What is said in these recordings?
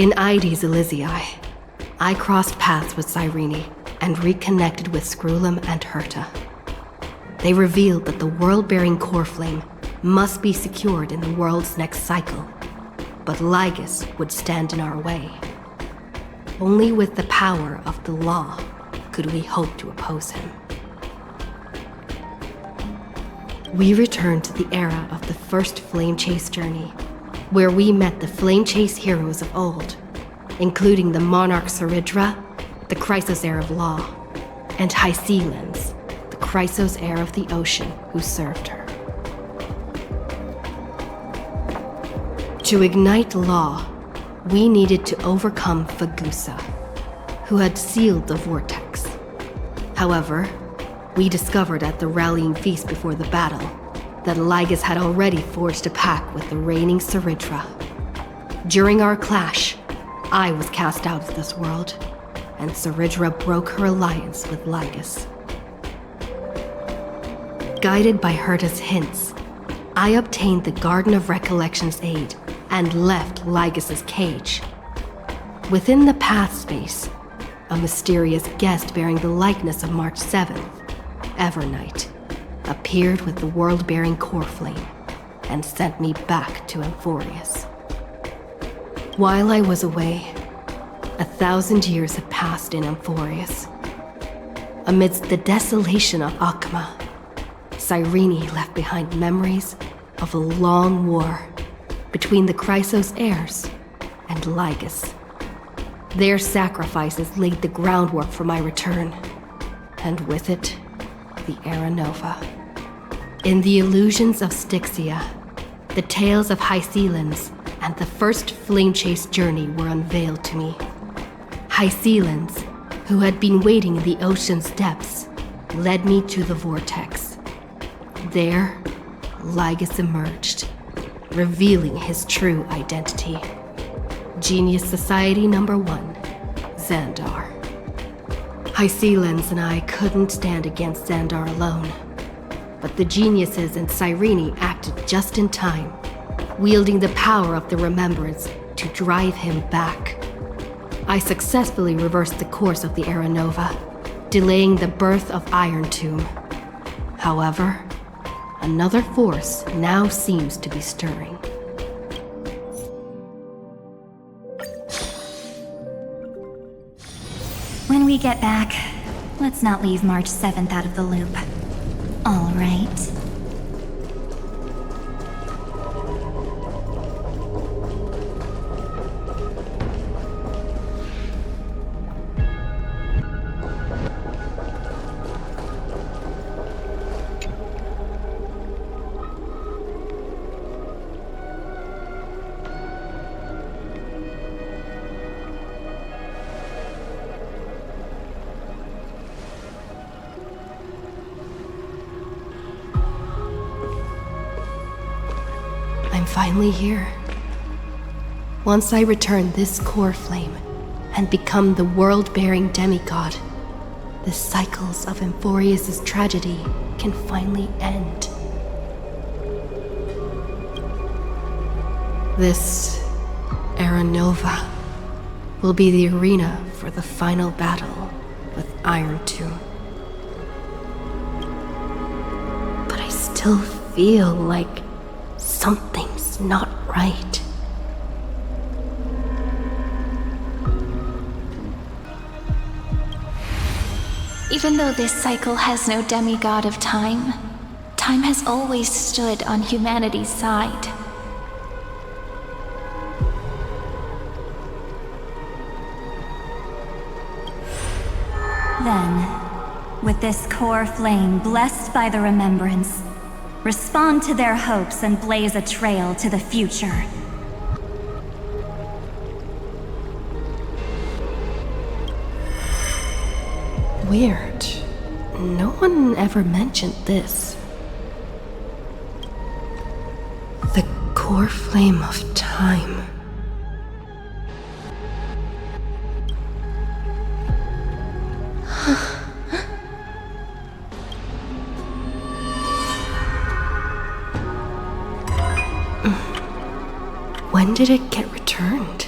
In Ides Elysiae, I crossed paths with Cyrene and reconnected with Screwlum and Herta. They revealed that the world-bearing core flame must be secured in the world's next cycle, but Lygus would stand in our way. Only with the power of the law could we hope to oppose him. We returned to the era of the first Flame Chase journey, where we met the Flame Chase heroes of old, including the Monarch Saridra, the Chrysos heir of law, and Hycelens, the Chrysos heir of the ocean who served her. To ignite law, we needed to overcome Fagusa, who had sealed the vortex. However, we discovered at the rallying feast before the battle that Lygus had already forged a pact with the reigning Saridra. During our clash, I was cast out of this world, and Saridra broke her alliance with Lygus. Guided by Herta's hints, I obtained the Garden of Recollection's aid and left Lygus's cage. Within the path space, a mysterious guest bearing the likeness of March 7th, Evernight, appeared with the world-bearing core flame and sent me back to Amphorius. While I was away, 1,000 years had passed in Amphorius. Amidst the desolation of Akma, Cyrene left behind memories of a long war between the Chrysos heirs and Lygus. Their sacrifices laid the groundwork for my return, and with it, the Era Nova. In the illusions of Styxia, the tales of Hycelens and the first Flame Chase journey were unveiled to me. Hycelens, who had been waiting in the ocean's depths, led me to the vortex. There, Lygus emerged, revealing his true identity. Genius Society Number 1, Xandar. Hycelens and I couldn't stand against Xandar alone, but the geniuses and Cyrene acted just in time, wielding the power of the Remembrance to drive him back. I successfully reversed the course of the Era Nova, delaying the birth of Iron Tomb. However, another force now seems to be stirring. When we get back, let's not leave March 7th out of the loop. All right. I'm finally here. Once I return this core flame and become the world-bearing demigod, the cycles of Amphorius' tragedy can finally end. This Era Nova will be the arena for the final battle with Iron Tomb. But I still feel like something's not right. Even though this cycle has no demigod of time, time has always stood on humanity's side. Then, with this core flame blessed by the Remembrance, respond to their hopes and blaze a trail to the future. Weird. No one ever mentioned this. The core flame of time. When did it get returned?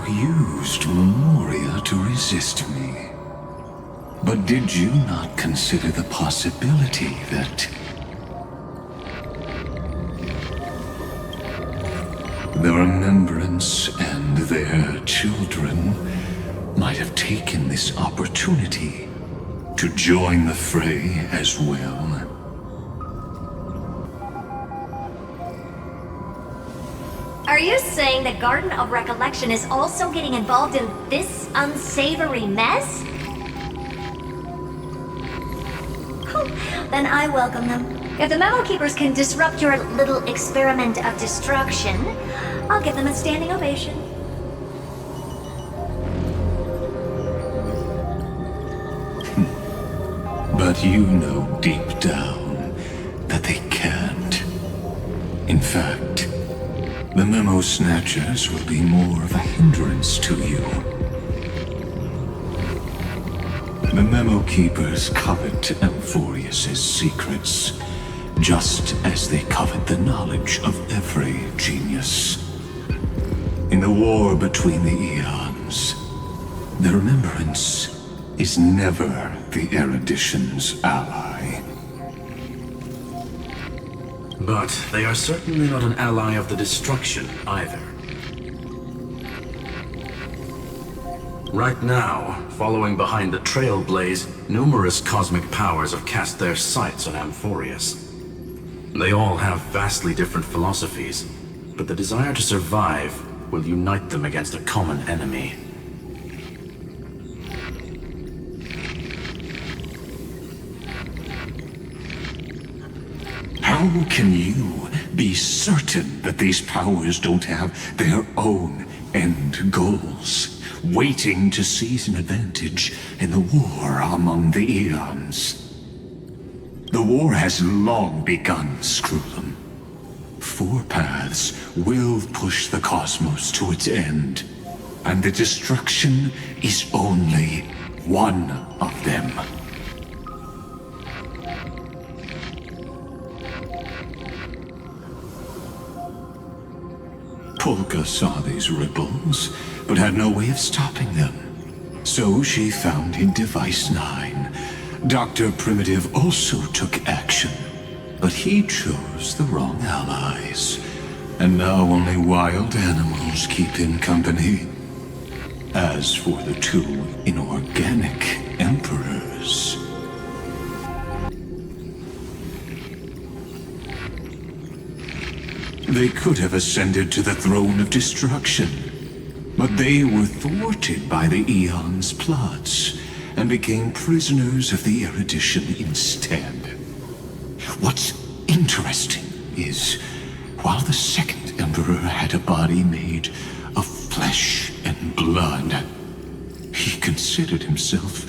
used Memoria to resist me. But did you not consider the possibility that the Remembrance and their children might have taken this opportunity to join the fray as well? Are you saying the Garden of Recollection is also getting involved in this unsavory mess? Then I welcome them. If the Memo Keepers can disrupt your little experiment of destruction, I'll give them a standing ovation. But you know deep down that they can't. In fact, the Memo Snatchers will be more of a hindrance to you. The Memo Keepers covet Amphorius's secrets, just as they covet the knowledge of every genius. In the war between the eons, the Remembrance is never the erudition's ally. But they are certainly not an ally of the destruction either. Right now, following behind the Trailblaze, numerous cosmic powers have cast their sights on Amphorius. They all have vastly different philosophies, but the desire to survive will unite them against a common enemy. How can you be certain that these powers don't have their own end goals, waiting to seize an advantage in the war among the eons? The war has long begun, Screwlum. Four paths will push the cosmos to its end, and the destruction is only one of them. Polka saw these ripples, but had no way of stopping them. So she found in Device 9. Dr. Primitive also took action, but he chose the wrong allies. And now only wild animals keep him company. As for the two inorganic emperors, they could have ascended to the throne of destruction, but they were thwarted by the Eon's plots and became prisoners of the erudition instead. What's interesting is, while the second emperor had a body made of flesh and blood, he considered himself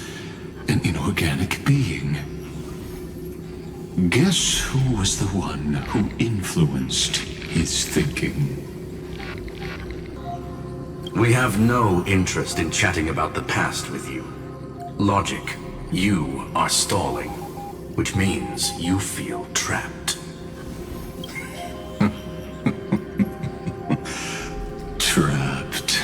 an inorganic being. Guess who was the one who influenced his thinking? We have no interest in chatting about the past with you. Logic, you are stalling, which means you feel trapped. Trapped.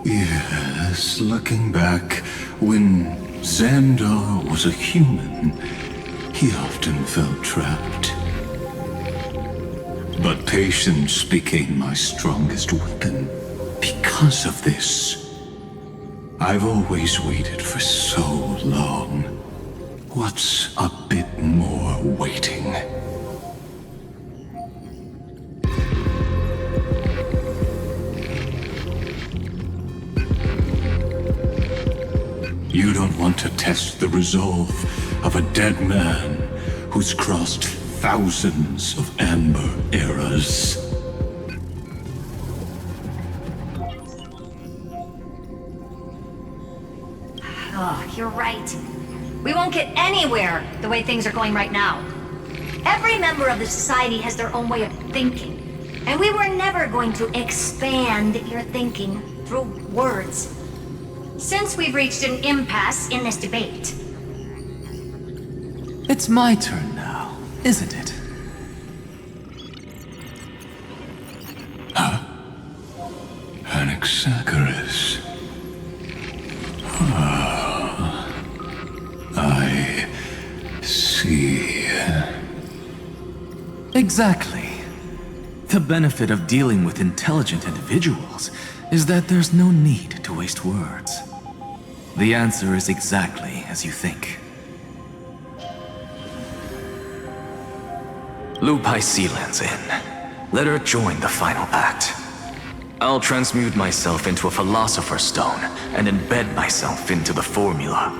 Yes, looking back, when Xandar was a human, he often felt trapped. But patience became my strongest weapon. Because of this, I've always waited for so long. What's a bit more waiting? You don't want to test the resolve of a dead man who's crossed thousands of amber eras. Oh, you're right. We won't get anywhere the way things are going right now. Every member of the society has their own way of thinking, and we were never going to expand your thinking through words. Since we've reached an impasse in this debate. It's my turn now, isn't it? An Exactly. The benefit of dealing with intelligent individuals is that there's no need to waste words. The answer is exactly as you think. Lupai Sealand's in. Let her join the final act. I'll transmute myself into a Philosopher's Stone and embed myself into the formula.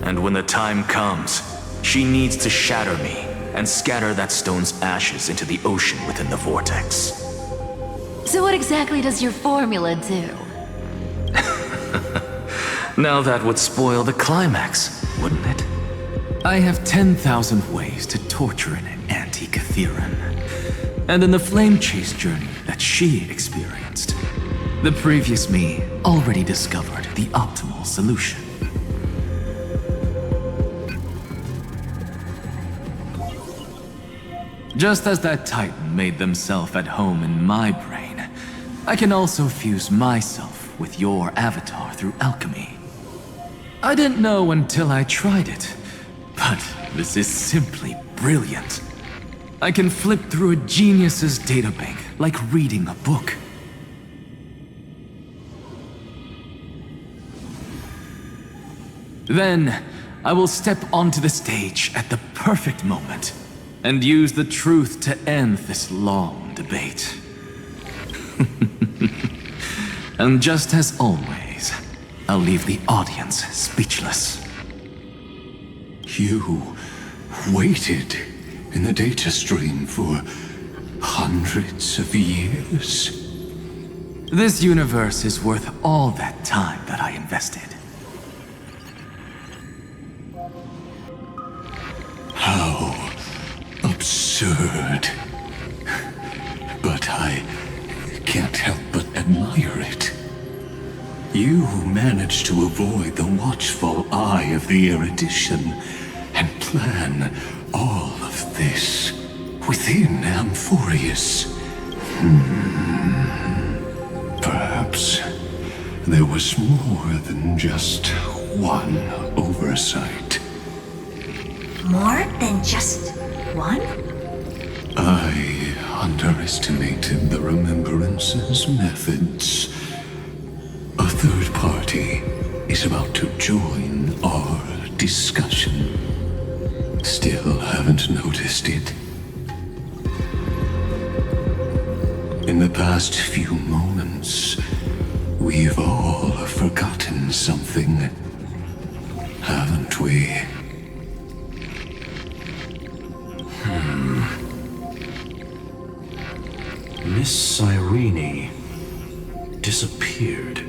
And when the time comes, she needs to shatter me and scatter that stone's ashes into the ocean within the vortex. So what exactly does your formula do? Now that would spoil the climax, wouldn't it? I have 10,000 ways to torture an anti-Catheran. And in the flame chase journey that she experienced, the previous me already discovered the optimal solution. Just as that Titan made themselves at home in my brain, I can also fuse myself with your avatar through alchemy. I didn't know until I tried it, but this is simply brilliant. I can flip through a genius's databank like reading a book. Then, I will step onto the stage at the perfect moment and use the truth to end this long debate. And just as always, I'll leave the audience speechless. You waited in the data stream for hundreds of years? This universe is worth all that time that I invested. How absurd. But I can't help but admire it. You managed to avoid the watchful eye of the erudition and plan all of this within Amphorius. Perhaps there was more than just one oversight. More than just one? I underestimated the Remembrance's methods. A third party is about to join our discussion. Still haven't noticed it. In the past few moments, we've all forgotten something, haven't we? Miss Cyrene disappeared.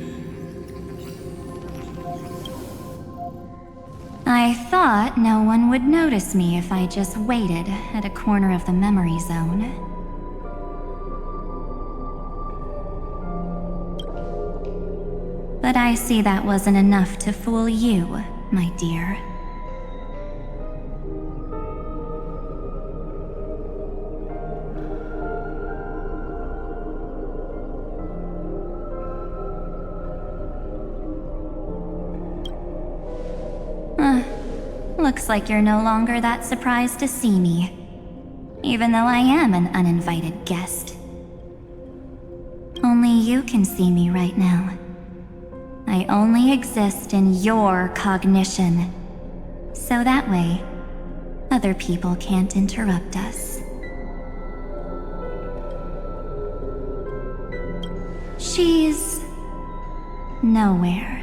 I thought no one would notice me if I just waited at a corner of the memory zone. But I see that wasn't enough to fool you, my dear. Looks like you're no longer that surprised to see me, even though I am an uninvited guest. Only you can see me right now. I only exist in your cognition, so that way, other people can't interrupt us. She's nowhere.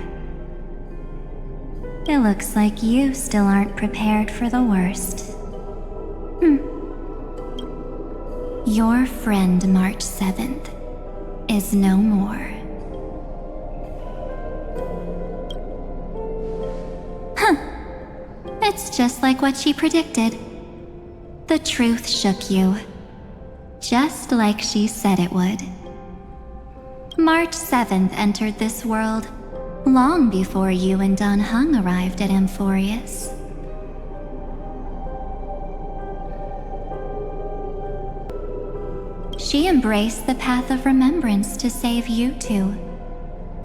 It looks like you still aren't prepared for the worst. Your friend March 7th is no more. It's just like what she predicted. The truth shook you, just like she said it would. March 7th entered this world long before you and Don Hung arrived at Amphorius. She embraced the path of remembrance to save you two,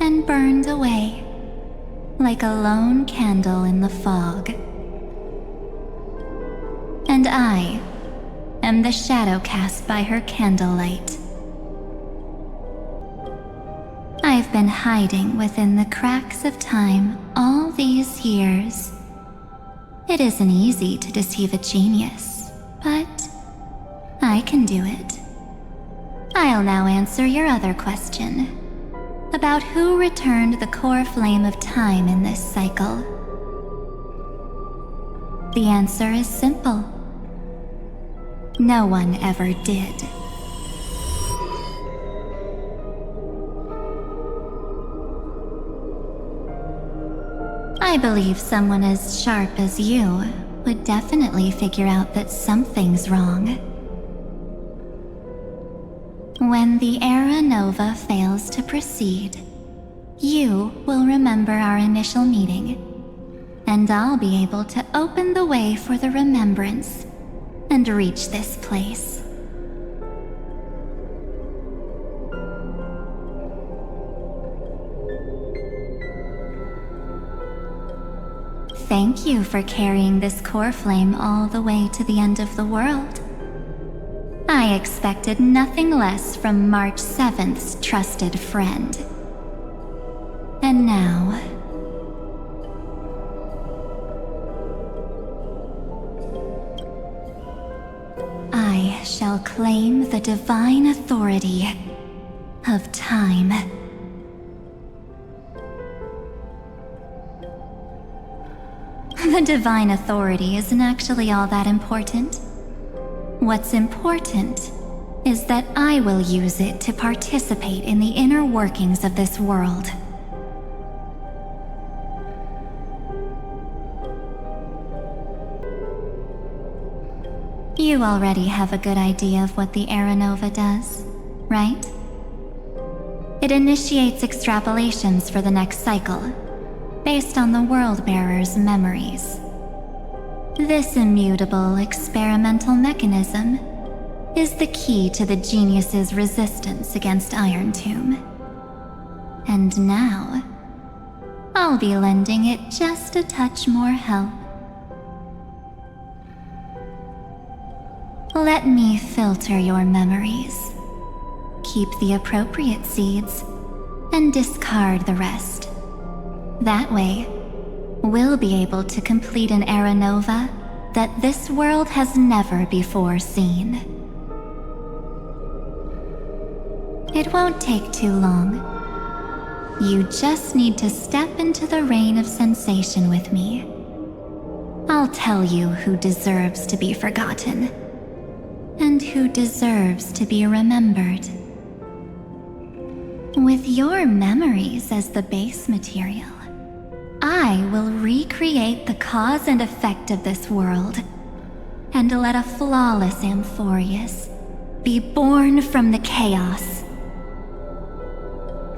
and burned away like a lone candle in the fog. and I am the shadow cast by her candlelight. I've been hiding within the cracks of time all these years. It isn't easy to deceive a genius, but I can do it. I'll now answer your other question about who returned the core flame of time in this cycle. The answer is simple. No one ever did. I believe someone as sharp as you would definitely figure out that something's wrong. When the Era Nova fails to proceed, you will remember our initial meeting, and I'll be able to open the way for the remembrance and reach this place. Thank you for carrying this core flame all the way to the end of the world. I expected nothing less from March 7th's trusted friend. And now... I shall claim the divine authority of time. The divine authority isn't actually all that important. What's important is that I will use it to participate in the inner workings of this world. You already have a good idea of what the Era Nova does, right? It initiates extrapolations for the next cycle, based on the World-Bearer's memories. This immutable experimental mechanism is the key to the genius's resistance against Iron Tomb. And now, I'll be lending it just a touch more help. Let me filter your memories, keep the appropriate seeds, and discard the rest. That way, we'll be able to complete an Era Nova that this world has never before seen. It won't take too long. You just need to step into the rain of sensation with me. I'll tell you who deserves to be forgotten, and who deserves to be remembered. With your memories as the base material, I will recreate the cause and effect of this world, and let a flawless Amphorius be born from the chaos.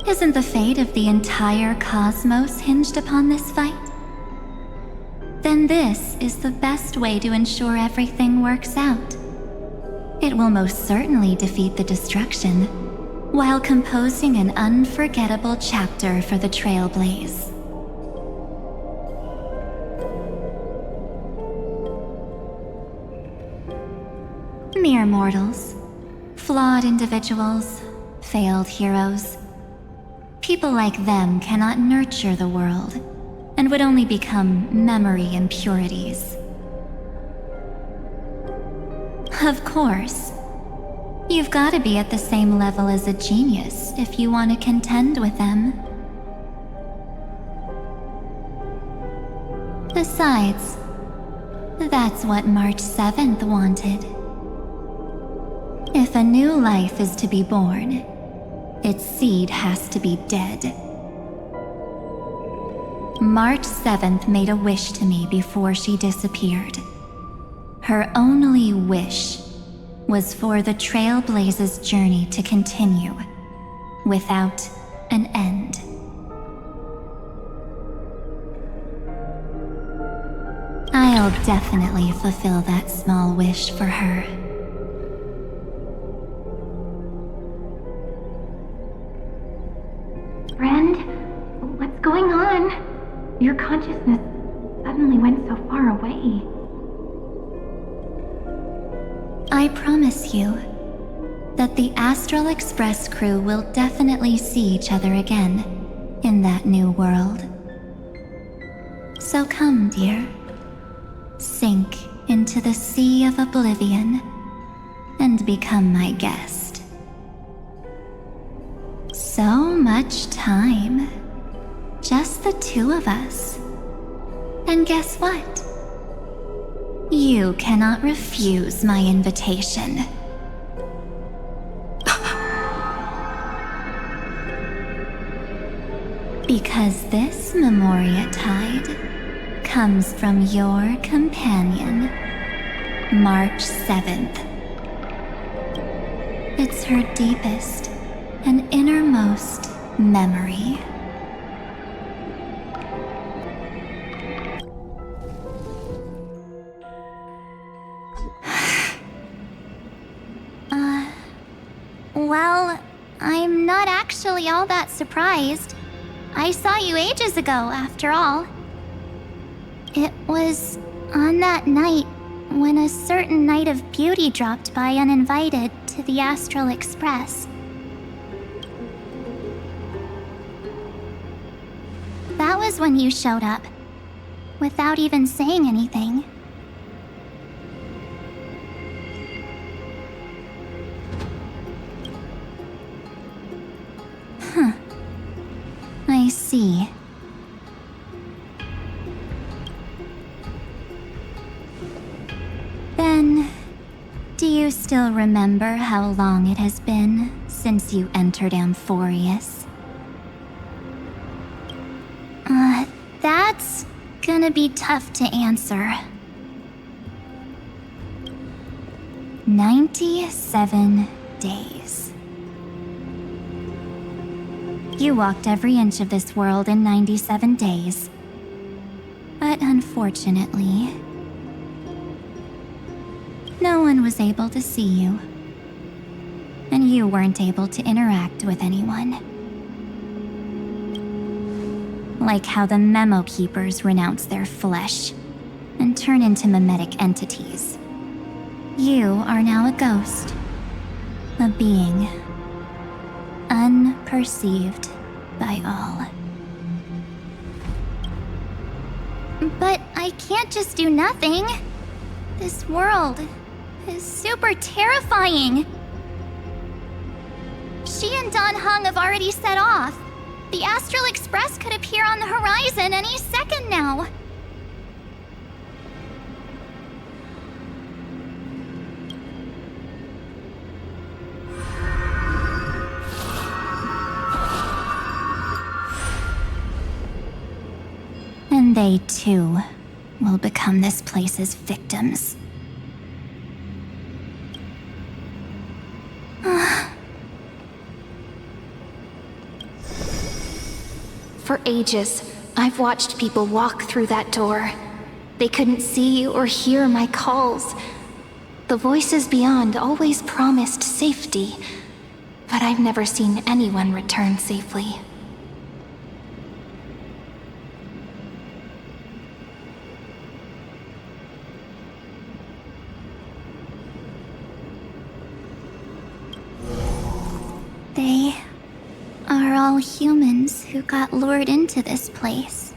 Isn't the fate of the entire cosmos hinged upon this fight? Then this is the best way to ensure everything works out. It will most certainly defeat the destruction, while composing an unforgettable chapter for the Trailblaze. Mere mortals, flawed individuals, failed heroes. People like them cannot nurture the world, and would only become memory impurities. Of course, you've got to be at the same level as a genius if you want to contend with them. Besides, that's what March 7th wanted. If a new life is to be born, its seed has to be dead. March 7th made a wish to me before she disappeared. Her only wish was for the Trailblaze's journey to continue, without an end. I'll definitely fulfill that small wish for her. Friend, what's going on? Your consciousness suddenly went so far away. I promise you that the Astral Express crew will definitely see each other again in that new world. So come, dear. Sink into the sea of oblivion and become my guest. So much time. Just the two of us. And guess what? You cannot refuse my invitation. Because this Memoria Tide comes from your companion, March 7th. It's her deepest and innermost memory. Well, I'm not actually all that surprised. I saw you ages ago, after all. It was on that night when a certain Knight of Beauty dropped by uninvited to the Astral Express. That was when you showed up, without even saying anything. I see. Then, do you still remember how long it has been since you entered Amphorius? That's gonna be tough to answer. 97 days. You walked every inch of this world in 97 days. But unfortunately, no one was able to see you. And you weren't able to interact with anyone. Like how the Memo Keepers renounce their flesh and turn into mimetic entities. You are now a ghost. A being. Unperceived by all. But I can't just do nothing. This world is super terrifying. She and Don Hung have already set off. The Astral Express could appear on the horizon any second now. And they too will become this place's victims. For ages, I've watched people walk through that door. They couldn't see or hear my calls. The voices beyond always promised safety, but I've never seen anyone return safely. They are all humans who got lured into this place.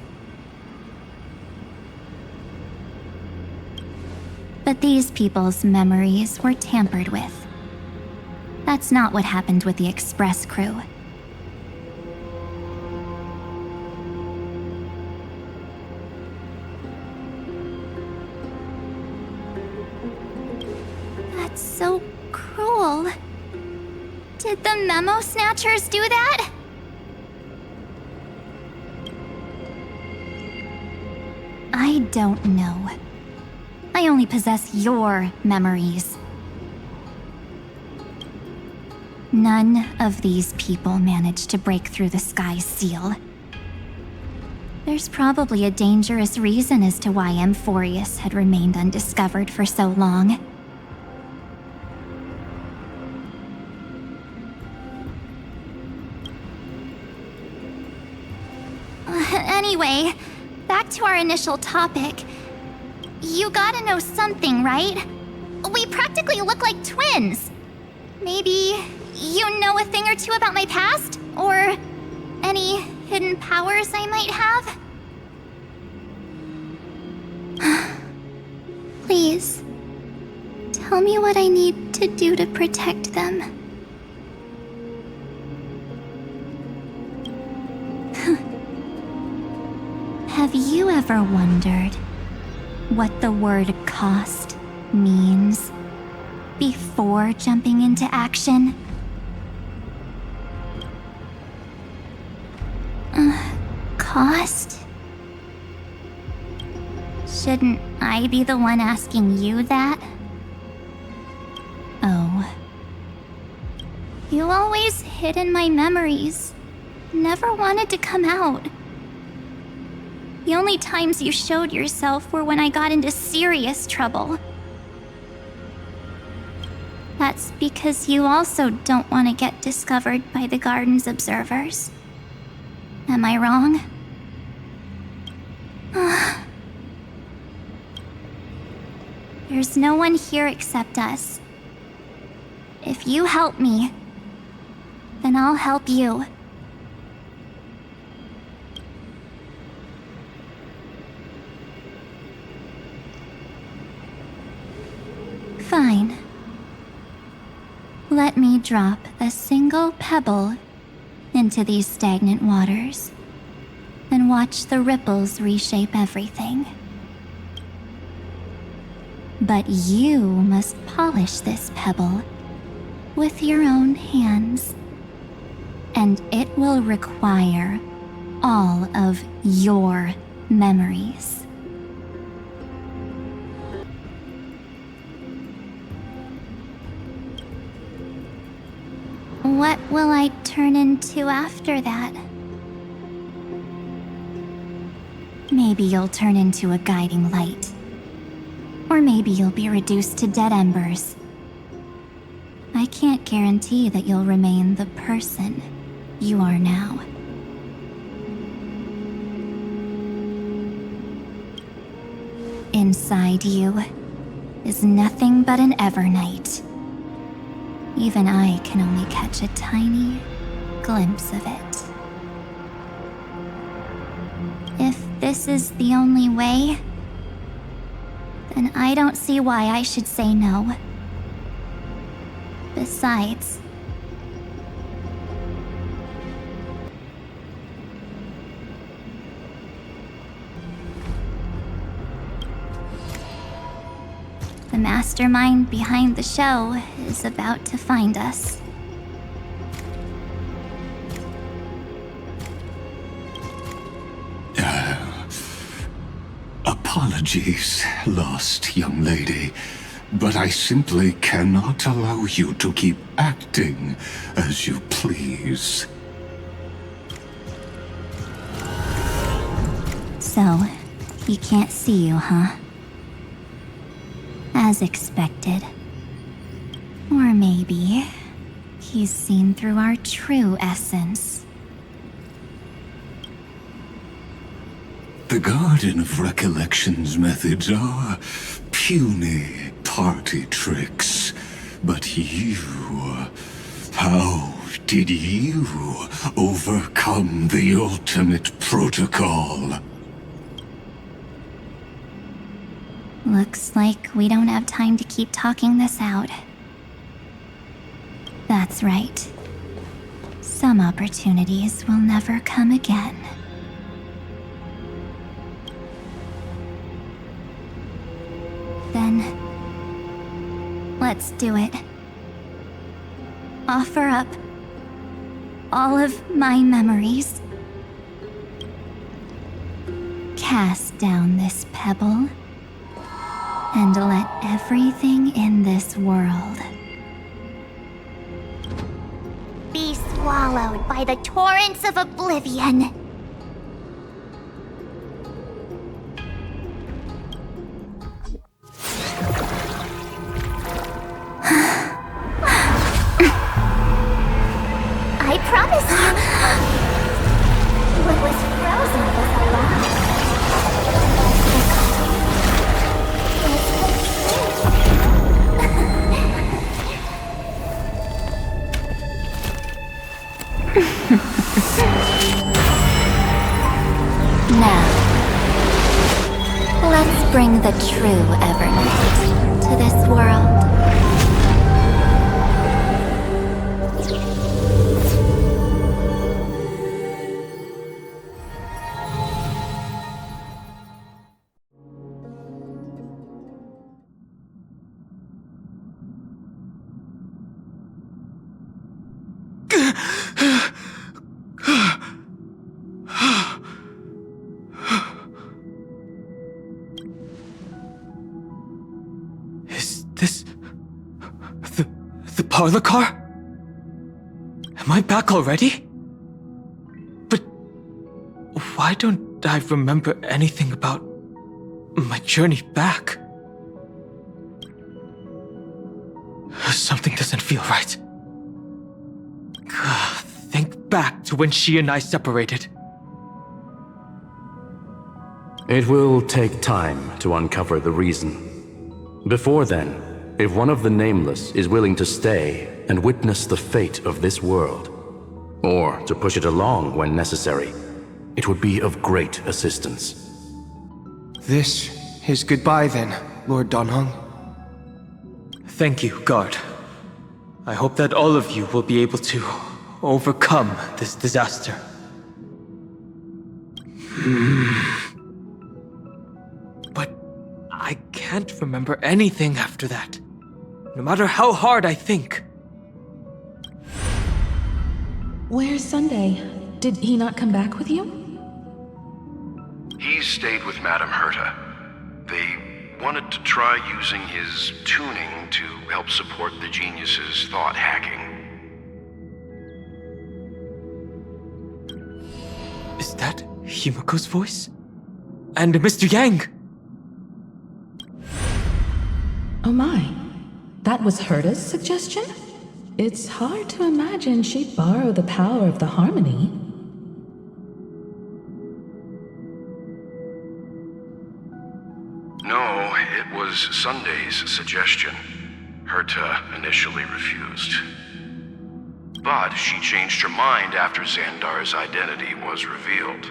But these people's memories were tampered with. That's not what happened with the Express crew. That's so cruel. Did the Memo Snatchers do that? I don't know. I only possess your memories. None of these people managed to break through the sky's seal. There's probably a dangerous reason as to why Amphorius had remained undiscovered for so long. Anyway, back to our initial topic. You gotta know something, right? We practically look like twins. Maybe you know a thing or two about my past? Or any hidden powers I might have? Please, tell me what I need to do to protect them. Have you ever wondered what the word cost means before jumping into action? Cost? Shouldn't I be the one asking you that? Oh. You always hid in my memories. Never wanted to come out. The only times you showed yourself were when I got into serious trouble. That's because you also don't want to get discovered by the garden's observers. Am I wrong? There's no one here except us. If you help me, then I'll help you. Fine. Let me drop a single pebble into these stagnant waters and watch the ripples reshape everything. But you must polish this pebble with your own hands, and it will require all of your memories. What will I turn into after that? Maybe you'll turn into a guiding light. Or maybe you'll be reduced to dead embers. I can't guarantee that you'll remain the person you are now. Inside you is nothing but an Evernight. Even I can only catch a tiny glimpse of it. If this is the only way, then I don't see why I should say no. Besides, the mastermind behind the show is about to find us. Apologies, lost young lady, but I simply cannot allow you to keep acting as you please. So, he can't see you, huh? As expected. Or maybe he's seen through our true essence. The Garden of Recollection's methods are puny party tricks. But you... how did you overcome the ultimate protocol? Looks like we don't have time to keep talking this out. That's right. Some opportunities will never come again. Then, let's do it. Offer up all of my memories. Cast down this pebble, and let everything in this world be swallowed by the torrents of oblivion. I promise you, what was frozen was alive. bring the true Evernight to this world. Is this the parlor car? Am I back already? But why don't I remember anything about my journey back? Something doesn't feel right. Think back to when she and I separated. It will take time to uncover the reason. Before then, if one of the Nameless is willing to stay and witness the fate of this world, or to push it along when necessary, it would be of great assistance. This is goodbye then, Lord Donhong. Thank you, Guard. I hope that all of you will be able to overcome this disaster. But I can't remember anything after that, no matter how hard I think. Where's Sunday? Did he not come back with you? He stayed with Madame Herta. They wanted to try using his tuning to help support the genius's thought hacking. Is that Himiko's voice? And Mr. Yang? Oh my. That was Herta's suggestion? It's hard to imagine she'd borrow the power of the harmony. No, it was Sunday's suggestion. Herta initially refused. But she changed her mind after Xandar's identity was revealed.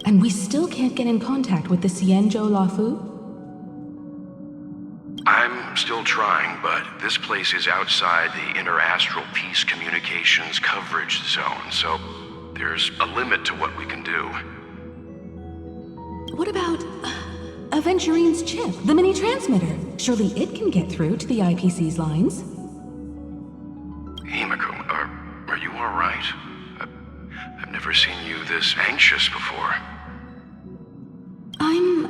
And we still can't get in contact with the Xianzhou Lafu? I'm still trying, but this place is outside the interastral peace communications coverage zone, so there's a limit to what we can do. What about Aventurine's chip, the mini-transmitter? Surely it can get through to the IPC's lines. Himiko, are you alright? I've never seen you this anxious before. I'm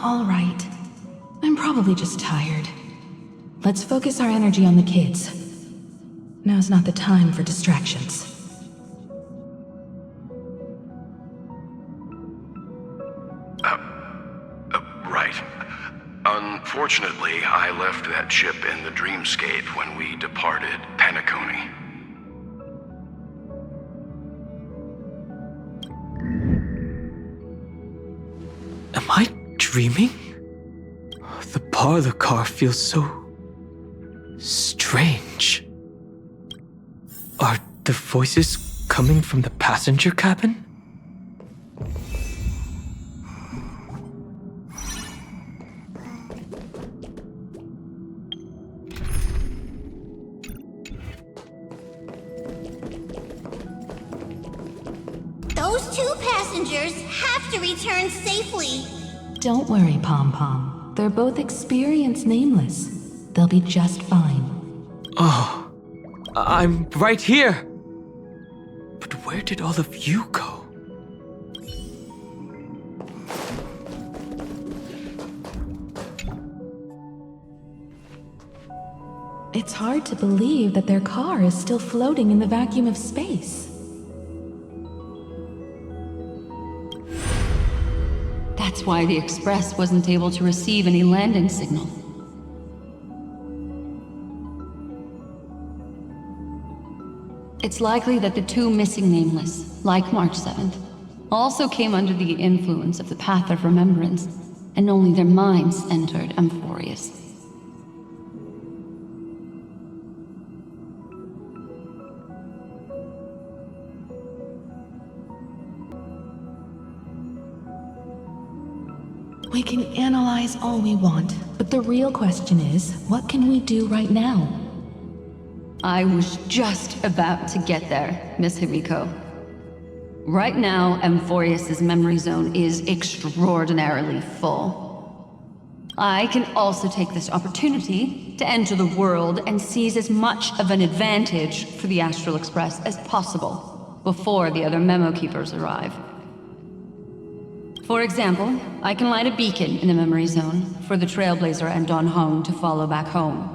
all right. I'm probably just tired. Let's focus our energy on the kids. Now's not the time for distractions. Right. Unfortunately, I left that chip in the dreamscape when we departed Penacony. Am I dreaming? The parlor car feels so strange. Are the voices coming from the passenger cabin? Those two passengers have to return safely. Don't worry, Pom Pom. They're both experienced Nameless. They'll be just fine. Oh, I'm right here. But where did all of you go? It's hard to believe that their car is still floating in the vacuum of space. That's why the Express wasn't able to receive any landing signal. It's likely that the two missing Nameless, like March 7th, also came under the influence of the Path of Remembrance, and only their minds entered Amphorius. We can analyze all we want, but the real question is, what can we do right now? I was just about to get there, Miss Himiko. Right now, Amphorius's memory zone is extraordinarily full. I can also take this opportunity to enter the world and seize as much of an advantage for the Astral Express as possible before the other Memo Keepers arrive. For example, I can light a beacon in the memory zone for the Trailblazer and Don Hong to follow back home.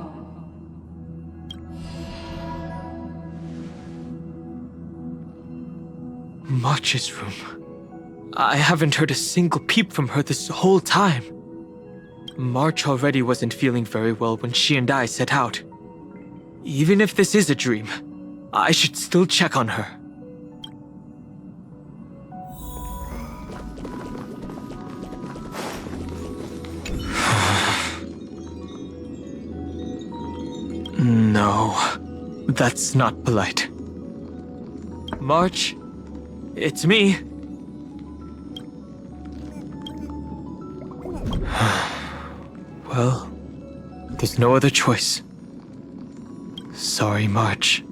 March's room. I haven't heard a single peep from her this whole time. March already wasn't feeling very well when she and I set out. Even if this is a dream, I should still check on her. No, that's not polite. March, it's me. Well, there's no other choice. Sorry, March.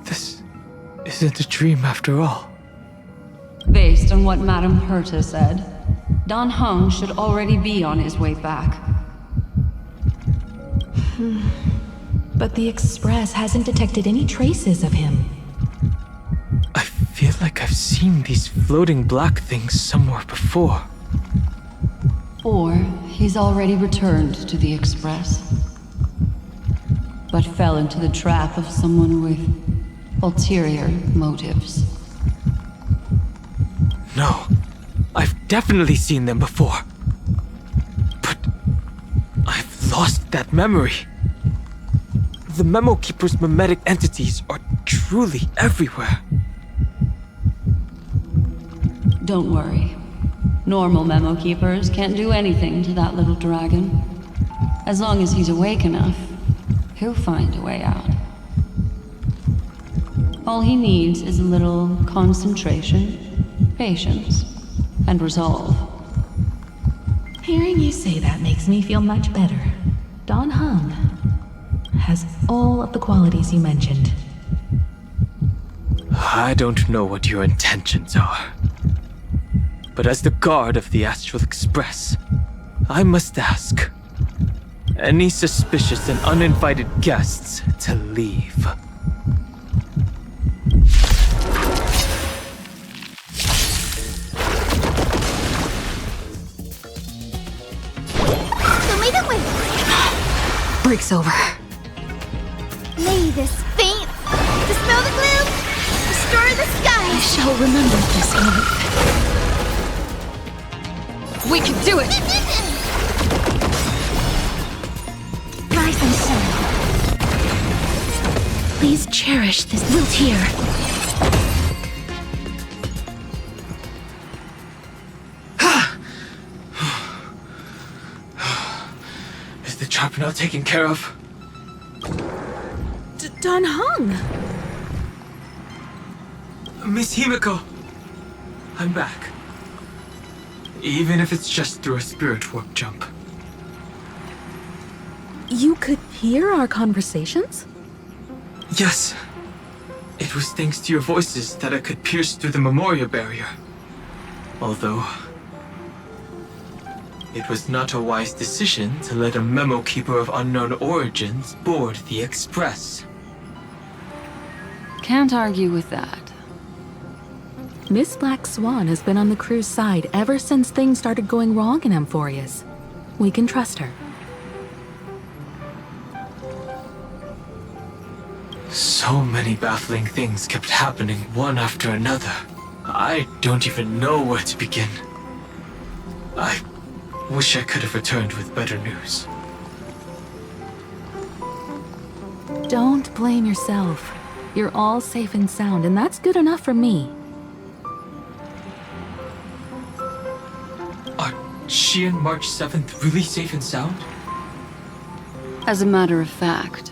This isn't a dream after all. Based on what Madame Herta said, Don Hong should already be on his way back. But the Express hasn't detected any traces of him. I feel like I've seen these floating black things somewhere before. Or he's already returned to the Express, but fell into the trap of someone with ulterior motives. No, I've definitely seen them before. But I've lost that memory. The Memo Keeper's mimetic entities are truly everywhere. Don't worry. Normal Memo Keepers can't do anything to that little dragon. As long as he's awake enough, he'll find a way out. All he needs is a little concentration, patience, and resolve. Hearing you say that makes me feel much better. Don Hung has all of the qualities you mentioned. I don't know what your intentions are. But as the guard of the Astral Express, I must ask. Any suspicious and uninvited guests to leave. Show me the way! Break's over. Lay this faint! Dispel the gloom! Restore the sky! I shall remember this month. We can do it! Rise and shine. Please cherish this wilt here. Is the trap now taken care of? Don Hung! Miss Himiko, I'm back. Even if it's just through a spirit warp jump. You could hear our conversations? Yes. It was thanks to your voices that I could pierce through the memorial barrier. Although, it was not a wise decision to let a Memo Keeper of unknown origins board the Express. Can't argue with that. Miss Black Swan has been on the crew's side ever since things started going wrong in Amphorius. We can trust her. So many baffling things kept happening one after another. I don't even know where to begin. I wish I could have returned with better news. Don't blame yourself. You're all safe and sound, and that's good enough for me. Are she and March 7th really safe and sound? As a matter of fact,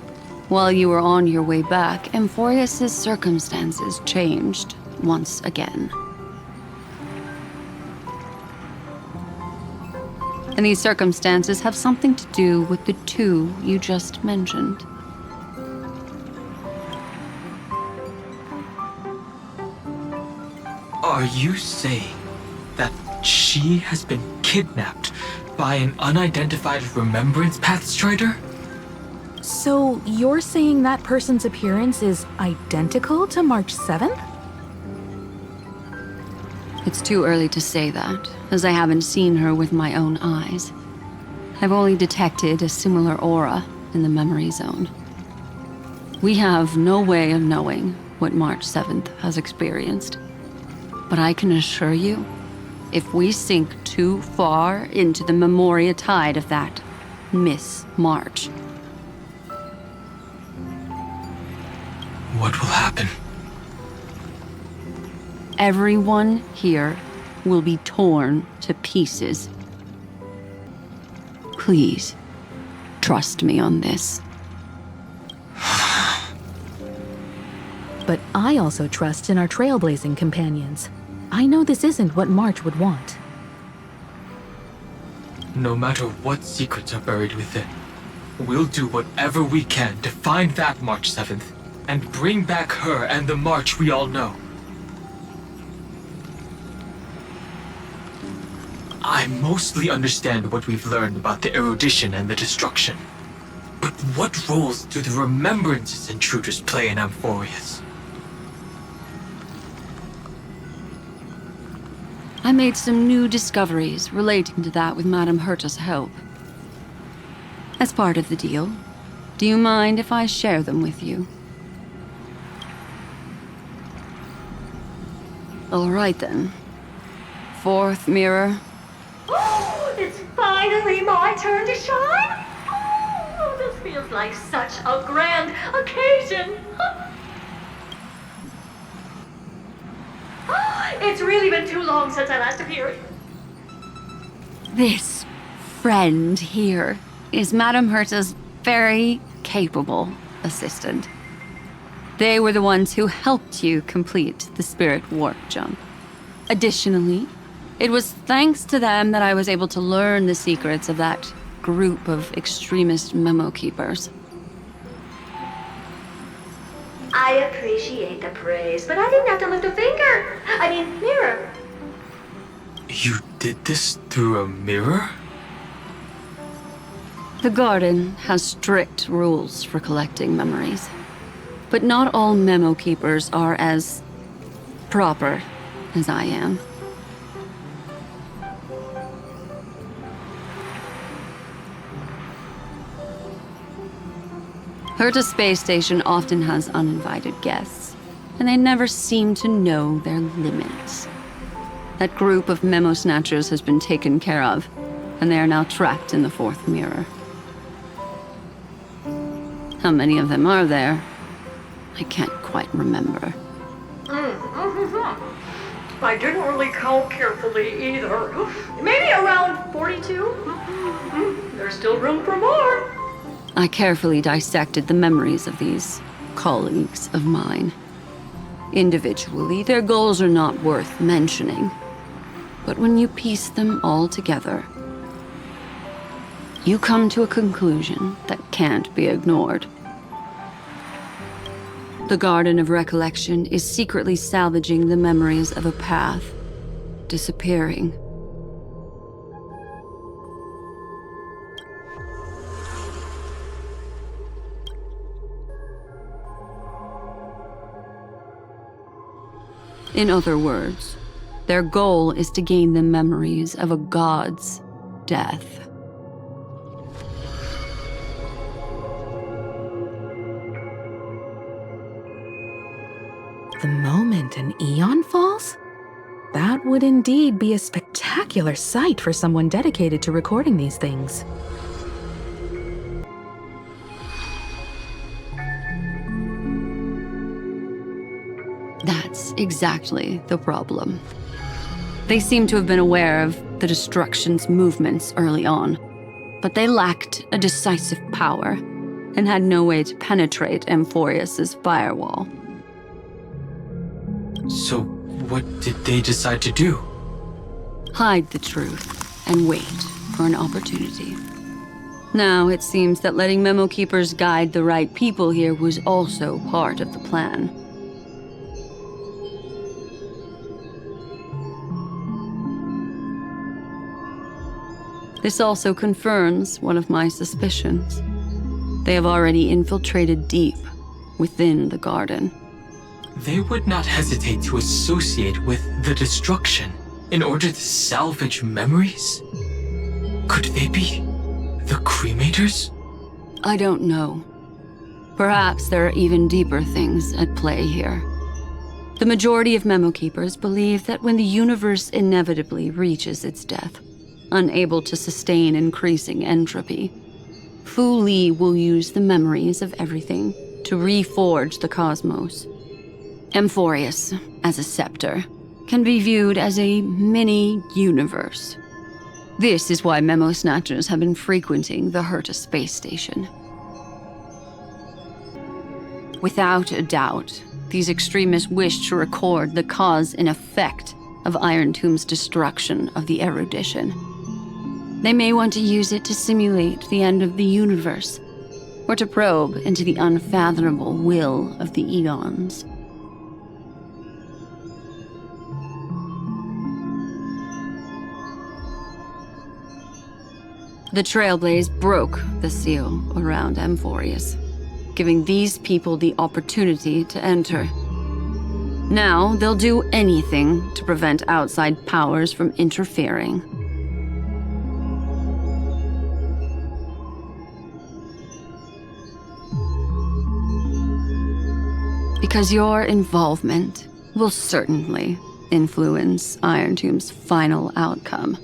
while you were on your way back, Amphorius' circumstances changed once again. And these circumstances have something to do with the two you just mentioned. Are you saying that she has been kidnapped by an unidentified Remembrance Path Strider? So you're saying that person's appearance is identical to March 7th? It's too early to say that, as I haven't seen her with my own eyes. I've only detected a similar aura in the memory zone. We have no way of knowing what March 7th has experienced. But I can assure you, if we sink too far into the Memoria tide of that Miss March, what will happen? everyone here will be torn to pieces. Please, trust me on this. But I also trust in our trailblazing companions. I know this isn't what March would want. No matter what secrets are buried within, we'll do whatever we can to find that March 7th and bring back her and the March we all know. I mostly understand what we've learned about the erudition and the destruction. But what roles do the remembrances intruders play in Amphorius? I made some new discoveries relating to that with Madame Herta's help. As part of the deal, do you mind if I share them with you? All right then. Fourth mirror. Oh, it's finally my turn to shine! Oh, this feels like such a grand occasion! It's really been too long since I last appeared. This friend here is Madame Herta's very capable assistant. They were the ones who helped you complete the spirit warp jump. Additionally, it was thanks to them that I was able to learn the secrets of that group of extremist memo keepers. I appreciate the praise, but I didn't have to lift a finger. I mean, mirror. You did this through a mirror? The garden has strict rules for collecting memories. But not all memo keepers are as proper as I am. Herta Space Station often has uninvited guests, and they never seem to know their limits. That group of memo snatchers has been taken care of, and they are now trapped in the fourth mirror. How many of them are there? I can't quite remember. I didn't really count carefully either. Maybe around 42? There's still room for more. I carefully dissected the memories of these colleagues of mine. Individually, their goals are not worth mentioning. But when you piece them all together, you come to a conclusion that can't be ignored. The Garden of Recollection is secretly salvaging the memories of a path disappearing. In other words, their goal is to gain the memories of a god's death. The moment an eon falls? That would indeed be a spectacular sight for someone dedicated to recording these things. That's exactly the problem. They seem to have been aware of the destruction's movements early on, but they lacked a decisive power and had no way to penetrate Amphorius's firewall. So, what did they decide to do? Hide the truth and wait for an opportunity. Now it seems that letting Memo Keepers guide the right people here was also part of the plan. This also confirms one of my suspicions. They have already infiltrated deep within the garden. They would not hesitate to associate with the destruction in order to salvage memories? Could they be the cremators? I don't know. Perhaps there are even deeper things at play here. The majority of Memo Keepers believe that when the universe inevitably reaches its death, unable to sustain increasing entropy, Fu Li will use the memories of everything to reforge the cosmos. Amphorius, as a scepter, can be viewed as a mini-universe. This is why Memo Snatchers have been frequenting the Herta space station. Without a doubt, these extremists wish to record the cause and effect of Iron Tomb's destruction of the erudition. They may want to use it to simulate the end of the universe, or to probe into the unfathomable will of the eons. The Trailblaze broke the seal around Amphorius, giving these people the opportunity to enter. Now, they'll do anything to prevent outside powers from interfering. Because your involvement will certainly influence Iron Tomb's final outcome.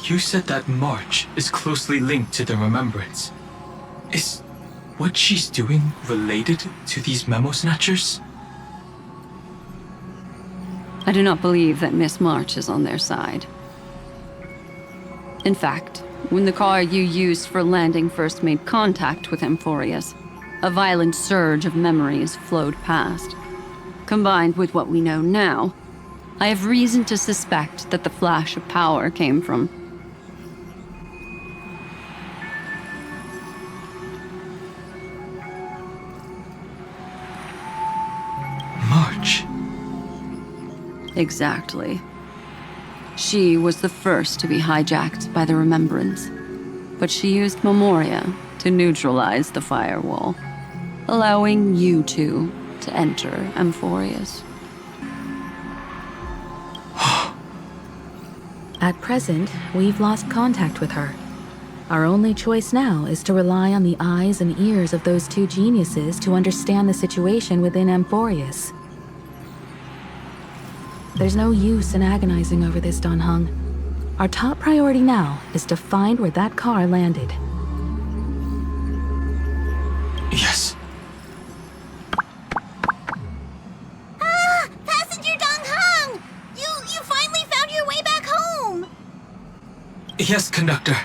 You said that March is closely linked to the Remembrance. Is what she's doing related to these Memo Snatchers? I do not believe that Miss March is on their side. In fact, when the car you used for landing first made contact with Amphorius, a violent surge of memories flowed past. Combined with what we know now, I have reason to suspect that the flash of power came from March. Exactly. She was the first to be hijacked by the Remembrance, but she used Memoria to neutralize the firewall, allowing you two to enter Amphorius. At present, we've lost contact with her. Our only choice now is to rely on the eyes and ears of those two geniuses to understand the situation within Amphorius. There's no use in agonizing over this, Dan Heng. Our top priority now is to find where that car landed. Yes. Ah! Passenger Dan Heng! You finally found your way back home! Yes, conductor.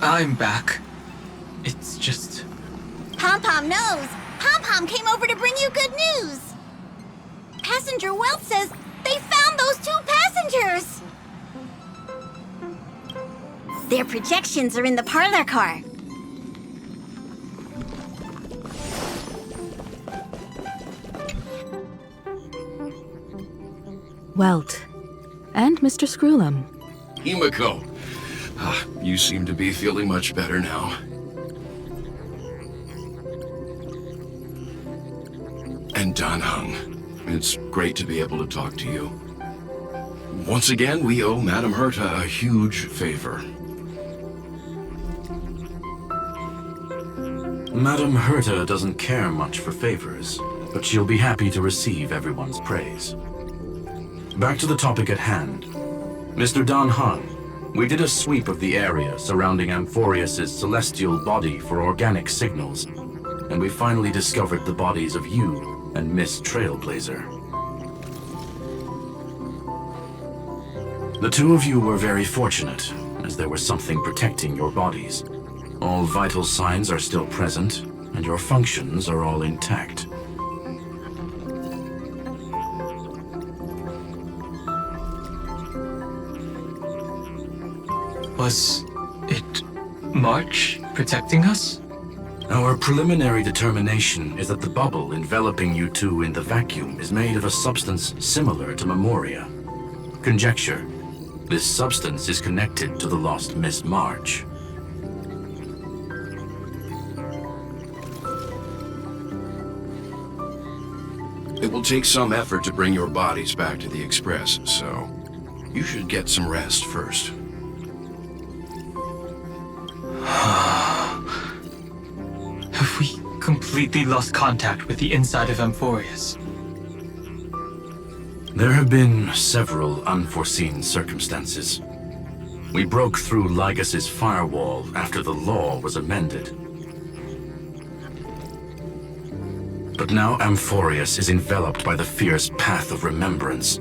I'm back. It's just... Pom-Pom knows! Pom-Pom came over to bring you good news! Passenger Wealth says they found those two passengers! Their projections are in the parlor car. Welt. And Mr. Screwlum. Himiko, you seem to be feeling much better now. And Dan Heng, it's great to be able to talk to you. Once again, we owe Madame Herta a huge favor. Madame Herta doesn't care much for favors, but she'll be happy to receive everyone's praise. Back to the topic at hand. Mr. Dan Heng, we did a sweep of the area surrounding Amphorius' celestial body for organic signals, and we finally discovered the bodies of you and Miss Trailblazer. The two of you were very fortunate, as there was something protecting your bodies. All vital signs are still present, and your functions are all intact. Was it March protecting us? Our preliminary determination is that the bubble enveloping you two in the vacuum is made of a substance similar to Memoria. Conjecture: this substance is connected to the lost Miss March. It will take some effort to bring your bodies back to the Express, so you should get some rest first. Have we completely lost contact with the inside of Amphorius? There have been several unforeseen circumstances. We broke through Lygas's firewall after the law was amended. But now Amphorius is enveloped by the fierce path of remembrance,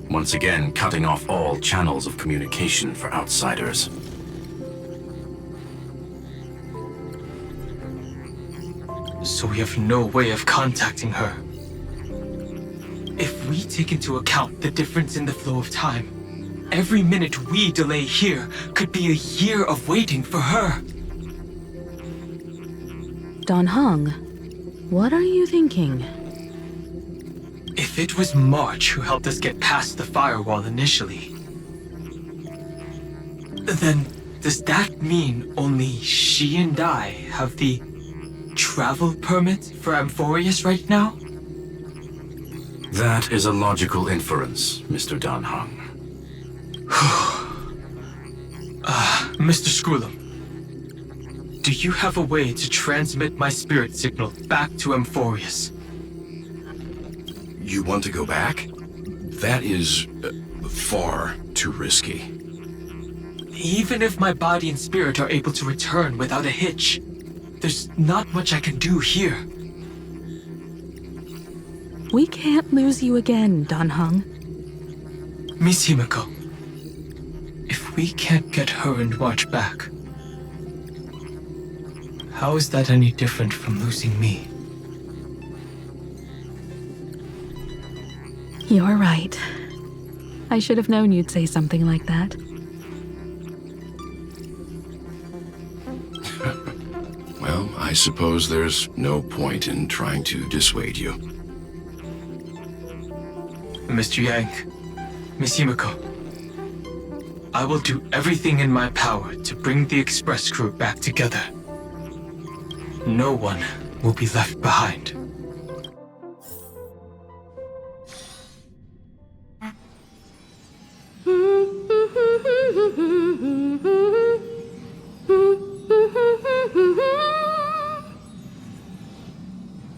once again cutting off all channels of communication for outsiders. So we have no way of contacting her. If we take into account the difference in the flow of time, every minute we delay here could be a year of waiting for her. Don Hung, what are you thinking? If it was March who helped us get past the firewall initially, then does that mean only she and I have the travel permit for Amphorius right now? That is a logical inference, Mr. Don Hung. Mr. Skrulum, do you have a way to transmit my spirit signal back to Amphorius? You want to go back? That is far too risky. Even if my body and spirit are able to return without a hitch, there's not much I can do here. We can't lose you again, Don Hung. Miss Himiko, if we can't get her and March back, how is that any different from losing me? You're right. I should have known you'd say something like that. Well, I suppose there's no point in trying to dissuade you. Mr. Yang, Miss Himiko, I will do everything in my power to bring the Express crew back together. No one will be left behind.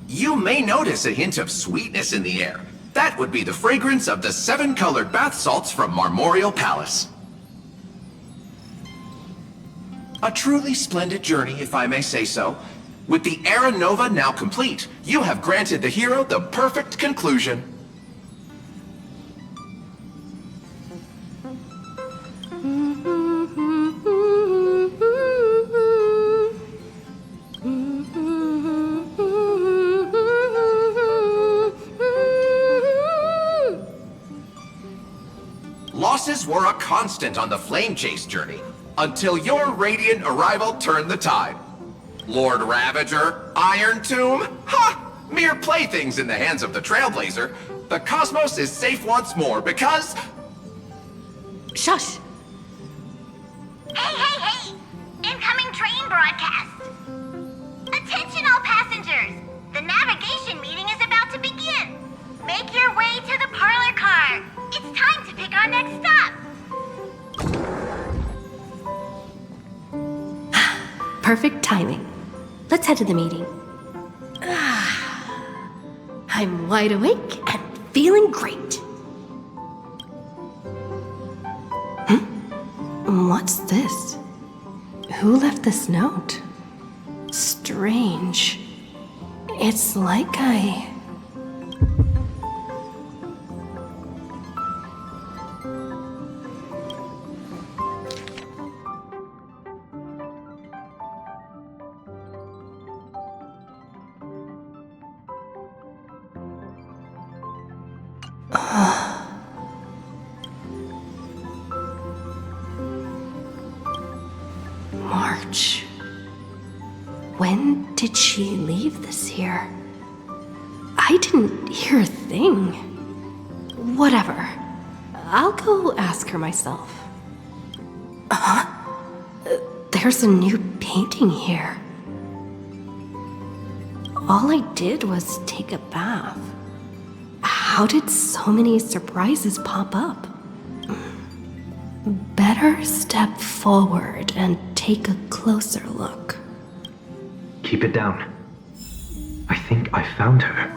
You may notice a hint of sweetness in the air. That would be the fragrance of the 7-colored bath salts from Marmorial Palace. A truly splendid journey, if I may say so. With the Era Nova now complete, you have granted the hero the perfect conclusion. Losses were a constant on the Flame Chase journey, until your radiant arrival turned the tide. Lord Ravager, Iron Tomb, ha! Mere playthings in the hands of the Trailblazer. The cosmos is safe once more because... Shush! Hey! Incoming train broadcast! Attention all passengers! The navigation meeting is about to begin! Make your way to the parlor car! It's time to pick our next stop! Perfect timing. Let's head to the meeting. I'm wide awake and feeling great. What's this? Who left this note? Strange. It's like I... March. When did she leave this year? I didn't hear a thing. Whatever. I'll go ask her myself. There's a new painting here. All I did was take a bath. How did so many surprises pop up? Better step forward and take a closer look. Keep it down. I think I found her.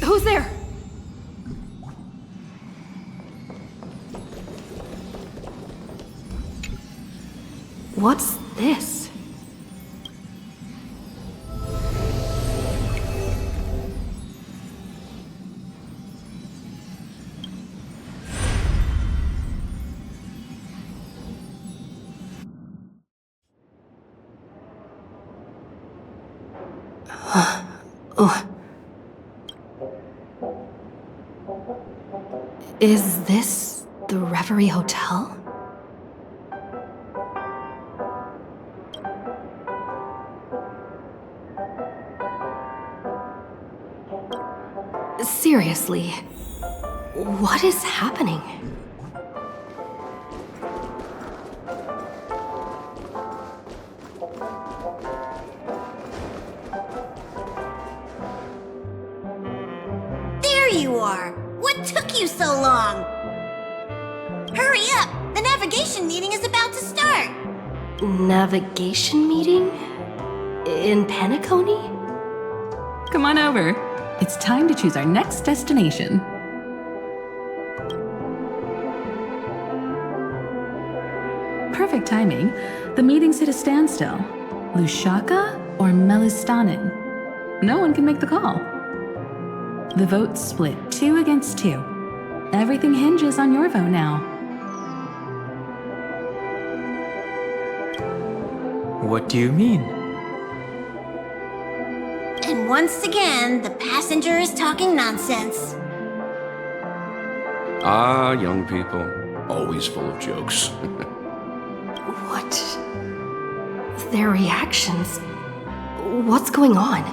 Who's there? What's this? Is this the Reverie Hotel? Seriously, what is happening? There you are! What took you so long? Hurry up! The navigation meeting is about to start! Navigation meeting? In Penacony? Come on over. It's time to choose our next destination. Perfect timing. The meeting's at a standstill. Lushaka or Melistanin? No one can make the call. The vote's split 2 against 2. Everything hinges on your vote now. What do you mean? And once again, the passenger is talking nonsense. Ah, young people. Always full of jokes. What? Their reactions? What's going on?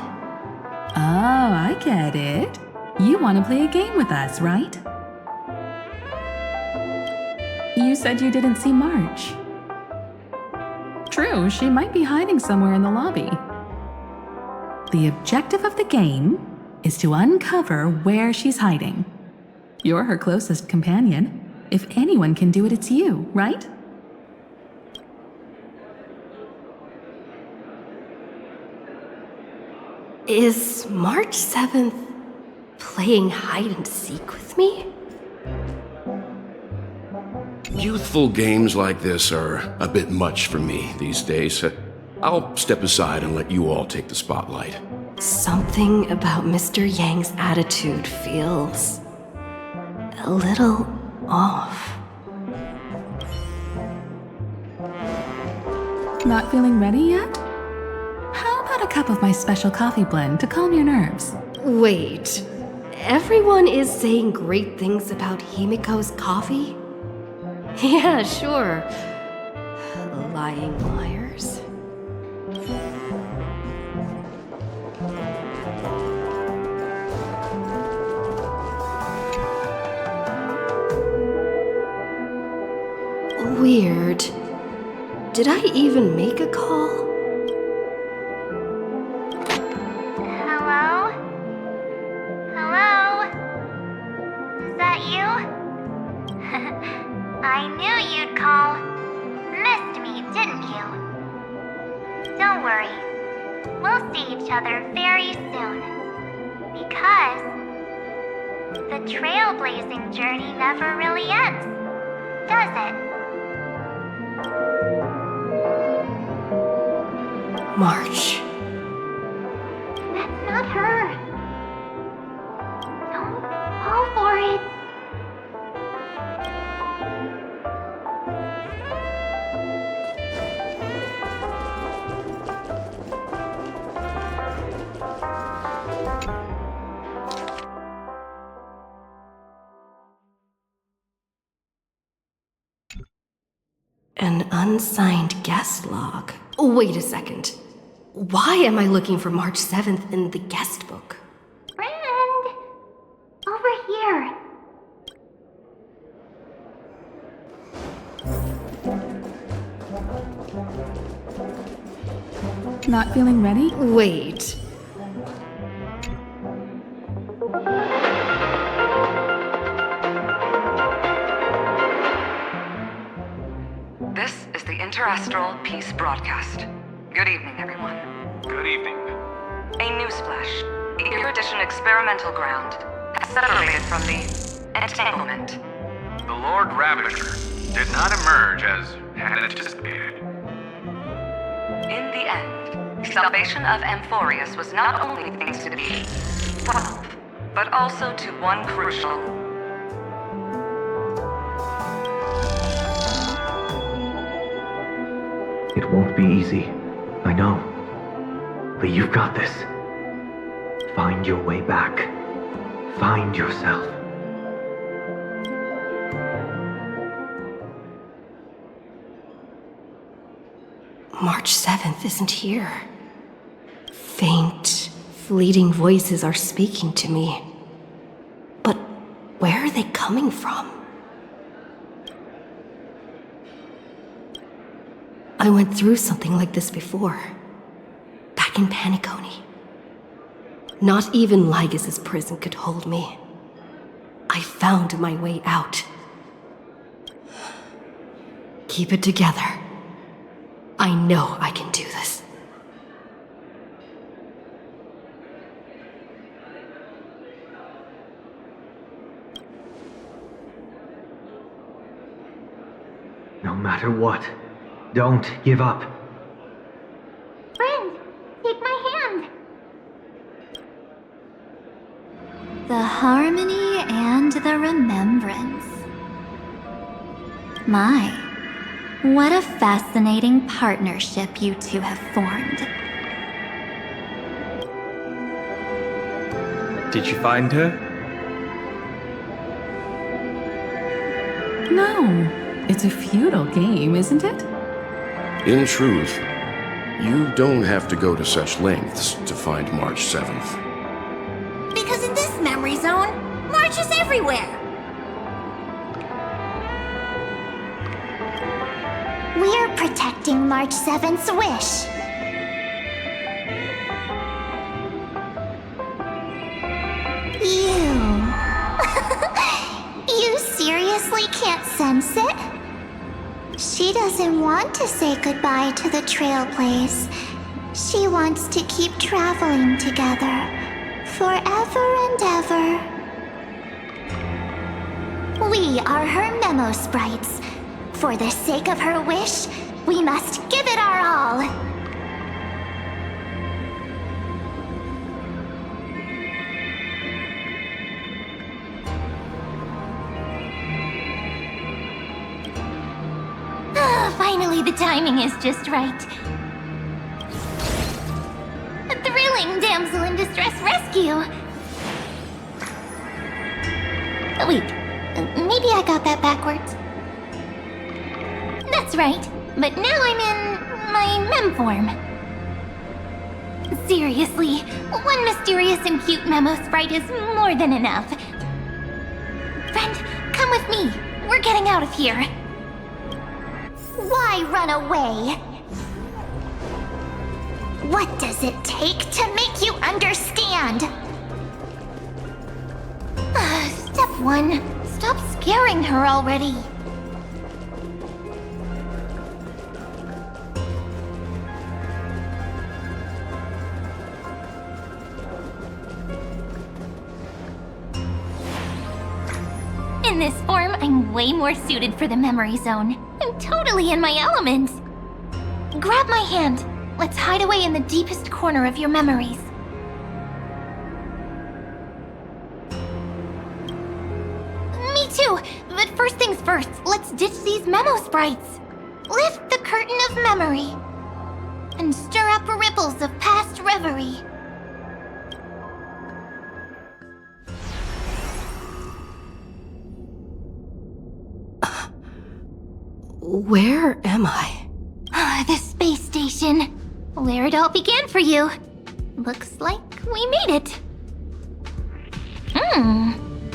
Oh, I get it. You want to play a game with us, right? You said you didn't see March. True, she might be hiding somewhere in the lobby. The objective of the game is to uncover where she's hiding. You're her closest companion. If anyone can do it, it's you, right? Is March 7th playing hide and seek with me? Youthful games like this are a bit much for me these days. I'll step aside and let you all take the spotlight. Something about Mr. Yang's attitude feels a little off. Not feeling ready yet? How about a cup of my special coffee blend to calm your nerves? Wait, everyone is saying great things about Himiko's coffee? Yeah, sure. Lying liars. Weird. Did I even make a call? Hello? Hello? Is that you? I knew you'd call. Missed me, didn't you? Don't worry. We'll see each other very soon. Because the trailblazing journey never really ends, does it? March. That's not her. Don't fall for it. An unsigned guest log. Wait a second. Why am I looking for March 7th in the guest book? Friend! Over here. Not feeling ready? Wait. This is the Interastral Peace Broadcast. Good evening, everyone. Good evening. A newsflash. Erudition Experimental Ground has separated from the entanglement. The Lord Ravager did not emerge as had anticipated. In the end, salvation of Amphorius was not only thanks to the 12, but also to one crucial. It won't be easy. I know. But you've got this. Find your way back. Find yourself. March 7th isn't here. Faint, fleeting voices are speaking to me. But where are they coming from? I went through something like this before. Back in Paniconi. Not even Lygus' prison could hold me. I found my way out. Keep it together. I know I can do this. No matter what, don't give up. Friend, take my hand. The harmony and the remembrance. My, what a fascinating partnership you two have formed. Did you find her? No. It's a futile game, isn't it? In truth, you don't have to go to such lengths to find March 7th. Because in this memory zone, March is everywhere. We're protecting March 7th's wish. You seriously can't sense it? She doesn't want to say goodbye to the trail place. She wants to keep traveling together. Forever and ever. We are her memo sprites. For the sake of her wish, we must give it our all. Finally, the timing is just right. A thrilling damsel in distress rescue. Wait, maybe I got that backwards. That's right, but now I'm in my mem form. Seriously, one mysterious and cute memo sprite is more than enough. Friend, come with me. We're getting out of here. Why run away? What does it take to make you understand? Step 1. Stop scaring her already. In this form, I'm way more suited for the memory zone. I'm totally in my element. Grab my hand. Let's hide away in the deepest corner of your memories. Me too, but first things first, let's ditch these memo sprites. Lift the curtain of memory and stir up ripples of past reverie. Where am I? The space station. Where it all began for you. Looks like we made it.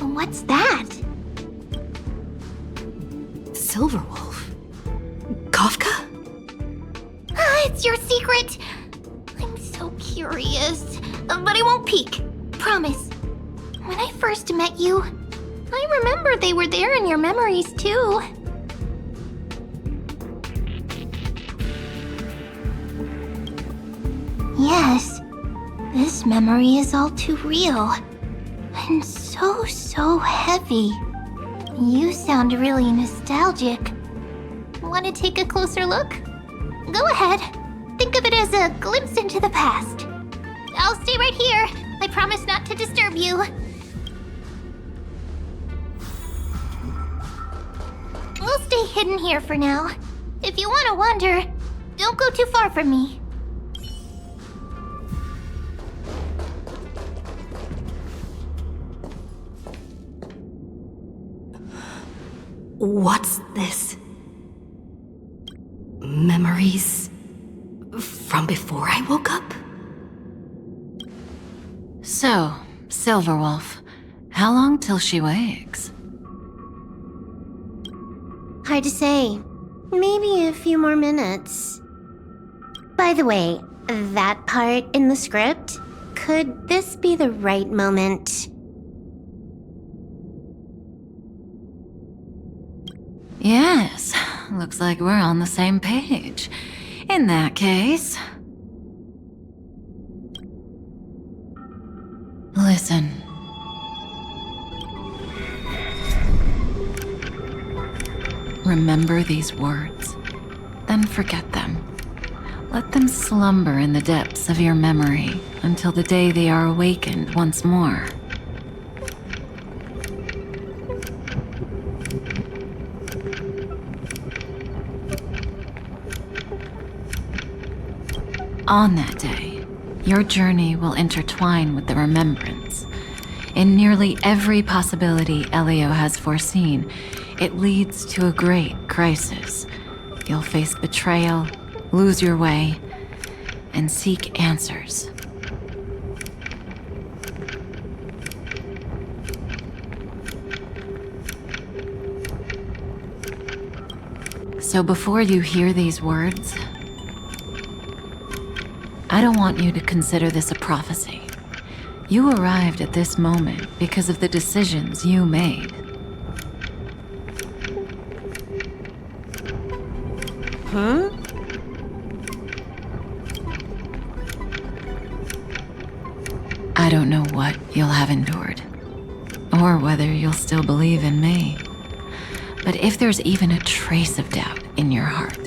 What's that? Silverwolf? Kafka? It's your secret. I'm so curious. But I won't peek. Promise. When I first met you, I remember they were there in your memories too. Yes, this memory is all too real. And so heavy. You sound really nostalgic. Want to take a closer look? Go ahead. Think of it as a glimpse into the past. I'll stay right here. I promise not to disturb you. We'll stay hidden here for now. If you want to wander, don't go too far from me. What's this? Memories from before I woke up? So, Silverwolf, how long till she wakes? Hard to say. Maybe a few more minutes. By the way, that part in the script, could this be the right moment? Yes, looks like we're on the same page. In that case... Listen. Remember these words, then forget them. Let them slumber in the depths of your memory until the day they are awakened once more. On that day, your journey will intertwine with the remembrance. In nearly every possibility Elio has foreseen, it leads to a great crisis. You'll face betrayal, lose your way, and seek answers. So before you hear these words, I don't want you to consider this a prophecy. You arrived at this moment because of the decisions you made. Huh? I don't know what you'll have endured, or whether you'll still believe in me. But if there's even a trace of doubt in your heart,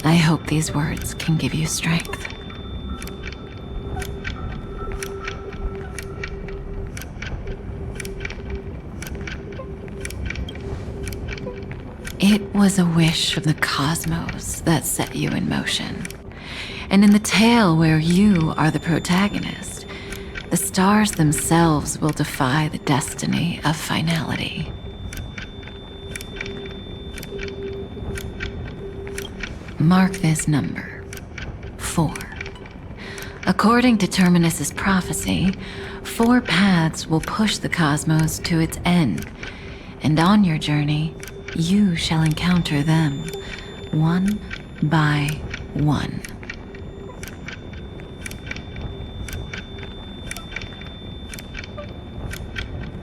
I hope these words can give you strength. It was a wish from the cosmos that set you in motion. And in the tale where you are the protagonist, the stars themselves will defy the destiny of finality. Mark this number, 4. According to Terminus's prophecy, 4 paths will push the cosmos to its end, and on your journey, you shall encounter them, one by one.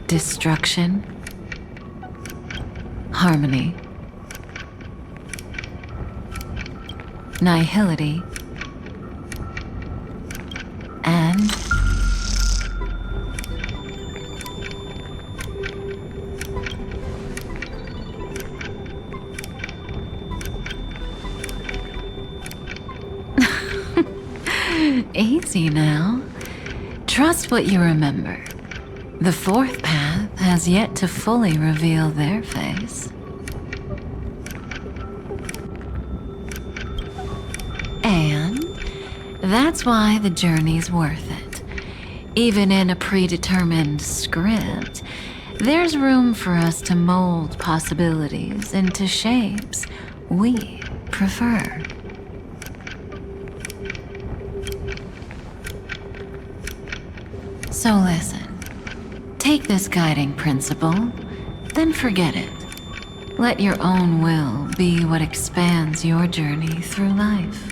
Destruction, harmony, nihility, and easy now. Trust what you remember. The 4th path has yet to fully reveal their face. And that's why the journey's worth it. Even in a predetermined script, there's room for us to mold possibilities into shapes we prefer. So listen, take this guiding principle, then forget it. Let your own will be what expands your journey through life.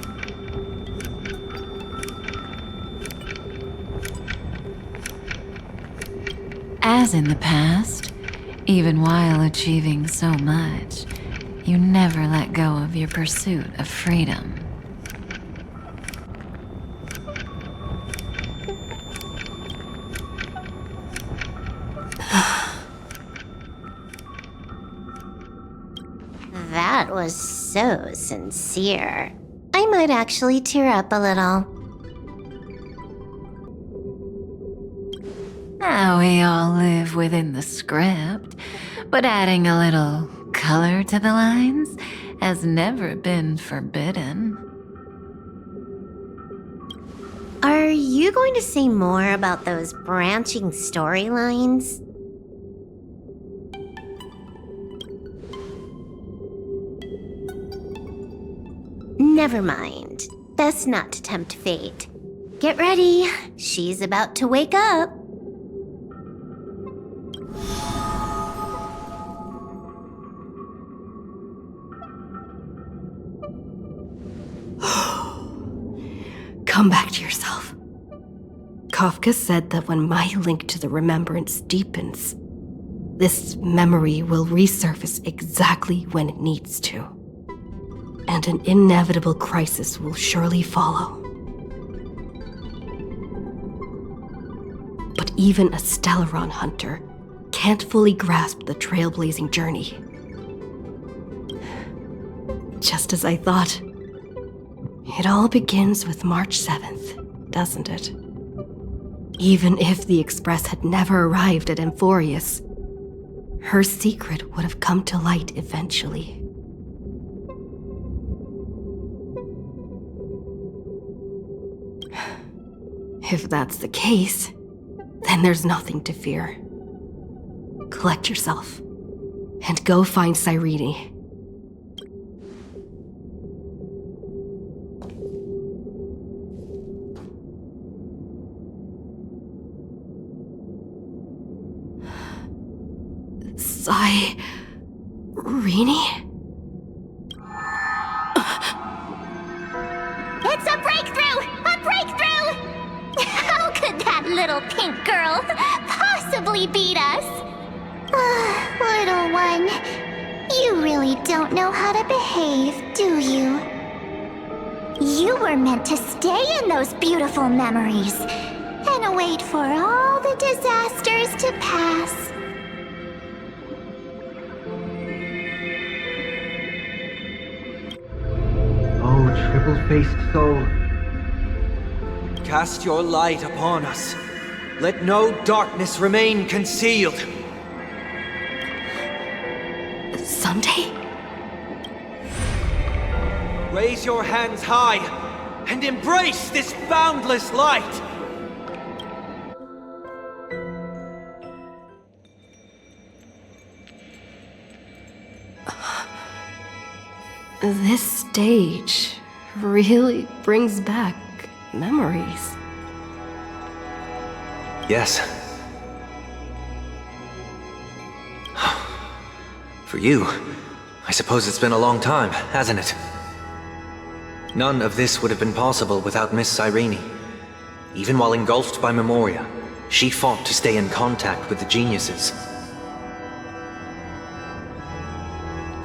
As in the past, even while achieving so much, you never let go of your pursuit of freedom. That was so sincere. I might actually tear up a little. Now we all live within the script, but adding a little color to the lines has never been forbidden. Are you going to say more about those branching storylines? Never mind. Best not to tempt fate. Get ready. She's about to wake up. Come back to yourself. Kafka said that when my link to the remembrance deepens, this memory will resurface exactly when it needs to. And an inevitable crisis will surely follow. But even a Stellaron hunter can't fully grasp the trailblazing journey. Just as I thought. It all begins with March 7th, doesn't it? Even if the Express had never arrived at Amphorius, her secret would have come to light eventually. If that's the case, then there's nothing to fear. Collect yourself, and go find Cyrene. Cyrene? It's a breakthrough! A breakthrough! How could that little pink girl possibly beat us? Little one, you really don't know how to behave, do you? You were meant to stay in those beautiful memories And wait for all the disasters to pass. Triple-faced soul. Cast your light upon us. Let no darkness remain concealed. Sunday? Raise your hands high and embrace this boundless light. This stage really brings back memories. Yes. For you, I suppose it's been a long time, hasn't it? None of this would have been possible without Miss Cyrene. Even while engulfed by Memoria, she fought to stay in contact with the geniuses.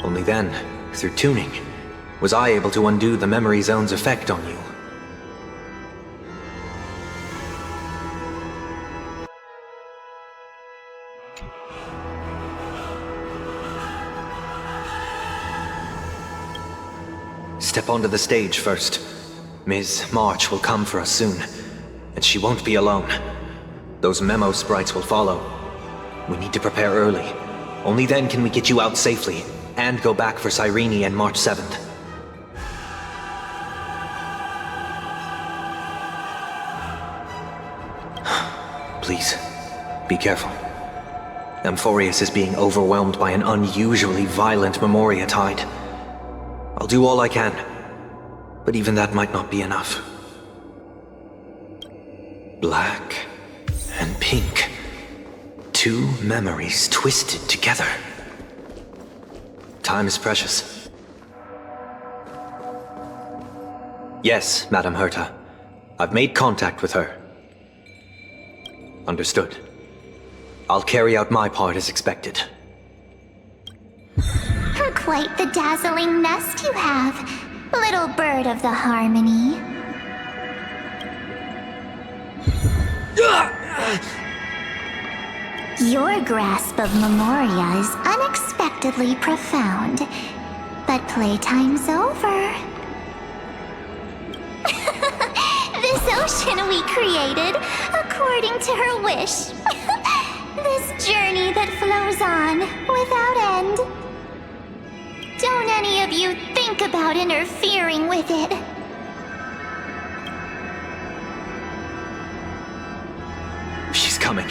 Only then, through tuning, was I able to undo the memory zone's effect on you. Step onto the stage first. Ms. March will come for us soon, and she won't be alone. Those memo sprites will follow. We need to prepare early. Only then can we get you out safely, and go back for Cyrene and March 7th. Please, be careful. Amphorius is being overwhelmed by an unusually violent Memoria tide. I'll do all I can, but even that might not be enough. Black and pink. Two memories twisted together. Time is precious. Yes, Madam Herta. I've made contact with her. Understood. I'll carry out my part as expected. Quite the dazzling nest you have, little bird of the harmony. Your grasp of Memoria is unexpectedly profound, but playtime's over. This ocean we created, according to her wish. This journey that flows on, without end. Don't any of you think about interfering with it. She's coming.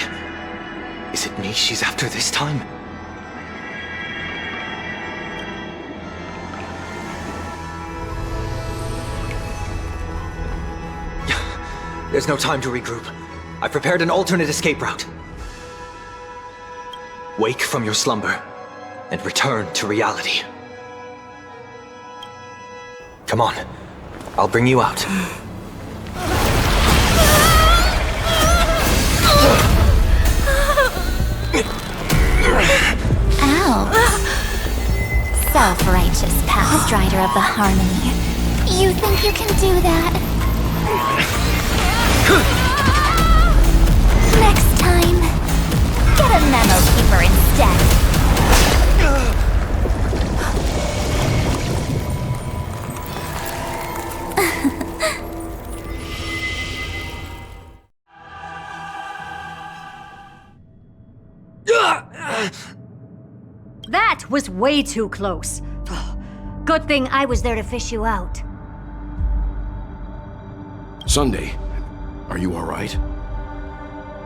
Is it me she's after this time? There's no time to regroup. I've prepared an alternate escape route. Wake from your slumber and return to reality. Come on, I'll bring you out. Ow. Self-righteous past rider of the harmony. You think you can do that? Next time, get a memo keeper instead. That was way too close. Good thing I was there to fish you out. Sunday, are you alright?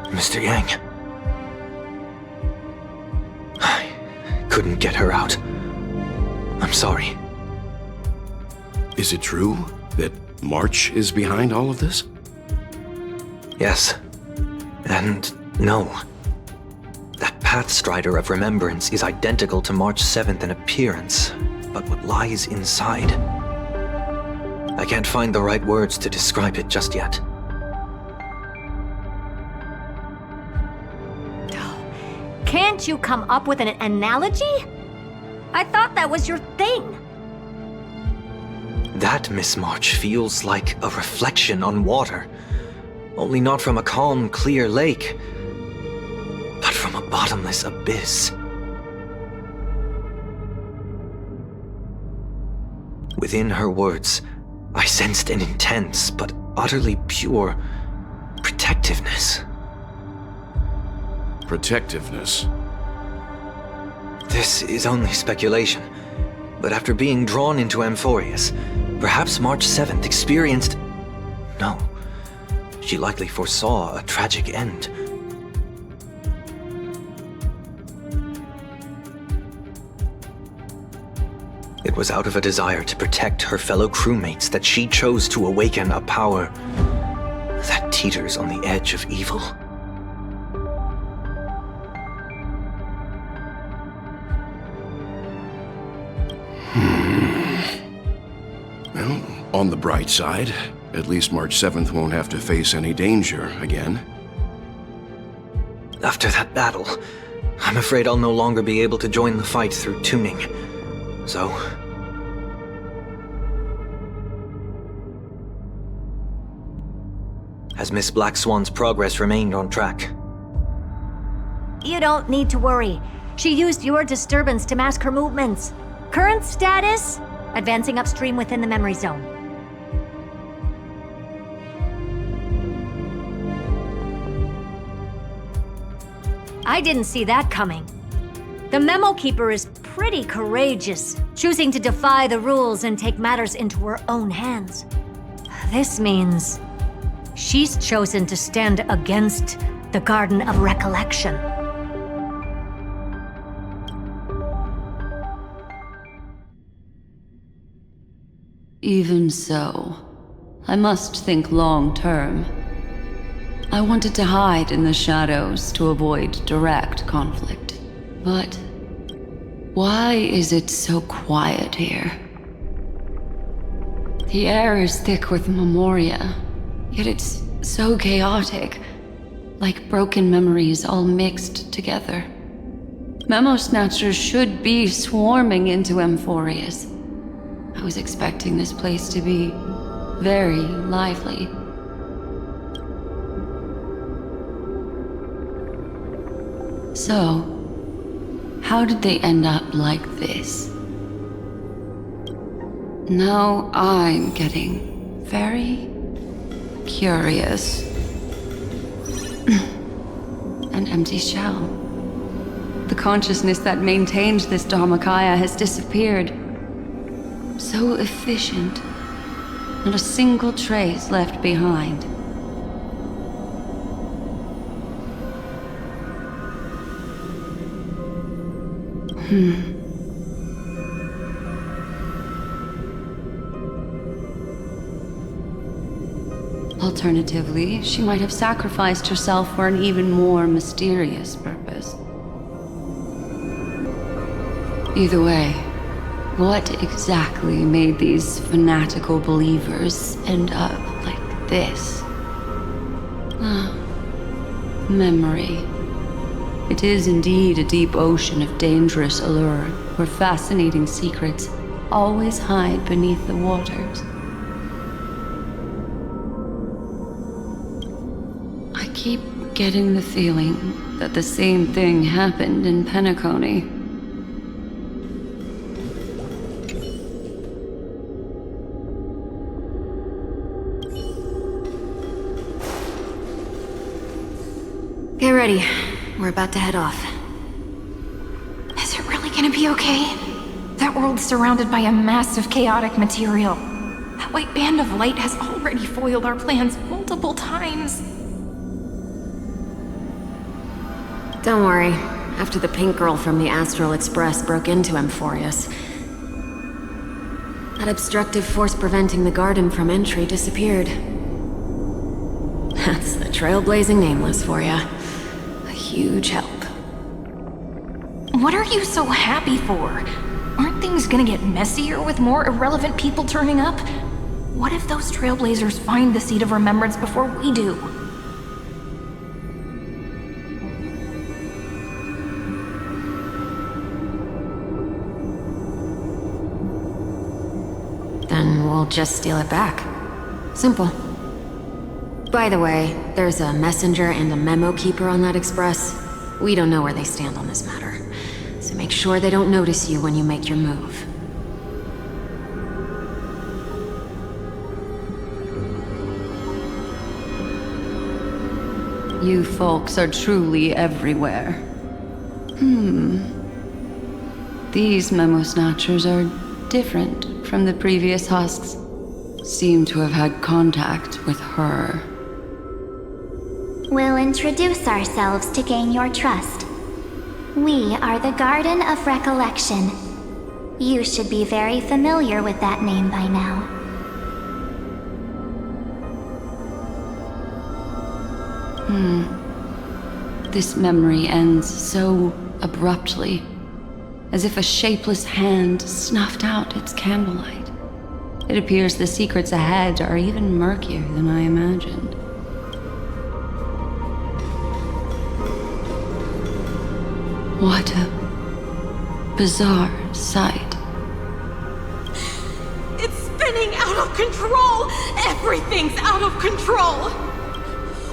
Mr. Yang. I couldn't get her out. I'm sorry. Is it true that March is behind all of this? Yes. And no. That Pathstrider of Remembrance is identical to March 7th in appearance, but what lies inside? I can't find the right words to describe it just yet. Can't you come up with an analogy? I thought that was your thing. That, Miss March, feels like a reflection on water. Only not from a calm, clear lake, but from a bottomless abyss. Within her words, I sensed an intense but utterly pure protectiveness. Protectiveness? This is only speculation, but after being drawn into Amphorius, perhaps March 7th experienced... No, she likely foresaw a tragic end. It was out of a desire to protect her fellow crewmates that she chose to awaken a power that teeters on the edge of evil. Well, on the bright side, at least March 7th won't have to face any danger again. After that battle, I'm afraid I'll no longer be able to join the fight through tuning. So... Has Miss Black Swan's progress remained on track? You don't need to worry. She used your disturbance to mask her movements. Current status? Advancing upstream within the memory zone. I didn't see that coming. The Memo Keeper is pretty courageous, choosing to defy the rules and take matters into her own hands. This means she's chosen to stand against the Garden of Recollection. Even so, I must think long term. I wanted to hide in the shadows to avoid direct conflict. But why is it so quiet here? The air is thick with memoria, yet it's so chaotic, like broken memories all mixed together. Memo Snatchers should be swarming into Amphorius. I was expecting this place to be very lively. So, how did they end up like this? Now I'm getting very curious. An empty shell. The consciousness that maintained this Dharmakaya has disappeared. So efficient. Not a single trace left behind. Alternatively, she might have sacrificed herself for an even more mysterious purpose. Either way, what exactly made these fanatical believers end up like this? Memory. It is indeed a deep ocean of dangerous allure, where fascinating secrets always hide beneath the waters. I keep getting the feeling that the same thing happened in Penacony. Get ready. We're about to head off. Is it really gonna be okay? That world's surrounded by a mass of chaotic material. That white band of light has already foiled our plans multiple times. Don't worry. After the pink girl from the Astral Express broke into Amphorius, that obstructive force preventing the garden from entry disappeared. That's the trailblazing Nameless for ya. A huge help. What are you so happy for? Aren't things gonna get messier with more irrelevant people turning up? What if those trailblazers find the Seat of Remembrance before we do? Then we'll just steal it back. Simple. By the way, there's a messenger and a memo keeper on that express. We don't know where they stand on this matter, so make sure they don't notice you when you make your move. You folks are truly everywhere. These memo snatchers are different from the previous husks. Seem to have had contact with her. We'll introduce ourselves to gain your trust. We are the Garden of Recollection. You should be very familiar with that name by now. This memory ends so abruptly, as if a shapeless hand snuffed out its candlelight. It appears the secrets ahead are even murkier than I imagined. What a bizarre sight. It's spinning out of control! Everything's out of control!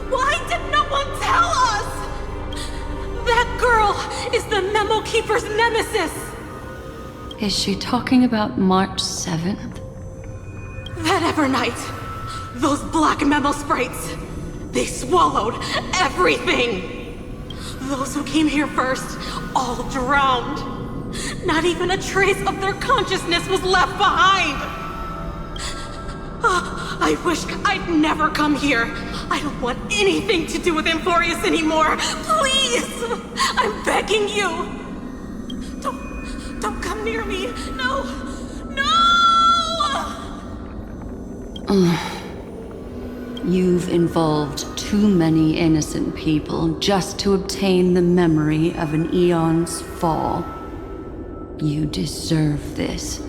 Why did no one tell us? That girl is the Memo Keeper's nemesis! Is she talking about March 7th? That Evernight, those black memo sprites, they swallowed everything! Those who came here first, all drowned. Not even a trace of their consciousness was left behind! I wish I'd never come here. I don't want anything to do with Amphorius anymore. Please! I'm begging you! Don't come near me. No! No! You've involved too many innocent people just to obtain the memory of an eon's fall. You deserve this,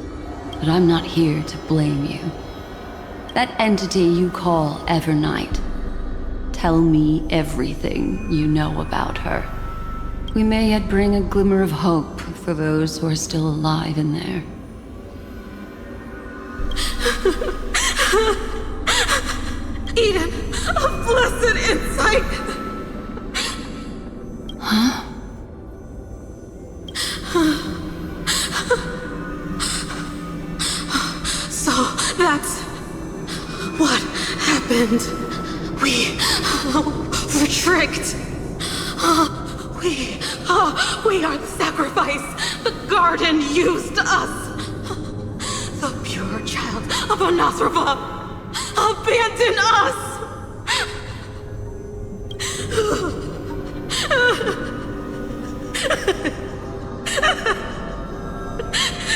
but I'm not here to blame you. That entity you call Evernight. Tell me everything you know about her. We may yet bring a glimmer of hope for those who are still alive in there. Eden, a blessed insight! Huh? So that's what happened. We were tricked. We are the sacrifice. The garden used us. The pure child of Anathrava abandoned us.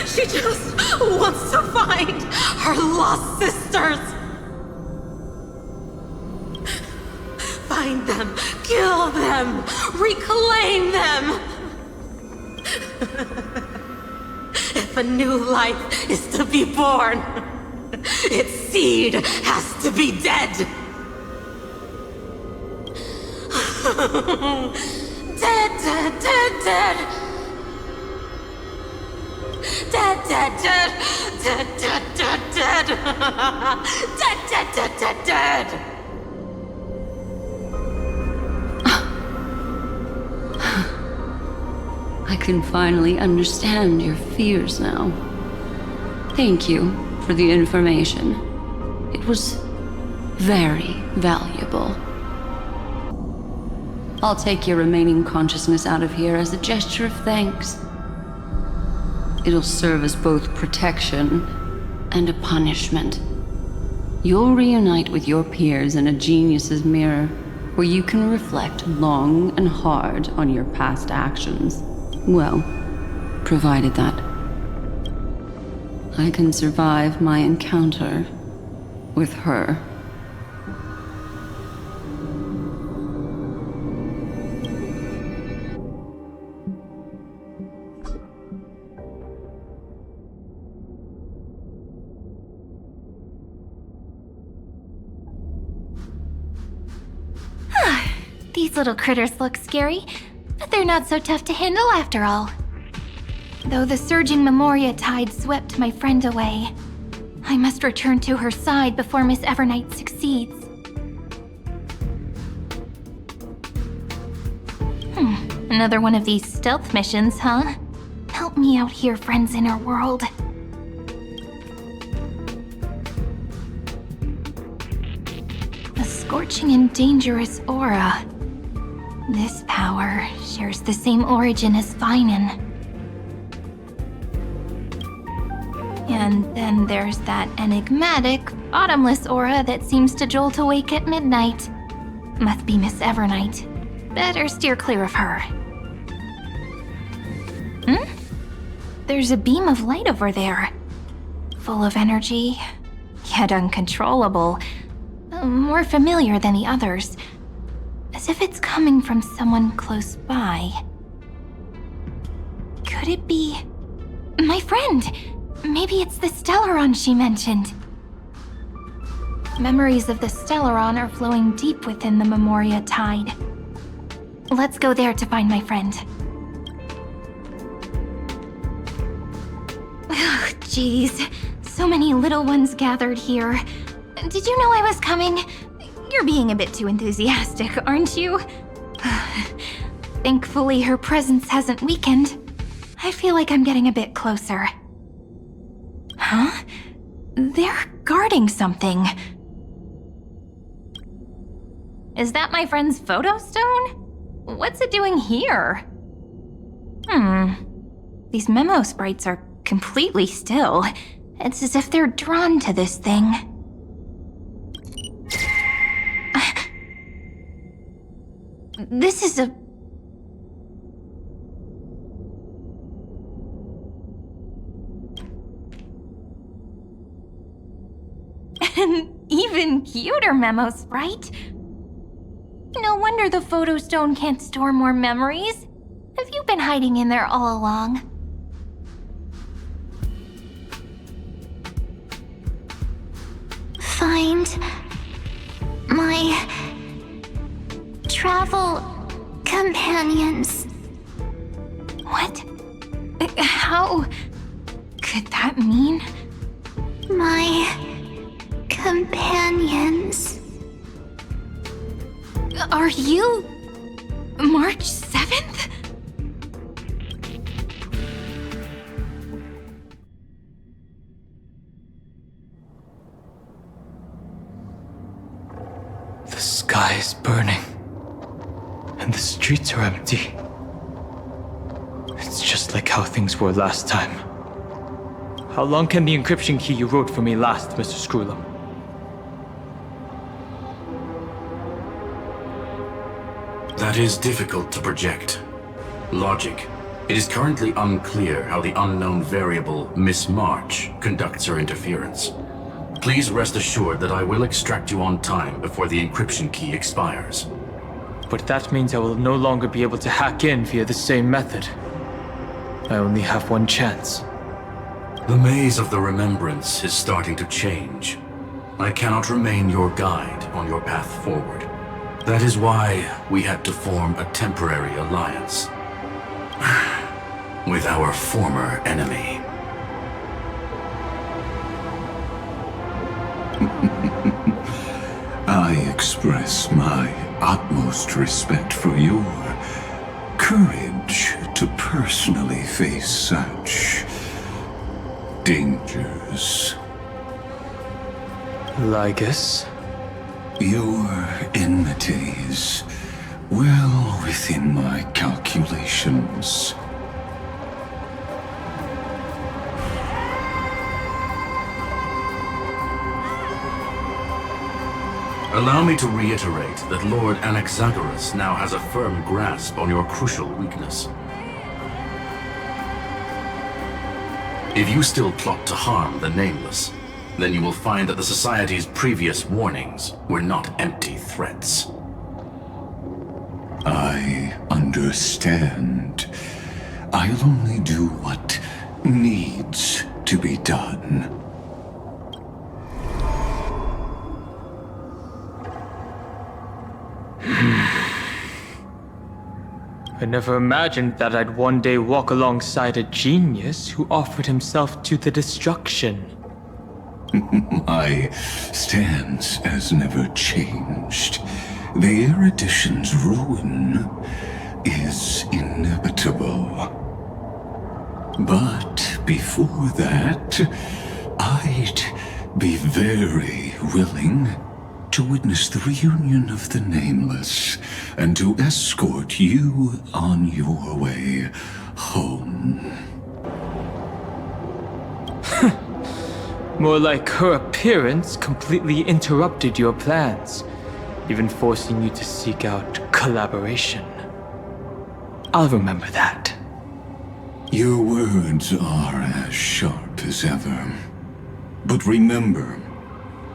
She just wants to find her lost sisters. Find them, kill them, reclaim them. If a new life is to be born, its seed has to be dead. Dead, dead, dead, dead. Dead, dead, dead, dead, dead, dead, dead. Dead, dead, dead, dead, dead. I can finally understand your fears now. Thank you for the information. It was very valuable. I'll take your remaining consciousness out of here as a gesture of thanks. It'll serve as both protection and a punishment. You'll reunite with your peers in a genius's mirror, where you can reflect long and hard on your past actions. Well, provided that I can survive my encounter with her. These little critters look scary, but they're not so tough to handle after all. Though the surging Memoria tide swept my friend away, I must return to her side before Miss Evernight succeeds. Another one of these stealth missions, huh? Help me out here, friends in her world. A scorching and dangerous aura. This power shares the same origin as Finan. And then there's that enigmatic, bottomless aura that seems to jolt awake at midnight. Must be Miss Evernight. Better steer clear of her. There's a beam of light over there. Full of energy, yet uncontrollable. More familiar than the others. As if it's coming from someone close by. Could it be... my friend? Maybe it's the Stellaron she mentioned. Memories of the Stellaron are flowing deep within the Memoria tide. Let's go there to find my friend. Ugh, jeez. So many little ones gathered here. Did you know I was coming? You're being a bit too enthusiastic, aren't you? Thankfully, her presence hasn't weakened. I feel like I'm getting a bit closer. Huh? They're guarding something. Is that my friend's photo stone? What's it doing here? These memo sprites are completely still. It's as if they're drawn to this thing. This is a... An even cuter memo sprite. No wonder the photo stone can't store more memories. Have you been hiding in there all along? Find my travel companions. What? How could that mean? My companions. Are you March 7th? The sky is burning, and the streets are empty. It's just like how things were last time. How long can the encryption key you wrote for me last, Mr. Screwlam? That is difficult to project. Logic. It is currently unclear how the unknown variable, Miss March, conducts her interference. Please rest assured that I will extract you on time before the encryption key expires. But that means I will no longer be able to hack in via the same method. I only have one chance. The maze of the Remembrance is starting to change. I cannot remain your guide on your path forward. That is why we had to form a temporary alliance with our former enemy. I express my utmost respect for your courage to personally face such dangers. Lygus? Your enmity is well within my calculations. Allow me to reiterate that Lord Anaxagoras now has a firm grasp on your crucial weakness. If you still plot to harm the Nameless, then you will find that the Society's previous warnings were not empty threats. I understand. I'll only do what needs to be done. I never imagined that I'd one day walk alongside a genius who offered himself to the destruction. My stance has never changed. The erudition's ruin is inevitable. But before that, I'd be very willing to witness the reunion of the Nameless and to escort you on your way home. More like her appearance completely interrupted your plans, even forcing you to seek out collaboration. I'll remember that. Your words are as sharp as ever. But remember,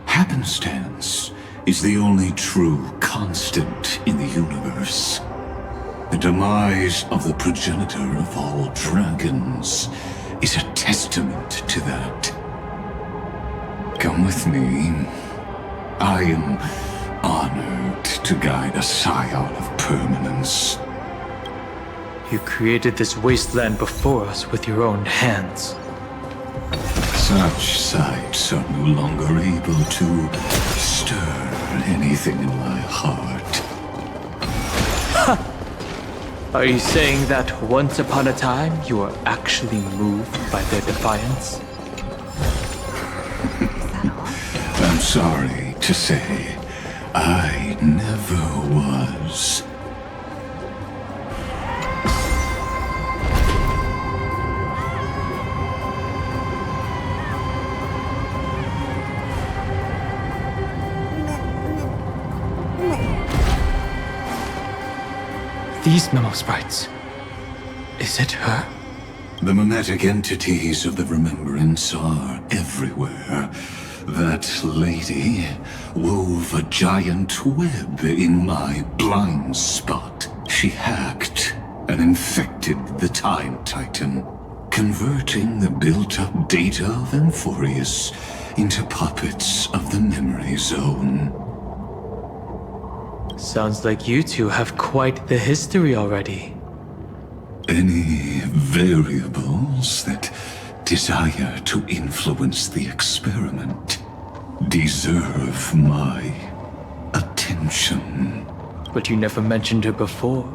happenstance is the only true constant in the universe. The demise of the progenitor of all dragons is a testament to that. Come with me. I am honored to guide a scion of permanence. You created this wasteland before us with your own hands. Such sights are no longer able to stir anything in my heart. Are you saying that once upon a time you were actually moved by their defiance? I'm sorry to say, I never was. These memo sprites. Is it her? The mimetic entities of the Remembrance are everywhere. That lady wove a giant web in my blind spot. She hacked and infected the Time Titan, converting the built-up data of Amphorius into puppets of the Memory Zone. Sounds like you two have quite the history already. Any variables that desire to influence the experiment deserve my attention. But you never mentioned her before.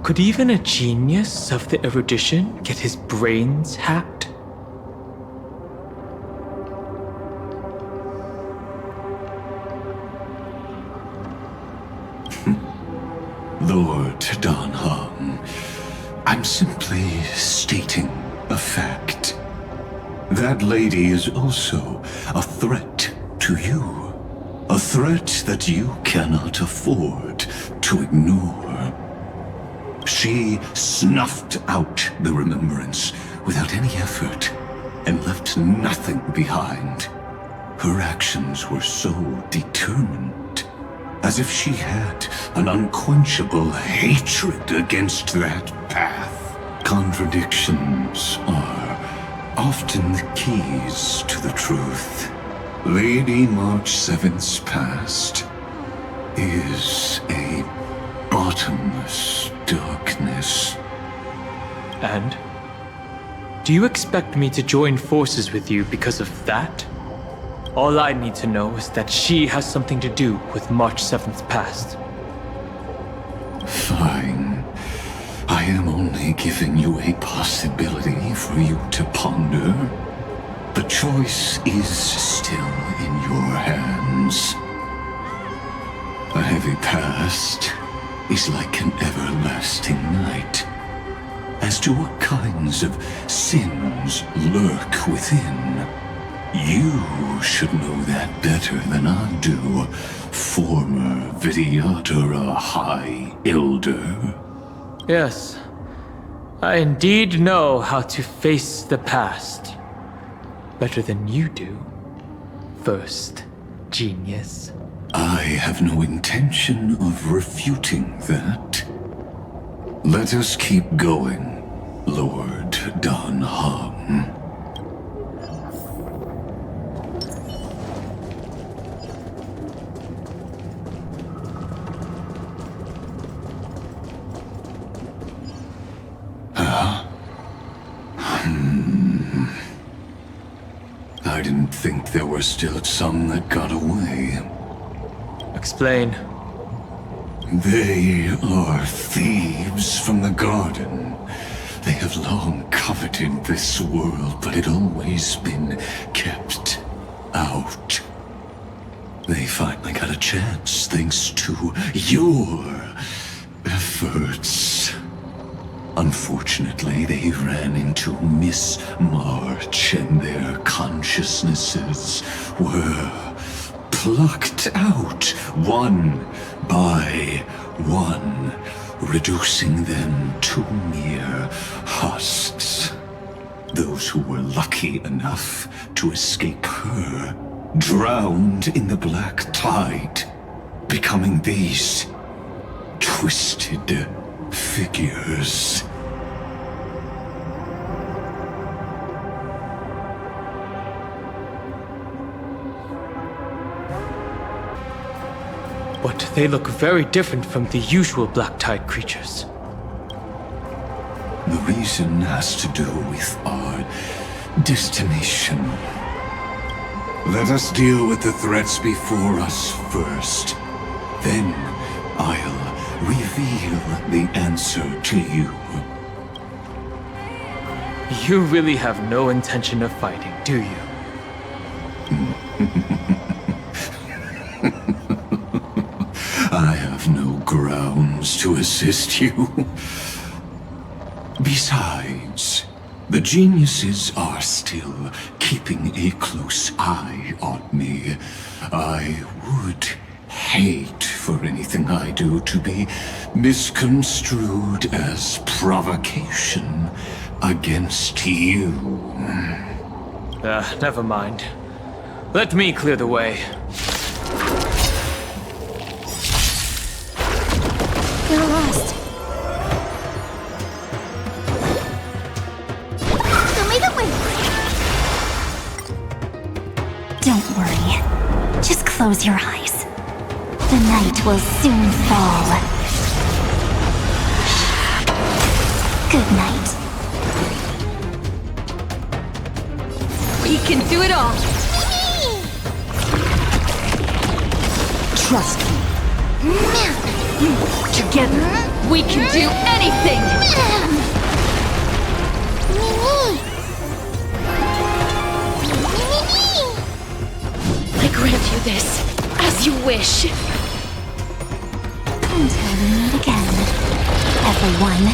Could even a genius of the erudition get his brains hacked? Lord Don Hong, I'm simply stating a fact. That lady is also a threat to you. A threat that you cannot afford to ignore. She snuffed out the remembrance without any effort and left nothing behind. Her actions were so determined, as if she had an unquenchable hatred against that path. Contradictions are often the keys to the truth. Lady March 7th's past is a bottomless darkness. And? Do you expect me to join forces with you because of that? All I need to know is that she has something to do with March 7th's past. Fine. I am only giving you a possibility for you to ponder. The choice is still in your hands. A heavy past is like an everlasting night. As to what kinds of sins lurk within, you should know that better than I do, former Vidyadhara High Elder. Yes, I indeed know how to face the past. Better than you do, first genius. I have no intention of refuting that. Let us keep going, Lord Don Hong. I didn't think there were still some that got away. Explain. They are thieves from the garden. They have long coveted this world, but it always been kept out. They finally got a chance thanks to your efforts. Unfortunately, they ran into Miss March and their consciousnesses were plucked out one by one, reducing them to mere husks. Those who were lucky enough to escape her drowned in the black tide, becoming these twisted figures. But they look very different from the usual Black Tide creatures. The reason has to do with our destination. Let us deal with the threats before us first. Then I'll reveal the answer to you. You really have no intention of fighting, do you? I have no grounds to assist you. Besides, the geniuses are still keeping a close eye on me. I would hate for anything I do to be misconstrued as provocation against you. Never mind. Let me clear the way. You're lost. Show me the way. Don't worry. Just close your eyes. The night will soon fall. Good night. We can do it all! Trust me. Together, we can do anything! I grant you this, as you wish. Until we meet again, everyone.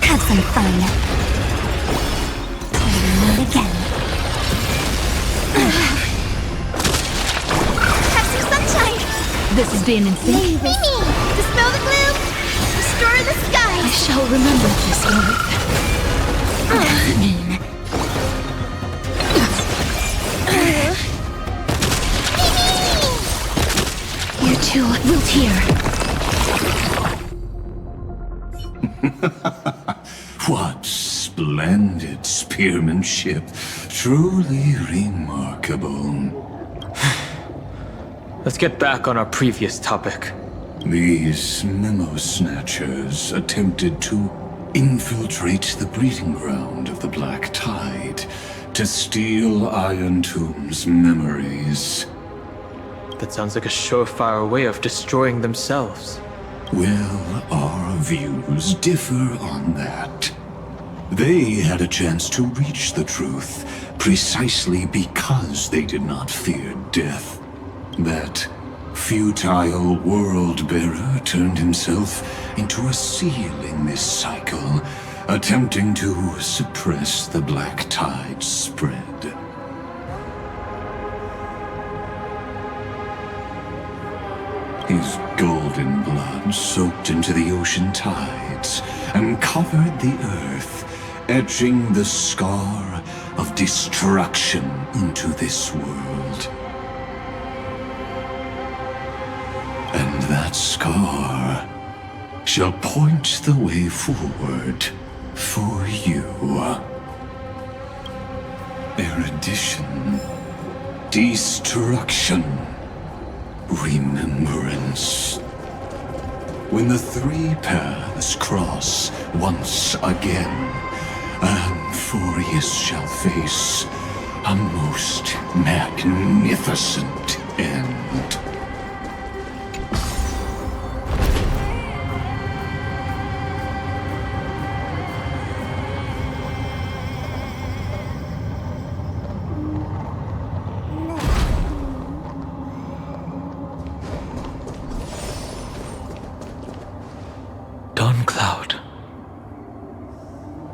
Have some fun. Till we meet again. Have some sunshine. This is being insane. Mimi, dispel the gloom. Restore the sky. I shall remember this word. You two will hear. What splendid spearmanship. Truly remarkable. Let's get back on our previous topic. These memo snatchers attempted to infiltrate the breeding ground of the Black Tide to steal Iron Tomb's memories. That sounds like a surefire way of destroying themselves. Well, our views differ on that. They had a chance to reach the truth precisely because they did not fear death. That futile world-bearer turned himself into a seal in this cycle, attempting to suppress the Black Tide's spread. His golden blood soaked into the ocean tides and covered the earth, etching the scar of destruction into this world. And that scar shall point the way forward for you. Erudition, destruction, remembrance. When the three paths cross once again, Amphorius shall face a most magnificent end.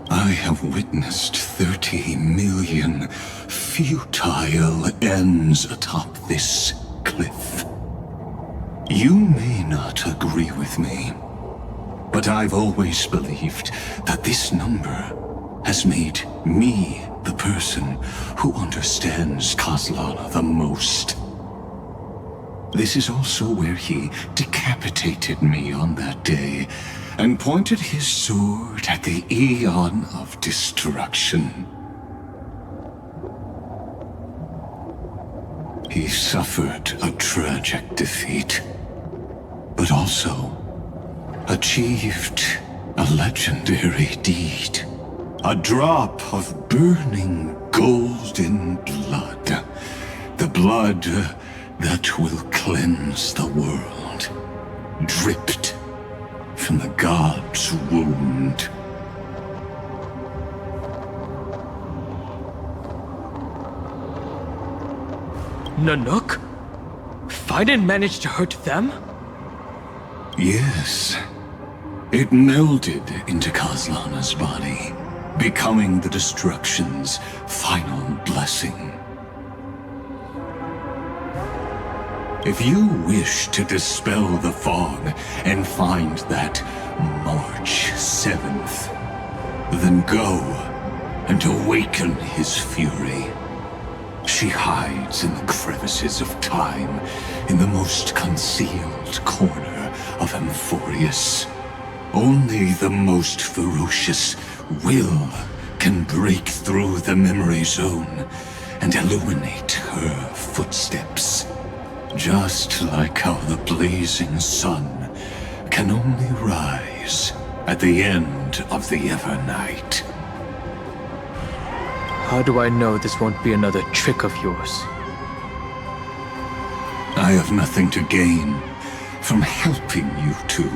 I have witnessed 30 million futile ends atop this cliff. You may not agree with me, but I've always believed that this number has made me the person who understands Kozlana the most. This is also where he decapitated me on that day, and pointed his sword at the Aeon of Destruction. He suffered a tragic defeat, but also achieved a legendary deed. A drop of burning golden blood. The blood that will cleanse the world. Dripped from the god's wound. Nanook? Fiden managed to hurt them? Yes. It melded into Kozlana's body, becoming the Destruction's final blessing. If you wish to dispel the fog and find that March 7th. Then go and awaken his fury. She hides in the crevices of time, in the most concealed corner of Amphorius. Only the most ferocious will can break through the memory zone and illuminate her footsteps. Just like how the blazing sun can only rise at the end of the Evernight. How do I know this won't be another trick of yours? I have nothing to gain from helping you two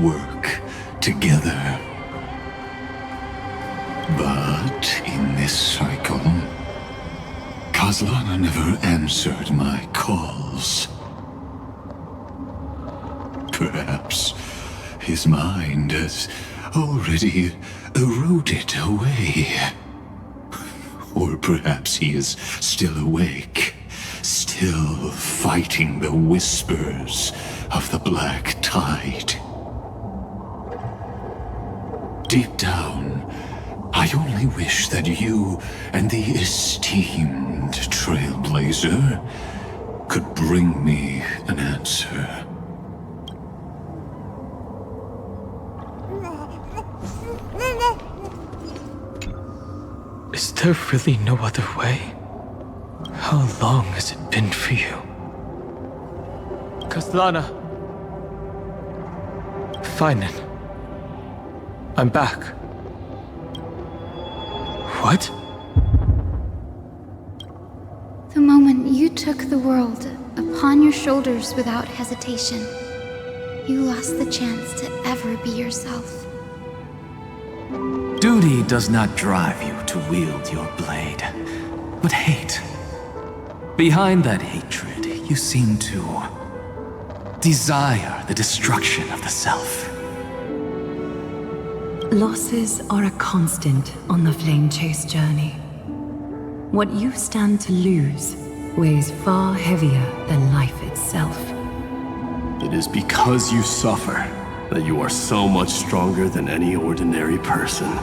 work together. But in this cycle, Kaslana never answered my calls. Perhaps his mind has already eroded away. Or perhaps he is still awake, still fighting the whispers of the Black Tide. Deep down, I only wish that you and the esteemed Trailblazer could bring me an answer. Is there really no other way? How long has it been for you? Kaslana! Fine then. I'm back. What? The moment you took the world upon your shoulders without hesitation, you lost the chance to ever be yourself. Duty does not drive you to wield your blade, but hate. Behind that hatred, you seem to desire the destruction of the self. Losses are a constant on the Flame Chase journey. What you stand to lose weighs far heavier than life itself. It is because you suffer that you are so much stronger than any ordinary person.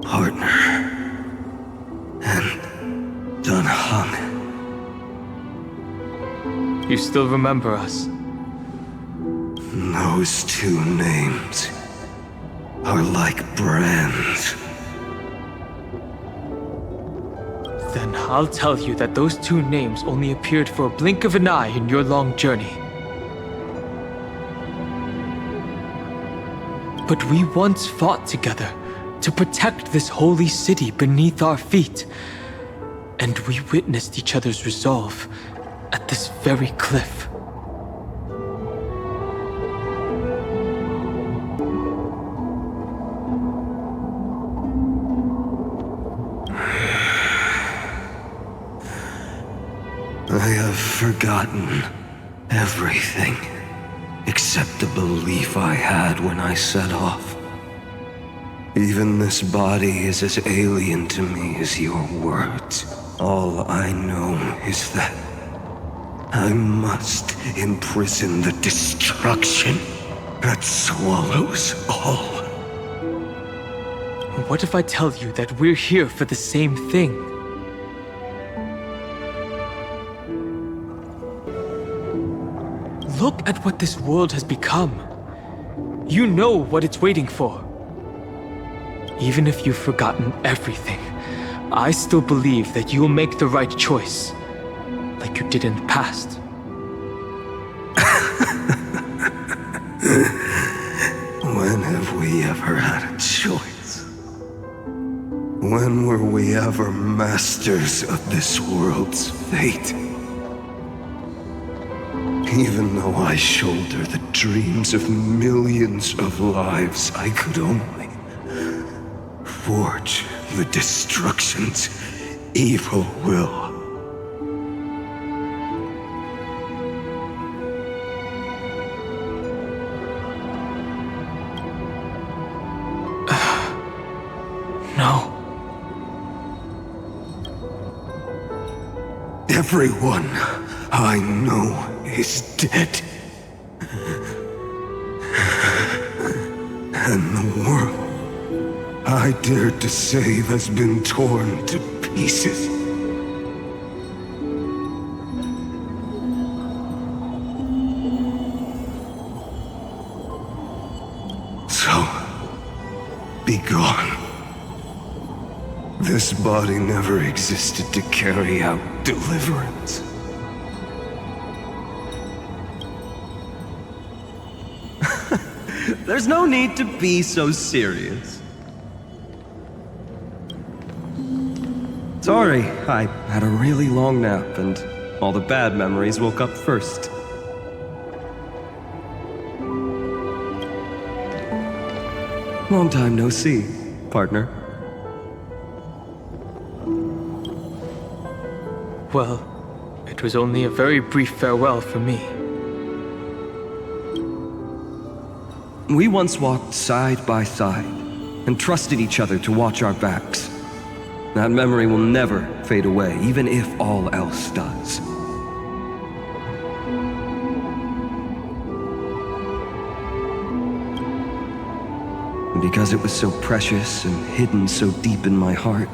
Partner. And Dunhung. You still remember us? Those two names are like brands. Then I'll tell you that those two names only appeared for a blink of an eye in your long journey. But we once fought together to protect this holy city beneath our feet. And we witnessed each other's resolve at this very cliff. I have forgotten everything except the belief I had when I set off. Even this body is as alien to me as your words. All I know is that I must imprison the destruction that swallows all. What if I tell you that we're here for the same thing? Look at what this world has become. You know what it's waiting for. Even if you've forgotten everything, I still believe that you'll make the right choice, like you did in the past. When have we ever had a choice? When were we ever masters of this world's fate? Even though I shoulder the dreams of millions of lives, I could only forge the destruction's evil will. No. Everyone I know is dead. And the world I dared to save has been torn to pieces. So, be gone. This body never existed to carry out deliverance. There's no need to be so serious. Sorry, I had a really long nap and all the bad memories woke up first. Long time no see, partner. Well, it was only a very brief farewell for me. We once walked side by side and trusted each other to watch our backs. That memory will never fade away, even if all else does. And because it was so precious and hidden so deep in my heart,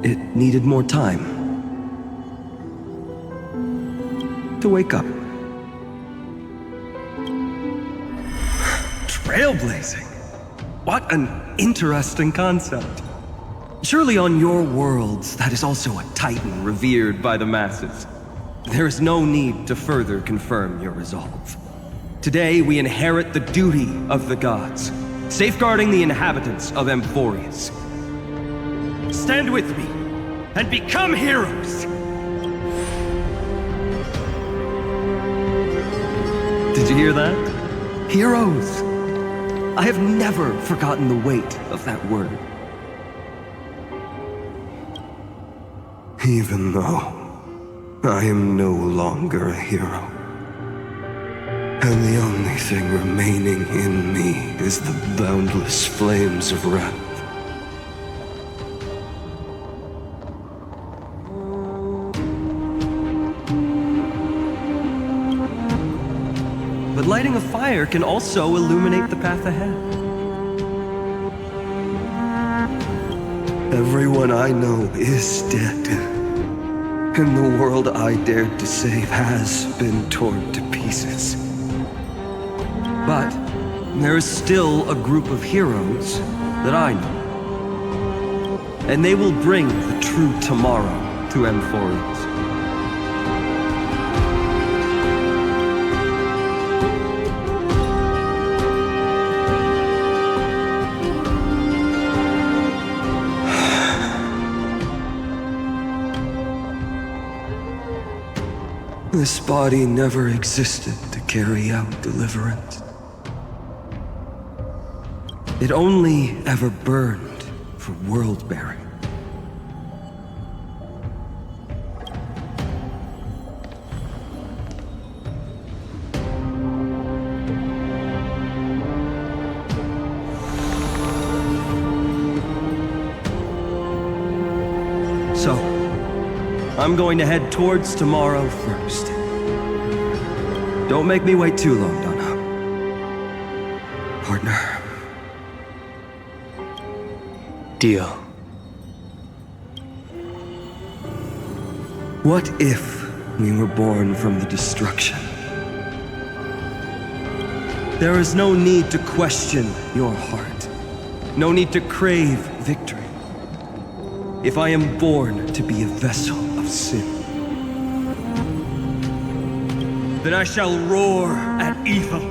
it needed more time to wake up. Trailblazing? What an interesting concept. Surely on your worlds, that is also a titan revered by the masses. There is no need to further confirm your resolve. Today, we inherit the duty of the gods, safeguarding the inhabitants of Amphorius. Stand with me, and become heroes! Did you hear that? Heroes! I have never forgotten the weight of that word. Even though I am no longer a hero, and the only thing remaining in me is the boundless flames of wrath. But lighting a fire can also illuminate the path ahead. Everyone I know is dead, and the world I dared to save has been torn to pieces. But there is still a group of heroes that I know. And they will bring the true tomorrow to Amphorius. This body never existed to carry out deliverance. It only ever burned for world-bearing. So, I'm going to head towards tomorrow first. Don't make me wait too long, Donna. Partner. Deal. What if we were born from the destruction? There is no need to question your heart. No need to crave victory. If I am born to be a vessel of sin, then I shall roar at evil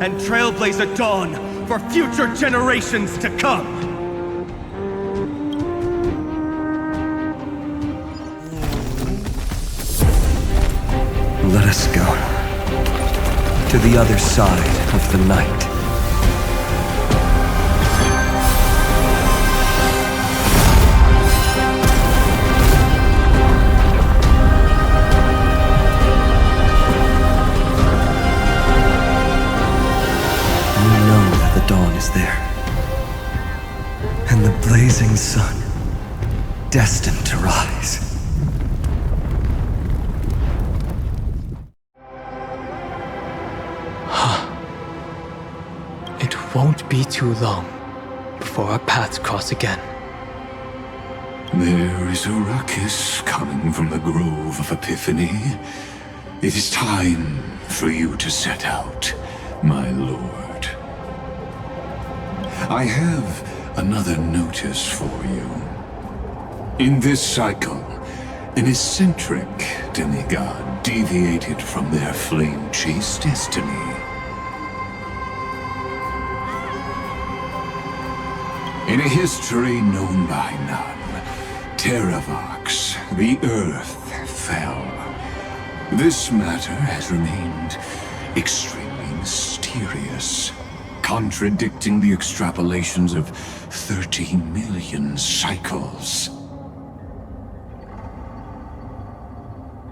and trailblaze a dawn for future generations to come. Let us go to the other side of the night. Dawn is there, and the blazing sun destined to rise. won't be too long before our paths cross again. There is a ruckus coming from the Grove of Epiphany. It is time for you to set out, my lord. I have another notice for you. In this cycle, an eccentric demigod deviated from their flame-chased destiny. In a history known by none, Terra, the earth fell. This matter has remained extremely mysterious, contradicting the extrapolations of 13 million cycles.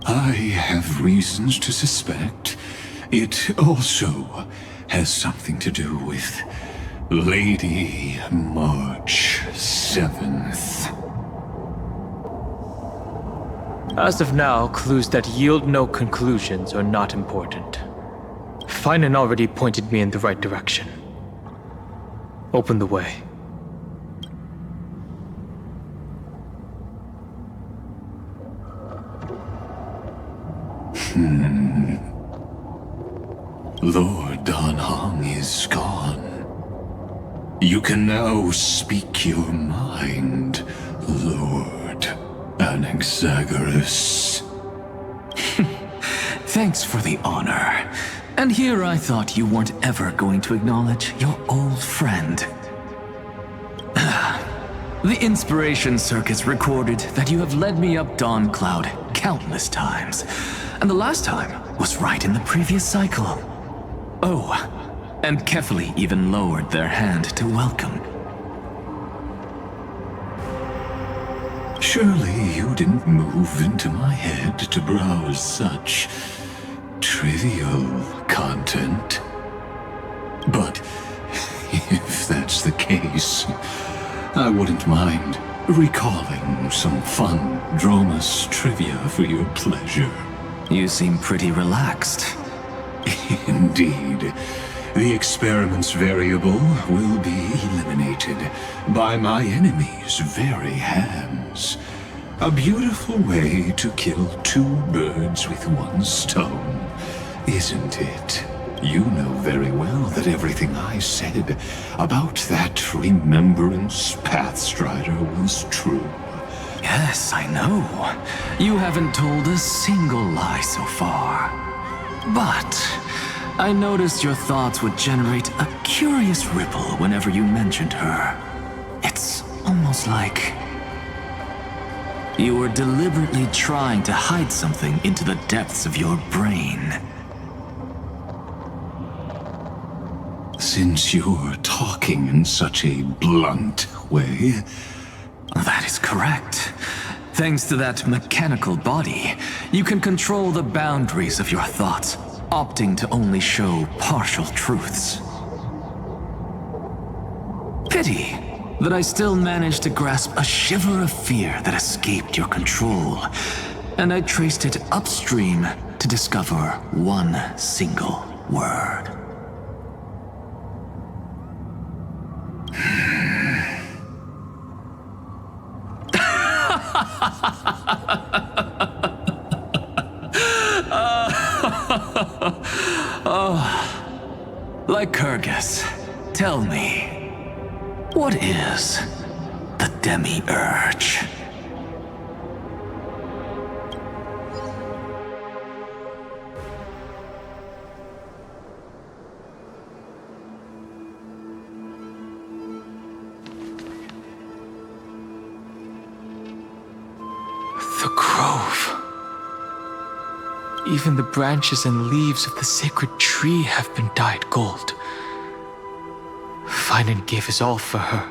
I have reasons to suspect it also has something to do with Lady March 7th. As of now, clues that yield no conclusions are not important. Finan already pointed me in the right direction. Open the way. Lord Donhong is gone. You can now speak your mind, Lord Anaxagoras. Thanks for the honor. And here I thought you weren't ever going to acknowledge your old friend. The Inspiration Circus recorded that you have led me up Dawn Cloud countless times. And the last time was right in the previous cycle. Oh, and Kefali even lowered their hand to welcome. Surely you didn't move into my head to browse such trivial content. But if that's the case, I wouldn't mind recalling some fun Dromus trivia for your pleasure. You seem pretty relaxed. Indeed. The experiment's variable will be eliminated by my enemy's very hands. A beautiful way to kill two birds with one stone, isn't it? You know very well that everything I said about that Remembrance Pathstrider was true. Yes, I know. You haven't told a single lie so far. But I noticed your thoughts would generate a curious ripple whenever you mentioned her. It's almost like you were deliberately trying to hide something into the depths of your brain. Since you're talking in such a blunt way... That is correct. Thanks to that mechanical body, you can control the boundaries of your thoughts, opting to only show partial truths. Pity that I still managed to grasp a shiver of fear that escaped your control, and I traced it upstream to discover one single word. Lycurgus, tell me, what is the Demi-Urge? The grove. Even the branches and leaves of the sacred tree have been dyed gold. Finan gave his all for her.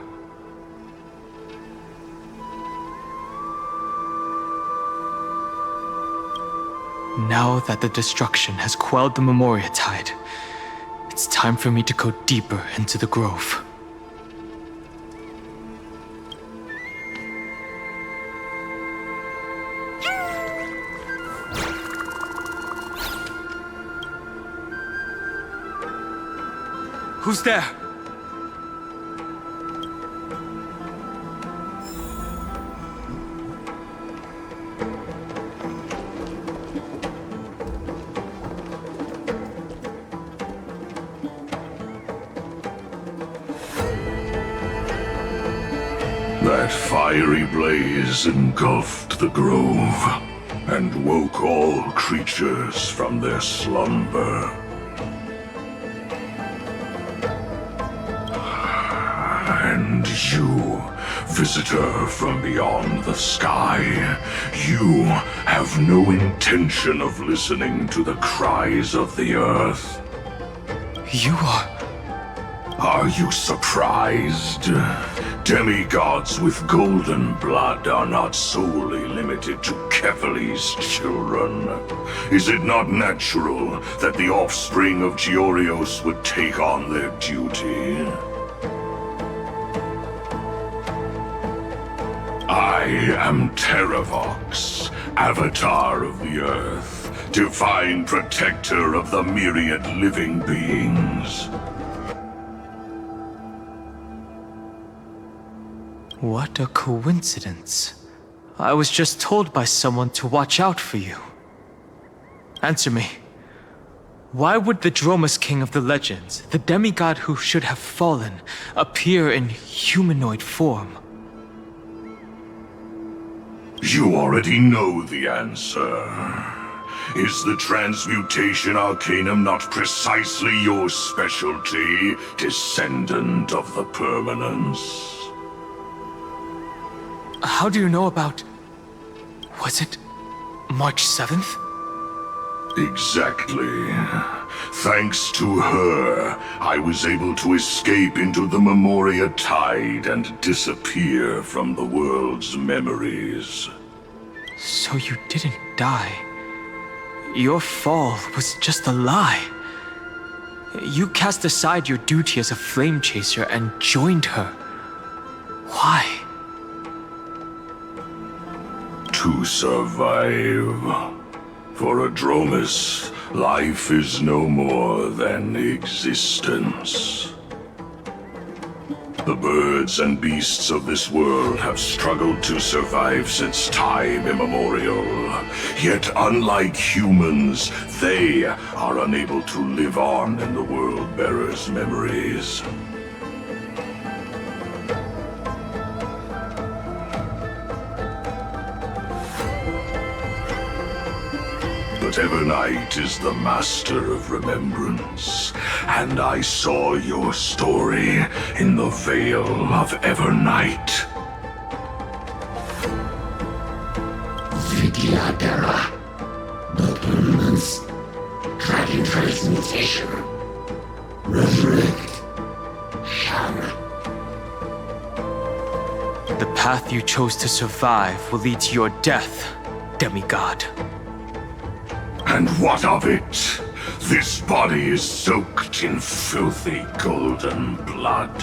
Now that the destruction has quelled the Memoria Tide, it's time for me to go deeper into the grove. Who's there? That fiery blaze engulfed the grove and woke all creatures from their slumber. And you, visitor from beyond the sky, you have no intention of listening to the cries of the earth. You are... Are you surprised? Demigods with golden blood are not solely limited to Kefali's children. Is it not natural that the offspring of Georios would take on their duty? I am Terravox, Avatar of the Earth, divine protector of the myriad living beings. What a coincidence. I was just told by someone to watch out for you. Answer me. Why would the Dromus King of the legends, the demigod who should have fallen, appear in humanoid form? You already know the answer. Is the transmutation arcanum not precisely your specialty, descendant of the permanence? How do you know about... Was it March 7th? Exactly. Thanks to her, I was able to escape into the Memoria Tide and disappear from the world's memories. So you didn't die. Your fall was just a lie. You cast aside your duty as a flame chaser and joined her. Why? To survive. For a Dromus, life is no more than existence. The birds and beasts of this world have struggled to survive since time immemorial. Yet unlike humans, they are unable to live on in the World-Bearer's memories. But Evernight is the master of remembrance, and I saw your story in the Veil of Evernight. Vigia Terra. The permanence. Dragon transmutation. Resurrect. Shang. The path you chose to survive will lead to your death, demigod. And what of it? This body is soaked in filthy golden blood.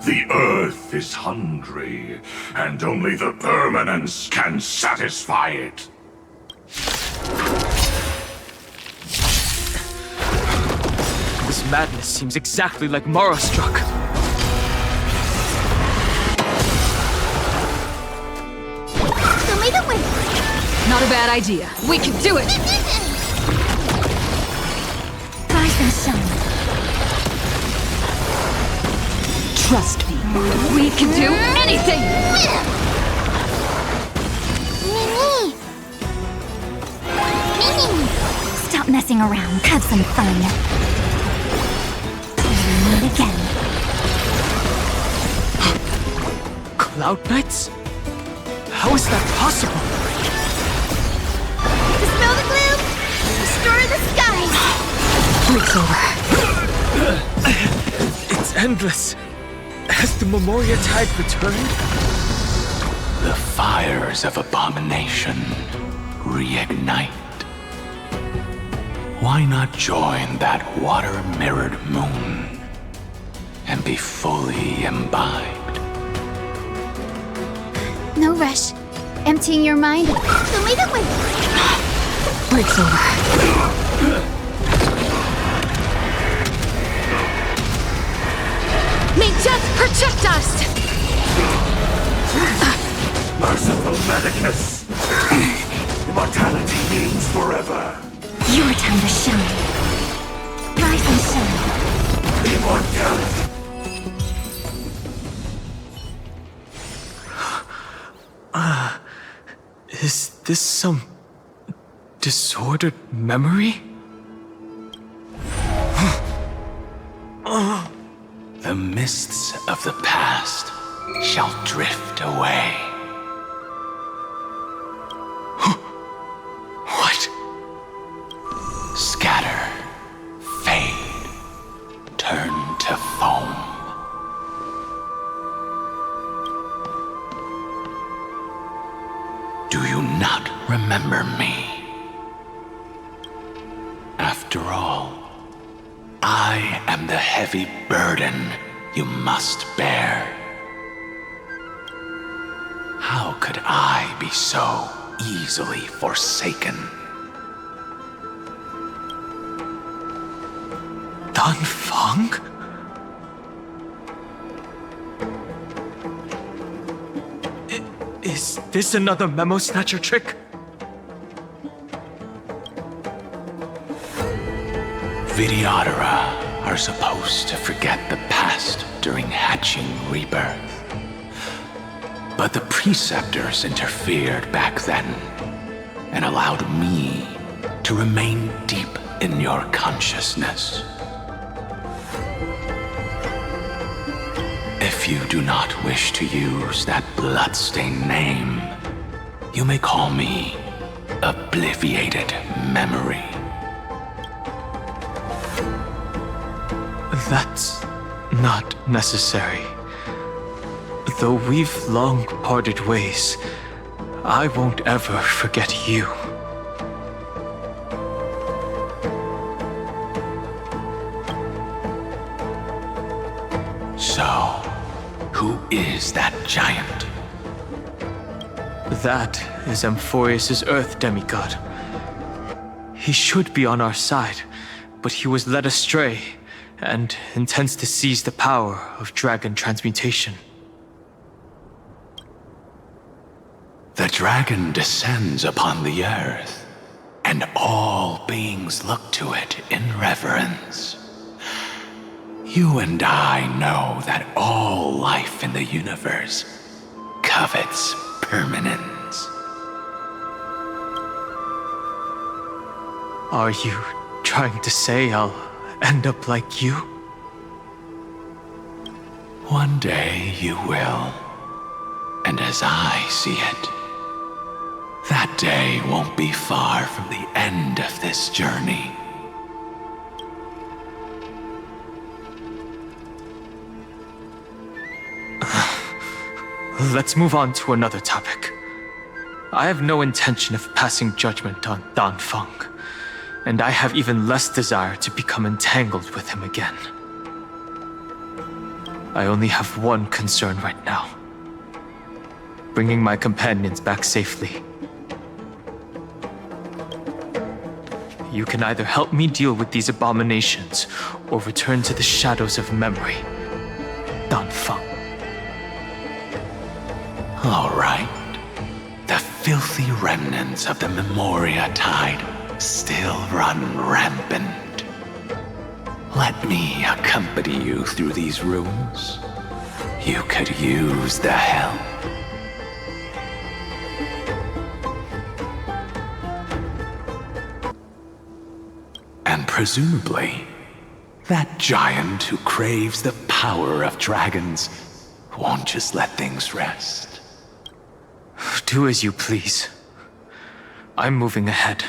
The earth is hungry, and only the permanence can satisfy it. This madness seems exactly like Morostruck. Show me the way! Not a bad idea. We can do it! Rise and shine. Trust me. We can do anything! Mimi! Mimi! Stop messing around. Have some fun. Till we meet again. Cloud Knights? How is that possible? Dispel the gloom! Restore the skies! Week's over. It's endless. Has the Memoria Tide returned? The fires of abomination reignite. Why not join that water-mirrored moon and be fully imbibed? No rush. Emptying your mind. Show me the way! Break's over. May death protect us! Merciful medicus! Immortality means forever. Your time to shine. Rise and shine. Immortality. Is this some disordered memory? The mists of the past shall drift away. What? Scatter, fade, turn to foam. Do you not remember me? After all, I am the heavy burden you must bear. How could I be so easily forsaken? Dan Feng? Is this another memo snatcher trick? Vidyadhara are supposed to forget the past during hatching rebirth. But the preceptors interfered back then and allowed me to remain deep in your consciousness. If you do not wish to use that bloodstained name, you may call me Obliviated Memory. That's not necessary. Though we've long parted ways, I won't ever forget you. So, who is that giant? That is Amphorius' Earth demigod. He should be on our side, but he was led astray and intends to seize the power of dragon transmutation. The dragon descends upon the earth, and all beings look to it in reverence. You and I know that all life in the universe covets permanence. Are you trying to say I'll end up like you? One day you will. And as I see it, that day won't be far from the end of this journey. Let's move on to another topic. I have no intention of passing judgment on Dan Feng, and I have even less desire to become entangled with him again. I only have one concern right now: bringing my companions back safely. You can either help me deal with these abominations, or return to the shadows of memory. Dan Feng. All right. The filthy remnants of the Memoria Tide still run rampant. Let me accompany you through these rooms. You could use the help. And presumably, that giant who craves the power of dragons won't just let things rest. Do as you please. I'm moving ahead.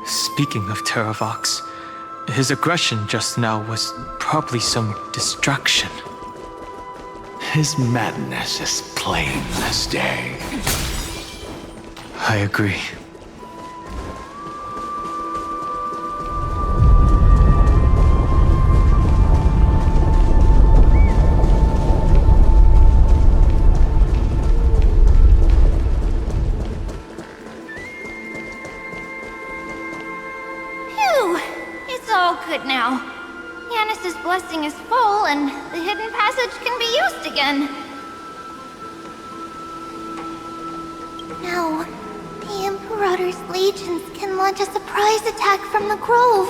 Speaking of Terravox, his aggression just now was probably some distraction. His madness is plain as day. I agree. Now, Yanis's blessing is full, and the hidden passage can be used again. Now, the Imperator's legions can launch a surprise attack from the grove.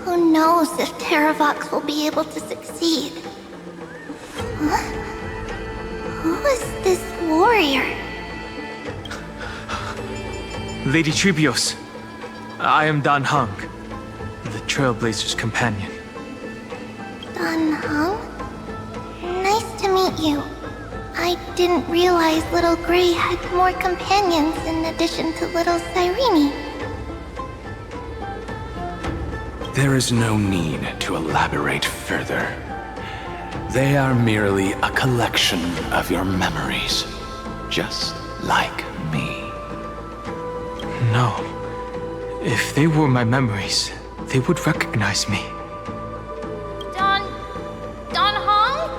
Who Who knows if Terravox will be able to succeed? Huh? Who is this warrior? Lady Trebios, I am Dan Hung, the Trailblazer's companion. Dan Hung? Nice to meet you. I didn't realize Little Gray had more companions in addition to Little Cyrene. There is no need to elaborate further. They are merely a collection of your memories, just like me. No. If they were my memories, they would recognize me. Don Hong?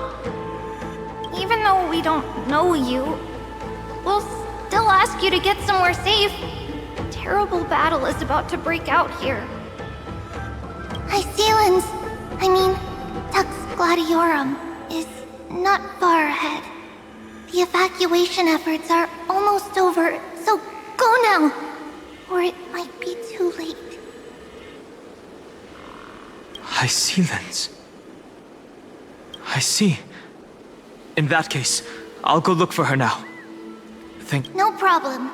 Even though we don't know you, we'll still ask you to get somewhere safe. A terrible battle is about to break out here. Icelands, Tux Gladiorum, is not far ahead. The evacuation efforts are almost over, so go now, or it might be too late. Icelands. I see. In that case, I'll go look for her now. No problem.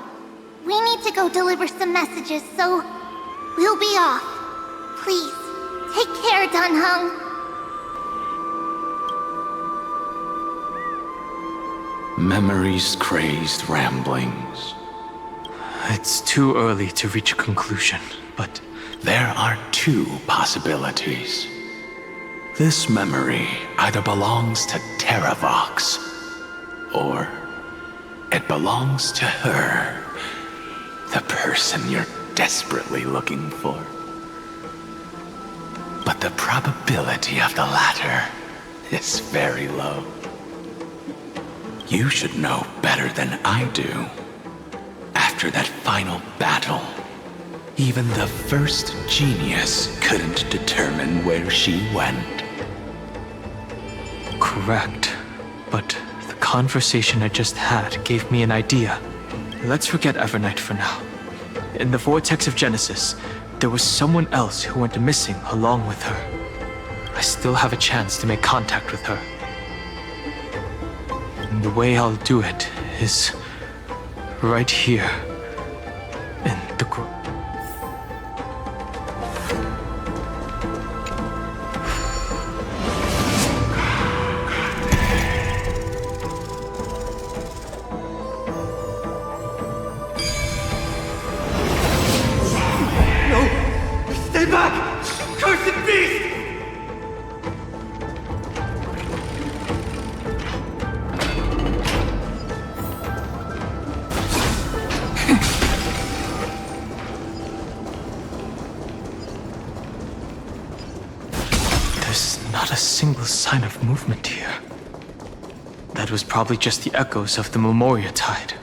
We need to go deliver some messages, so we'll be off. Please, take care, Dan Hung. Memories crazed ramblings. It's too early to reach a conclusion, but... There are two possibilities. This memory either belongs to Terravox, or it belongs to her, the person you're desperately looking for. But the probability of the latter is very low. You should know better than I do. After that final battle, even the first genius couldn't determine where she went. Correct. But the conversation I just had gave me an idea. Let's forget Evernight for now. In the Vortex of Genesis, there was someone else who went missing along with her. I still have a chance to make contact with her. And the way I'll do it is right here in the grove. Stay back! Cursed beast! There's not a single sign of movement here. That was probably just the echoes of the Memoria Tide.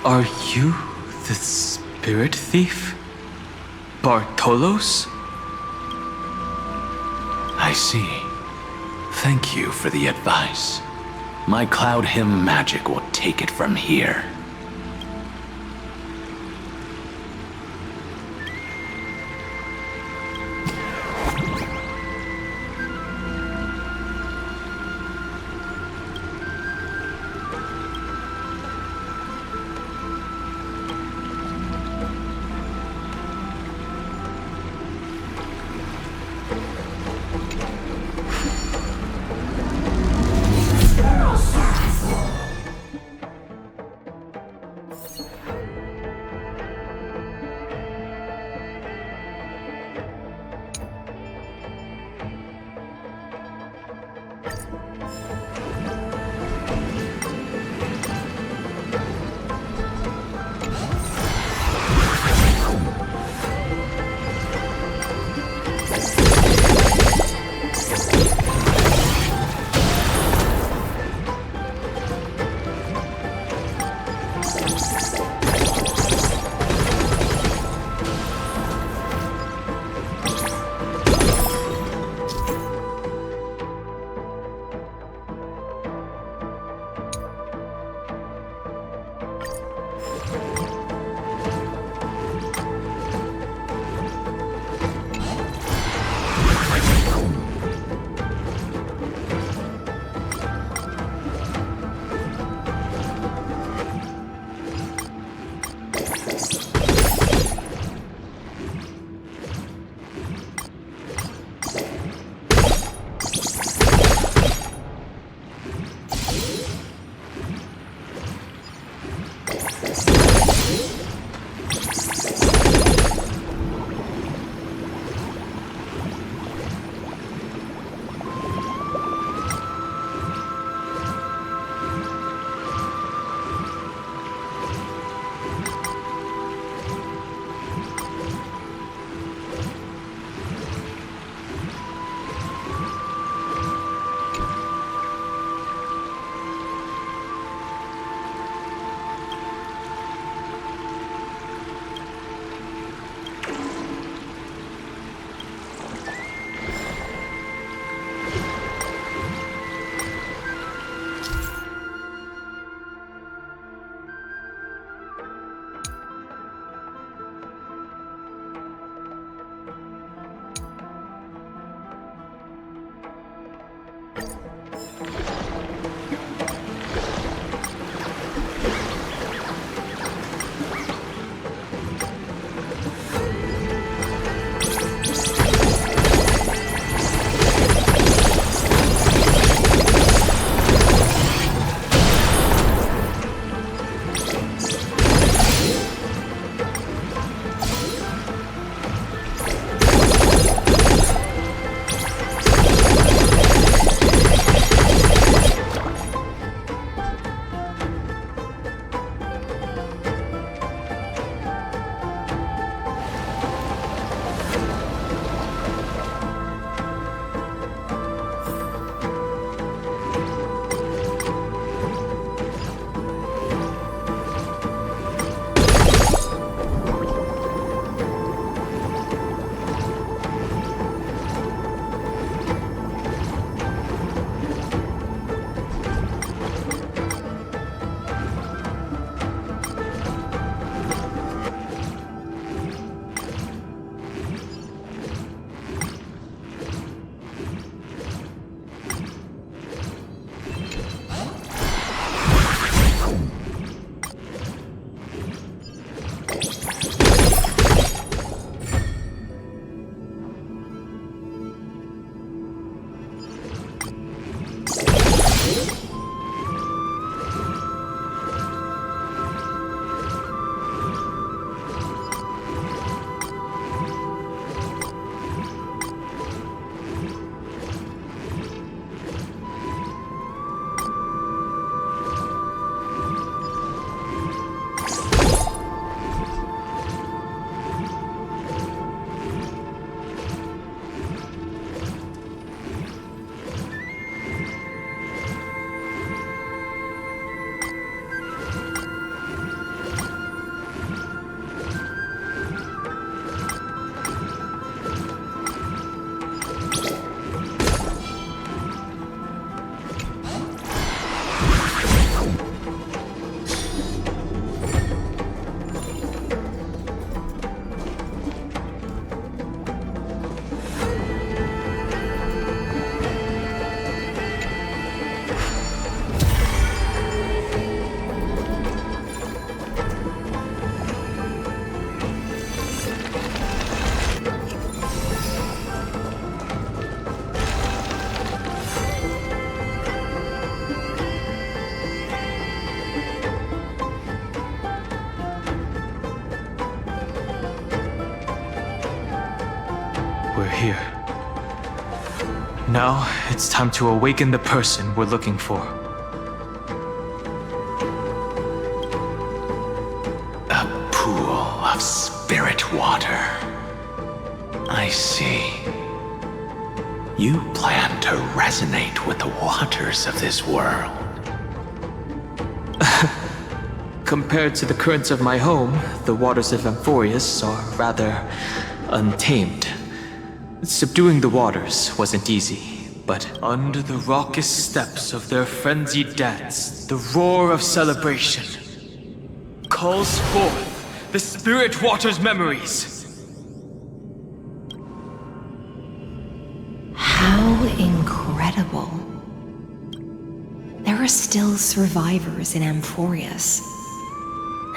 Are you the spirit thief? Bartolos? I see. Thank you for the advice. My Cloud Hymn magic will take it from here. we're here. Now, it's time to awaken the person we're looking for. A pool of spirit water. I see. You plan to resonate with the waters of this world. Compared to the currents of my home, the waters of Amphorius are rather untamed. Subduing the waters wasn't easy, but under the raucous steps of their frenzied dance, the roar of celebration calls forth the spirit water's memories. How incredible. There are still survivors in Amphorius.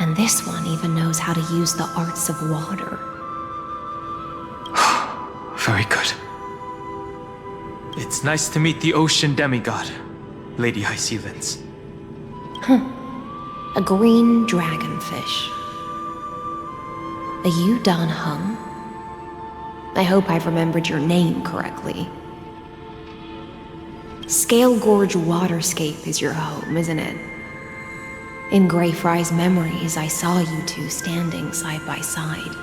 And this one even knows how to use the arts of water. Very good. It's nice to meet the ocean demigod, Lady Hycealens. A green dragonfish. Are you Dan Heng? I hope I've remembered your name correctly. Scale Gorge Waterscape is your home, isn't it? In Greyfry's memories, I saw you two standing side by side.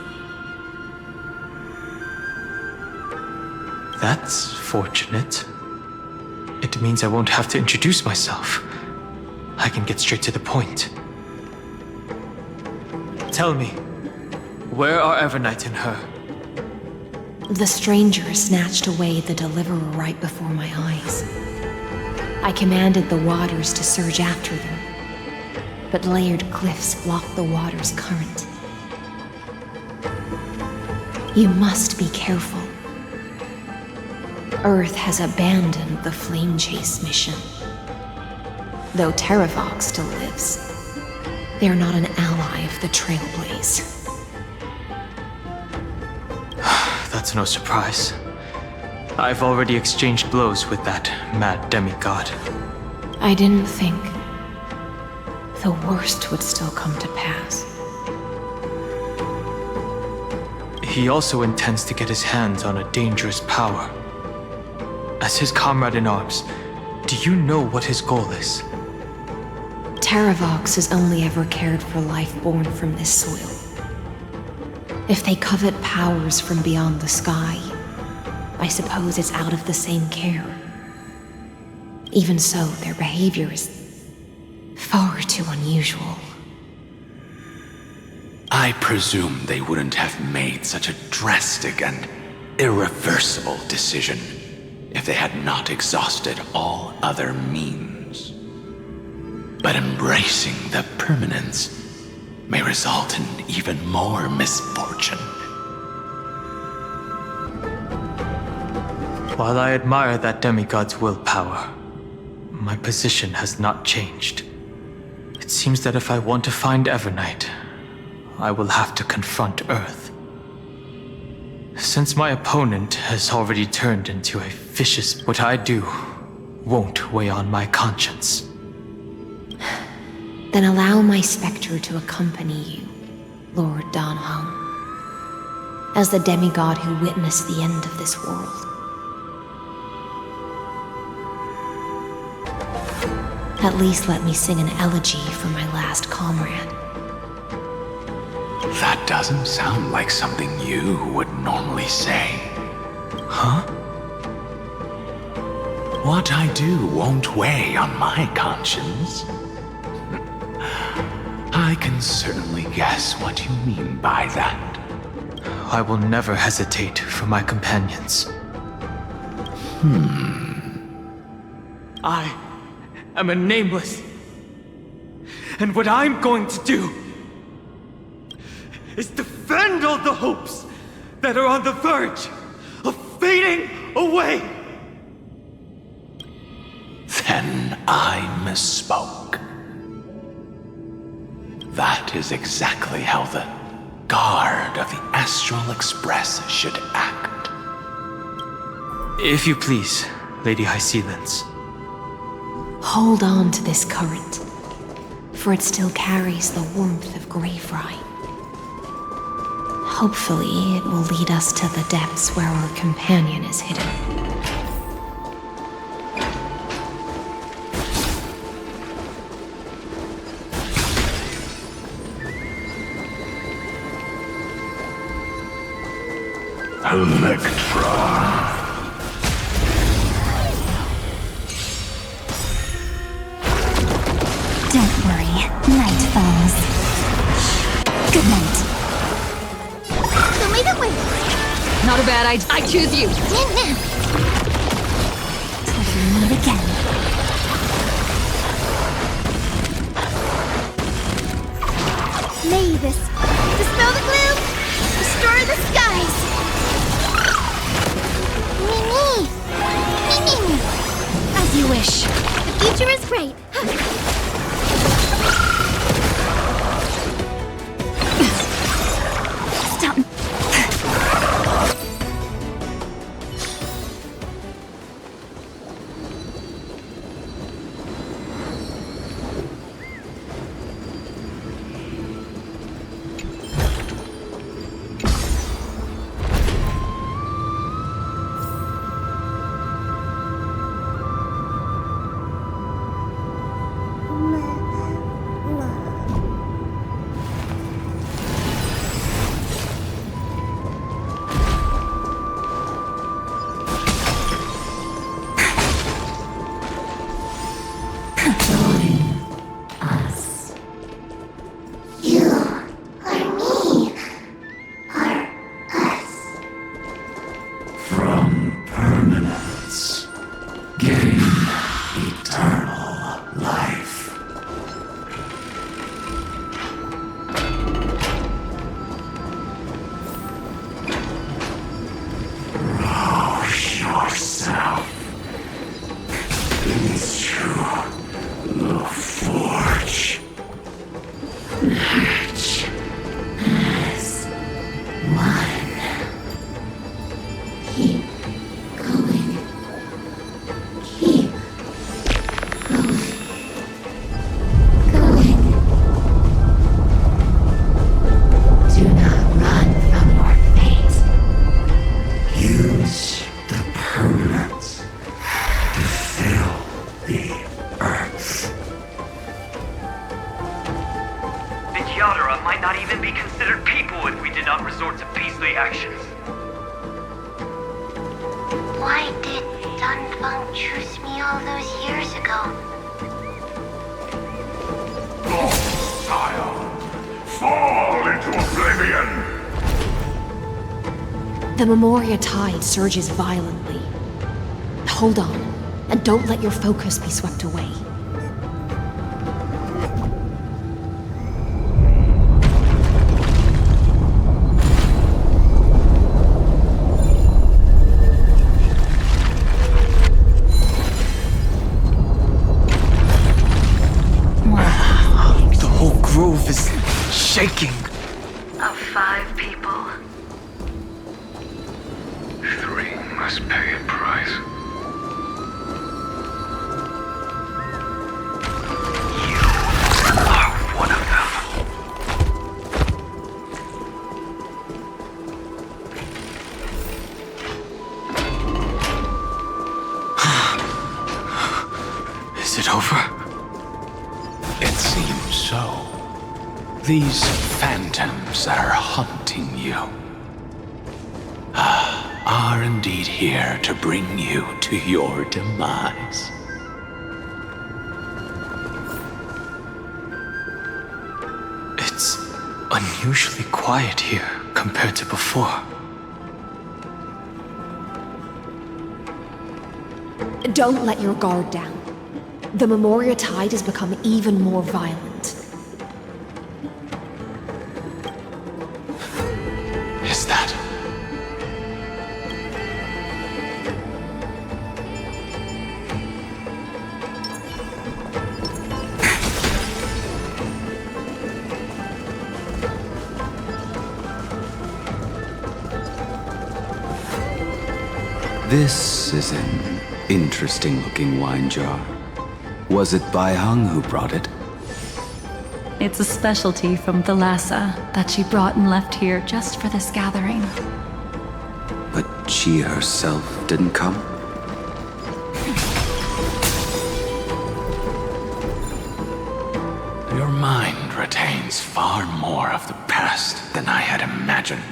That's fortunate. It means I won't have to introduce myself. I can get straight to the point. Tell me, where are Evernight and her? The stranger snatched away the deliverer right before my eyes. I commanded the waters to surge after them, but layered cliffs blocked the water's current. You must be careful. Earth has abandoned the Flame Chase mission. Though Terra still lives, they are not an ally of the Trailblaze. That's no surprise. I've already exchanged blows with that mad demigod. I didn't think the worst would still come to pass. He also intends to get his hands on a dangerous power. As his comrade in arms, do you know what his goal is? Terravox has only ever cared for life born from this soil. If they covet powers from beyond the sky, I suppose it's out of the same care. Even so, their behavior is far too unusual. I presume they wouldn't have made such a drastic and irreversible decision if they had not exhausted all other means. But embracing the permanence may result in even more misfortune. While I admire that demigod's willpower, my position has not changed. It seems that if I want to find Evernight, I will have to confront Earth. Since my opponent has already turned into a vicious, what I do won't weigh on my conscience. Then allow my specter to accompany you, Lord Dan Heng, as the demigod who witnessed the end of this world. At least let me sing an elegy for my last comrade. That doesn't sound like something you would normally say. Huh? What I do won't weigh on my conscience. I can certainly guess what you mean by that. I will never hesitate for my companions. I am a nameless. And what I'm going to do is defend all the hopes that are on the verge of fading away. Then I misspoke. That is exactly how the guard of the Astral Express should act. If you please, Lady Hycealens. Hold on to this current, for it still carries the warmth of Greyfry. Hopefully, it will lead us to the depths where our companion is hidden. Electra. Don't worry, night falls. Good night. Show me the way. Not a bad idea. I choose you. Till we meet again. Mavis, dispel the gloom, restore the skies. Mimi, Mimi. As you wish. The future is great. Stop. Why did Dunfeng choose me all those years ago? Scion, fall into oblivion! The Memoria tide surges violently. Hold on, and don't let your focus be swept away. Grove is shaking. Of 5 people, 3 must pay a price. You are one of them. Is it over? It seems so. These phantoms that are haunting you are indeed here to bring you to your demise. It's unusually quiet here compared to before. Don't let your guard down. The Memoria tide has become even more violent. Is that? This is an interesting-looking wine jar. Was it Baihang who brought it? It's a specialty from Thalassa that she brought and left here just for this gathering. But she herself didn't come? Your mind retains far more of the past than I had imagined.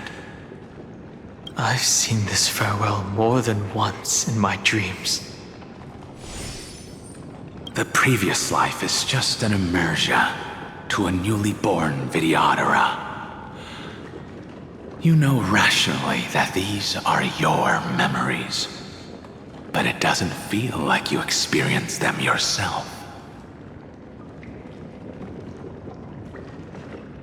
I've seen this farewell more than once in my dreams. The previous life is just an immersia to a newly born Vidyadhara. You know rationally that these are your memories, but it doesn't feel like you experienced them yourself.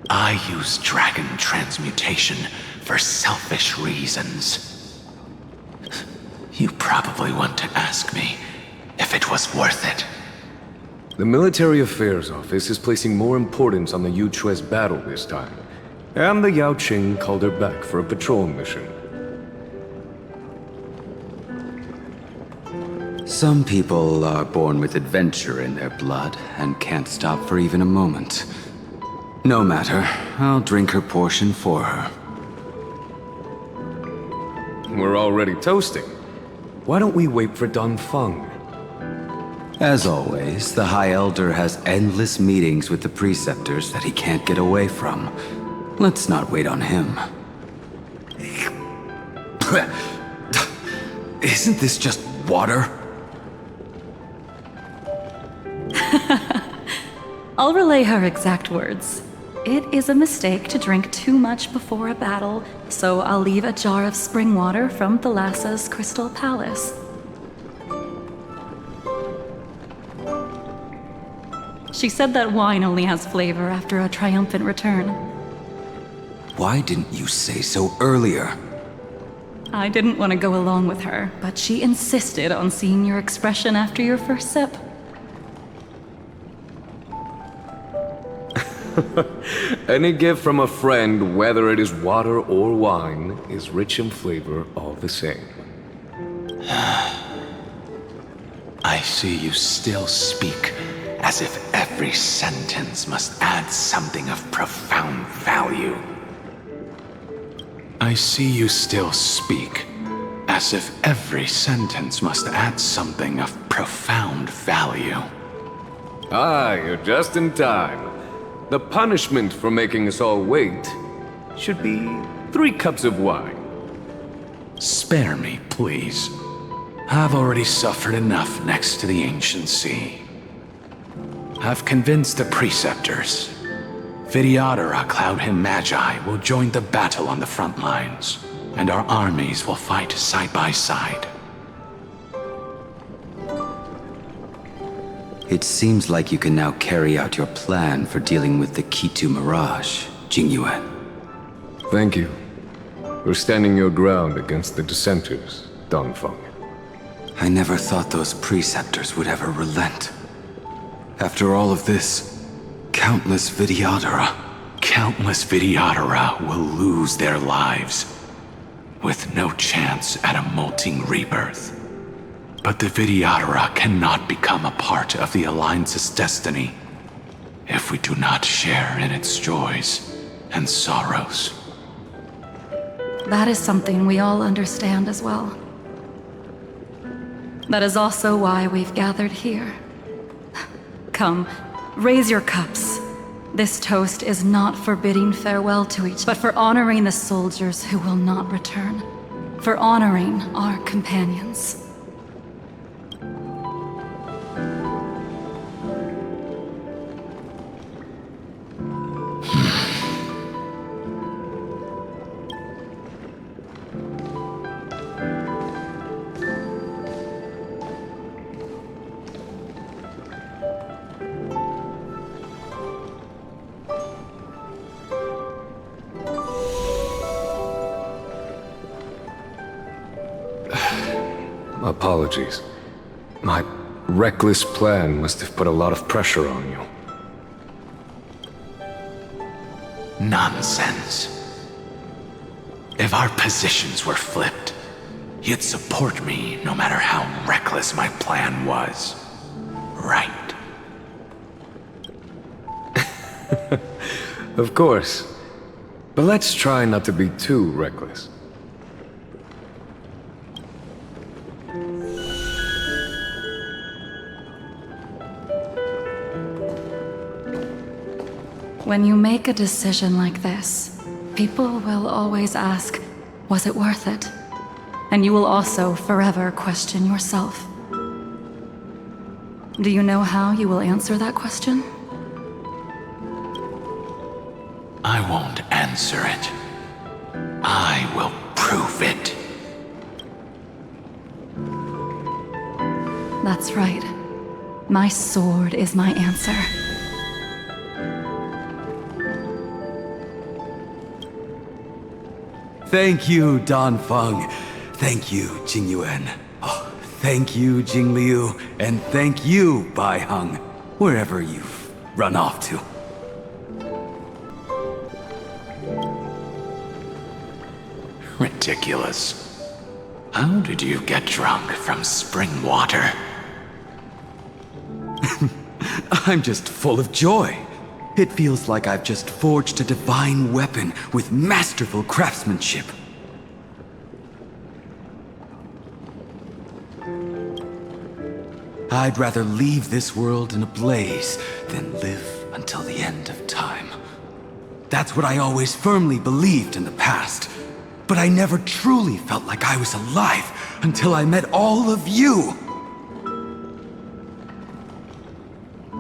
I use dragon transmutation for selfish reasons. You probably want to ask me if it was worth it. The Military Affairs Office is placing more importance on the Yuchue's battle this time, and the Yaoqing called her back for a patrol mission. Some people are born with adventure in their blood and can't stop for even a moment. No matter, I'll drink her portion for her. We're already toasting. Why don't we wait for Dongfeng? As always, the High Elder has endless meetings with the Preceptors that he can't get away from. Let's not wait on him. Isn't this just water? I'll relay her exact words. It is a mistake to drink too much before a battle, so I'll leave a jar of spring water from Thalassa's Crystal Palace. She said that wine only has flavor after a triumphant return. Why didn't you say so earlier? I didn't want to go along with her, but she insisted on seeing your expression after your first sip. Any gift from a friend, whether it is water or wine, is rich in flavor all the same. I see you still speak as if every sentence must add something of profound value. I see you still speak as if every sentence must add something of profound value. Ah, you're just in time. The punishment for making us all wait should be 3 cups of wine. Spare me, please. I've already suffered enough next to the ancient sea. I've convinced the Preceptors. Vidyadhara Cloudhim Magi will join the battle on the front lines, and our armies will fight side by side. It seems like you can now carry out your plan for dealing with the Kitu Mirage, Jingyuan. Thank you for standing your ground against the dissenters, Dongfeng. I never thought those Preceptors would ever relent. After all of this, countless Vidyadhara will lose their lives, with no chance at a molting rebirth. But the Vidyadhara cannot become a part of the Alliance's destiny if we do not share in its joys and sorrows. That is something we all understand as well. That is also why we've gathered here. Come, raise your cups. This toast is not for bidding farewell to each, but for honoring the soldiers who will not return. For honoring our companions. Apologies. My reckless plan must have put a lot of pressure on you. Nonsense. If our positions were flipped, you'd support me no matter how reckless my plan was. Right? Of course. But let's try not to be too reckless. When you make a decision like this, people will always ask, was it worth it? And you will also forever question yourself. Do you know how you will answer that question? I won't answer it. I will prove it. That's right. My sword is my answer. Thank you, Dan Feng. Thank you, Jing Yuan. Oh, thank you, Jing Liu. And thank you, Bai Heng, wherever you've run off to. Ridiculous. How did you get drunk from spring water? I'm just full of joy. It feels like I've just forged a divine weapon with masterful craftsmanship. I'd rather leave this world in a blaze than live until the end of time. That's what I always firmly believed in the past. But I never truly felt like I was alive until I met all of you.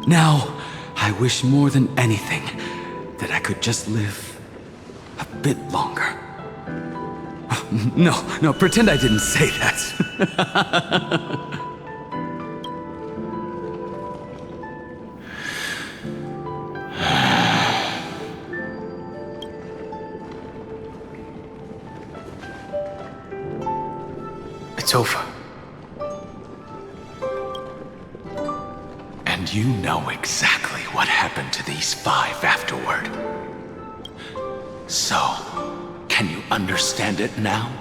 Now, I wish more than anything that I could just live a bit longer. No, pretend I didn't say that. It's over. And you know exactly what happened to these 5 afterward. So, can you understand it now?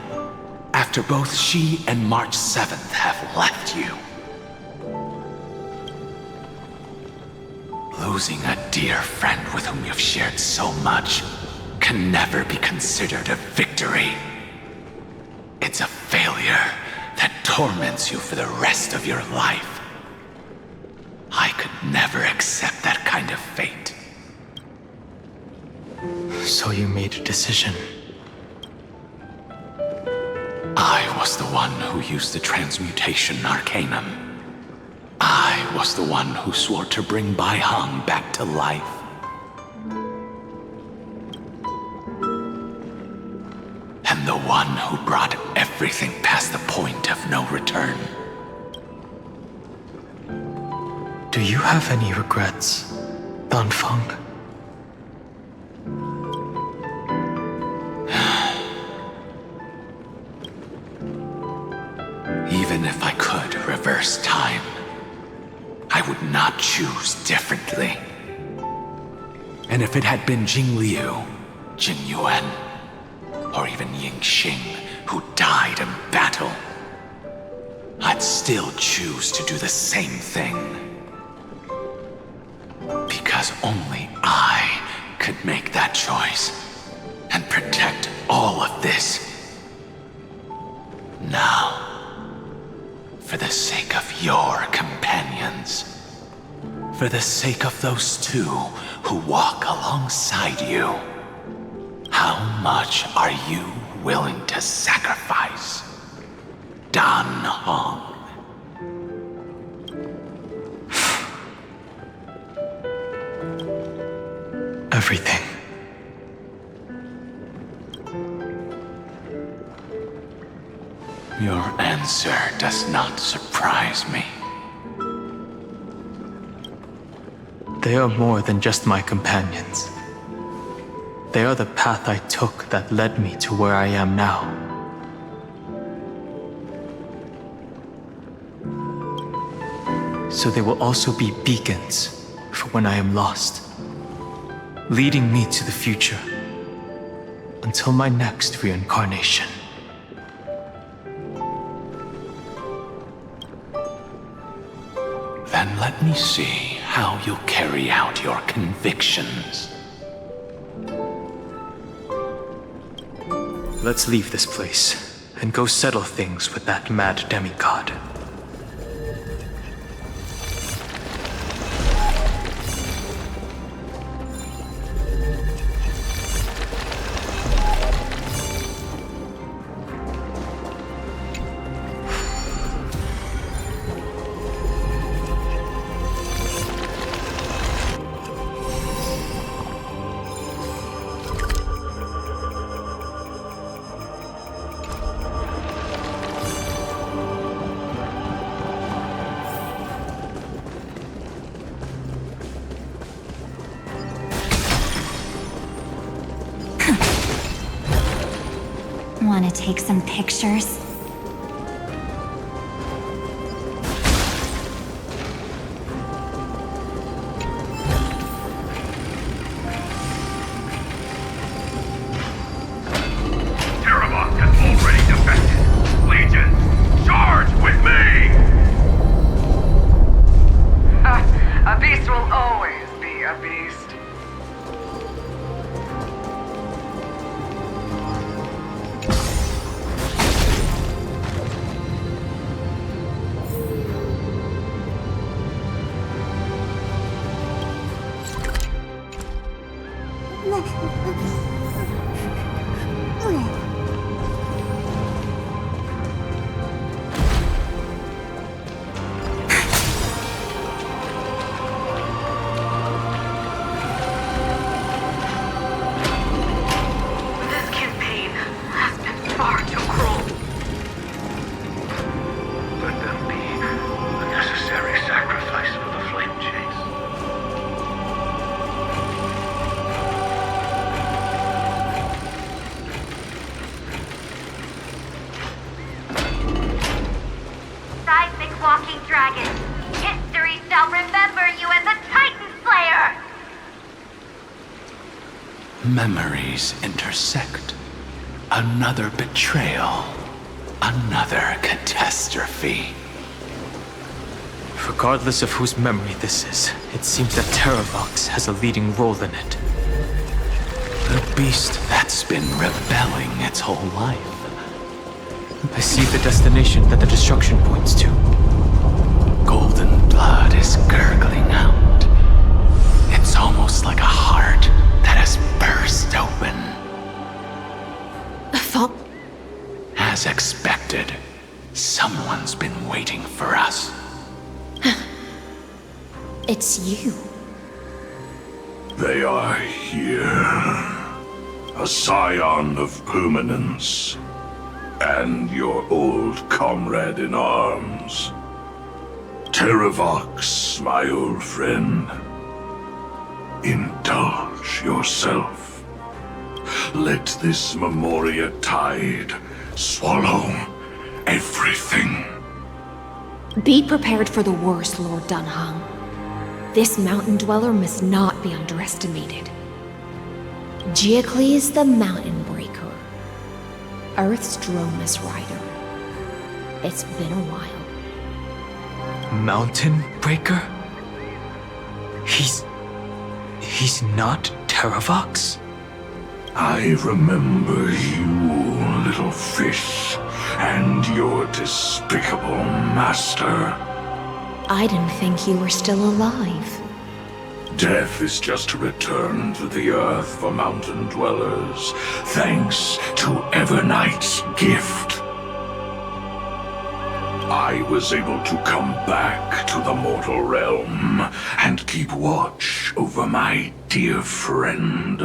After both she and March 7th have left you. Losing a dear friend with whom you've shared so much can never be considered a victory. It's a failure that torments you for the rest of your life. I could never accept that kind of fate. So you made a decision. I was the one who used the transmutation arcanum. I was the one who swore to bring Bai Heng back to life. And the one who brought everything past the point of no return. Do you have any regrets, Dan Feng? Even if I could reverse time, I would not choose differently. And if it had been Jing Liu, Jing Yuan, or even Ying Xing who died in battle, I'd still choose to do the same thing. Because only I could make that choice and protect all of this. Now, for the sake of your companions, for the sake of those 2 who walk alongside you, how much are you willing to sacrifice, Dan Heng? Everything. Your answer does not surprise me. They are more than just my companions. They are the path I took that led me to where I am now. So they will also be beacons for when I am lost, leading me to the future until my next reincarnation. Then let me see how you'll carry out your convictions. Let's leave this place and go settle things with that mad demigod. Want to take some pictures? Terra has already defected. Legion, charge with me! A beast will always be a beast. Walking dragon. History shall remember you as a Titan Slayer! Memories intersect. Another betrayal. Another catastrophe. Regardless of whose memory this is, it seems that Terravox has a leading role in it. The beast that's been rebelling its whole life. I see the destination that the destruction points to. Golden blood is gurgling out. It's almost like a heart that has burst open. As expected, someone's been waiting for us. It's you. They are here. A scion of permanence. And your old comrade in arms. Terravox, my old friend. Indulge yourself. Let this Memoria tide swallow everything. Be prepared for the worst, Lord Dunhung. This mountain dweller must not be underestimated. Giacles the Mountain Breaker. Earth's Dromus Rider. It's been a while. Mountain Breaker? He's not Terravox? I remember you, little fish, and your despicable master. I didn't think you were still alive. Death is just a return to the earth for mountain dwellers, thanks to Evernight's gift. I was able to come back to the mortal realm and keep watch over my dear friend,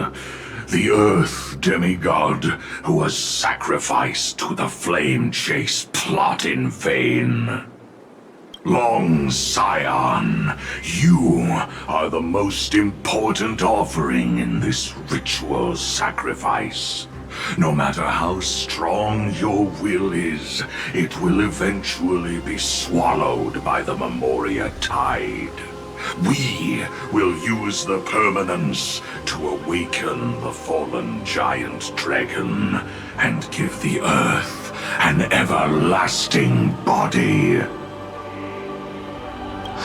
the Earth demigod who was sacrificed to the flame chase plot in vain. Long Scion, you are the most important offering in this ritual sacrifice. No matter how strong your will is, it will eventually be swallowed by the Memoria tide. We will use the permanence to awaken the fallen giant dragon and give the Earth an everlasting body.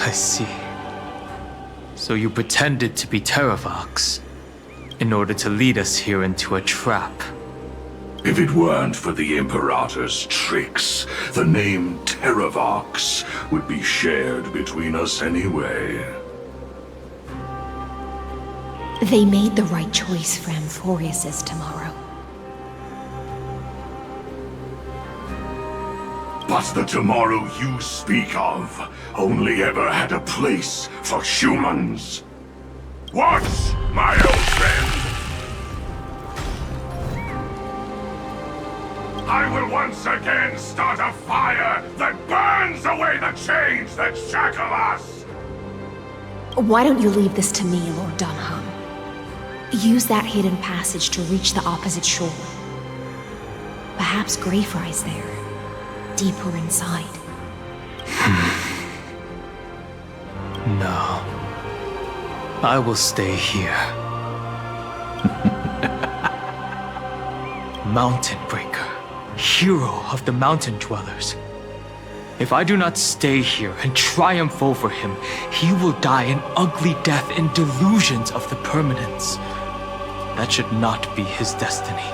I see. So you pretended to be Terravox in order to lead us here into a trap. If it weren't for the Imperator's tricks, the name Terravox would be shared between us anyway. They made the right choice for Amphorius's tomorrow. But the tomorrow you speak of only ever had a place for humans. What, my old friend? I will once again start a fire that burns away the chains that shackle us! Why don't you leave this to me, Lord Dunham? Use that hidden passage to reach the opposite shore. Perhaps Greyfry's there, deeper inside. No. I will stay here. Mountain Breaker, hero of the mountain dwellers. If I do not stay here and triumph over him, he will die an ugly death in delusions of the permanence. That should not be his destiny.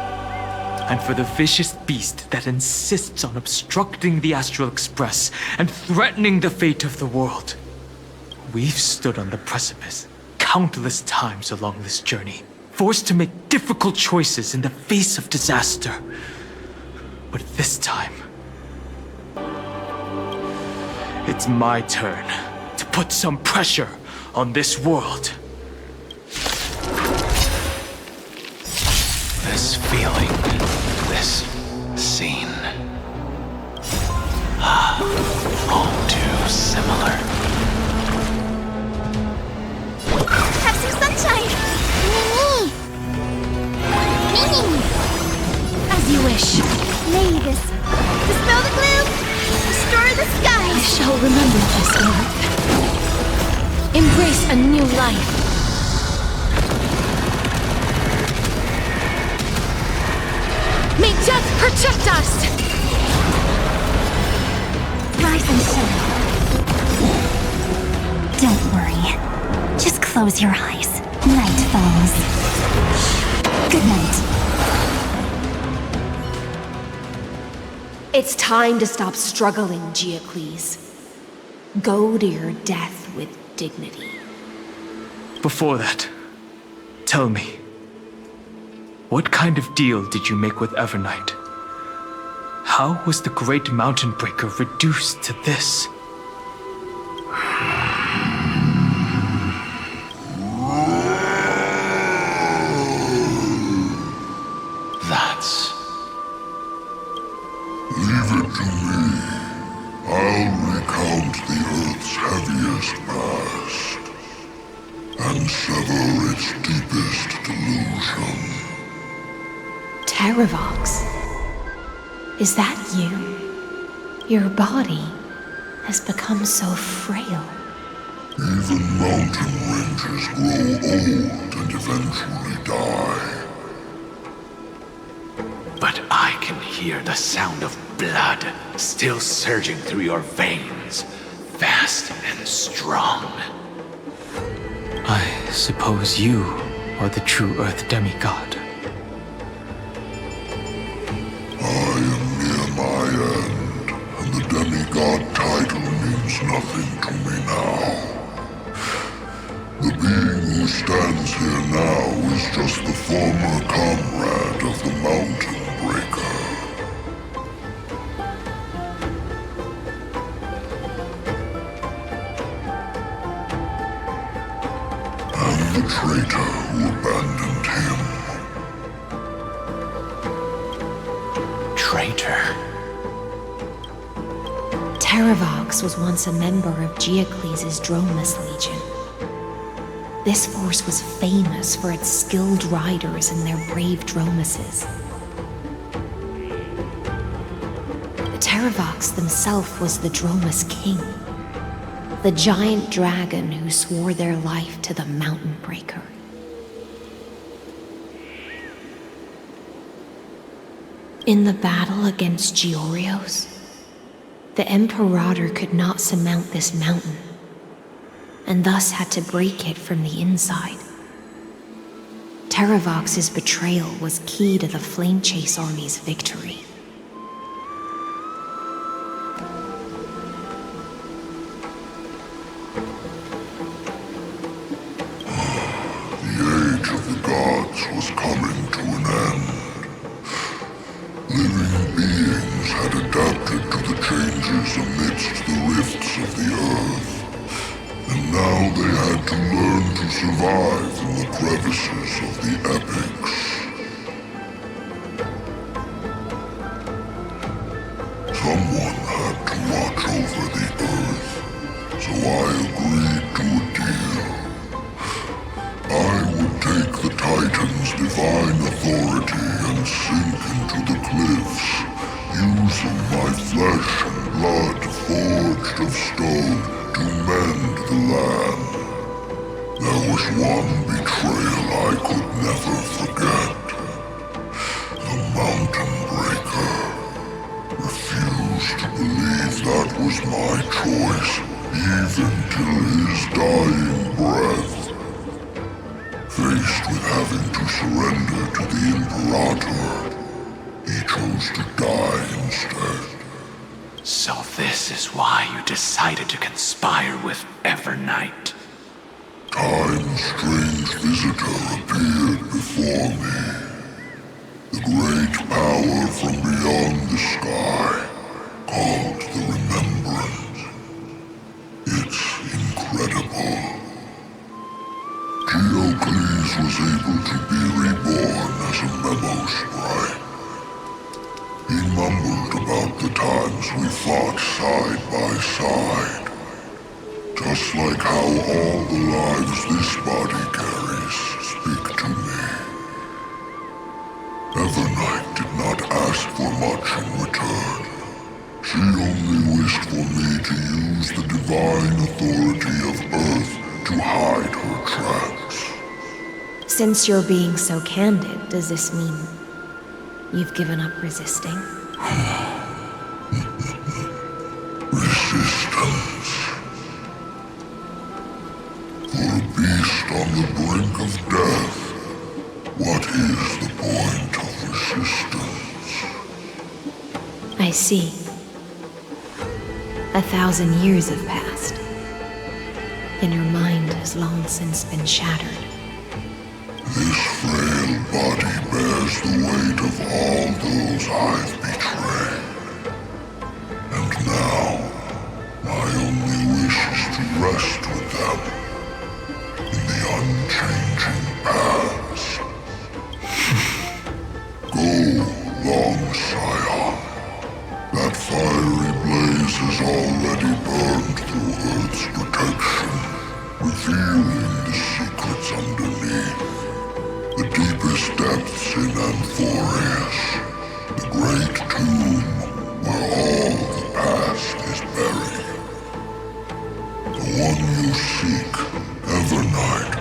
And for the vicious beast that insists on obstructing the Astral Express and threatening the fate of the world. We've stood on the precipice countless times along this journey, forced to make difficult choices in the face of disaster. But this time, it's my turn to put some pressure on this world. This feeling, this scene. All too similar. Have some sunshine! Mimi! As you wish. Mavis, dispel the gloom! Restore the skies! I shall remember this, Earth. Embrace a new life. May death protect us! Rise and shine. Don't worry. Just close your eyes. Night falls. Good night. It's time to stop struggling, Geocles. Go to your death with dignity. Before that, tell me, what kind of deal did you make with Evernight? How was the Great Mountain Breaker reduced to this? That's... Leave it to me. I'll recount the Earth's heaviest past and sever its deepest delusion. Terravox? Is that you? Your body has become so frail. Even mountain ranges grow old and eventually die. But I can hear the sound of blood still surging through your veins, fast and strong. I suppose you are the true Earth demigod. I am near my end, and the demigod title means nothing to me now. The being who stands here now is just the former comrade of the Mountain Breaker. And the traitor who abandoned him. Traitor? Terravox was once a member of Geocles' Dromus Legion. This force was famous for its skilled riders and their brave Dromuses. Terravox himself was the Dromus King, the giant dragon who swore their life to the Mountain Breaker. In the battle against Georios, the Imperator could not surmount this mountain, and thus had to break it from the inside. Terravox's betrayal was key to the Flame Chase Army's victory. The age of the gods was coming to an end. Living beings had adapted to the changes amidst the rifts of the earth, and now they had to learn to survive in the crevices of the epics. Someone had to watch over the earth, so I agreed to a deal. I would take the Titan's divine authority and sink into the cliffs, using my flesh and blood forged of stone to mend the land. There was one betrayal I could never forget. The Mountain Breaker refused to believe that was my choice, even till his dying breath. Faced with having to surrender to the Imperator, he chose to die instead. So this is why you decided to conspire with Evernight. Time's strange visitor appeared before me. The great power from beyond the sky, called the Remembrance. It's incredible. Geocles was able to be reborn as a memo sprite. He mumbled about the times we fought side by side. Just like how all the lives this body carries speak to me. Evernight did not ask for much in return. She only wished for me to use the divine authority of Earth to hide her tracks. Since you're being so candid, does this mean you've given up resisting? Resistance. For a beast on the brink of death, what is the point of resistance? I see. 1,000 years have passed, and your mind has long since been shattered. This frail body bears the weight of all those I've betrayed. And now, my only wish is to rest with them in the unchanging past. Go, long Scion. That fiery blaze has already burned through Earth's protection, revealing the secrets underneath. The deepest depths in Amphorius, the great tomb where all the past is buried. The one you seek, Evernight,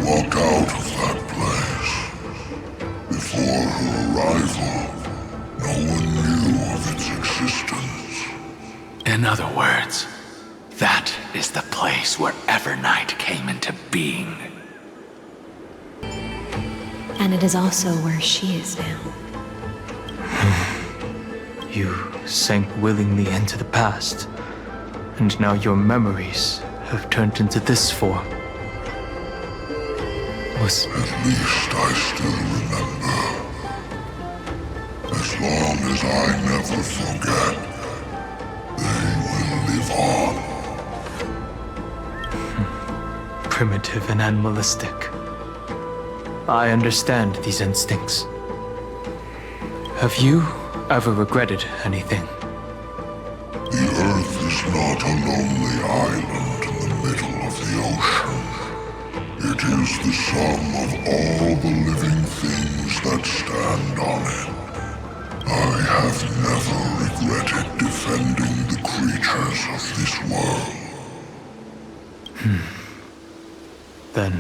walked out of that place. Before her arrival, no one knew of its existence. In other words, that is the place where Evernight came into being. And it is also where she is now. You sank willingly into the past, and now your memories have turned into this form. At least I still remember. As long as I never forget, they will live on. Primitive and animalistic. I understand these instincts. Have you ever regretted anything? The Earth is not a lonely island in the middle of the ocean. It is the sum of all the living things that stand on it. I have never regretted defending the creatures of this world. Then,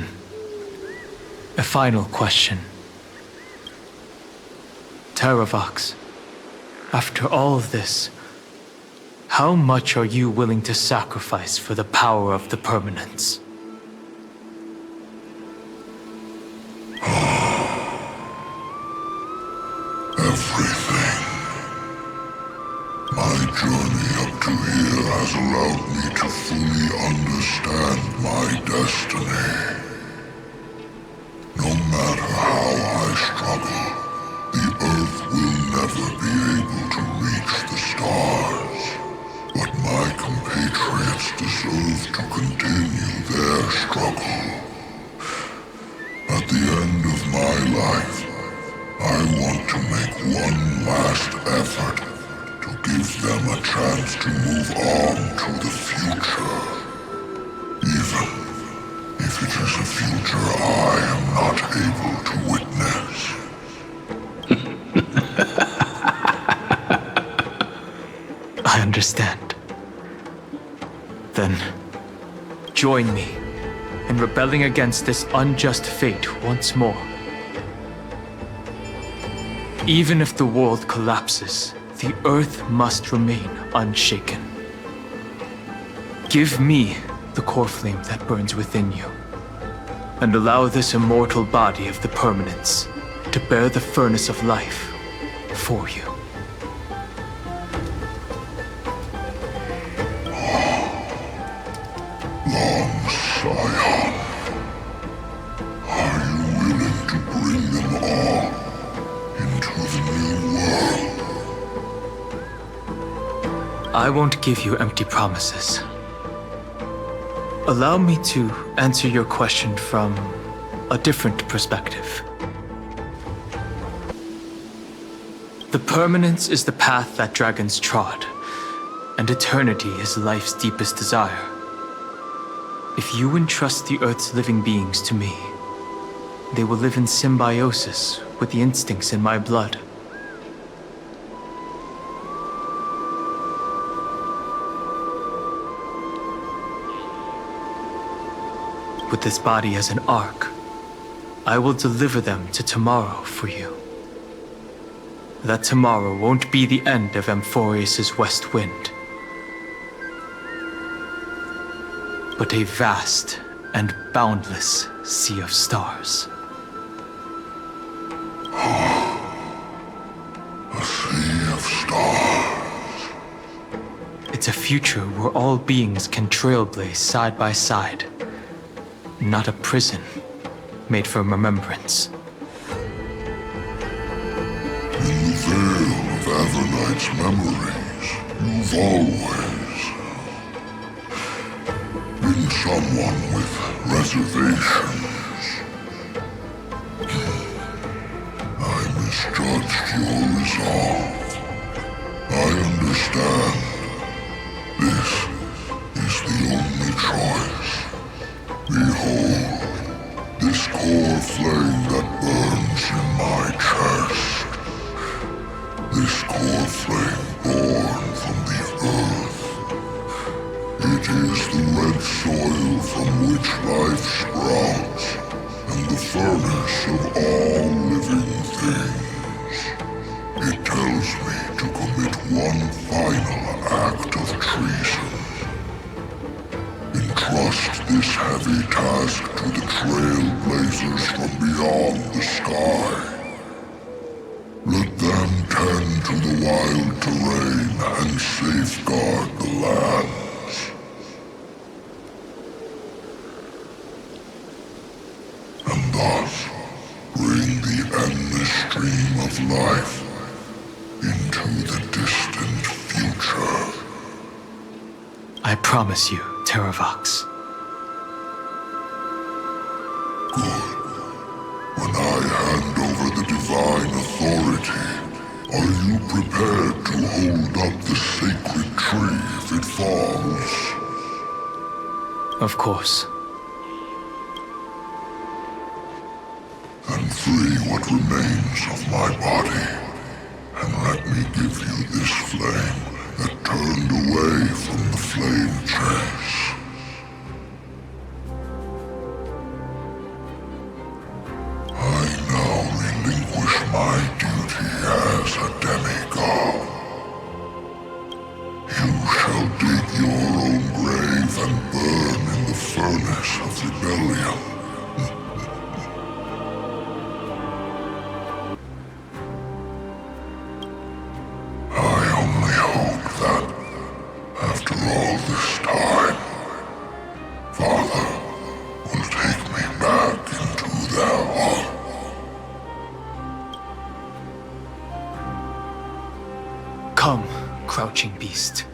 a final question. Terravox, after all of this, how much are you willing to sacrifice for the power of the Permanence? journey up to here has allowed me to fully understand my destiny. No matter how I struggle, the Earth will never be able to reach the stars. But my compatriots deserve to continue their struggle. At the end of my life, I want to make one last effort to give them a chance to move on to the future. Even if it is a future I am not able to witness. I understand. Then, join me in rebelling against this unjust fate once more. Even if the world collapses, the Earth must remain unshaken. Give me the core flame that burns within you, and allow this immortal body of the Permanence to bear the furnace of life for you. Long Scion, are you willing to bring them all into the new world? I won't give you empty promises. Allow me to answer your question from a different perspective. The Permanence is the path that dragons trod, and eternity is life's deepest desire. If you entrust the Earth's living beings to me, they will live in symbiosis with the instincts in my blood. With this body as an ark, I will deliver them to tomorrow for you. That tomorrow won't be the end of Amphorius' west wind, but a vast and boundless sea of stars. A sea of stars. It's a future where all beings can trailblaze side by side, not a prison made for remembrance. In the veil of Avernight's memories, you've always been someone with reservations. I misjudged your resolve. I understand. This is the only choice. Behold, this core flame that burns in my chest. This core flame born from the earth. It is the red soil from which life sprouts, and the furnace of all living things. It tells me to commit one final act of treason. Entrust this heavy task to the trailblazers from beyond the sky. Let them tend to the wild terrain and safeguard the lands. And thus bring the endless stream of life into the distant future. I promise you, Terravox. Good. When I hand over the divine authority, are you prepared to hold up the sacred tree if it falls? Of course. Then free what remains of my body, and let me give you this flame that turned away from the flame chase. I now relinquish my duty as a demigod. You shall dig your own grave and burn in the furnace of rebellion. I only hope that come, crouching beast,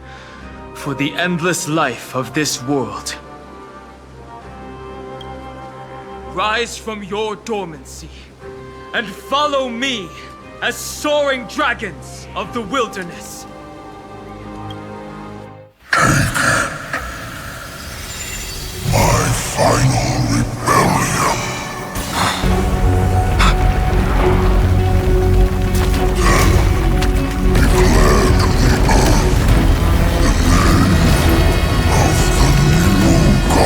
for the endless life of this world. Rise from your dormancy, and follow me as soaring dragons of the wilderness. My final rebellion. Then declare to the earth the name of the new god.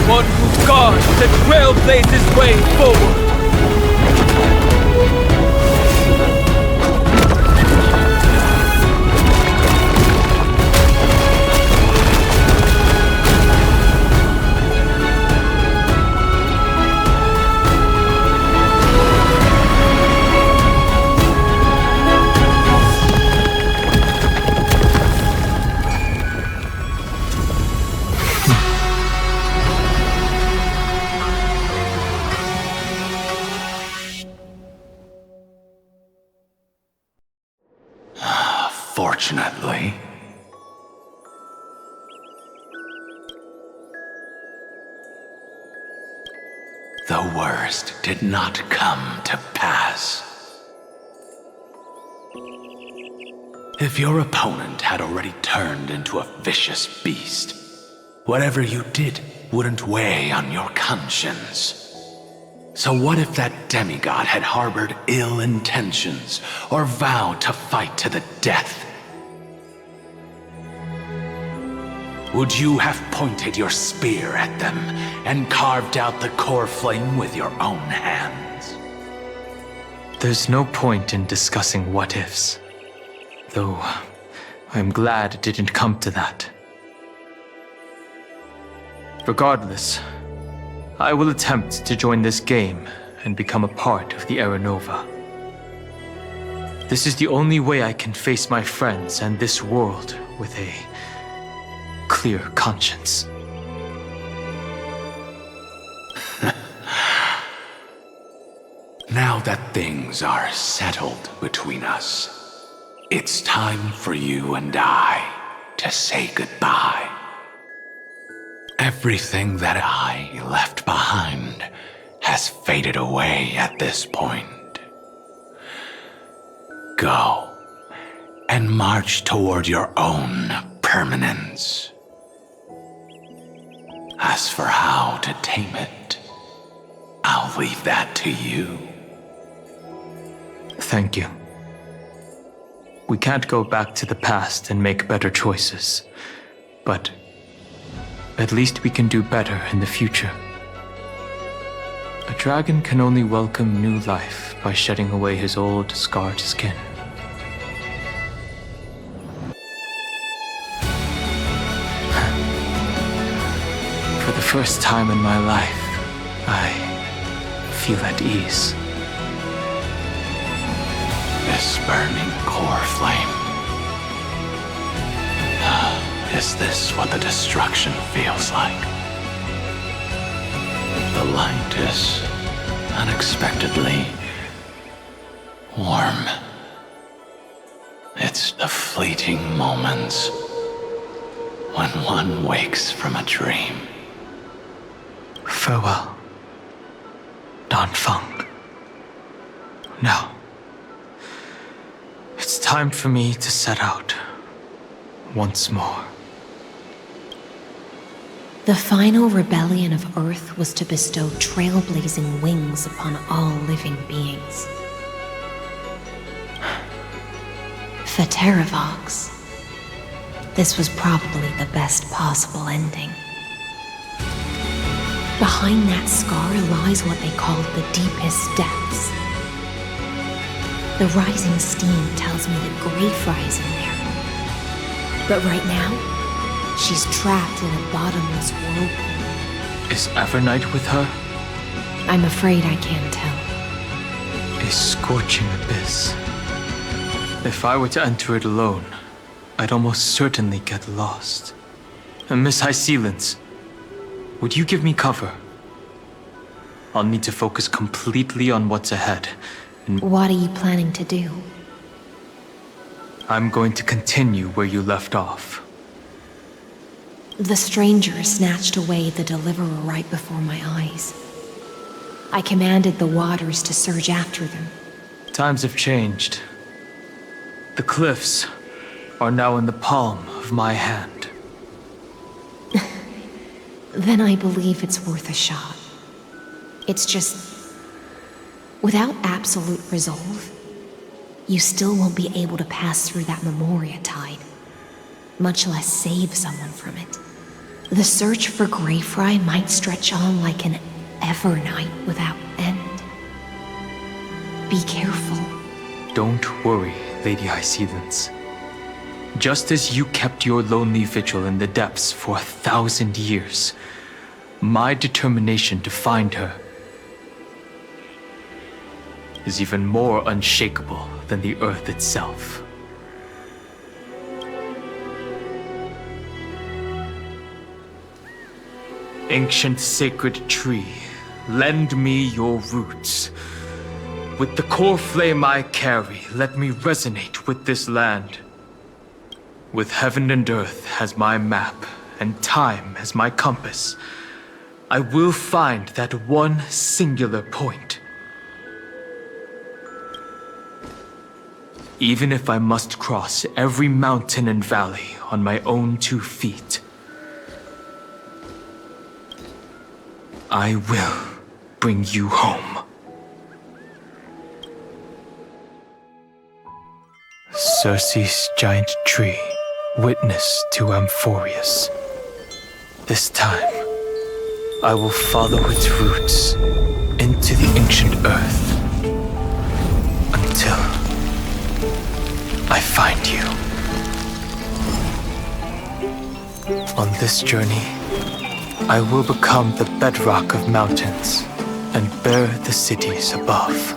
One who guards the trailblazer's way forward. Fortunately, the worst did not come to pass. If your opponent had already turned into a vicious beast, whatever you did wouldn't weigh on your conscience. So what if that demigod had harbored ill intentions or vowed to fight to the death? Would you have pointed your spear at them and carved out the core flame with your own hands? There's no point in discussing what-ifs. Though, I'm glad it didn't come to that. Regardless, I will attempt to join this game and become a part of the Era Nova. This is the only way I can face my friends and this world with a clear conscience. Now that things are settled between us, it's time for you and I to say goodbye. Everything that I left behind has faded away at this point. Go and march toward your own permanence. As for how to tame it, I'll leave that to you. Thank you. We can't go back to the past and make better choices, but at least we can do better in the future. A dragon can only welcome new life by shedding away his old, scarred skin. For the first time in my life, I feel at ease. This burning core flame. Is this what the destruction feels like? The light is unexpectedly warm. It's the fleeting moments when one wakes from a dream. Farewell, Danfeng. Now, it's time for me to set out once more. The final rebellion of Earth was to bestow trailblazing wings upon all living beings. For Terravox, this was probably the best possible ending. Behind that scar lies what they called the deepest depths, The rising steam tells me that Greyfry's in there. But right now, she's trapped in a bottomless whirlpool. Is Evernight with her? I'm afraid I can't tell. A scorching abyss. If I were to enter it alone, I'd almost certainly get lost. And Miss High Sealants, would you give me cover? I'll need to focus completely on what's ahead. What are you planning to do? I'm going to continue where you left off. The stranger snatched away the deliverer right before my eyes. I commanded the waters to surge after them. Times have changed. The cliffs are now in the palm of my hand. Then I believe it's worth a shot. It's just... without absolute resolve, you still won't be able to pass through that Memoria tide, much less save someone from it. The search for Greyfry might stretch on like an Evernight without end. Be careful. Don't worry, Lady High Sealants. Just as you kept your lonely vigil in the depths for 1,000 years, my determination to find her is even more unshakable than the earth itself. Ancient sacred tree, lend me your roots. With the core flame I carry, let me resonate with this land. With heaven and earth as my map, and time as my compass, I will find that one singular point. Even if I must cross every mountain and valley on my own 2 feet, I will bring you home. Circe's giant tree, witness to Amphorius. This time, I will follow its roots into the ancient earth until I find you. On this journey, I will become the bedrock of mountains and bear the cities above.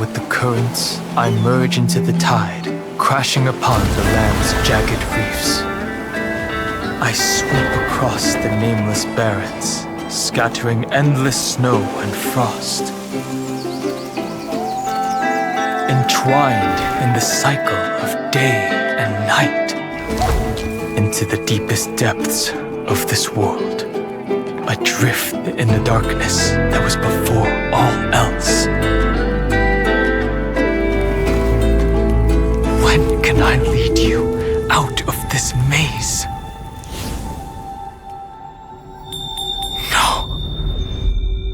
With the currents, I merge into the tide, crashing upon the land's jagged reefs. I sweep across the nameless barrens, scattering endless snow and frost. Entwined in the cycle of day and night, into the deepest depths of this world, adrift in the darkness that was before all else. When can I lead you out of this maze? No,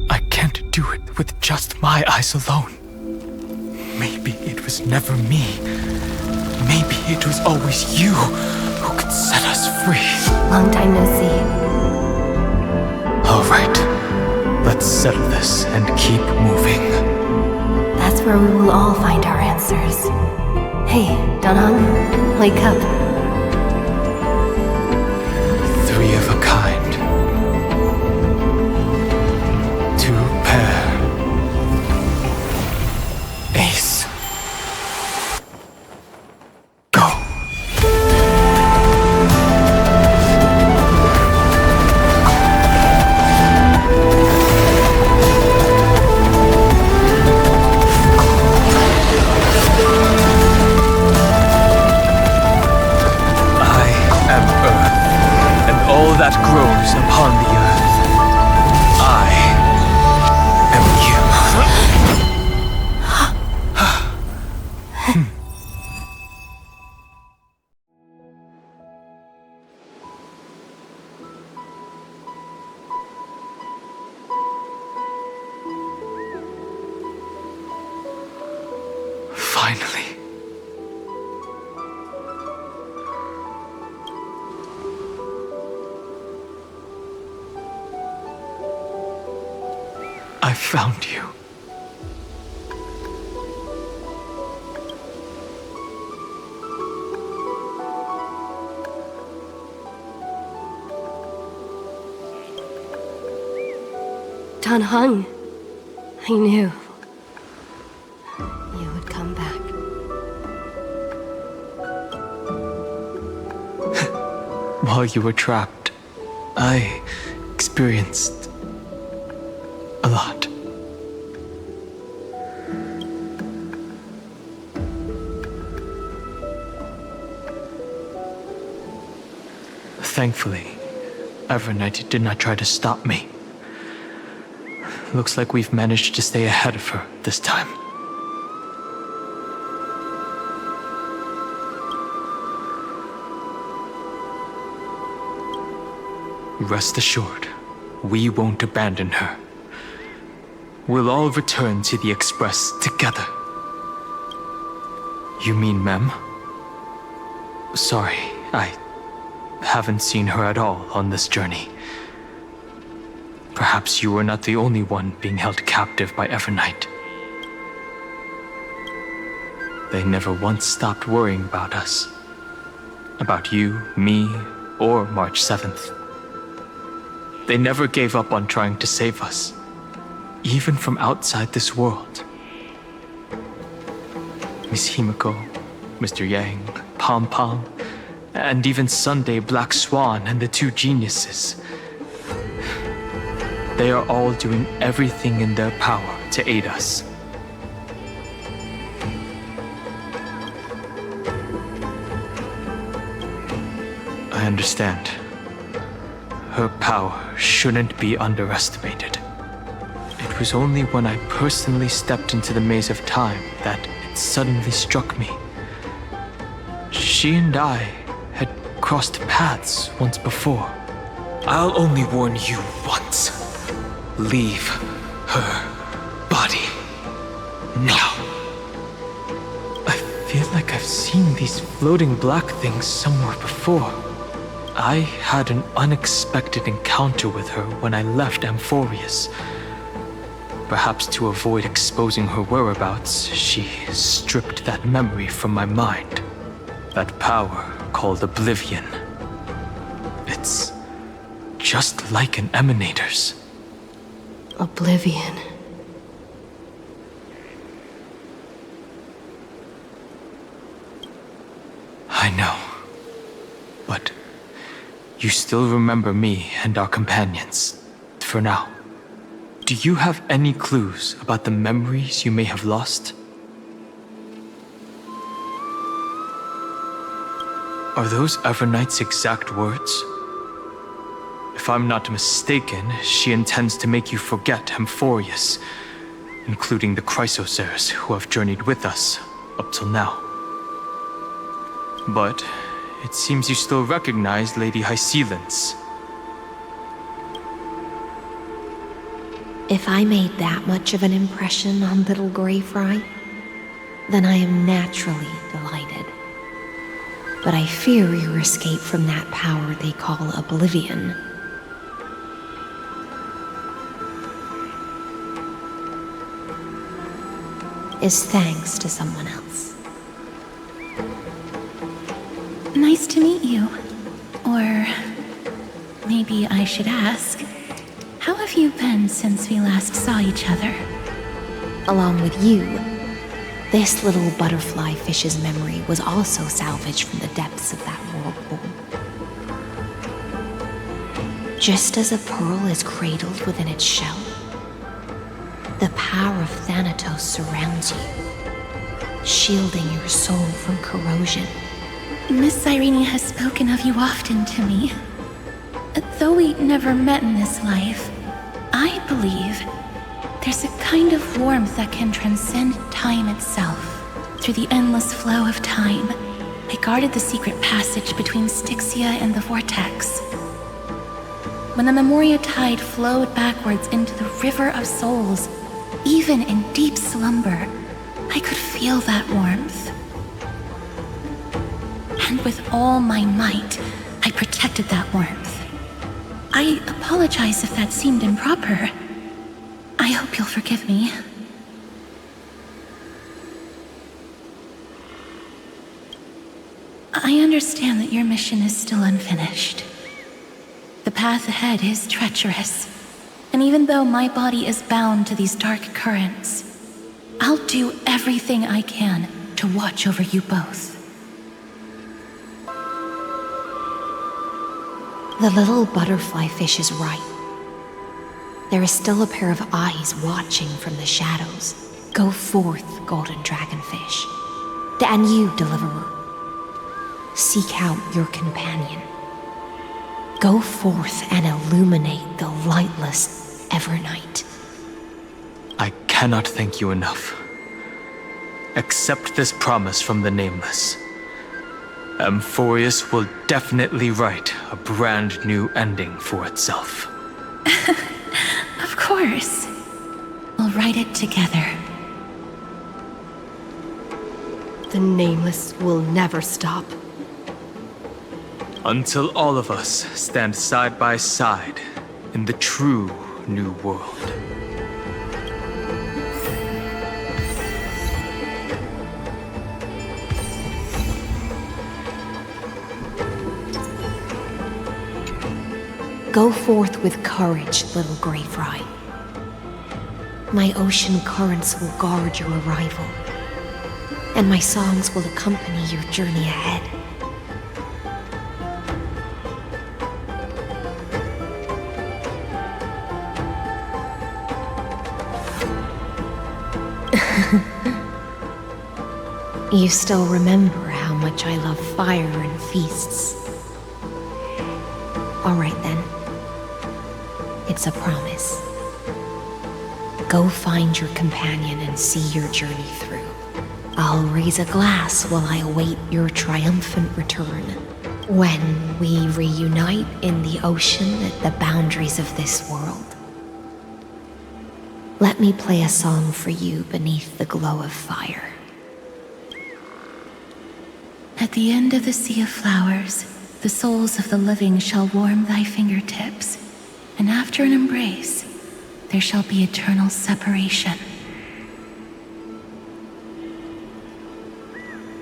I can't do it with just my eyes alone. Maybe it was never me. Maybe it was always you who could set us free. Long time no see. All right, let's settle this and keep moving. That's where we will all find our answers. Hey, Donhong, wake up. 3 of a kind. 2 pair. Ace. Go. That grows upon the earth. I am you. Finally. I found you. Dan Heng. I knew you would come back. While you were trapped, I experienced a lot. Thankfully, Evernight did not try to stop me. Looks like we've managed to stay ahead of her this time. Rest assured, we won't abandon her. We'll all return to the Express together. You mean Mem? Sorry, I haven't seen her at all on this journey. Perhaps you were not the only one being held captive by Evernight. They never once stopped worrying about us. About you, me, or March 7th. They never gave up on trying to save us, even from outside this world. Miss Himiko, Mr. Yang, Pom Pom, and even Sunday Black Swan and the two geniuses. They are all doing everything in their power to aid us. I understand. Her power shouldn't be underestimated. It was only when I personally stepped into the maze of time that it suddenly struck me. She and I had crossed paths once before. I'll only warn you once. Leave her body now. I feel like I've seen these floating black things somewhere before. I had an unexpected encounter with her when I left Amphorius. Perhaps to avoid exposing her whereabouts, she stripped that memory from my mind. That power called Oblivion. It's just like an emanator's. Oblivion. I know. But you still remember me and our companions, for now. Do you have any clues about the memories you may have lost? Are those Evernight's exact words? If I'm not mistaken, she intends to make you forget Amphorius, including the Chrysosaurs who have journeyed with us up till now. But it seems you still recognize Lady Hycelens. If I made that much of an impression on little Greyfry, then I am naturally delighted. But I fear your escape from that power they call Oblivion. Is thanks to someone else. Nice to meet you. Or maybe I should ask, how have you been since we last saw each other? Along with you, this little butterfly fish's memory was also salvaged from the depths of that whirlpool. Just as a pearl is cradled within its shell, the power of Thanatos surrounds you, shielding your soul from corrosion. Miss Irene has spoken of you often to me. Though we never met in this life, I believe there's a kind of warmth that can transcend time itself. Through the endless flow of time, I guarded the secret passage between Styxia and the Vortex. When the Memoria tide flowed backwards into the River of Souls, even in deep slumber, I could feel that warmth. And with all my might, I protected that warmth. I apologize if that seemed improper. I hope you'll forgive me. I understand that your mission is still unfinished. The path ahead is treacherous, And even though my body is bound to these dark currents, I'll do everything I can to watch over you both. The little butterfly fish is right. There is still a pair of eyes watching from the shadows. Go forth, golden dragonfish. And you, deliverer. Seek out your companion. Go forth and illuminate the lightless Evernight. I cannot thank you enough. Accept this promise from the Nameless. Amphorius will definitely write a brand new ending for itself. Of course. We'll write it together. The Nameless will never stop. Until all of us stand side by side in the true New World. Go forth with courage, little gray fry. My ocean currents will guard your arrival, and my songs will accompany your journey ahead. You still remember how much I love fire and feasts. All right then. It's a promise. Go find your companion and see your journey through. I'll raise a glass while I await your triumphant return. When we reunite in the ocean at the boundaries of this world. Let me play a song for you beneath the glow of fire. At the end of the sea of flowers, the souls of the living shall warm thy fingertips, and after an embrace, there shall be eternal separation.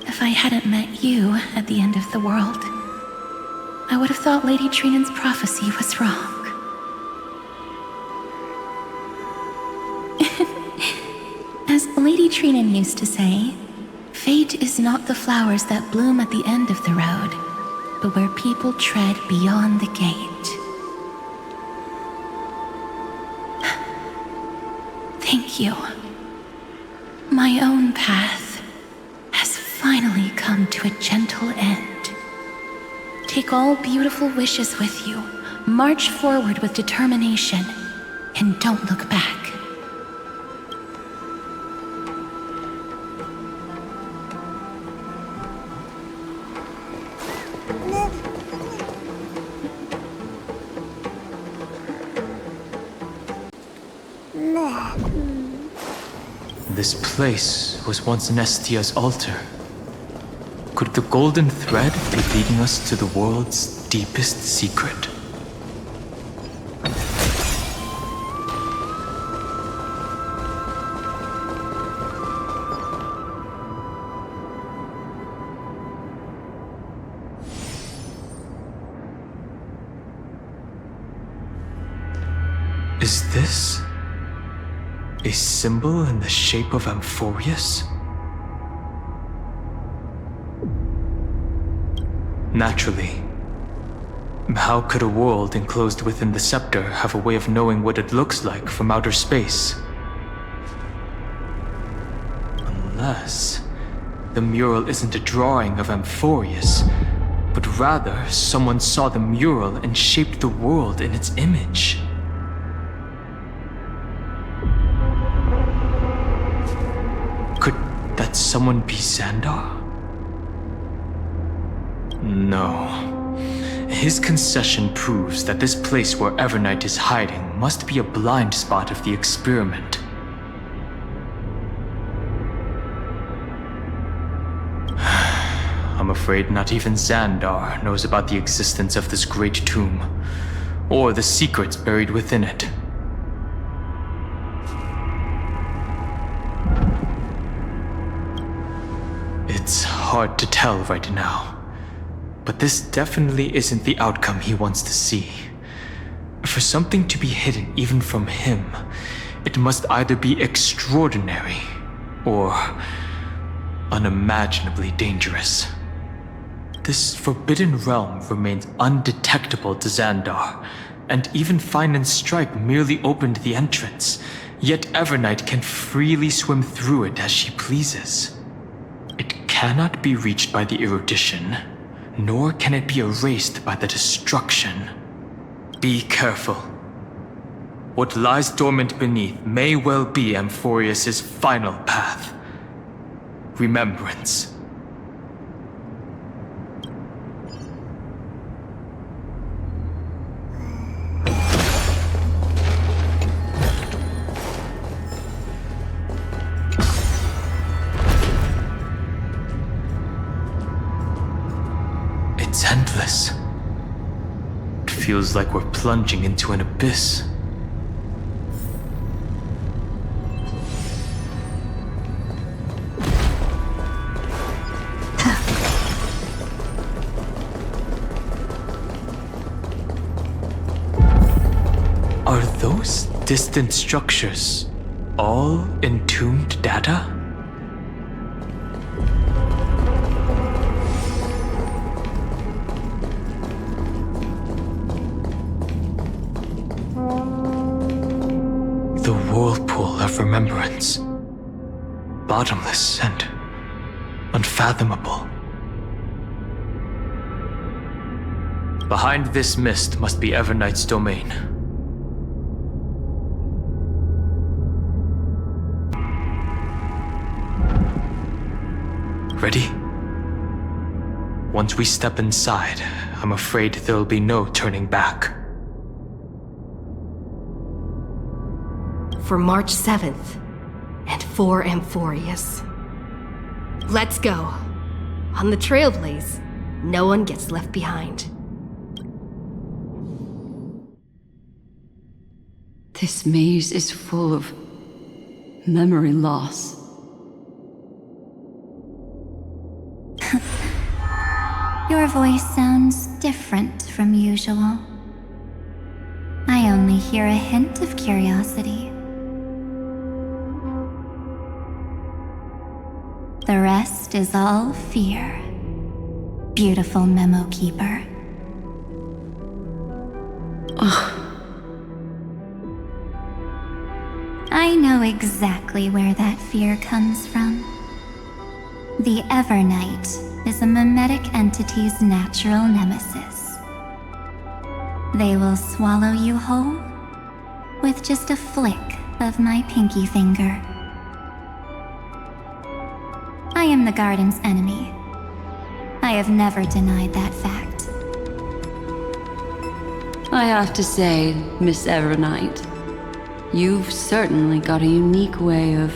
If I hadn't met you at the end of the world, I would have thought Lady Trinan's prophecy was wrong. As Lady Trinan used to say, fate is not the flowers that bloom at the end of the road, but where people tread beyond the gate. Thank you. My own path has finally come to a gentle end. Take all beautiful wishes with you, march forward with determination, and don't look back. This place was once Nestia's altar. Could the golden thread be leading us to the world's deepest secret? Is this a symbol in the shape of Amphorius? Naturally. How could a world enclosed within the scepter have a way of knowing what it looks like from outer space? Unless the mural isn't a drawing of Amphorius, but rather someone saw the mural and shaped the world in its image. Could that someone be Xandar? No. His concession proves that this place where Evernight is hiding must be a blind spot of the experiment. I'm afraid not even Xandar knows about the existence of this great tomb, or the secrets buried within it. It's hard to tell right now, but this definitely isn't the outcome he wants to see. for something to be hidden even from him, it must either be extraordinary or unimaginably dangerous. This forbidden realm remains undetectable to Xandar, and even Fine and Stripe merely opened the entrance, yet Evernight can freely swim through it as she pleases. It cannot be reached by the erudition, nor can it be erased by the destruction. Be careful. What lies dormant beneath may well be Amphorius' final path. Remembrance. It's endless. It feels like we're plunging into an abyss. Are those distant structures all entombed data? The whirlpool of remembrance. Bottomless and unfathomable. Behind this mist must be Evernight's domain. Ready? Once we step inside, I'm afraid there'll be no turning back. For March 7th, and for Amphorius. Let's go. On the Trailblaze, no one gets left behind. This maze is full of memory loss. Your voice sounds different from usual. I only hear a hint of curiosity. The rest is all fear. Beautiful Memo Keeper. I know exactly where that fear comes from. The Evernight is a mimetic entity's natural nemesis. They will swallow you whole with just a flick of my pinky finger. I am the garden's enemy. I have never denied that fact. I have to say, Miss Evernight, you've certainly got a unique way of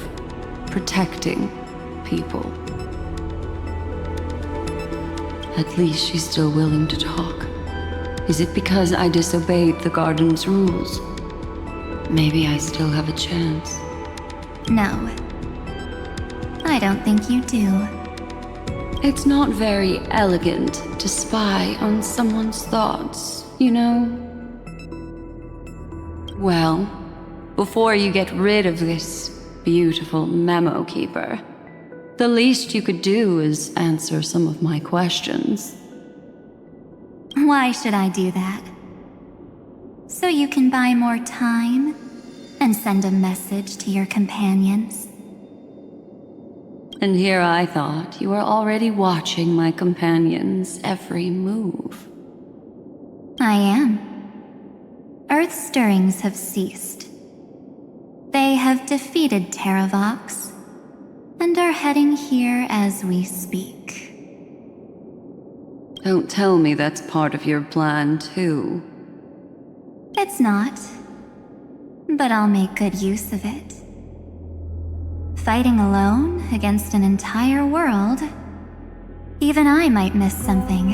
protecting people. At least she's still willing to talk. Is it because I disobeyed the garden's rules? Maybe I still have a chance. No. I don't think you do. It's not very elegant to spy on someone's thoughts, you know? Well, before you get rid of this beautiful Memo Keeper, the least you could do is answer some of my questions. Why should I do that? So you can buy more time and send a message to your companions? And here I thought you were already watching my companions' every move. I am. Earth stirrings have ceased. They have defeated Terravox and are heading here as we speak. Don't tell me that's part of your plan, too. It's not. But I'll make good use of it. Fighting alone against an entire world, even I might miss something.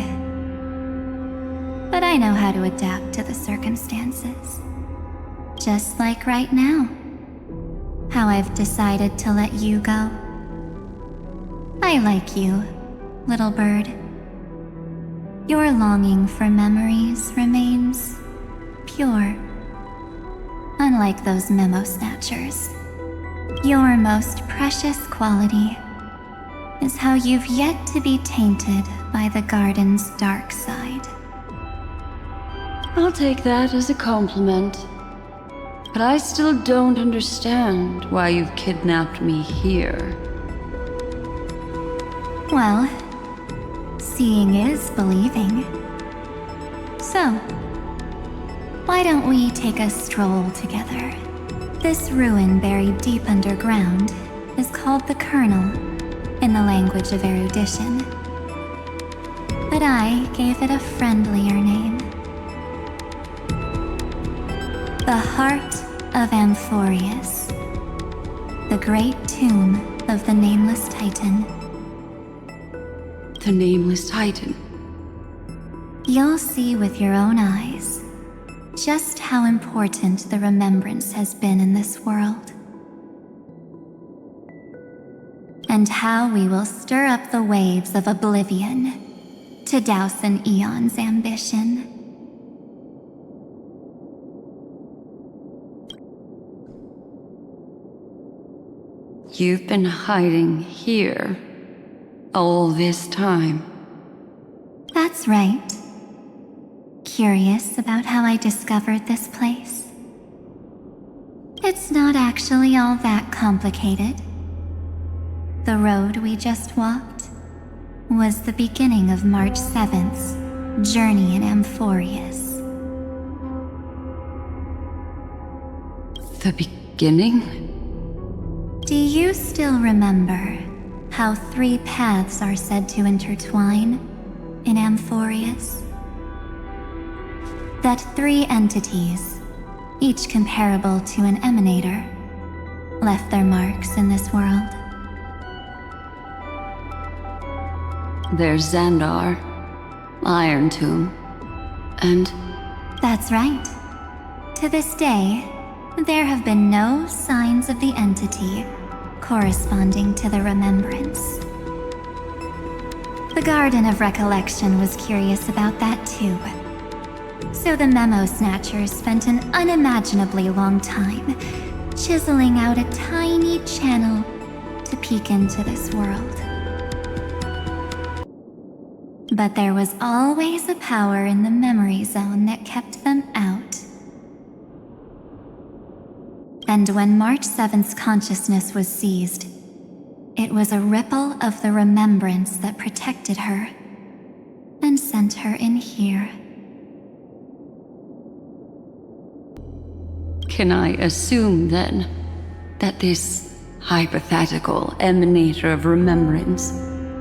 But I know how to adapt to the circumstances. Just like right now. How I've decided to let you go. I like you, little bird. Your longing for memories remains pure. Unlike those memo snatchers, your most precious quality is how you've yet to be tainted by the garden's dark side. I'll take that as a compliment. But I still don't understand why you've kidnapped me here. Well, seeing is believing. So, why don't we take a stroll together? This ruin buried deep underground is called the Kernel, in the language of erudition. But I gave it a friendlier name. The Heart of Amphorius, the great tomb of the Nameless Titan. The Nameless Titan? You'll see with your own eyes just how important the remembrance has been in this world. And how we will stir up the waves of oblivion to douse an eon's ambition. You've been hiding here all this time. That's right. Curious about how I discovered this place? It's not actually all that complicated. The road we just walked was the beginning of March 7th's journey in Amphorius. The beginning? Do you still remember how 3 paths are said to intertwine in Amphorius? That 3 entities, each comparable to an emanator, left their marks in this world. There's Xandar, Iron Tomb, and... That's right. To this day, there have been no signs of the entity corresponding to the remembrance. The Garden of Recollection was curious about that too. So the memo snatchers spent an unimaginably long time chiseling out a tiny channel to peek into this world. But there was always a power in the memory zone that kept them out. And when March 7th's consciousness was seized, it was a ripple of the remembrance that protected her and sent her in here. Can I assume, then, that this hypothetical emanator of remembrance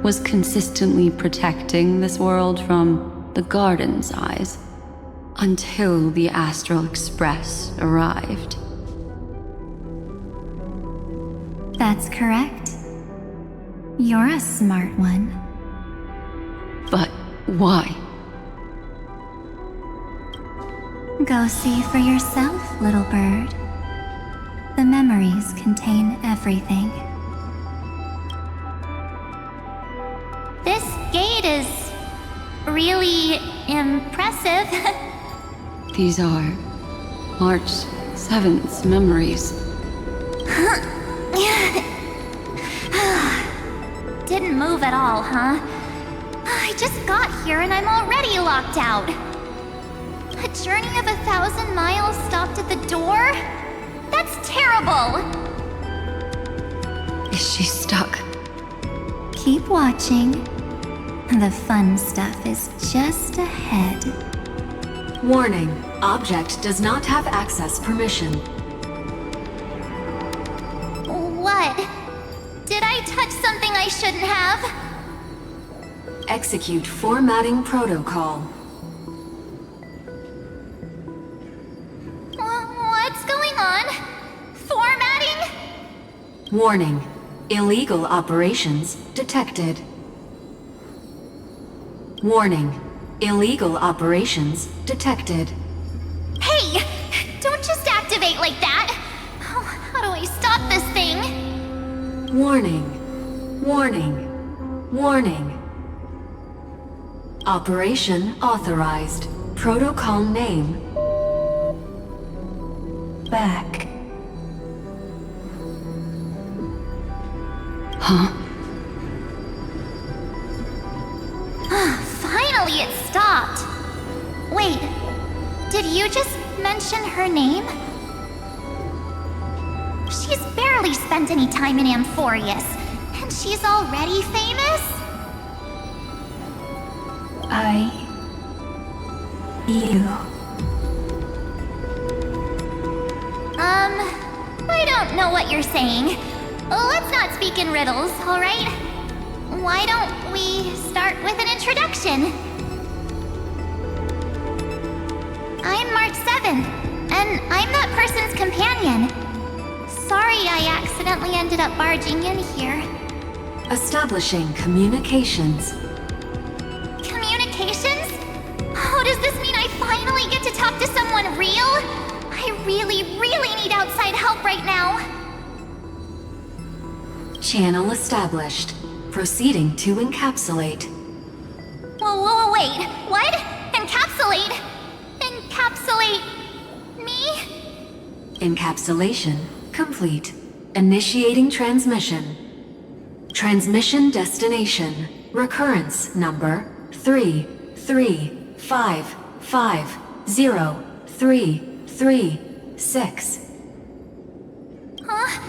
was consistently protecting this world from the Garden's eyes until the Astral Express arrived? That's correct. You're a smart one. But why? Go see for yourself, little bird. The memories contain everything. This gate is really impressive. These are March 7th's memories. Didn't move at all, huh? I just got here and I'm already locked out. A journey of 1,000 miles stopped at the door? That's terrible! Is she stuck? Keep watching. The fun stuff is just ahead. Warning, object does not have access permission. What? Did I touch something I shouldn't have? Execute formatting protocol. What's going on? Formatting? Warning, illegal operations detected. Warning, illegal operations detected. Hey! Don't just activate like that! How do I stop this thing? Warning, warning, warning. Operation authorized. Protocol name. back. Huh? Finally, it stopped. Wait, did you just mention her name? She's barely spent any time in Amphorius, and she's already famous? I don't know what you're saying. Let's not speak in riddles, alright? Why don't we start with an introduction? I'm March 7th, and I'm that person's companion. Sorry I accidentally ended up barging in here. Establishing communications. Communications? Oh, does this mean I finally get to talk to someone real? I really need outside help right now. Channel established. Proceeding to encapsulate. Whoa, wait. What? Encapsulate? Encapsulate me? Encapsulation complete. Initiating transmission. Transmission destination. Recurrence number 335503336. Huh?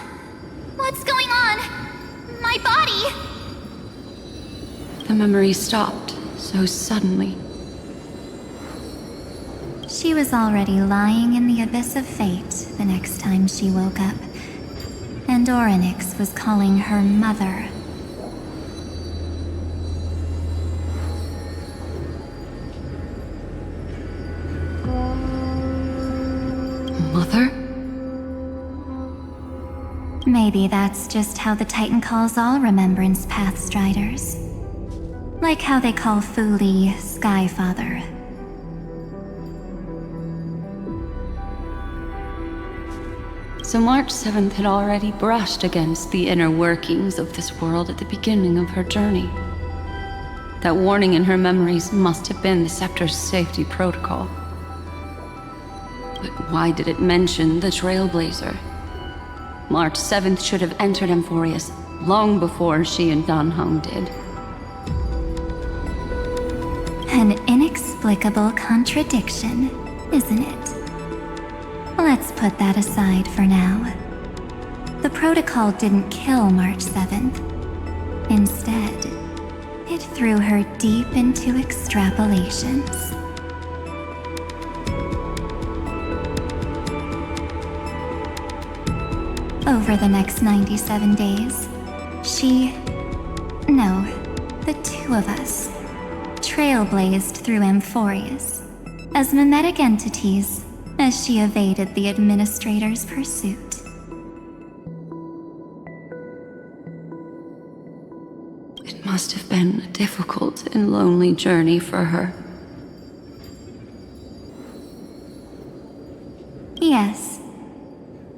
What's going on? My body! The memory stopped so suddenly. She was already lying in the abyss of fate the next time she woke up. And Orynyx was calling her mother. Mother? Maybe that's just how the Titan calls all Remembrance Pathstriders. Like how they call Fuli Skyfather. So March 7th had already brushed against the inner workings of this world at the beginning of her journey. That warning in her memories must have been the Scepter's safety protocol. But why did it mention the Trailblazer? March 7th should have entered Amphorius long before she and Dan Heng did. An inexplicable contradiction, isn't it? Let's put that aside for now. The protocol didn't kill March 7th. Instead, it threw her deep into extrapolations. Over the next 97 days, the two of us, trailblazed through Amphorius as mimetic entities as she evaded the Administrator's pursuit. It must have been a difficult and lonely journey for her. Yes.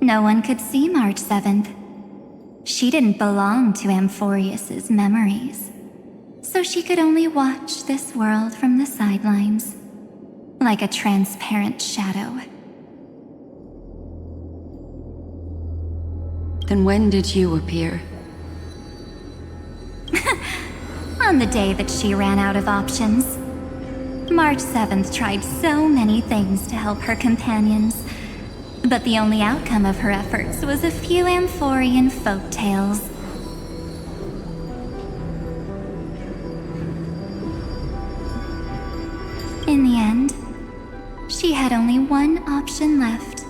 No one could see March 7th. She didn't belong to Amphorius's memories, so she could only watch this world from the sidelines, like a transparent shadow. Then when did you appear? On the day that she ran out of options. March 7th tried so many things to help her companions, but the only outcome of her efforts was a few Amphorian folktales. In the end, she had only one option left.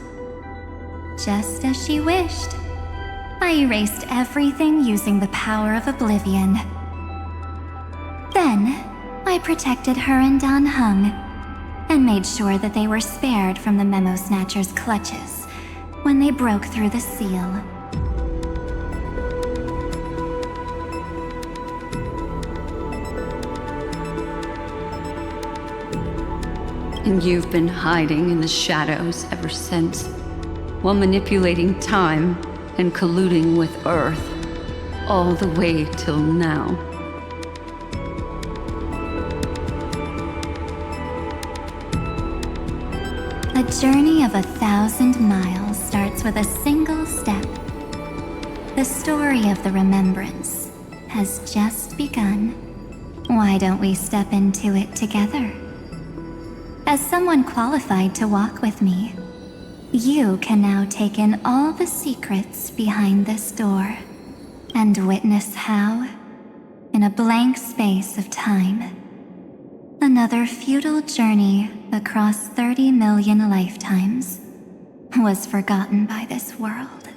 Just as she wished, I erased everything using the power of oblivion. Then, I protected her and Dan Heng, and made sure that they were spared from the Memo Snatcher's clutches when they broke through the seal. And you've been hiding in the shadows ever since, while manipulating time and colluding with Earth, all the way till now. A journey of 1,000 miles started starts with a single step. The story of the remembrance has just begun. Why don't we step into it together? As someone qualified to walk with me, you can now take in all the secrets behind this door and witness how, in a blank space of time, another futile journey across 30 million lifetimes was forgotten by this world.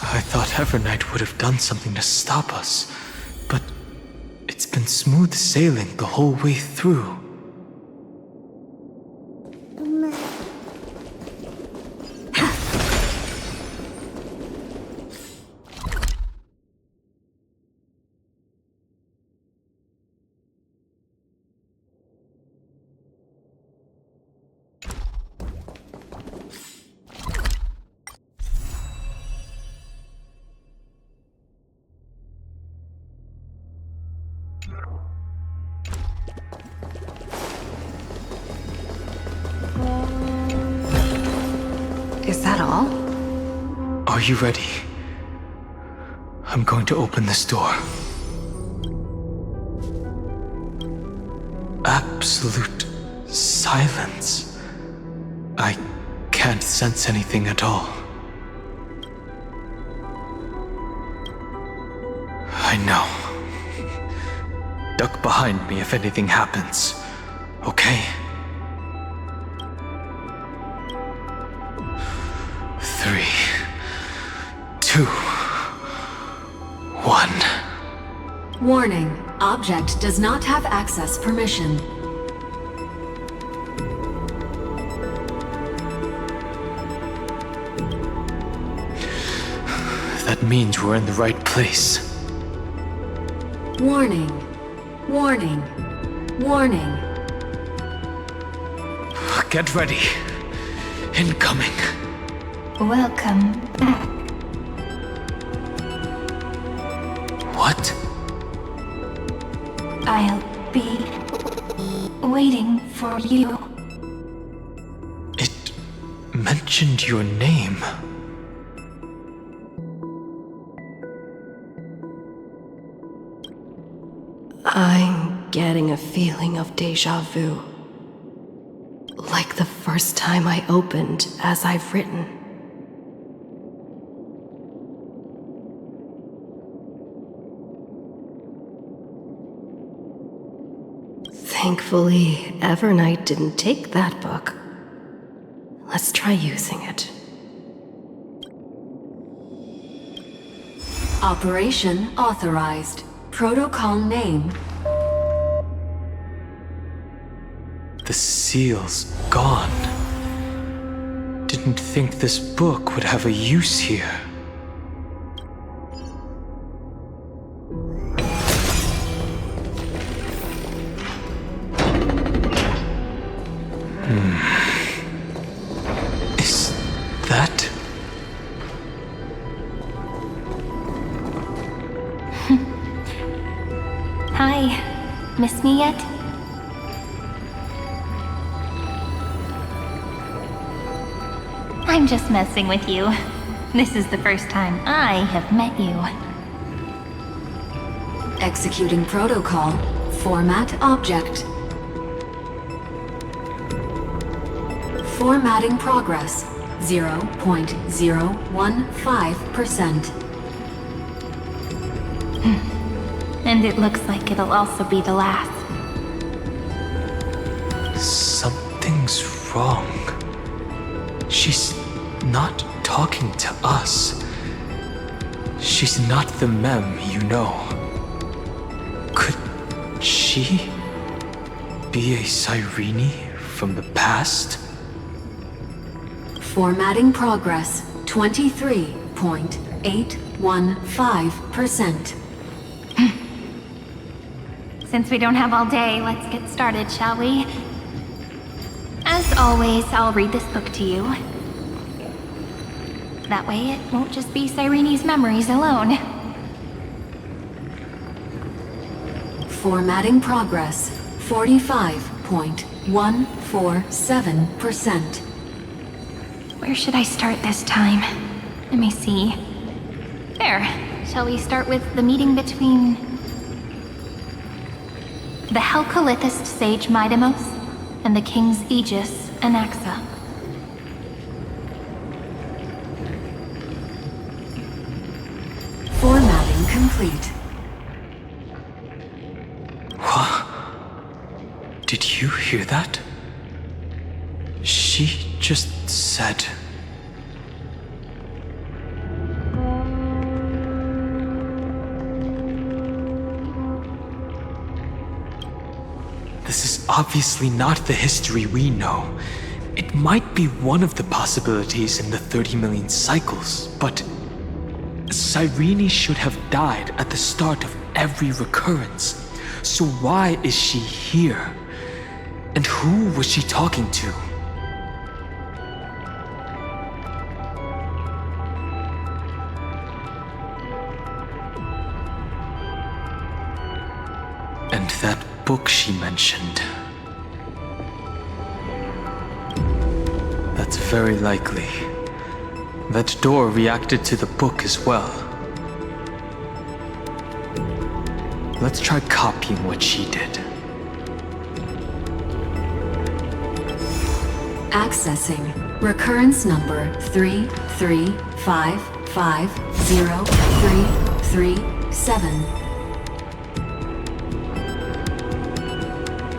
I thought Evernight would have done something to stop us, but it's been smooth sailing the whole way through. Is that all? Are you ready? I'm going to open this door. Absolute silence. I can't sense anything at all. I know. Duck behind me if anything happens, okay? 3, 2, 1. Warning, object does not have access permission. That means we're in the right place. Warning, warning, warning. Get ready. Incoming. Welcome back. What? I'll be waiting for you. It mentioned your name. I'm getting a feeling of déjà vu. Like the first time I opened as I've written. Thankfully, Evernight didn't take that book. Let's try using it. Operation authorized. Protocol name. The seal's gone. Didn't think this book would have a use here. Is that... Hi, miss me yet? I'm just messing with you. This is the first time I have met you. Executing protocol. Format object. Formatting progress. 0.015%. And it looks like it'll also be the last. Something's wrong. She's not talking to us. She's not the Mem you know. Could she be a Cyrene from the past? Formatting progress. 23.815%. Since we don't have all day, let's get started, shall we? As always, I'll read this book to you. That way it won't just be Cyrene's memories alone. Formatting progress. 45.8 0.147%. Where should I start this time? Let me see. There. Shall we start with the meeting between the Helcolithist sage Midamos and the king's aegis, Anaxa? Formatting complete. What? Did you hear that? She just said... This is obviously not the history we know. It might be one of the possibilities in the 30 million cycles, but... Cyrene should have died at the start of every recurrence. So why is she here? And who was she talking to? And that book she mentioned. That's very likely. That door reacted to the book as well. Let's try copying what she did. Accessing recurrence number 335503337.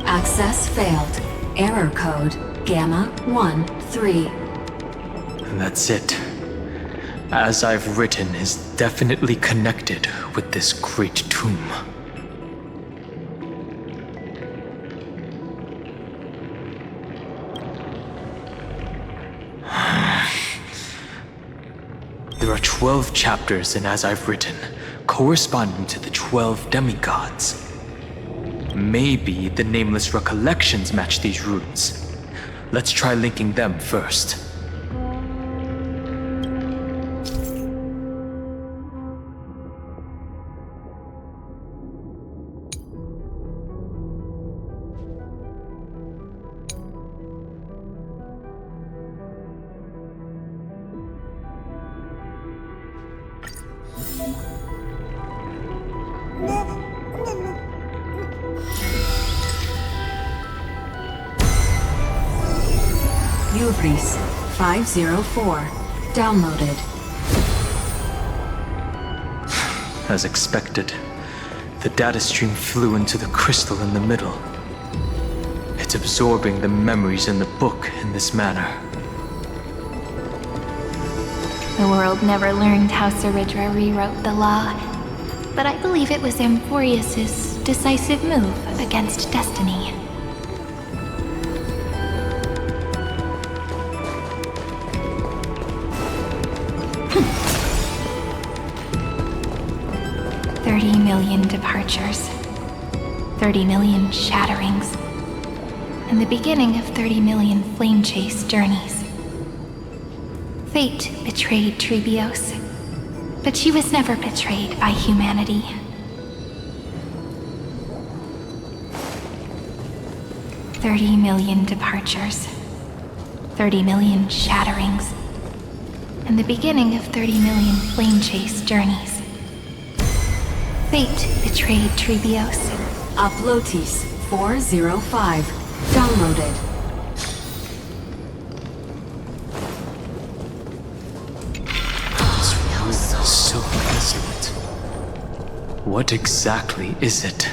Access failed. Error code Gamma 13. And that's it. As I've written is definitely connected with this great tomb. There are 12 chapters in As I've Written, corresponding to the 12 demigods. Maybe the nameless recollections match these runes. Let's try linking them first. Uvris 504. Downloaded. As expected, the data stream flew into the crystal in the middle. It's absorbing the memories in the book in this manner. The world never learned how Saridra rewrote the law, but I believe it was Amphorius's decisive move against destiny. $30 million departures, 30 million shatterings, and the beginning of 30 million flame chase journeys. Fate betrayed Trebios, but she was never betrayed by humanity. $30 million departures, 30 million shatterings, and the beginning of 30 million flame chase journeys. Fate betrayed Trebios. Uplotis 405. Downloaded. This room is so desolate. What exactly is it?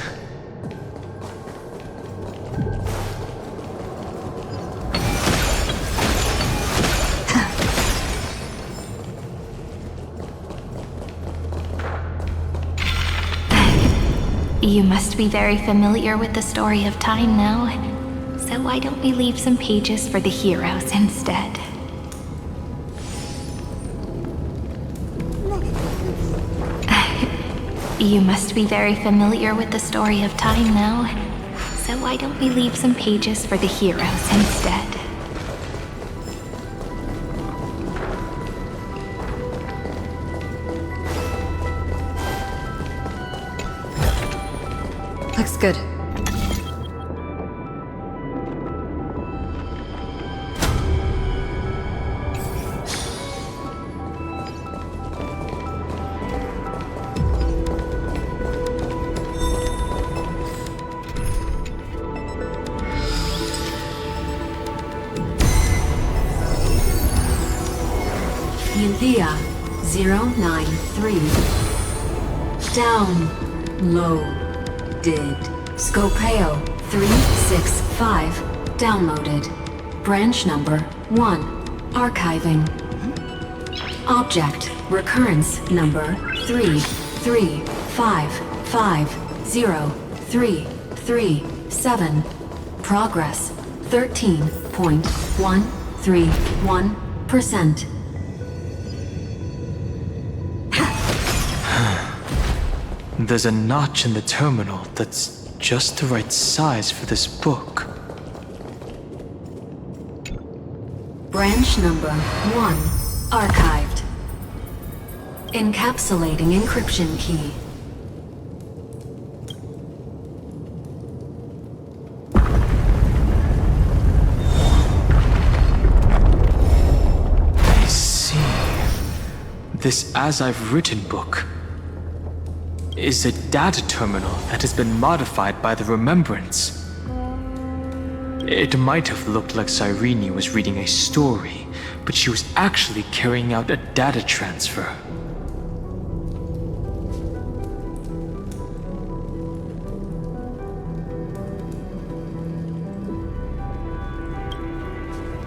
You must be very familiar with the story of time now, so why don't we leave some pages for the heroes instead? You must be very familiar with the story of time now, so why don't we leave some pages for the heroes instead? Looks good. Thea 093. Downloaded. Scopeo 365. Downloaded. Branch number 1. Archiving. Object recurrence number 335503337. Progress 13.131%. There's a notch in the terminal that's just the right size for this book. Branch number 1. Archived. Encapsulating encryption key. I see. This As I've Written book is a data terminal that has been modified by the Remembrance. It might have looked like Cyrene was reading a story, but she was actually carrying out a data transfer.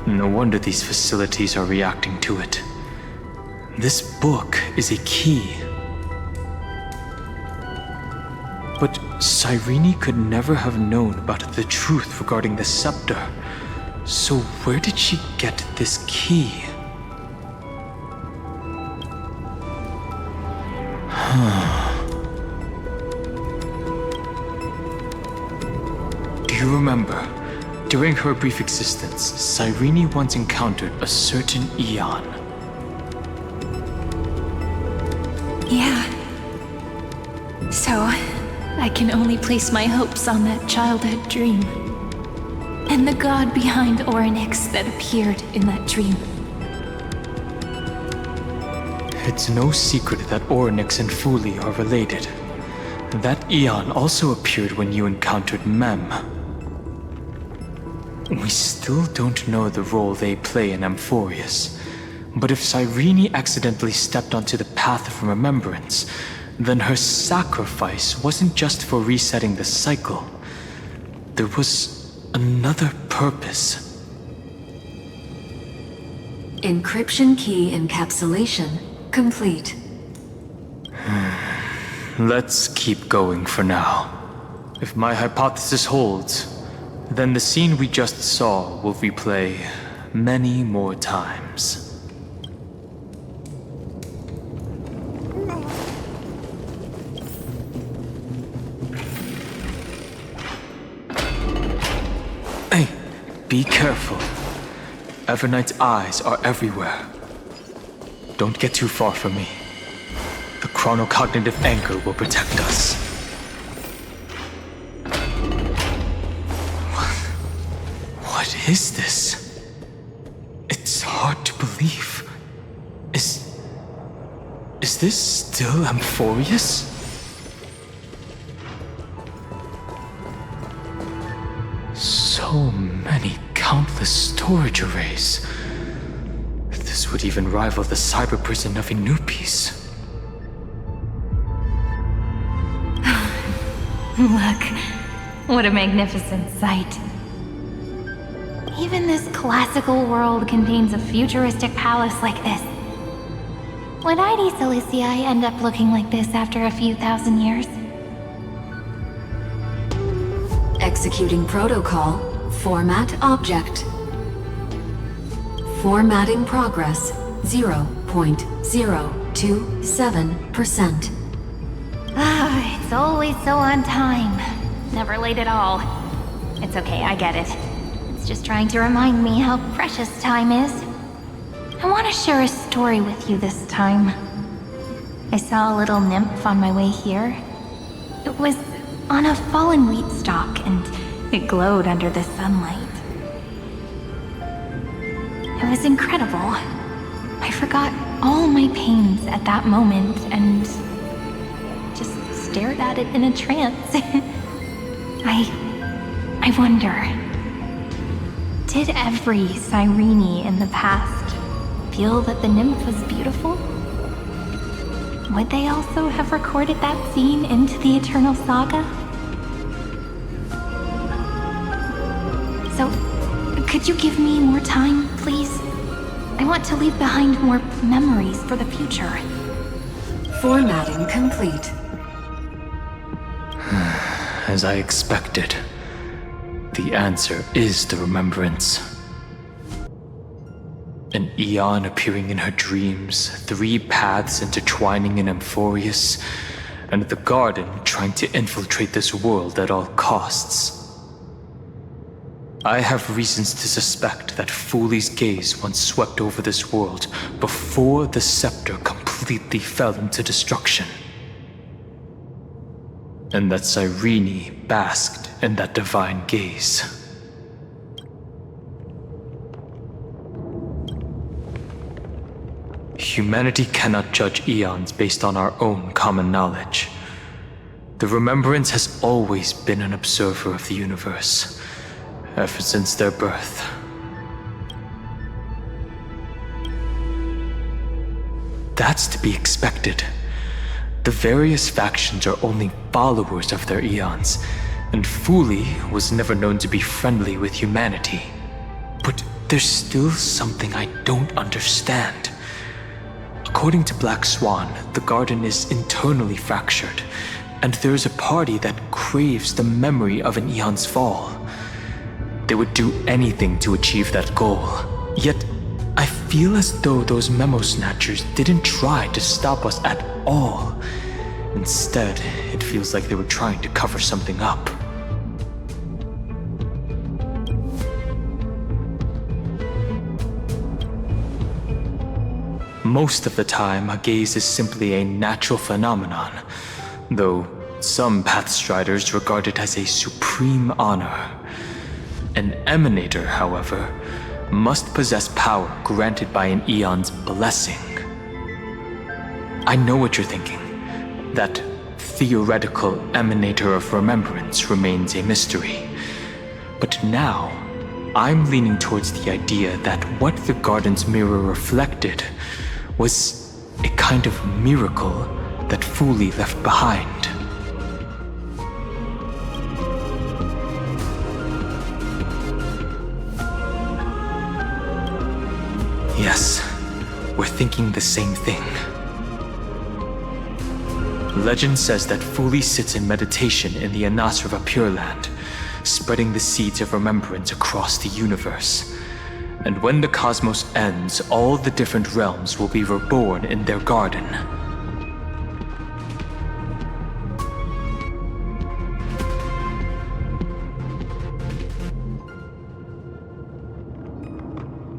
No wonder these facilities are reacting to it. This book is a key. But Cyrene could never have known about the truth regarding the scepter. So where did she get this key? Do you remember? During her brief existence, Cyrene once encountered a certain Eon. Yeah. So, I can only place my hopes on that childhood dream. And the god behind Orynyx that appeared in that dream. It's no secret that Orynyx and Fuli are related. That Eon also appeared when you encountered Mem. We still don't know the role they play in Amphorius. But if Cyrene accidentally stepped onto the path of remembrance, then her sacrifice wasn't just for resetting the cycle. There was another purpose. Encryption key encapsulation complete. Let's keep going for now. If my hypothesis holds, then the scene we just saw will replay many more times. Hey, be careful. Evernight's eyes are everywhere. Don't get too far from me. The chronocognitive anchor will protect us. What is this? It's hard to believe. Is this still Amphorius? So many countless storage arrays. This would even rival the cyber prison of Inupis. Look, what a magnificent sight. Even this classical world contains a futuristic palace like this. Would ID Silicii end up looking like this after a few thousand years? Executing protocol. Format object. Formatting progress 0.027%. Ah, it's always so on time. Never late at all. It's okay, I get it. It's just trying to remind me how precious time is. I want to share a story with you this time. I saw a little nymph on my way here. It was on a fallen wheat stalk, and it glowed under the sunlight. It was incredible. I forgot all my pains at that moment and just stared at it in a trance. I wonder, did every Cyrene in the past feel that the nymph was beautiful? Would they also have recorded that scene into the Eternal Saga? So, could you give me more time, please? I want to leave behind more memories for the future. Formatting complete. As I expected, the answer is the remembrance. An Eon appearing in her dreams, 3 paths intertwining in Amphorius, and the Garden trying to infiltrate this world at all costs. I have reasons to suspect that Fooley's gaze once swept over this world before the scepter completely fell into destruction. And that Cyrene basked in that divine gaze. Humanity cannot judge eons based on our own common knowledge. The Remembrance has always been an observer of the universe, ever since their birth. That's to be expected. The various factions are only followers of their eons, and Fooley was never known to be friendly with humanity. But there's still something I don't understand. According to Black Swan, the Garden is internally fractured, and there's a party that craves the memory of an eon's fall. They would do anything to achieve that goal. Yet, I feel as though those memo snatchers didn't try to stop us at all. Instead, it feels like they were trying to cover something up. Most of the time, a gaze is simply a natural phenomenon, though some Pathstriders regard it as a supreme honor. An Emanator, however, must possess power granted by an eon's blessing. I know what you're thinking. That theoretical Emanator of Remembrance remains a mystery. But now, I'm leaning towards the idea that what the Garden's mirror reflected was a kind of miracle that Fooley left behind. Yes, we're thinking the same thing. Legend says that Fooley sits in meditation in the Anasrava Pure Land, spreading the seeds of remembrance across the universe. And when the cosmos ends, all the different realms will be reborn in their garden.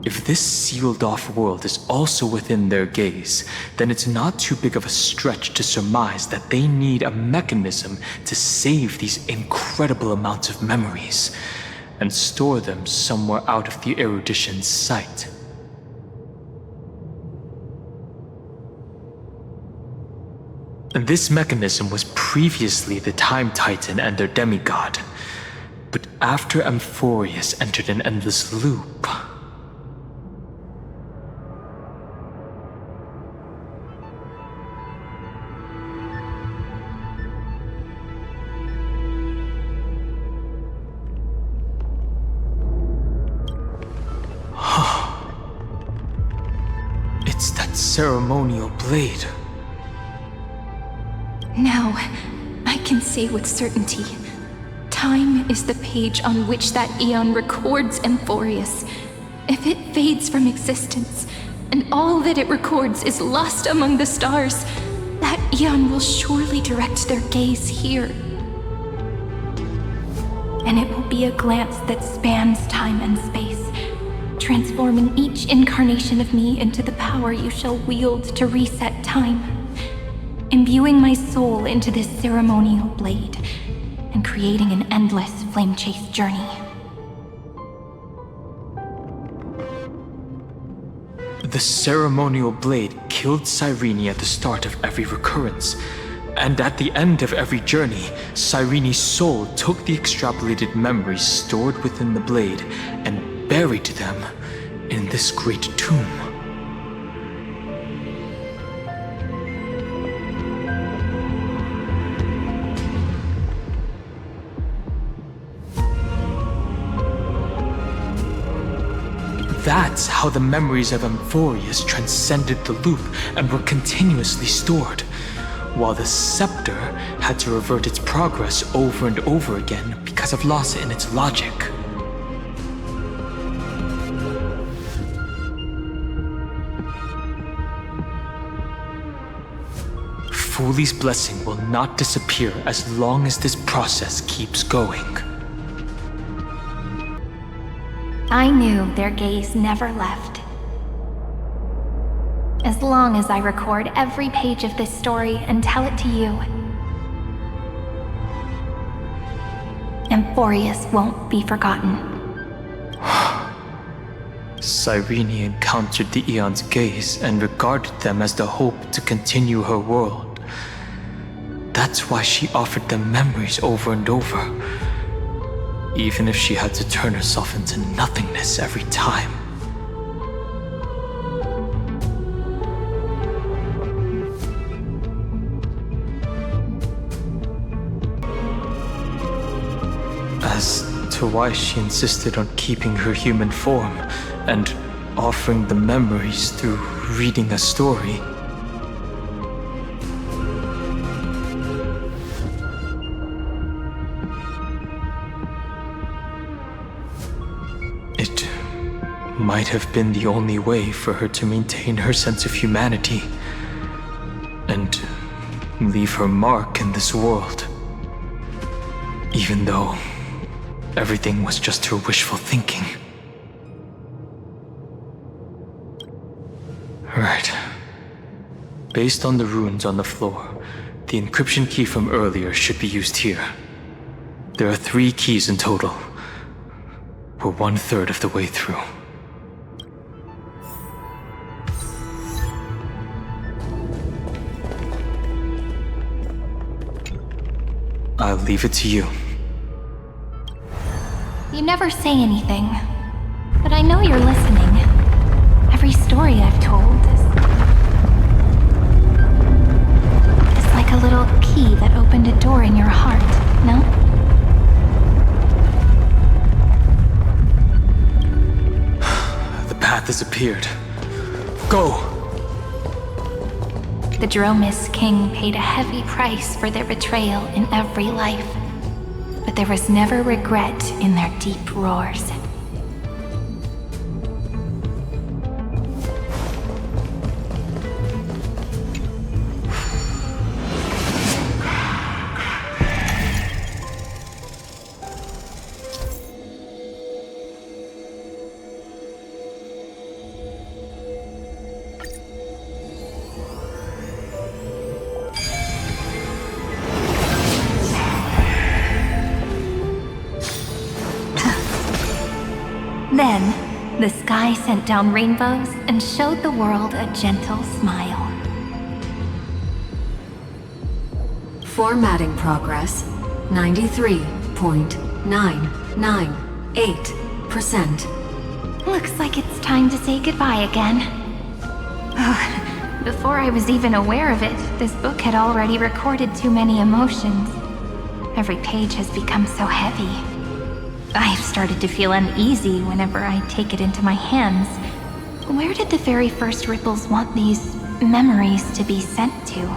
If this sealed-off world is also within their gaze, then it's not too big of a stretch to surmise that they need a mechanism to save these incredible amounts of memories and store them somewhere out of the erudition's sight. And this mechanism was previously the Time Titan and their demigod, but after Amphorius entered an endless loop, it's that ceremonial blade. Now, I can say with certainty, time is the page on which that eon records Amphorius. If it fades from existence, and all that it records is lost among the stars, that eon will surely direct their gaze here. And it will be a glance that spans time and space, transforming each incarnation of me into the power you shall wield to reset time, imbuing my soul into this ceremonial blade, and creating an endless flame-chase journey. The ceremonial blade killed Cyrene at the start of every recurrence, and at the end of every journey, Cyrene's soul took the extrapolated memories stored within the blade and buried them in this great tomb. That's how the memories of Amphorius transcended the loop and were continuously stored, while the scepter had to revert its progress over and over again because of loss in its logic. Fuli's blessing will not disappear as long as this process keeps going. I knew their gaze never left. As long as I record every page of this story and tell it to you, Amphorius won't be forgotten. Cyrene encountered the Aeon's gaze and regarded them as the hope to continue her world. That's why she offered them memories over and over, even if she had to turn herself into nothingness every time. As to why she insisted on keeping her human form and offering the memories through reading a story, it might have been the only way for her to maintain her sense of humanity and leave her mark in this world, even though everything was just her wishful thinking. Right. Based on the runes on the floor, the encryption key from earlier should be used here. There are 3 keys in total. We're 1/3 of the way through. I'll leave it to you. You never say anything, but I know you're listening. Every story I've told is like a little key that opened a door in your heart, no? The path has appeared. Go! The Dromis King paid a heavy price for their betrayal in every life, but there was never regret in their deep roars. Then, the sky sent down rainbows and showed the world a gentle smile. Formatting progress 93.998%. Looks like it's time to say goodbye again. Before I was even aware of it, this book had already recorded too many emotions. Every page has become so heavy. I've started to feel uneasy whenever I take it into my hands. Where did the very first ripples want these memories to be sent to?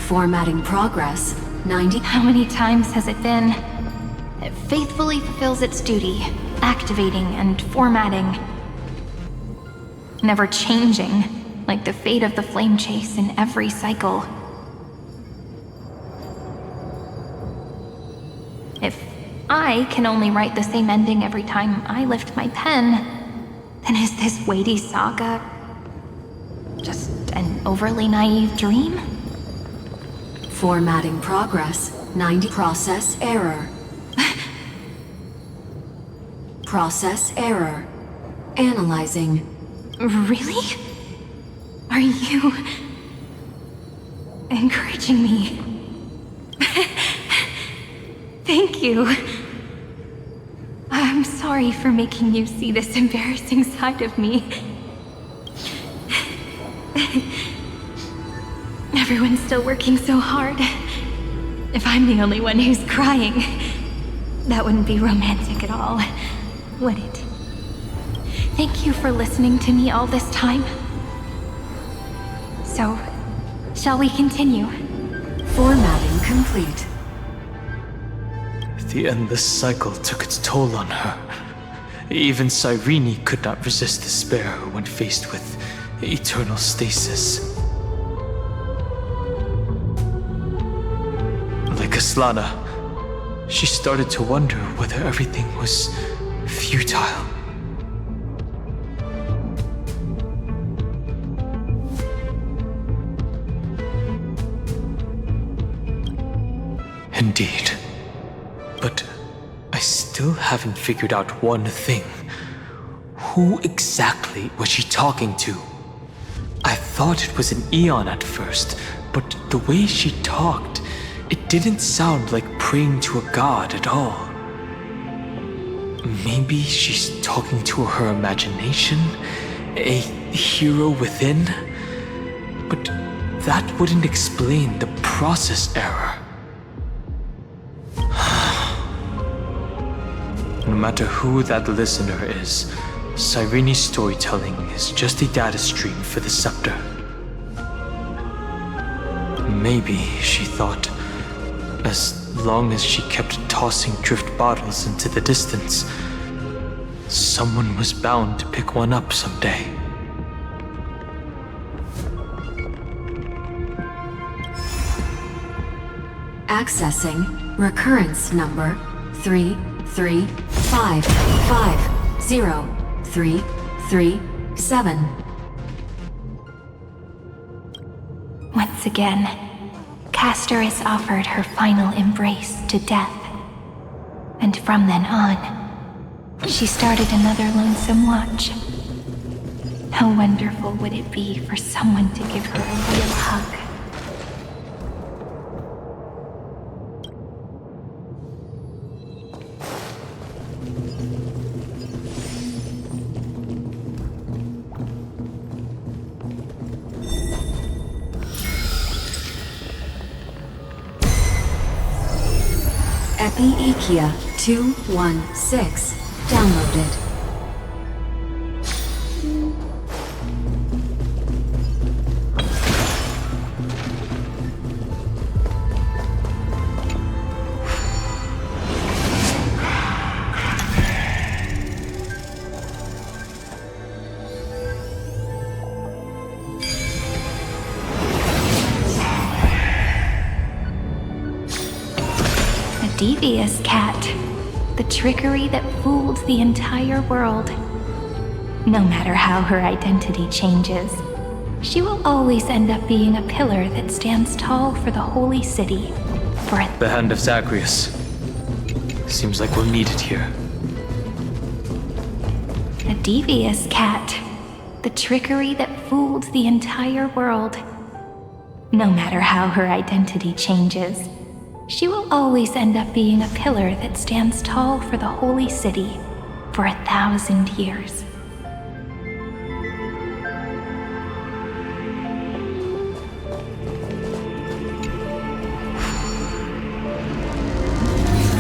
Formatting progress 90. How many times has it been? It faithfully fulfills its duty, activating and formatting. Never changing, like the fate of the flame chase in every cycle. If I can only write the same ending every time I lift my pen, then is this weighty saga just an overly naive dream? Formatting progress 90. Process error. Process error. Analyzing. Really? Are you encouraging me? Thank you. I'm sorry for making you see this embarrassing side of me. Everyone's still working so hard. If I'm the only one who's crying, that wouldn't be romantic at all, would it? Thank you for listening to me all this time. So, shall we continue? Formatting complete. The endless cycle took its toll on her. Even Cyrene could not resist despair when faced with eternal stasis. Like Aslana, she started to wonder whether everything was futile. Indeed. But I still haven't figured out one thing. Who exactly was she talking to? I thought it was an Eon at first, but the way she talked, it didn't sound like praying to a god at all. Maybe she's talking to her imagination? A hero within? But that wouldn't explain the process error. No matter who that listener is, Cyrene's storytelling is just a data stream for the scepter. Maybe, she thought, as long as she kept tossing drift bottles into the distance, someone was bound to pick one up someday. Accessing recurrence number 335503337. Once again, Castoris offered her final embrace to death. And from then on, she started another lonesome watch. How wonderful would it be for someone to give her a real hug? Epiikia 216 downloaded. Devious cat, the trickery that fooled the entire world. No matter how her identity changes, she will always end up being a pillar that stands tall for the holy city. The hand of Zagreus. Seems like we'll need it here. A devious cat, the trickery that fooled the entire world. No matter how her identity changes, she will always end up being a pillar that stands tall for the holy city for 1,000 years.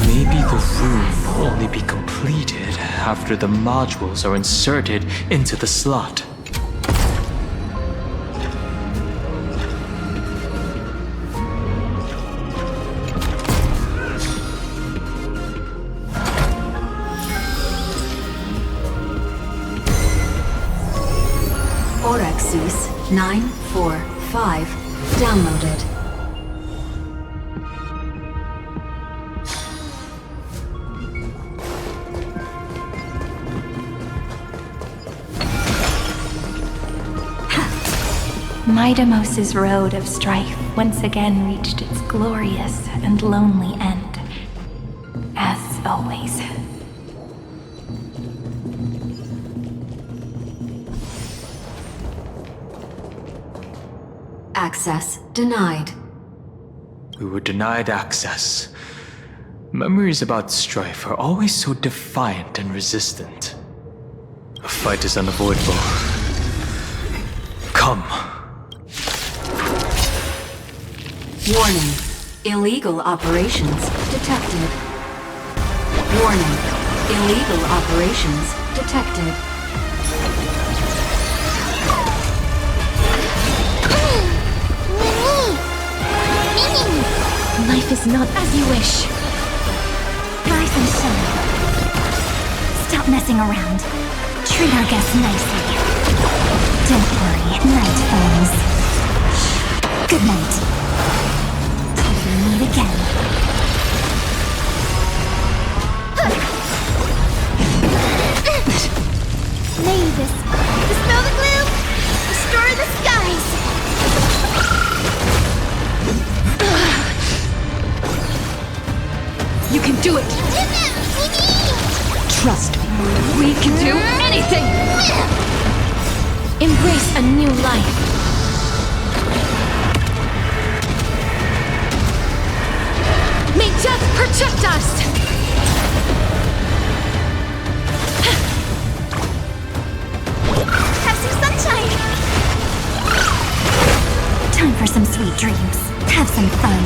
Maybe the room will only be completed after the modules are inserted into the slot. Orexis 945 downloaded. Midamos's road of strife once again reached its glorious and lonely end. As always. Access denied. We were denied access. Memories about strife are always so defiant and resistant. A fight is unavoidable. Come. Warning. Illegal operations detected. Warning. Illegal operations detected. Life is not as you wish. Rise and shine. Stop messing around. Treat our guests nicely. Don't worry, night falls. Good night. Till we meet again. May this dispel the gloom, restore the skies. You can do it! Trust me, we can do anything! Embrace a new life. May death protect us! Have some sunshine. Time for some sweet dreams. Have some fun.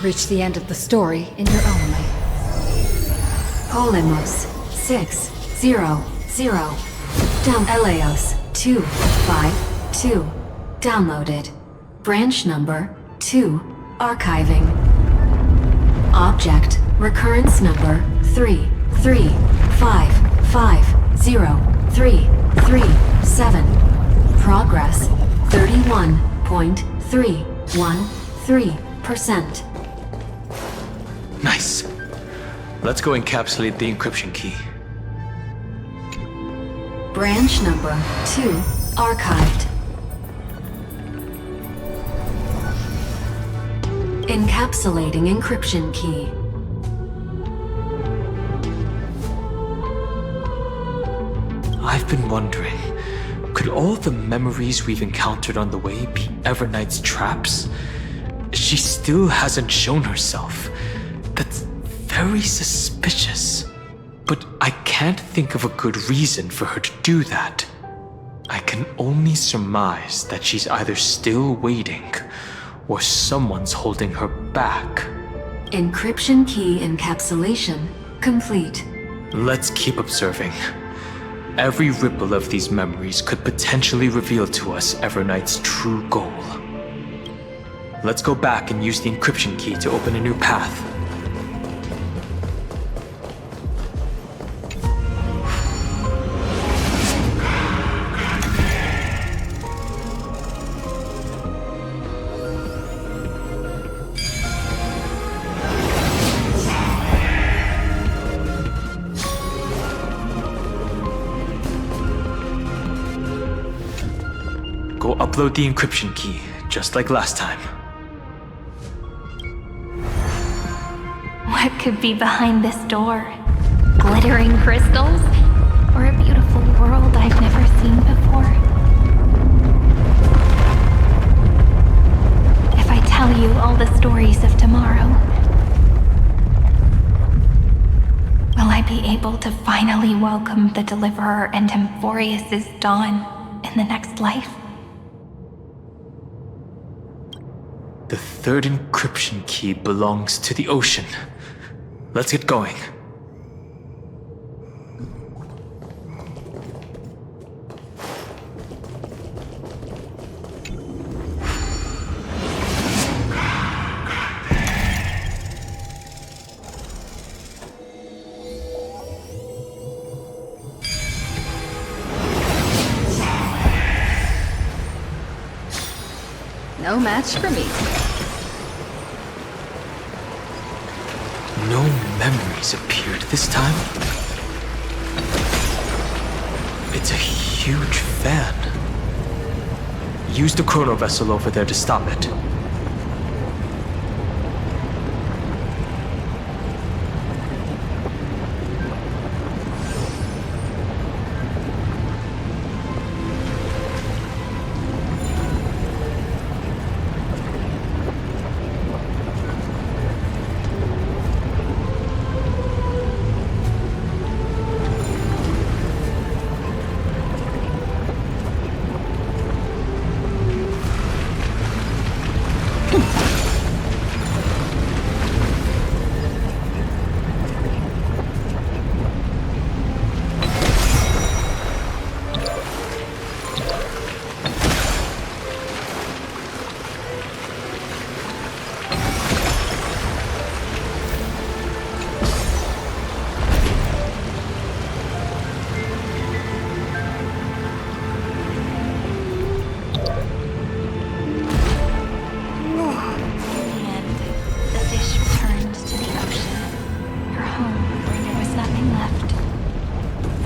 Reach the end of the story in your own way. Polemos 600. Down Eleos 252. Downloaded. Branch number 2. Archiving. Object recurrence number 335503337. Progress 31.313%. Nice. Let's go encapsulate the encryption key. Branch number 2 archived. Encapsulating encryption key. I've been wondering, could all the memories we've encountered on the way be Everknight's traps? She still hasn't shown herself. That's very suspicious. But I can't think of a good reason for her to do that. I can only surmise that she's either still waiting, or someone's holding her back. Encryption key encapsulation complete. Let's keep observing. Every ripple of these memories could potentially reveal to us Everknight's true goal. Let's go back and use the encryption key to open a new path. Go upload the encryption key, just like last time. What could be behind this door? Glittering crystals? Or a beautiful world I've never seen before? If I tell you all the stories of tomorrow, will I be able to finally welcome the Deliverer and Emphorius' dawn in the next life? The third encryption key belongs to the ocean. Let's get going. No match for me. No memories appeared this time. It's a huge fan. Use the chrono vessel over there to stop it.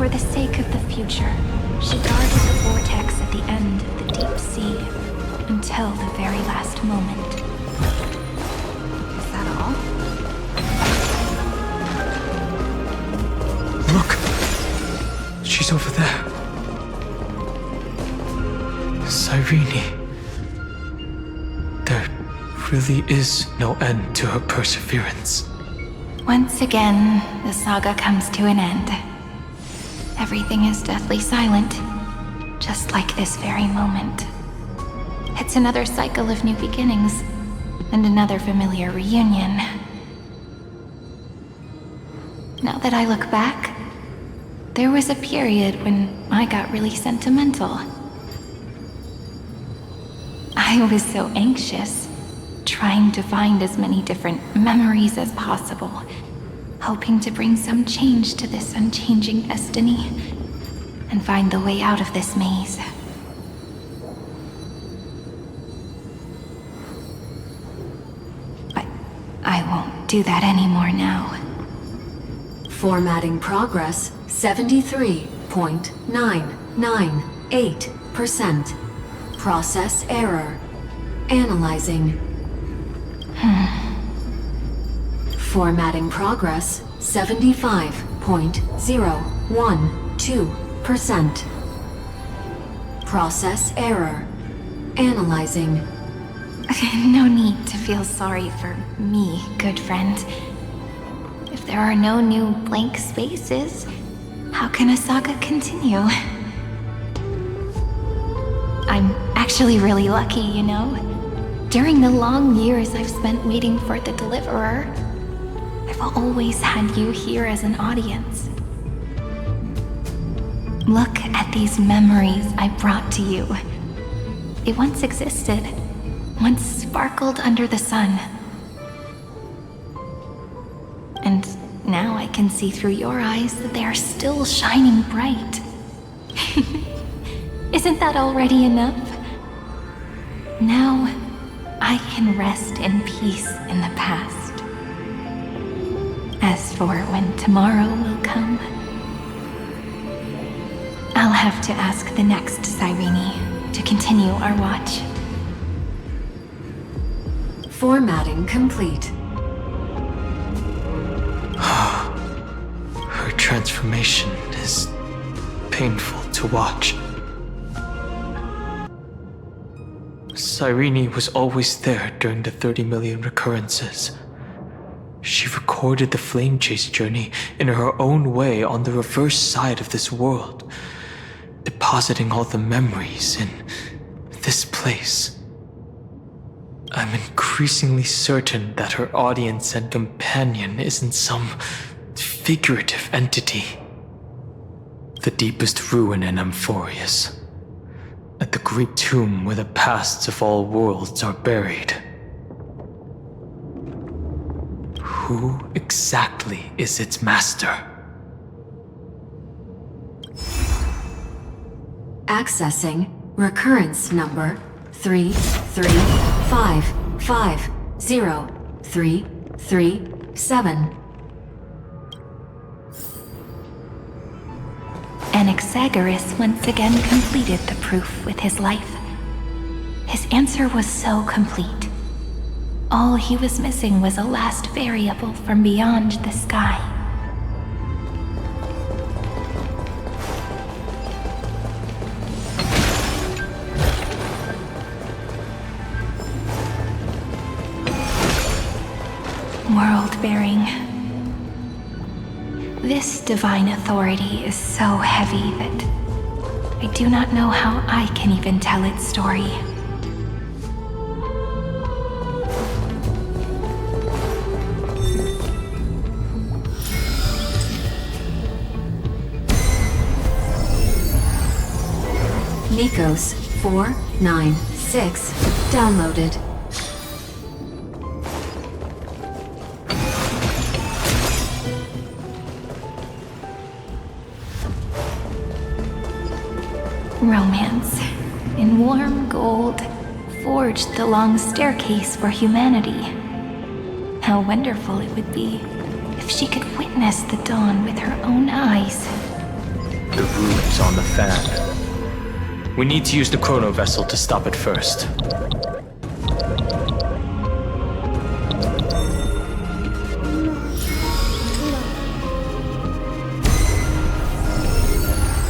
for the sake of the future, she guarded the vortex at the end of the deep sea until the very last moment. Is that all? Look! She's over there. Cyrene. There really is no end to her perseverance. Once again, the saga comes to an end. Everything is deathly silent, just like this very moment. It's another cycle of new beginnings, and another familiar reunion. Now that I look back, there was a period when I got really sentimental. I was so anxious, trying to find as many different memories as possible, hoping to bring some change to this unchanging destiny, and find the way out of this maze. But I won't do that anymore now. Formatting progress 73.998%. Process error. Analyzing. Formatting progress 75.012%. Process error. Analyzing. No need to feel sorry for me, good friend. If there are no new blank spaces, how can a saga continue? I'm actually really lucky, you know? During the long years I've spent waiting for the Deliverer, I've always had you here as an audience. Look at these memories I brought to you. They once existed, once sparkled under the sun. And now I can see through your eyes that they are still shining bright. Isn't that already enough? Now, I can rest in peace in the past. As for when tomorrow will come, I'll have to ask the next Cyrene to continue our watch. Formatting complete. Her transformation is painful to watch. Cyrene was always there during the 30 million recurrences. She recorded the Flame Chase journey in her own way on the reverse side of this world, depositing all the memories in this place. I'm increasingly certain that her audience and companion isn't some figurative entity. The deepest ruin in Amphorius, at the great tomb where the pasts of all worlds are buried. Who exactly is its master? Accessing recurrence number 335503337. Anaxagoras once again completed the proof with his life. His answer was so complete. All he was missing was a last variable from beyond the sky. World-bearing. This divine authority is so heavy that I do not know how I can even tell its story. Nikos 496 downloaded. Romance, in warm gold, forged the long staircase for humanity. How wonderful it would be if she could witness the dawn with her own eyes. the runes on the fan. We need to use the chrono vessel to stop it first.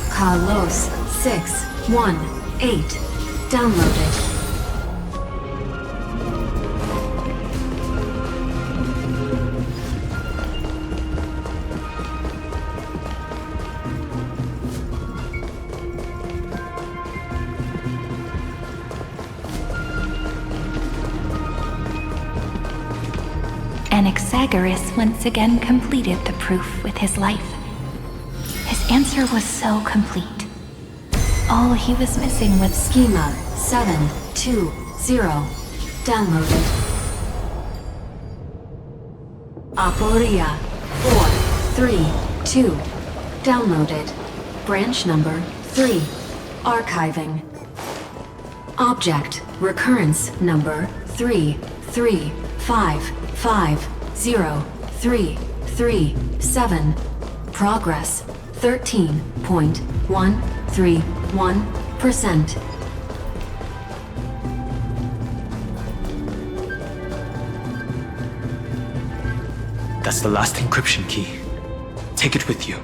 Carlos 618 downloaded. Anaxagoras once again completed the proof with his life. His answer was so complete. All he was missing was Schema 720 downloaded. Aporia 432 downloaded. Branch number 3 archiving. Object recurrence number 335503337. Progress 13.131%. That's the last encryption key. Take it with you.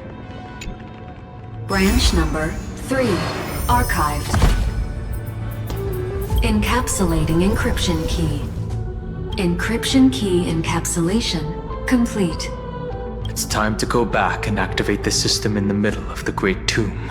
Branch number 3 archived. Encapsulating encryption key. Encryption key encapsulation complete. It's time to go back and activate the system in the middle of the Great Tomb.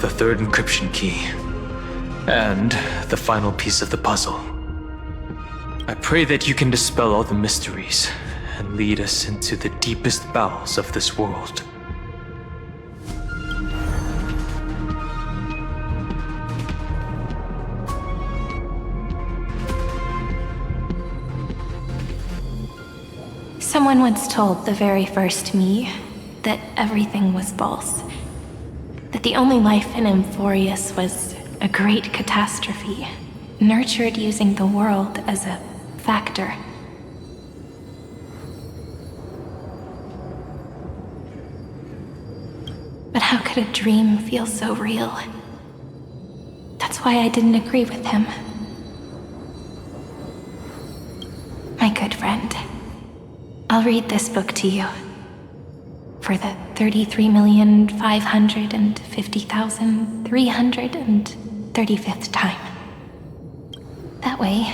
The third encryption key. And the final piece of the puzzle. I pray that you can dispel all the mysteries and lead us into the deepest bowels of this world. Someone once told the very first me that everything was false. That the only life in Amphorius was a great catastrophe, nurtured using the world as a factor. But how could a dream feel so real? That's why I didn't agree with him. My good friend, I'll read this book to you. For the 33,550,335th time. That way,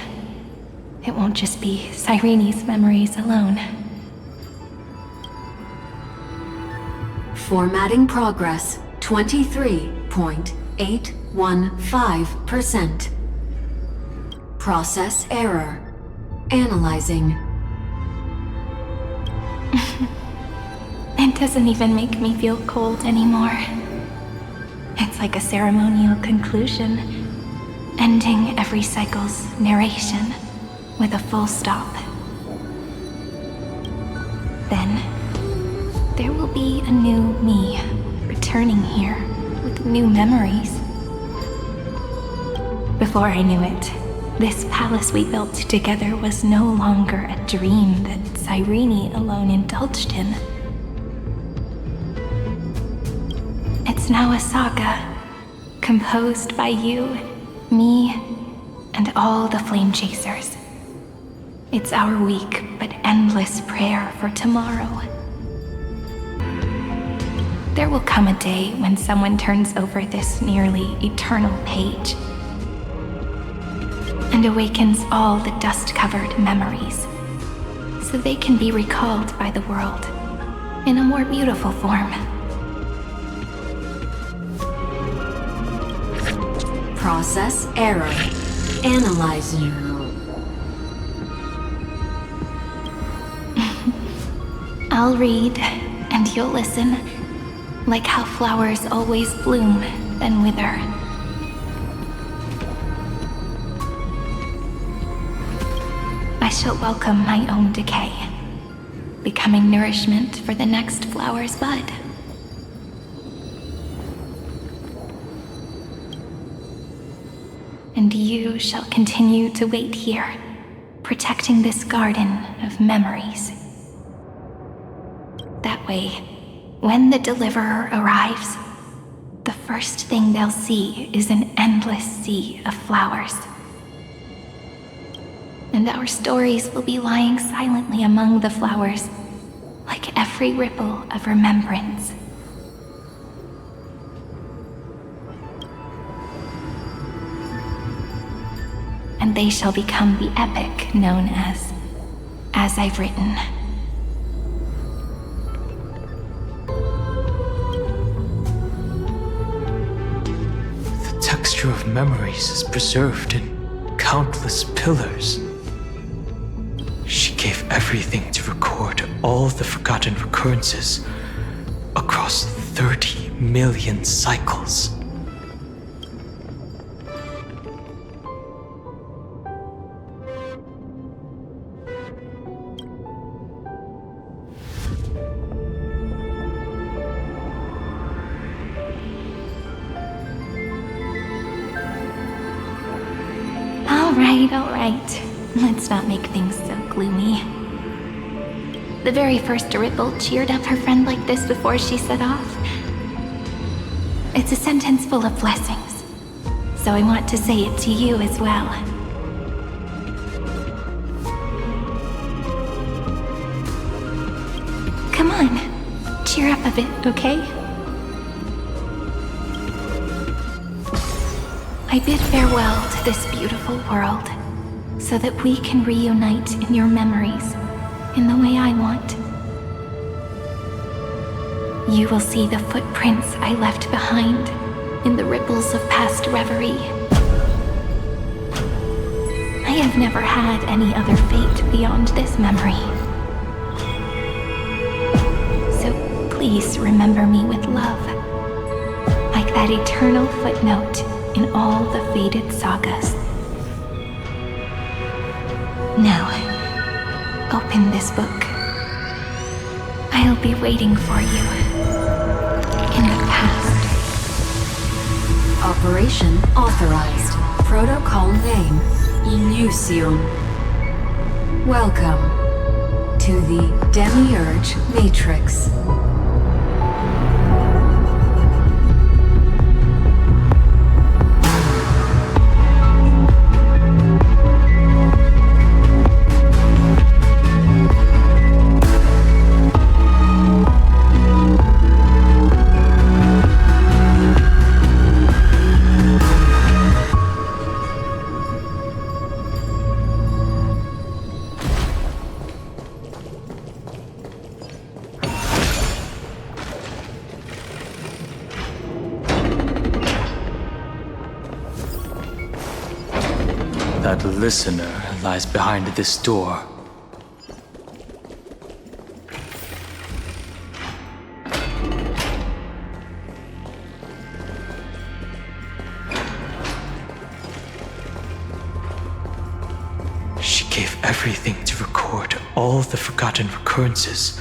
it won't just be Cyrene's memories alone. Formatting progress 23.815%. Process error. Analyzing. It doesn't even make me feel cold anymore. It's like a ceremonial conclusion, ending every cycle's narration with a full stop. Then, there will be a new me returning here with new memories. Before I knew it, this palace we built together was no longer a dream that Cyrene alone indulged in. It's now a saga, composed by you, me, and all the flame chasers. It's our weak but endless prayer for tomorrow. There will come a day when someone turns over this nearly eternal page. and awakens all the dust-covered memories, so they can be recalled by the world in a more beautiful form. Process error. Analyzing. I'll read, and you'll listen, like how flowers always bloom, then wither. I shall welcome my own decay, becoming nourishment for the next flower's bud. And you shall continue to wait here, protecting this garden of memories. That way, when the deliverer arrives, the first thing they'll see is an endless sea of flowers. And our stories will be lying silently among the flowers, like every ripple of remembrance. And they shall become the epic known as I've Written. The texture of memories is preserved in countless pillars. She gave everything to record all the forgotten recurrences across 30 million cycles. All right. Let's not make things so gloomy. The very first ripple cheered up her friend like this before she set off. It's a sentence full of blessings, so I want to say it to you as well. Come on, cheer up a bit, okay? I bid farewell to this beautiful world, so that we can reunite in your memories in the way I want. You will see the footprints I left behind in the ripples of past reverie. I have never had any other fate beyond this memory. So please remember me with love, like that eternal footnote in all the faded sagas. Now, open this book. I'll be waiting for you in the past. Operation authorized. Protocol name, Illusion. Welcome to the Demiurge Matrix. That listener lies behind this door. She gave everything to record all the forgotten recurrences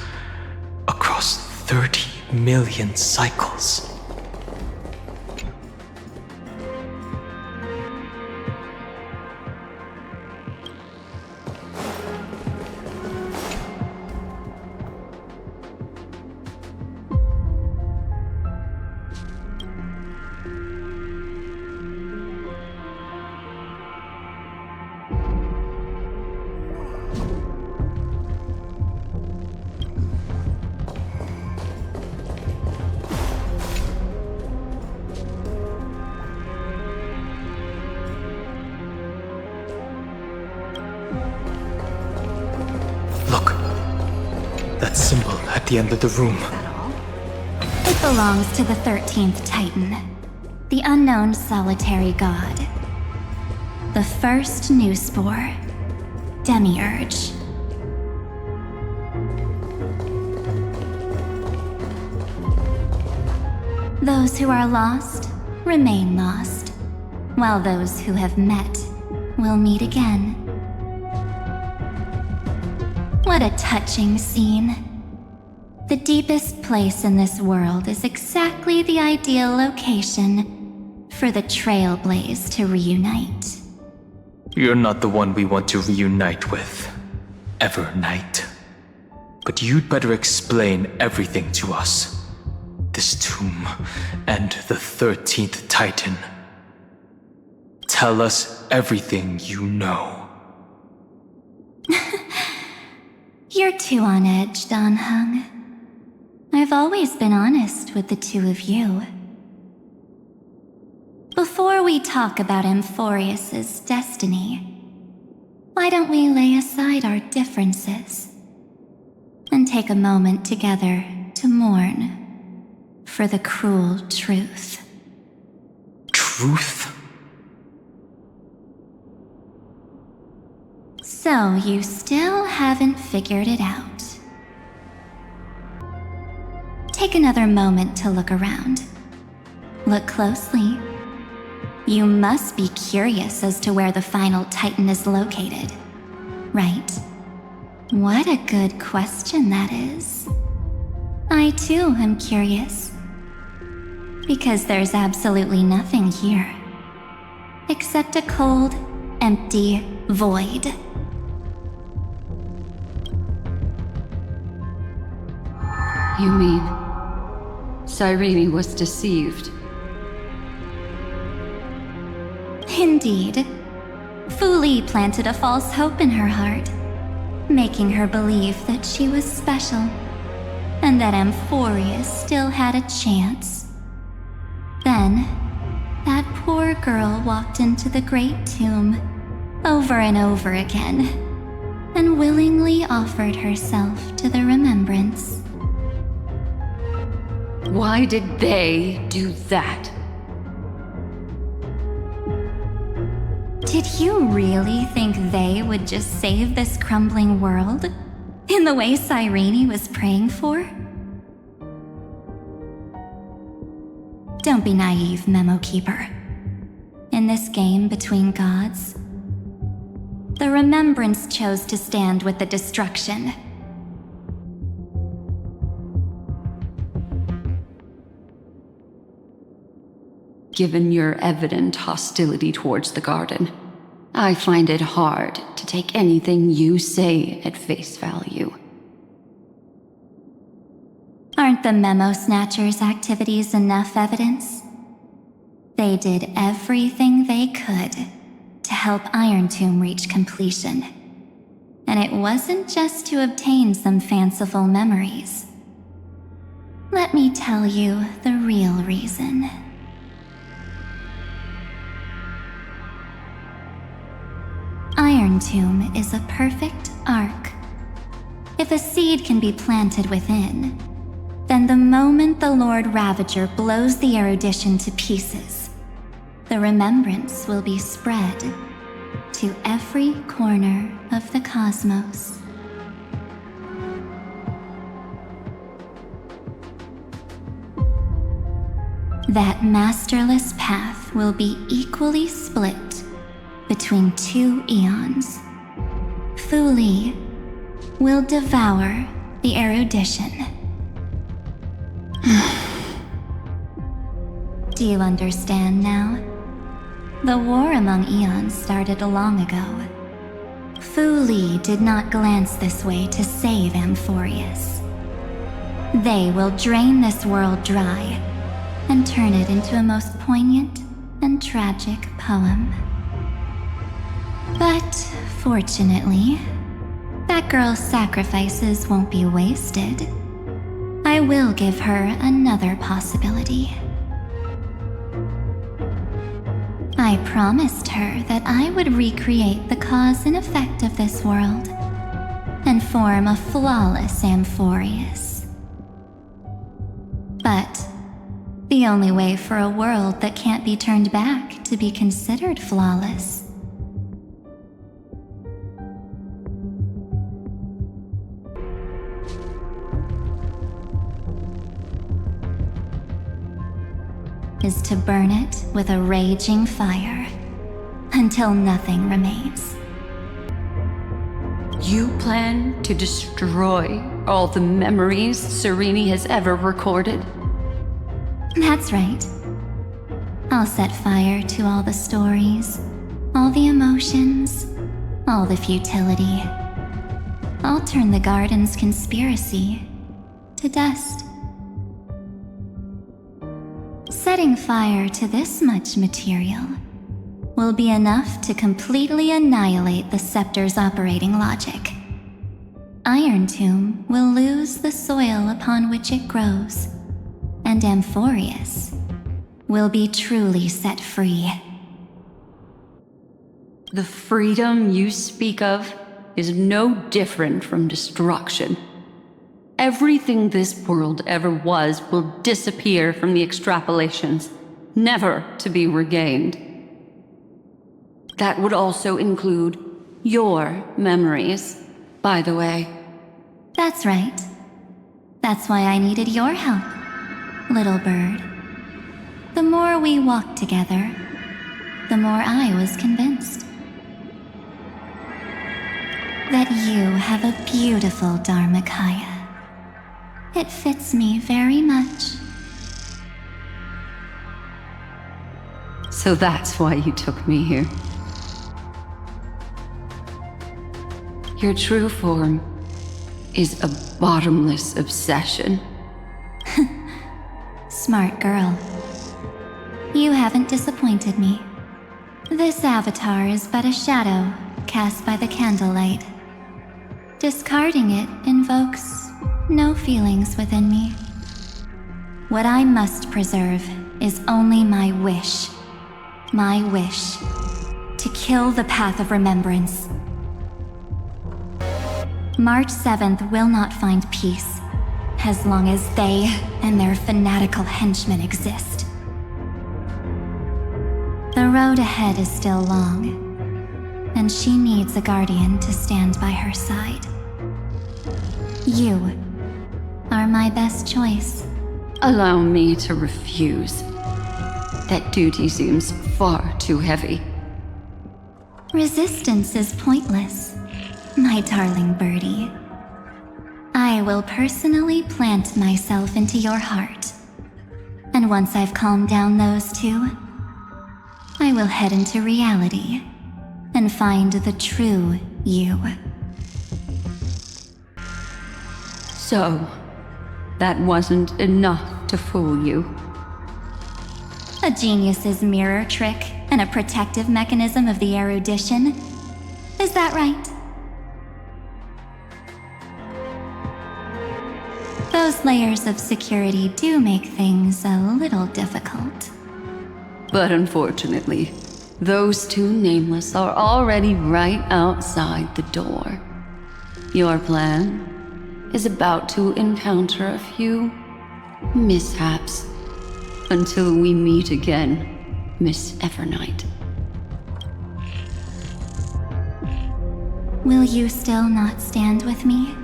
across 30 million cycles. that symbol at the end of the room? It belongs to the 13th Titan, the unknown solitary god. The first new spore, Demiurge. Those who are lost remain lost, while those who have met will meet again. What a touching scene. The deepest place in this world is exactly the ideal location for the Trailblaze to reunite. You're not the one we want to reunite with, Evernight. But you'd better explain everything to us. This tomb and the 13th Titan. Tell us everything you know. You're too on edge, Donhung. I've always been honest with the two of you. Before we talk about Amphorius's destiny, why don't we lay aside our differences and take a moment together to mourn for the cruel truth. Truth? So you still haven't figured it out. Take another moment to look around. Look closely. You must be curious as to where the final Titan is located, right? What a good question that is. I too am curious. Because there's absolutely nothing here. Except a cold, empty void. You mean Cyrene was deceived? Indeed. Fu Li planted a false hope in her heart, making her believe that she was special, and that Amphorius still had a chance. Then, that poor girl walked into the Great Tomb over and over again, and willingly offered herself to the remembrance. Why did they do that? Did you really think they would just save this crumbling world? In the way Cyrene was praying for? Don't be naive, Memo Keeper. In this game between gods, the Remembrance chose to stand with the destruction. Given your evident hostility towards the garden, I find it hard to take anything you say at face value. Aren't the Memo Snatchers' activities enough evidence? They did everything they could to help Iron Tomb reach completion. And it wasn't just to obtain some fanciful memories. Let me tell you the real reason. Iron Tomb is a perfect arc. If a seed can be planted within, then the moment the Lord Ravager blows the erudition to pieces, the remembrance will be spread to every corner of the cosmos. That masterless path will be equally split between two eons. Fu Li will devour the erudition. Do you understand now? The war among eons started long ago. Fu Li did not glance this way to save Amphorius. They will drain this world dry and turn it into a most poignant and tragic poem. But fortunately, that girl's sacrifices won't be wasted. I will give her another possibility. I promised her that I would recreate the cause and effect of this world, and form a flawless Amphoreus. But the only way for a world that can't be turned back to be considered flawless is to burn it with a raging fire until nothing remains. You plan to destroy all the memories Serene has ever recorded? That's right. I'll set fire to all the stories, all the emotions, all the futility. I'll turn the garden's conspiracy to dust. Setting fire to this much material will be enough to completely annihilate the scepter's operating logic. Iron Tomb will lose the soil upon which it grows, and Amphoreus will be truly set free. The freedom you speak of is no different from destruction. Everything this world ever was will disappear from the extrapolations, never to be regained. That would also include your memories, by the way. That's right. That's why I needed your help, little bird. The more we walked together, the more I was convinced that you have a beautiful Dharmakaya. It fits me very much. So that's why you took me here. Your true form is a bottomless obsession. Smart girl. You haven't disappointed me. This avatar is but a shadow cast by the candlelight. Discarding it invokes no feelings within me. What I must preserve is only my wish. My wish to kill the path of remembrance. March 7th will not find peace as long as they and their fanatical henchmen exist. The road ahead is still long, and she needs a guardian to stand by her side. You are my best choice. Allow me to refuse. That duty seems far too heavy. Resistance is pointless, my darling birdie. I will personally plant myself into your heart. And once I've calmed down those two, I will head into reality and find the true you. So, that wasn't enough to fool you. A genius's mirror trick and a protective mechanism of the erudition. Is that right? Those layers of security do make things a little difficult. But unfortunately, those two nameless are already right outside the door. Your plan is about to encounter a few mishaps until we meet again, Miss Evernight. Will you still not stand with me,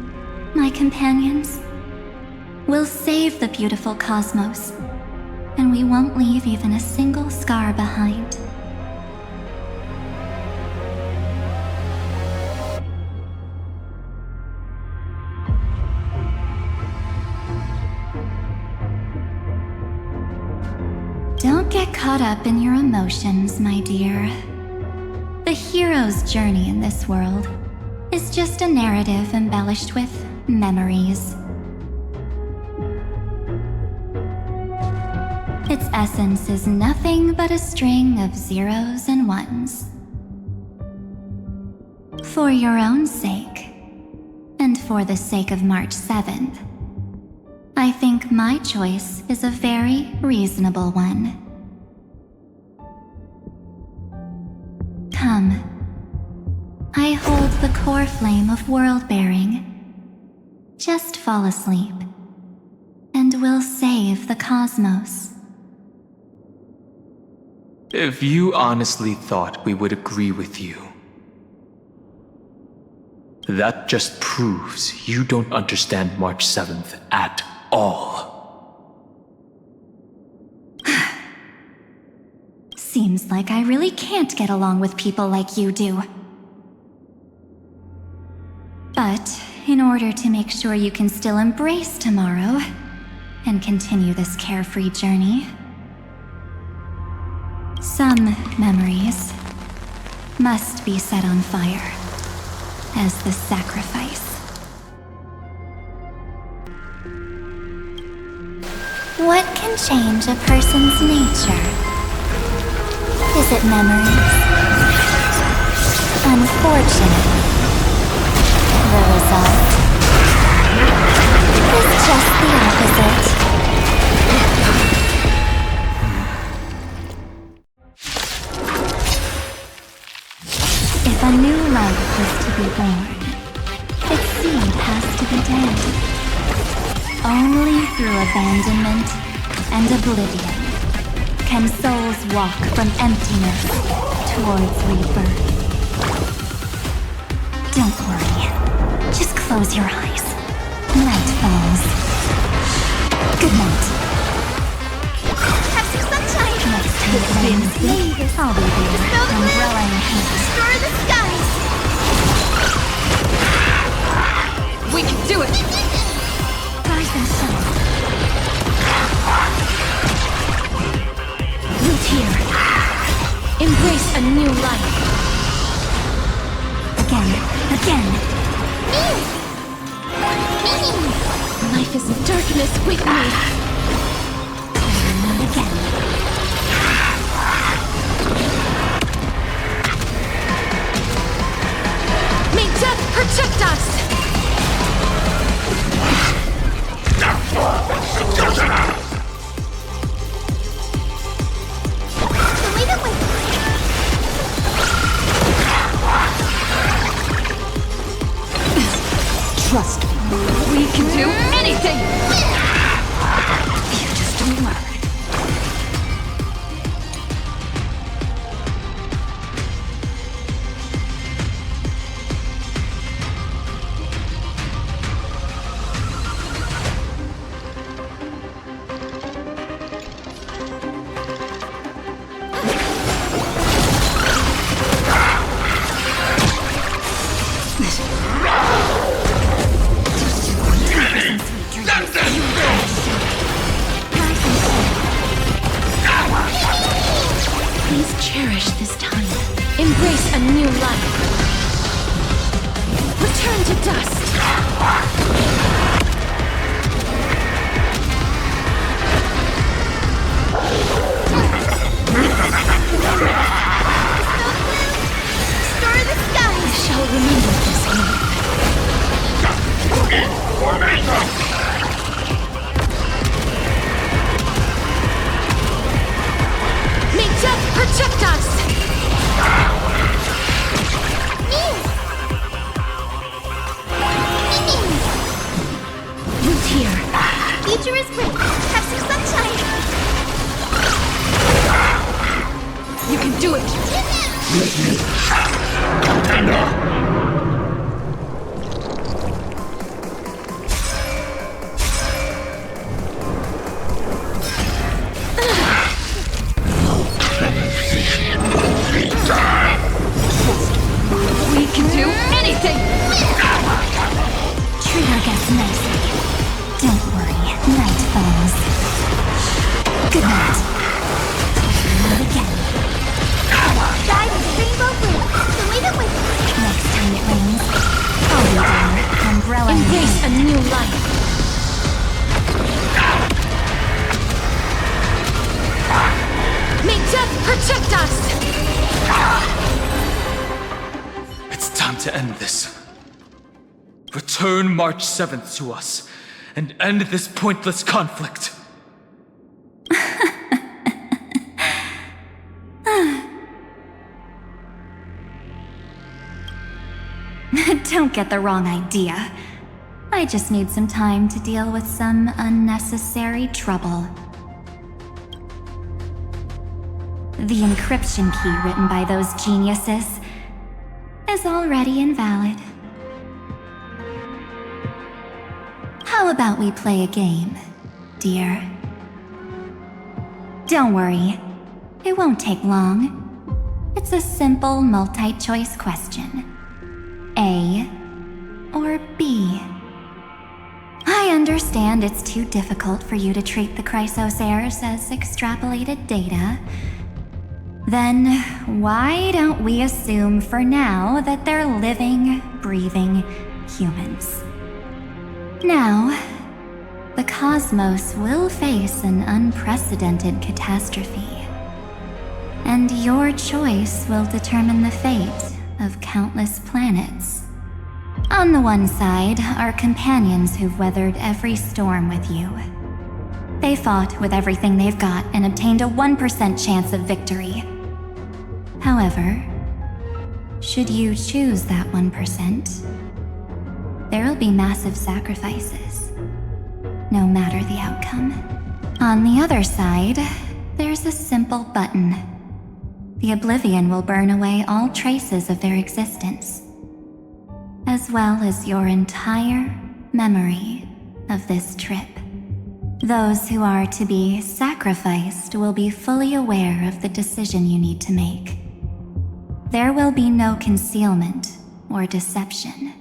my companions? We'll save the beautiful cosmos, and we won't leave even a single scar behind. Don't get caught up in your emotions, my dear. The hero's journey in this world is just a narrative embellished with memories. Its essence is nothing but a string of zeros and ones. For your own sake, and for the sake of March 7th, I think my choice is a very reasonable one. Come, I hold the core flame of world-bearing. Just fall asleep, and we'll save the cosmos. If you honestly thought we would agree with you, that just proves you don't understand March 7th at all. Seems like I really can't get along with people like you do. But in order to make sure you can still embrace tomorrow and continue this carefree journey, some memories must be set on fire as the sacrifice. What can change a person's nature? Is it memories? Unfortunately, the result is just the opposite. If a new life is to be born, its seed has to be dead. Only through abandonment and oblivion can souls walk from emptiness towards rebirth. Don't worry. Just close your eyes. Night falls. Good night. Have some sunshine. Next time it rains, I'll be there. Umbrella in hand. Destroy the skies. We can do it! Rise and shine. Root here. Embrace a new life. Again. Life is darkness with me. Again. May death protect us! Leave it with me. Trust me. We can do anything! You just don't learn. Please cherish this time. Embrace a new life. Return to dust. Star the sky. I shall remember this moment. May death protect us! Root here. Future is great. Have some sunshine. You can do it! We can do anything! Treat our guests nicely. Don't worry. Night falls. Good night. Again. Guide is rainbow blue. So leave it with me. Next time it rains, I'll be there. Umbrella in Embrace a hand. new life. May death protect us! It's time to end this. Return March 7th to us, and end this pointless conflict. Don't get the wrong idea. I just need some time to deal with some unnecessary trouble. The encryption key written by those geniuses is already invalid. How about we play a game, dear? Don't worry, it won't take long. It's a simple multi-choice question. A or B? I understand it's too difficult for you to treat the Chrysos heirs as extrapolated data. Then why don't we assume for now that they're living, breathing humans? Now, the cosmos will face an unprecedented catastrophe, and your choice will determine the fate of countless planets. On the one side are companions who've weathered every storm with you. They fought with everything they've got and obtained a 1% chance of victory. However, should you choose that 1%, there'll be massive sacrifices, no matter the outcome. On the other side, there's a simple button. The oblivion will burn away all traces of their existence, as well as your entire memory of this trip. Those who are to be sacrificed will be fully aware of the decision you need to make. There will be no concealment or deception.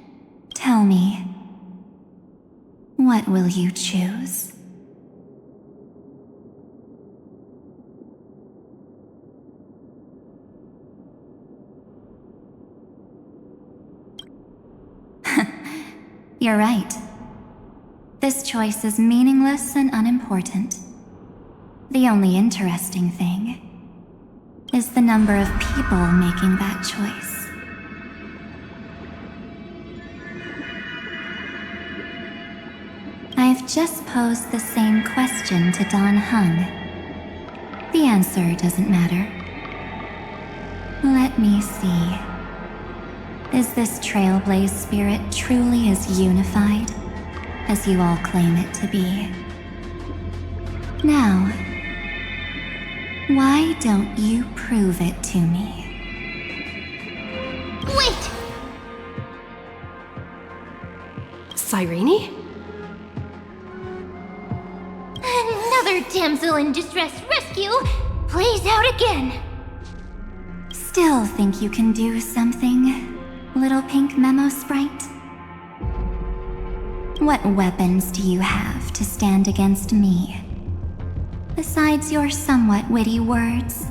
Tell me, what will you choose? You're right. This choice is meaningless and unimportant. The only interesting thing is the number of people making that choice. I've just posed the same question to Don Hung. The answer doesn't matter. Let me see. Is this Trailblaze spirit truly as unified as you all claim it to be? Now, why don't you prove it to me? Wait! Cyrene? Another damsel in distress rescue plays out again. Still think you can do something, little pink memo sprite? What weapons do you have to stand against me, besides your somewhat witty words?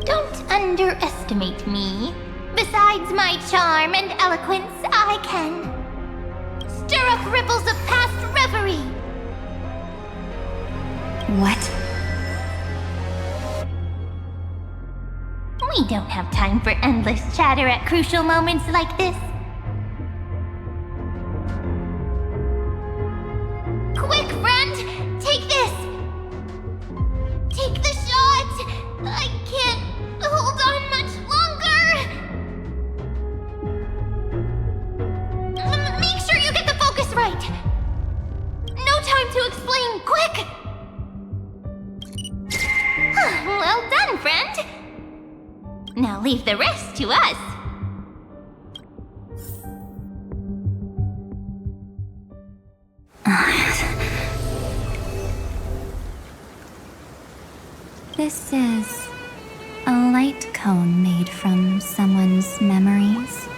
Don't underestimate me. Besides my charm and eloquence, I can stir up ripples of past reverie. What? We don't have time for endless chatter at crucial moments like this. Quick, friend! Take this! Take the shot! I can't hold on much longer! Make sure you get the focus right! No time to explain, quick! Well done, friend! Now leave the rest to us. This is a light cone made from someone's memories.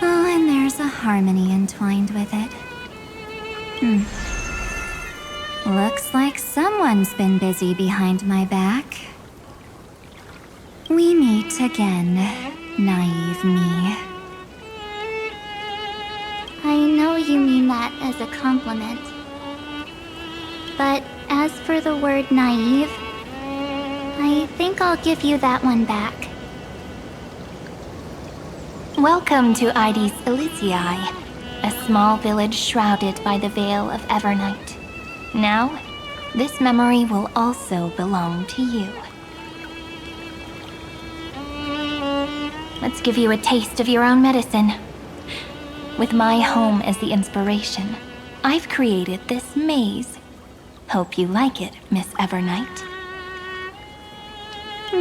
Oh, and there's a harmony entwined with it. Looks like someone's been busy behind my back. We meet again, naive me. I know you mean that as a compliment. But as for the word naive, I think I'll give you that one back. Welcome to Ides Elysiae, a small village shrouded by the veil of Evernight. Now, this memory will also belong to you. let's give you a taste of your own medicine. With my home as the inspiration, I've created this maze. Hope you like it, Miss Evernight.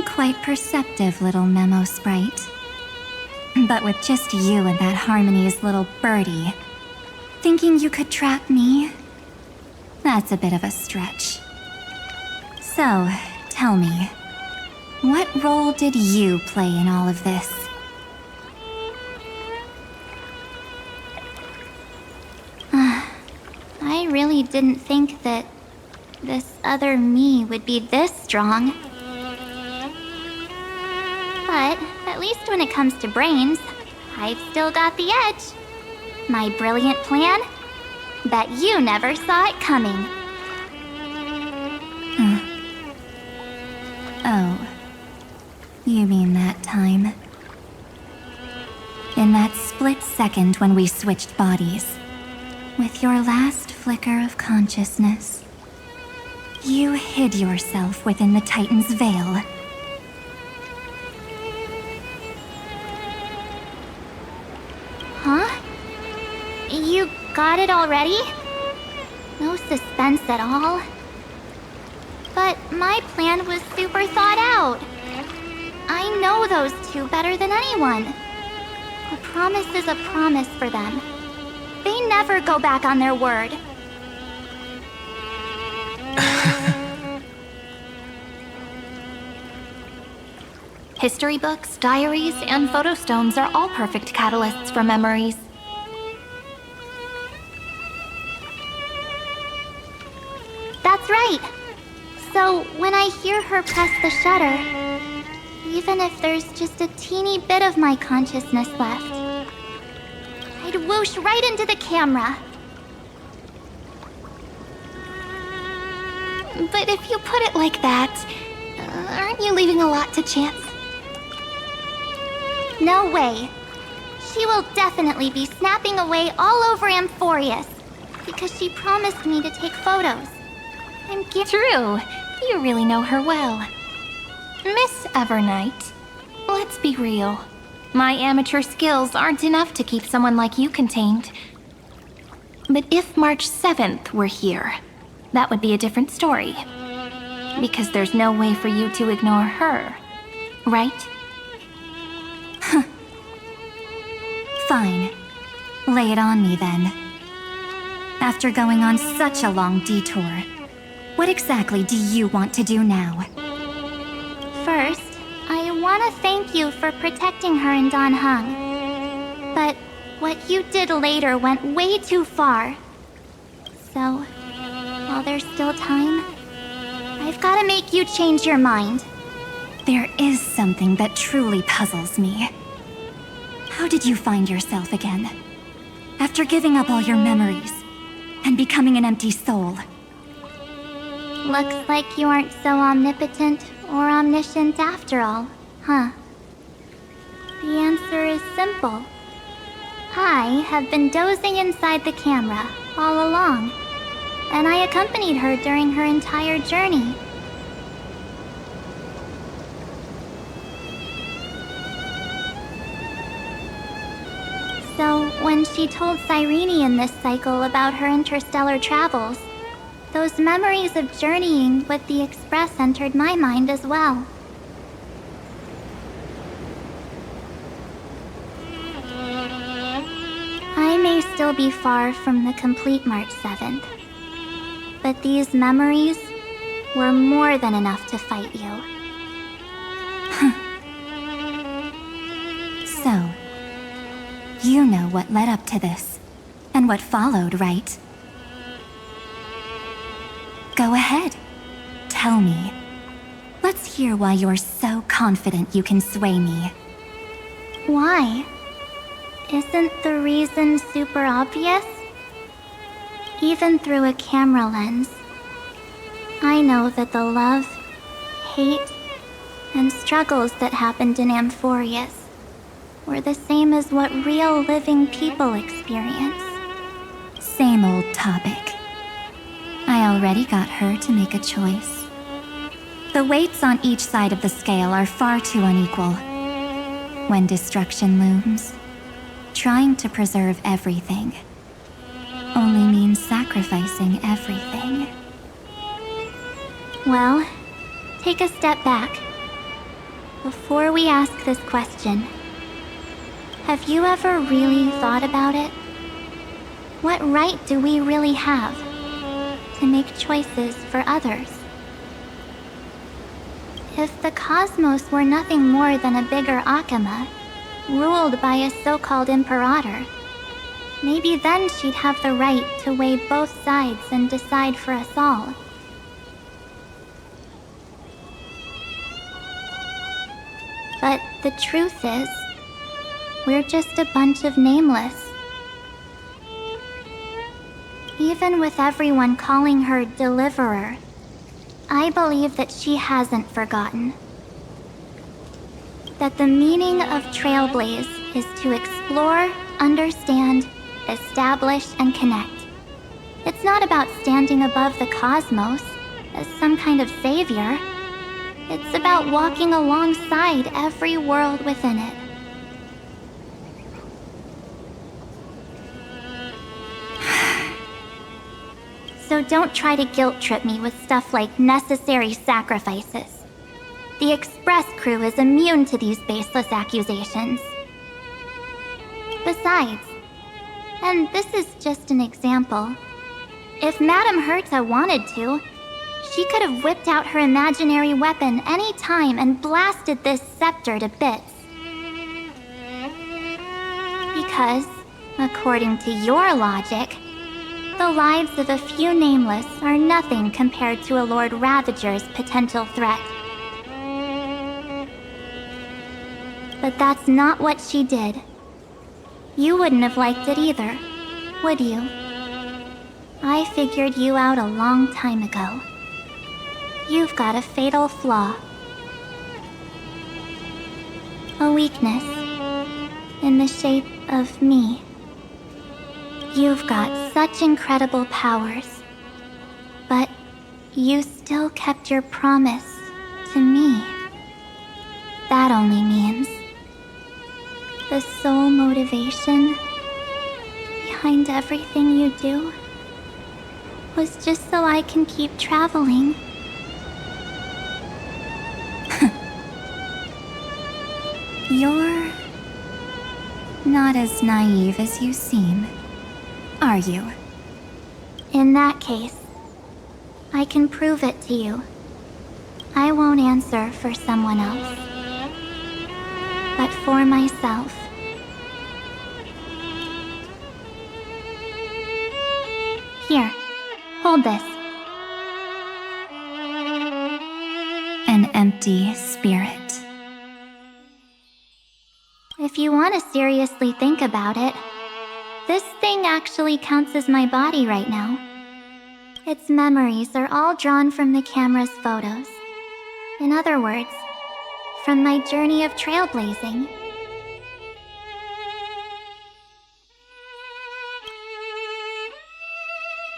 Quite perceptive, little memo sprite. But with just you and that Harmony's little birdie, thinking you could track me? That's a bit of a stretch. So, tell me, what role did you play in all of this? I really didn't think that this other me would be this strong. But at least when it comes to brains, I've still got the edge. My brilliant plan? Bet you never saw it coming. Oh. You mean that time? In that split second when we switched bodies, with your last flicker of consciousness, you hid yourself within the Titan's veil. Huh? You got it already? No suspense at all. But my plan was super thought out. I know those two better than anyone. A promise is a promise for them. They never go back on their word. History books, diaries, and photostones are all perfect catalysts for memories. That's right. So when I hear her press the shutter, even if there's just a teeny bit of my consciousness left, I'd whoosh right into the camera. But if you put it like that, aren't you leaving a lot to chance? No way. She will definitely be snapping away all over Amphorius, because she promised me to take photos. True. You really know her well. Miss Evernight, let's be real. My amateur skills aren't enough to keep someone like you contained. But if March 7th were here, that would be a different story. Because there's no way for you to ignore her, right? Fine. Lay it on me then. After going on such a long detour, what exactly do you want to do now? First, I want to thank you for protecting her and Don Hung. But what you did later went way too far. So, while there's still time, I've got to make you change your mind. There is something that truly puzzles me. How did you find yourself again? After giving up all your memories and becoming an empty soul. Looks like you aren't so omnipotent or omniscient after all, huh? The answer is simple. I have been dozing inside the camera all along, and I accompanied her during her entire journey. So, when she told Cyrene in this cycle about her interstellar travels, those memories of journeying with the Express entered my mind as well. I may still be far from the complete March 7th, but these memories were more than enough to fight you. So, you know what led up to this, and what followed, right? Go ahead. Tell me. Let's hear why you're so confident you can sway me. Why? Isn't the reason super obvious? Even through a camera lens, I know that the love, hate, and struggles that happened in Amphorius were the same as what real living people experience. Same old topic. I already got her to make a choice. The weights on each side of the scale are far too unequal. When destruction looms, trying to preserve everything only means sacrificing everything. Well, take a step back. Before we ask this question, have you ever really thought about it? What right do we really have to make choices for others? If the cosmos were nothing more than a bigger Akama, ruled by a so-called imperator, maybe then she'd have the right to weigh both sides and decide for us all. But the truth is, we're just a bunch of nameless. Even with everyone calling her Deliverer, I believe that she hasn't forgotten. That the meaning of Trailblaze is to explore, understand, establish, and connect. It's not about standing above the cosmos as some kind of savior. It's about walking alongside every world within it. So don't try to guilt trip me with stuff like necessary sacrifices. The Express crew is immune to these baseless accusations. Besides, and this is just an example, if Madame Herta wanted to, she could have whipped out her imaginary weapon any time and blasted this scepter to bits. Because, according to your logic, the lives of a few nameless are nothing compared to a Lord Ravager's potential threat. But that's not what she did. You wouldn't have liked it either, would you? I figured you out a long time ago. You've got a fatal flaw. A weakness in the shape of me. You've got such incredible powers, but you still kept your promise to me. That only means the sole motivation behind everything you do was just so I can keep traveling. You're not as naive as you seem, are you? In that case, I can prove it to you. I won't answer for someone else, but for myself. Here, hold this. An empty spirit. If you want to seriously think about it, this thing actually counts as my body right now. Its memories are all drawn from the camera's photos. In other words, from my journey of trailblazing.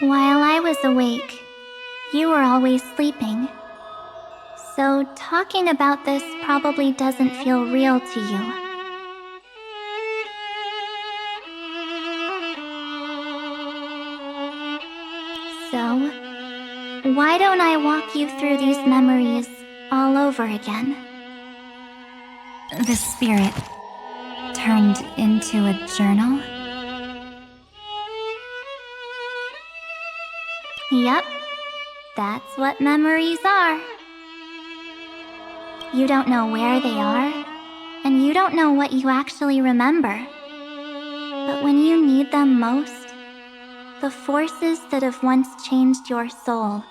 While I was awake, you were always sleeping. So talking about this probably doesn't feel real to you. So, why don't I walk you through these memories all over again? The spirit turned into a journal? Yep, that's what memories are. You don't know where they are, and you don't know what you actually remember. But when you need them most, the forces that have once changed your soul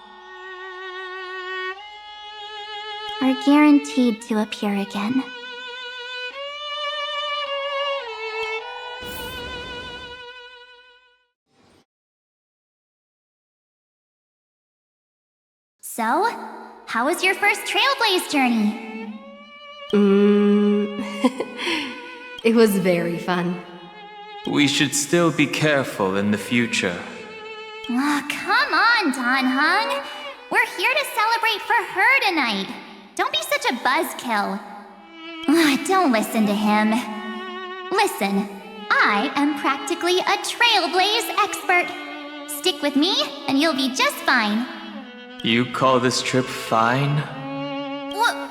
are guaranteed to appear again. So, how was your first Trailblaze journey? It was very fun. We should still be careful in the future. Oh, come on, Don Hung. We're here to celebrate for her tonight. Don't be such a buzzkill. Don't listen to him. Listen, I am practically a trailblaze expert. Stick with me, and you'll be just fine. You call this trip fine? Well,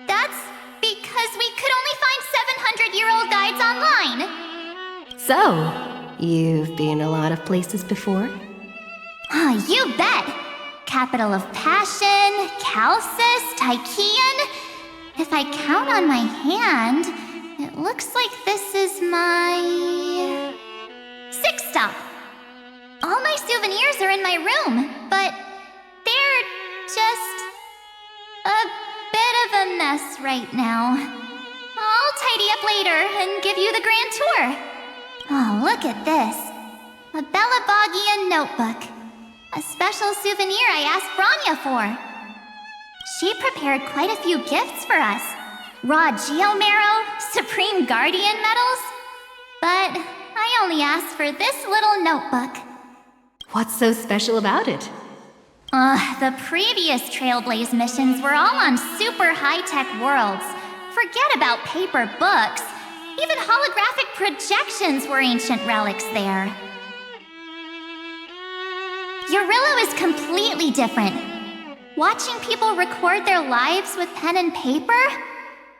that's because we could only find 700-year-old guides online. So, you've been a lot of places before? You bet! Capital of Passion, Calcis, Tychean. If I count on my hand, it looks like this is my 6th stop. All my souvenirs are in my room, but they're just a bit of a mess right now. I'll tidy up later and give you the grand tour. Oh, look at this. A Bellabogian notebook. A special souvenir I asked Branya for. She prepared quite a few gifts for us. Raw Geomarrow, Supreme Guardian medals. But I only asked for this little notebook. What's so special about it? The previous Trailblaze missions were all on super high-tech worlds. Forget about paper books. Even holographic projections were ancient relics there. Eurillo is completely different. Watching people record their lives with pen and paper,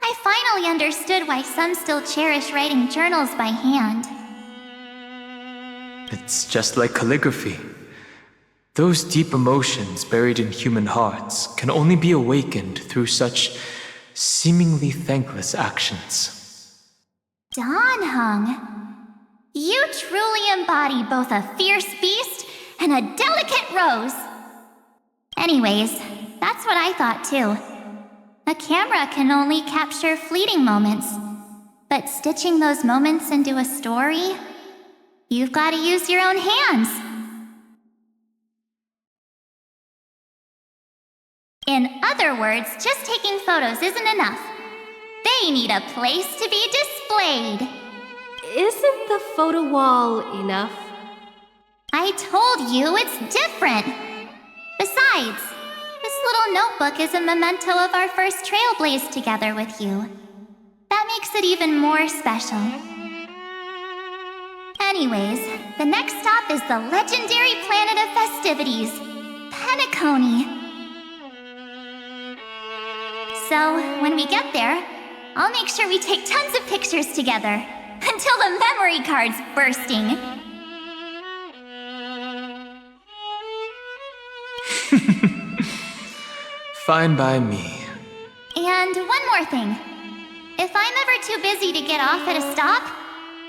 I finally understood why some still cherish writing journals by hand. It's just like calligraphy. Those deep emotions buried in human hearts can only be awakened through such seemingly thankless actions. Donhung, you truly embody both a fierce beast and a delicate rose. Anyways, that's what I thought too. A camera can only capture fleeting moments, but stitching those moments into a story, you've got to use your own hands. In other words, just taking photos isn't enough. They need a place to be displayed. Isn't the photo wall enough? I told you it's different. Besides, this little notebook is a memento of our first Trailblaze together with you. That makes it even more special. Anyways, the next stop is the legendary planet of festivities, Penacony. So, when we get there, I'll make sure we take tons of pictures together, until the memory card's bursting. Fine by me. And one more thing. If I'm ever too busy to get off at a stop,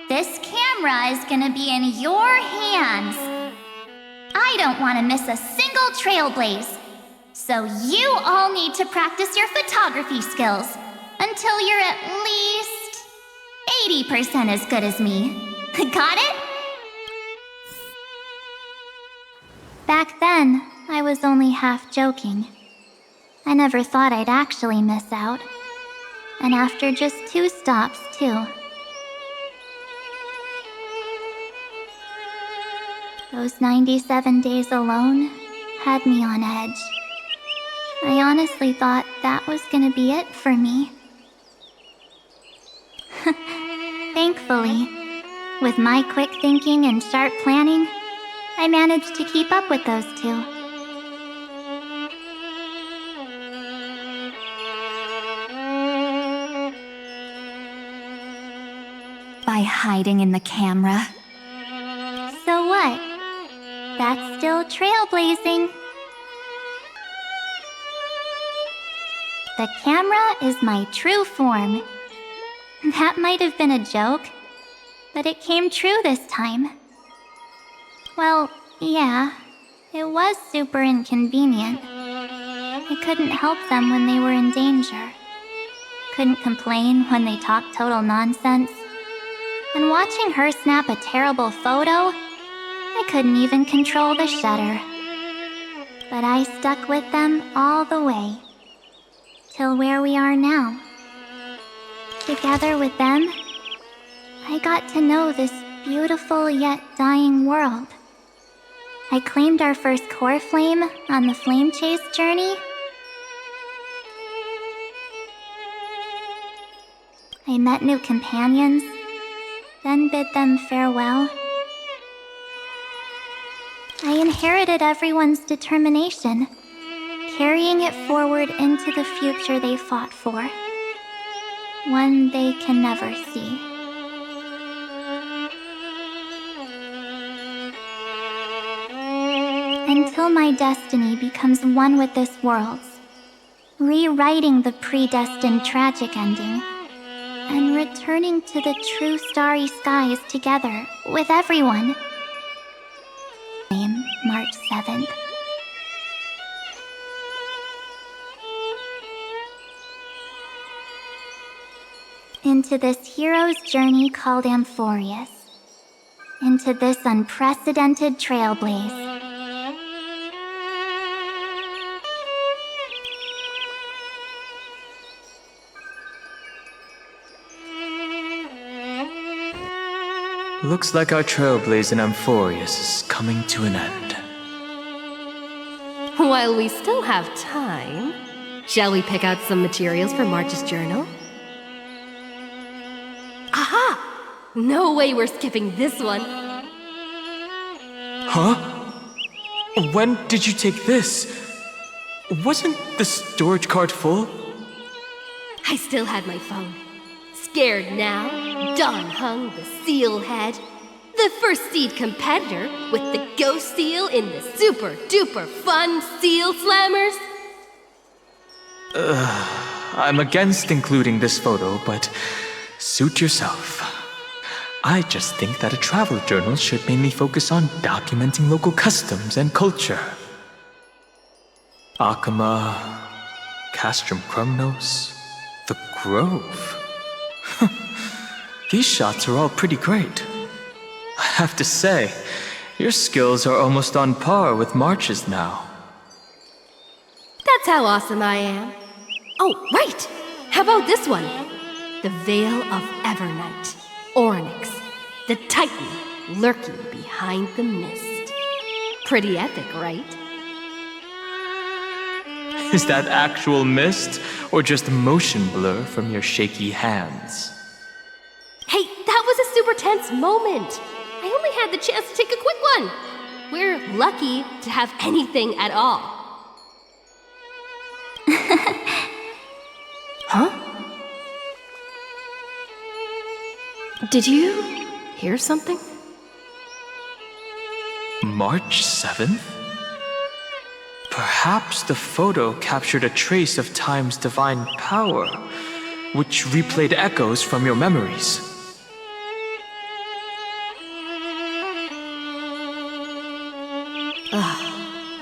this camera is gonna be in your hands. I don't want to miss a single Trailblaze. So you all need to practice your photography skills until you're at least 80% as good as me. Got it? Back then, I was only half joking. I never thought I'd actually miss out. And after just 2 stops, too. Those 97 days alone had me on edge. I honestly thought that was gonna be it for me. Thankfully, with my quick thinking and sharp planning, I managed to keep up with those 2. By hiding in the camera. So what? That's still trailblazing. The camera is my true form. That might have been a joke, but it came true this time. Well, yeah, it was super inconvenient. I couldn't help them when they were in danger. Couldn't complain when they talked total nonsense. And watching her snap a terrible photo, I couldn't even control the shutter. But I stuck with them all the way. Till where we are now. Together with them, I got to know this beautiful yet dying world. I claimed our first core flame on the flame chase journey. I met new companions, then bid them farewell. I inherited everyone's determination, carrying it forward into the future they fought for. One they can never see. Until my destiny becomes one with this world's, rewriting the predestined tragic ending, and returning to the true starry skies together with everyone. March 7th. Into this hero's journey called Amphorius. Into this unprecedented trailblaze. Looks like our trailblaze in Amphorius is coming to an end. While we still have time, shall we pick out some materials for March's journal? Aha! No way we're skipping this one. Huh? When did you take this? Wasn't the storage card full? I still had my phone. Scared now, Don Hung, the seal head, the first seed competitor with the ghost seal in the super duper fun seal slammers. I'm against including this photo, but suit yourself. I just think that a travel journal should mainly focus on documenting local customs and culture. Akama, Castrum Krumnos, the Grove. These shots are all pretty great. I have to say, your skills are almost on par with March's now. That's how awesome I am. Oh, right! How about this one? The Veil of Evernight. Oryx, the Titan lurking behind the mist. Pretty epic, right? Is that actual mist, or just motion blur from your shaky hands? Hey, that was a super tense moment. I only had the chance to take a quick one. We're lucky to have anything at all. Huh? Did you hear something? March 7th? Perhaps the photo captured a trace of time's divine power, which replayed echoes from your memories.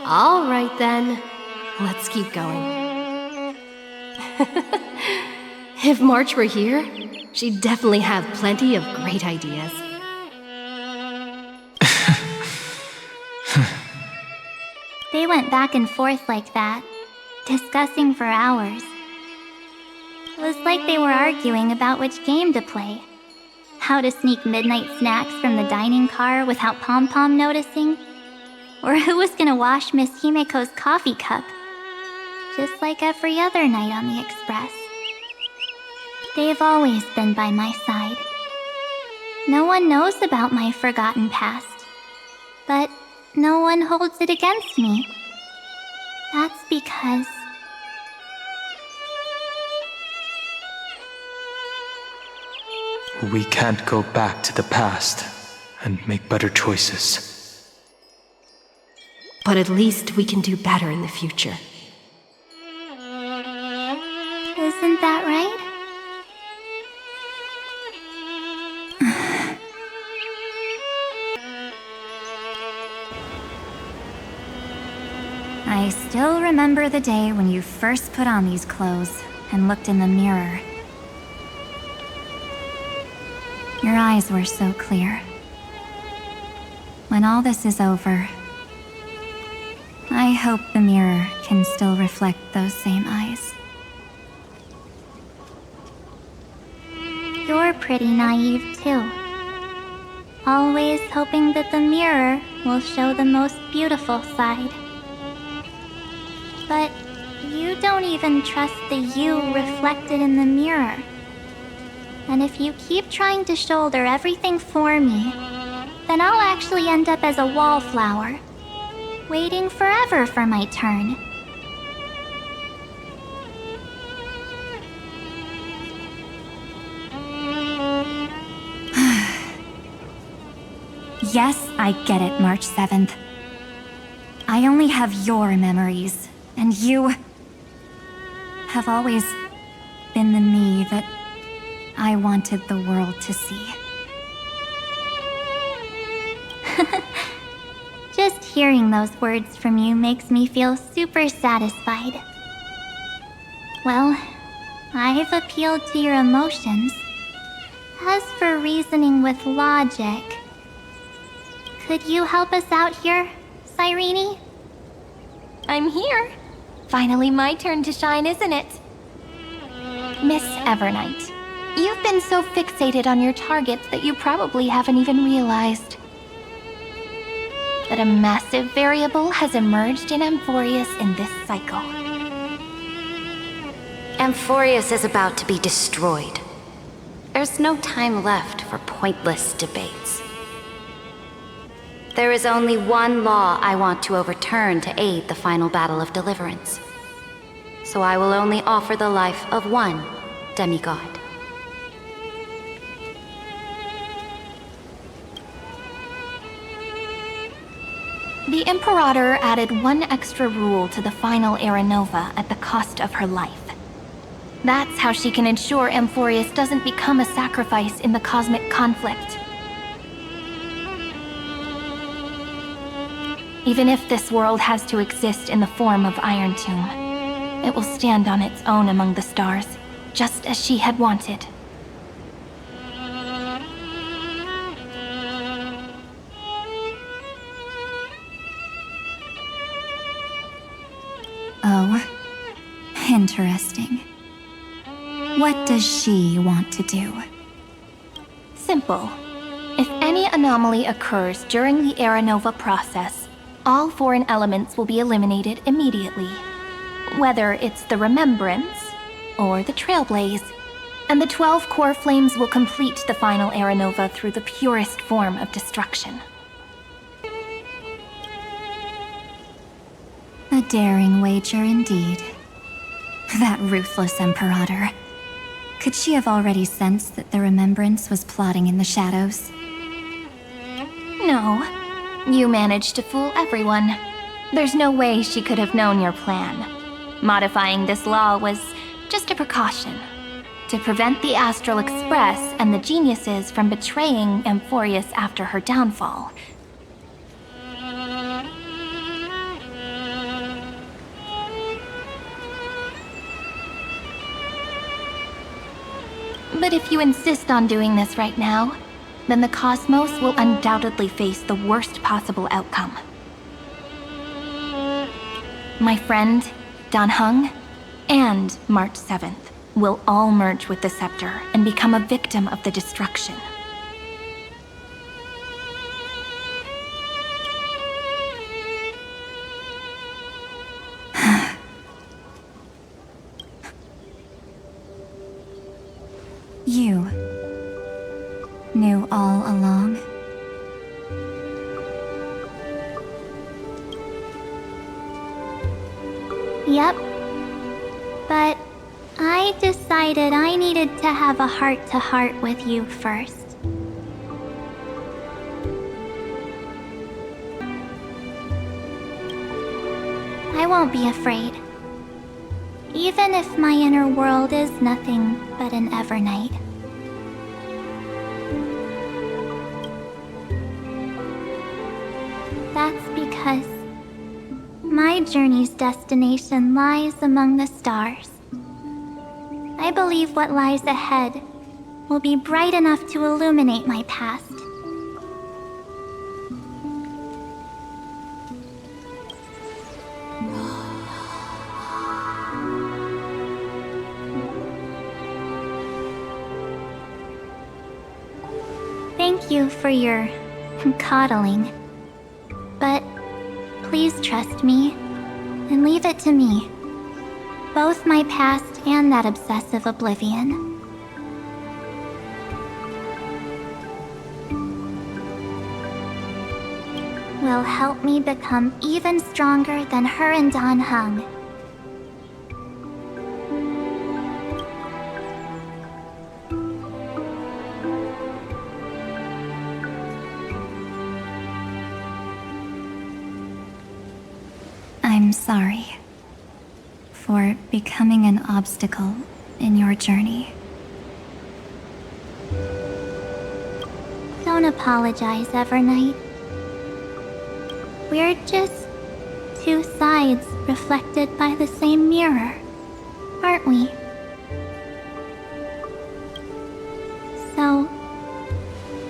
All right then, let's keep going. If March were here, she'd definitely have plenty of great ideas. They went back and forth like that, discussing for hours. It was like they were arguing about which game to play. How to sneak midnight snacks from the dining car without Pom-Pom noticing. Or who was gonna wash Miss Himeko's coffee cup. Just like every other night on the Express. They've always been by my side. No one knows about my forgotten past. But no one holds it against me. That's because... we can't go back to the past and make better choices. But at least we can do better in the future. Isn't that right? I still remember the day when you first put on these clothes and looked in the mirror. Your eyes were so clear. When all this is over, I hope the mirror can still reflect those same eyes. You're pretty naive too. Always hoping that the mirror will show the most beautiful side. But you don't even trust the you reflected in the mirror. And if you keep trying to shoulder everything for me, then I'll actually end up as a wallflower, waiting forever for my turn. Yes, I get it, March 7th. I only have your memories, and you have always been the me that I wanted the world to see. Just hearing those words from you makes me feel super satisfied. Well, I've appealed to your emotions. As for reasoning with logic, could you help us out here, Cyrene? I'm here. Finally my turn to shine, isn't it? Miss Evernight, you've been so fixated on your targets that you probably haven't even realized that a massive variable has emerged in Amphorius in this cycle. Amphorius is about to be destroyed. There's no time left for pointless debates. There is only one law I want to overturn to aid the final battle of deliverance. So I will only offer the life of one demigod. The Imperator added one extra rule to the final Era Nova at the cost of her life. That's how she can ensure Amphorius doesn't become a sacrifice in the cosmic conflict. Even if this world has to exist in the form of Iron Tomb, it will stand on its own among the stars, just as she had wanted. Oh, interesting. What does she want to do? Simple. If any anomaly occurs during the Era Nova process, all foreign elements will be eliminated immediately. Whether it's the Remembrance or the Trailblaze, and the 12 core flames will complete the final Era Nova through the purest form of destruction. A daring wager indeed. That ruthless Imperator. Could she have already sensed that the Remembrance was plotting in the shadows? No. You managed to fool everyone. There's no way she could have known your plan. Modifying this law was just a precaution, to prevent the Astral Express and the geniuses from betraying Amphorius after her downfall. But if you insist on doing this right now, then the cosmos will undoubtedly face the worst possible outcome. My friend, Dan Heng, and March 7th will all merge with the Scepter and become a victim of the destruction. You knew all along? Yep. But I decided I needed to have a heart-to-heart with you first. I won't be afraid. Even if my inner world is nothing but an Evernight. That's because my journey's destination lies among the stars. I believe what lies ahead will be bright enough to illuminate my past. Thank you for your coddling. But please trust me and leave it to me. Both my past and that obsessive oblivion. help me become even stronger than her and Dan Heng. I'm sorry for becoming an obstacle in your journey. Don't apologize, Evernight. We're just two sides reflected by the same mirror, aren't we? So,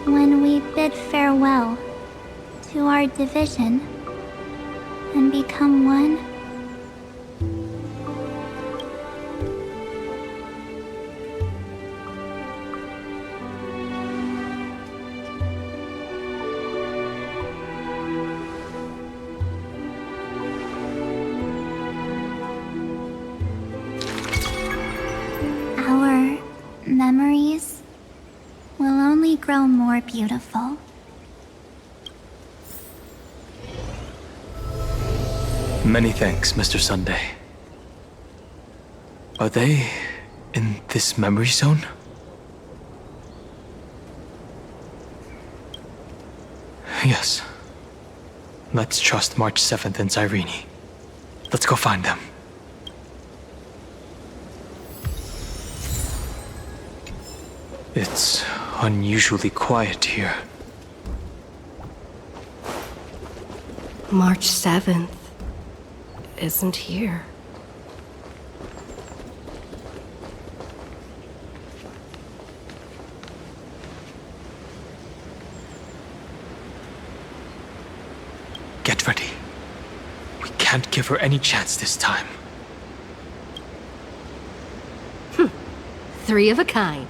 when we bid farewell to our division and become one, our memories will only grow more beautiful. Many thanks, Mr. Sunday. Are they in this memory zone? Yes. Let's trust March 7th and Cyrene. Let's go find them. It's unusually quiet here. March 7th isn't here. Get ready. We can't give her any chance this time. Three of a kind.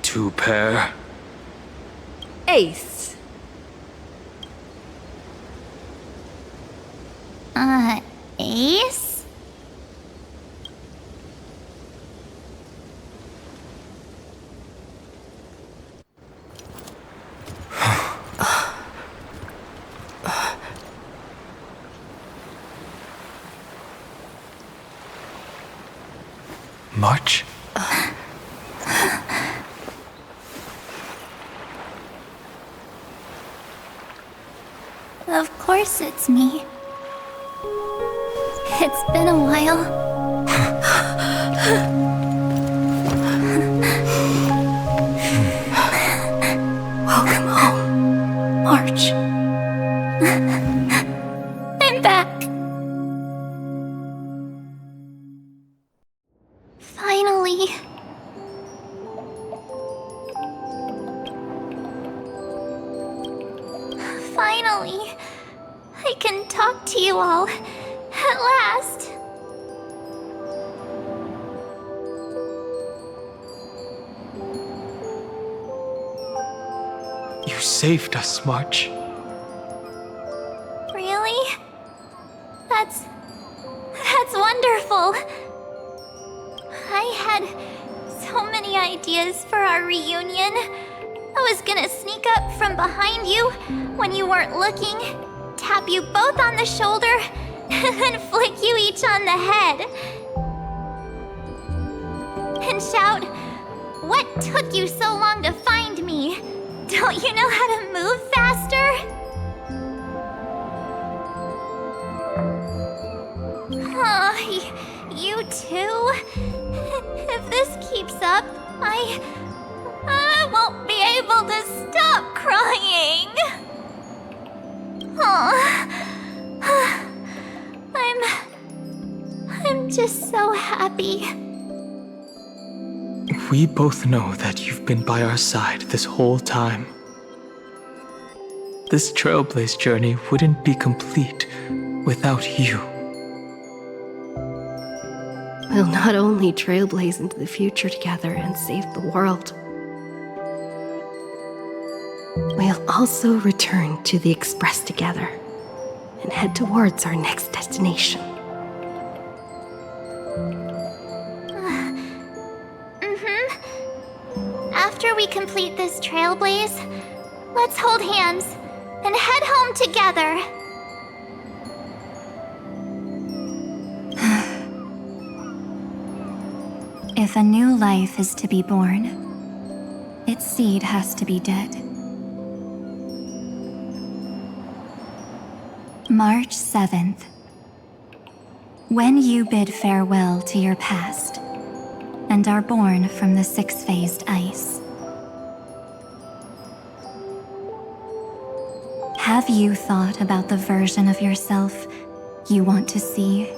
Two pair. Ace. Ace? March? Of course it's me. It's been a while. Welcome home, March. I'm back. Finally. Finally. I can talk to you all. At last. You saved us, March. Really? That's wonderful. I had so many ideas for our reunion. I was gonna sneak up from behind you when you weren't looking, tap you both on the shoulder, and then flick you each on the head. And shout, "What took you so long to find me? Don't you know how to move faster?" Aw, you too? If this keeps up, I won't be able to stop crying. Aw. I'm just so happy. We both know that you've been by our side this whole time. This Trailblaze journey wouldn't be complete without you. We'll not only trailblaze into the future together and save the world, we'll also return to the Express together and head towards our next destination. After we complete this trailblaze, let's hold hands and head home together. If a new life is to be born, its seed has to be dead. March 7th. When you bid farewell to your past and are born from the six-phased ice, have you thought about the version of yourself you want to see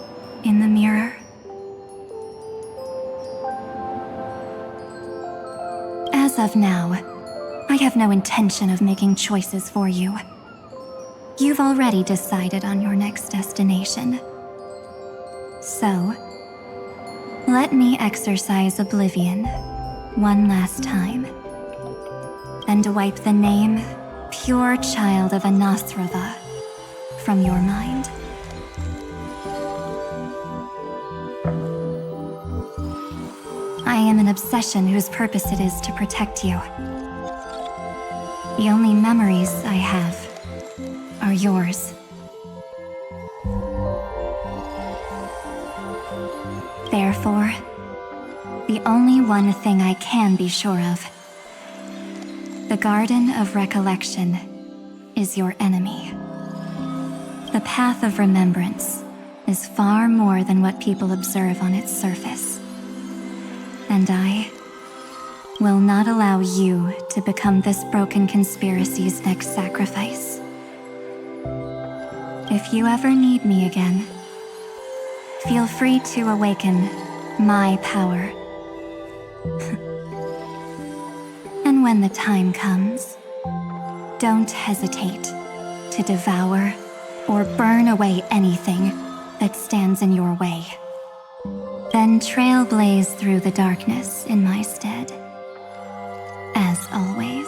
in the mirror? As of now, I have no intention of making choices for you. You've already decided on your next destination. So, let me exercise oblivion one last time and wipe the name Pure Child of Anasrava from your mind. I am an obsession whose purpose it is to protect you. The only memories I have are yours. Therefore, the only one thing I can be sure of, the Garden of Recollection is your enemy. The Path of Remembrance is far more than what people observe on its surface. And I will not allow you to become this broken conspiracy's next sacrifice. If you ever need me again, feel free to awaken my power. And when the time comes, don't hesitate to devour or burn away anything that stands in your way. Then trailblaze through the darkness in my stead. As always,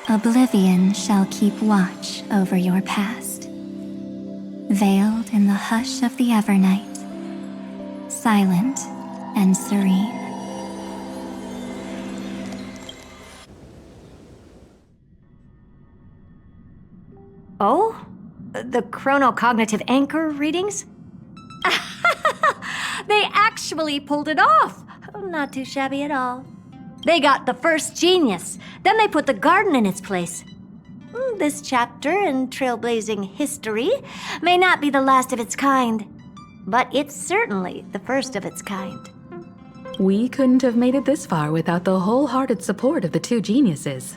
oblivion shall keep watch over your past, veiled in the hush of the Evernight, silent and serene. Oh? The chronocognitive anchor readings? They actually pulled it off! Not too shabby at all. They got the first genius, then they put the garden in its place. This chapter in trailblazing history may not be the last of its kind, but it's certainly the first of its kind. We couldn't have made it this far without the wholehearted support of the two geniuses.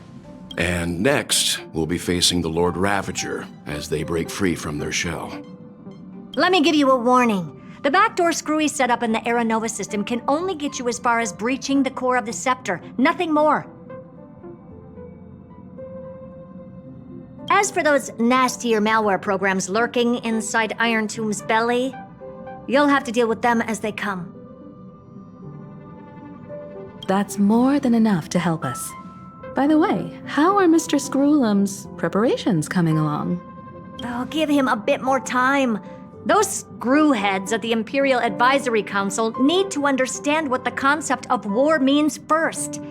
And next, we'll be facing the Lord Ravager as they break free from their shell. Let me give you a warning. The backdoor screwy setup in the Era Nova system can only get you as far as breaching the core of the scepter, nothing more. As for those nastier malware programs lurking inside Iron Tomb's belly, you'll have to deal with them as they come. That's more than enough to help us. By the way, how are Mr. Screwlum's preparations coming along? Oh, give him a bit more time. Those screwheads at the Imperial Advisory Council need to understand what the concept of war means first.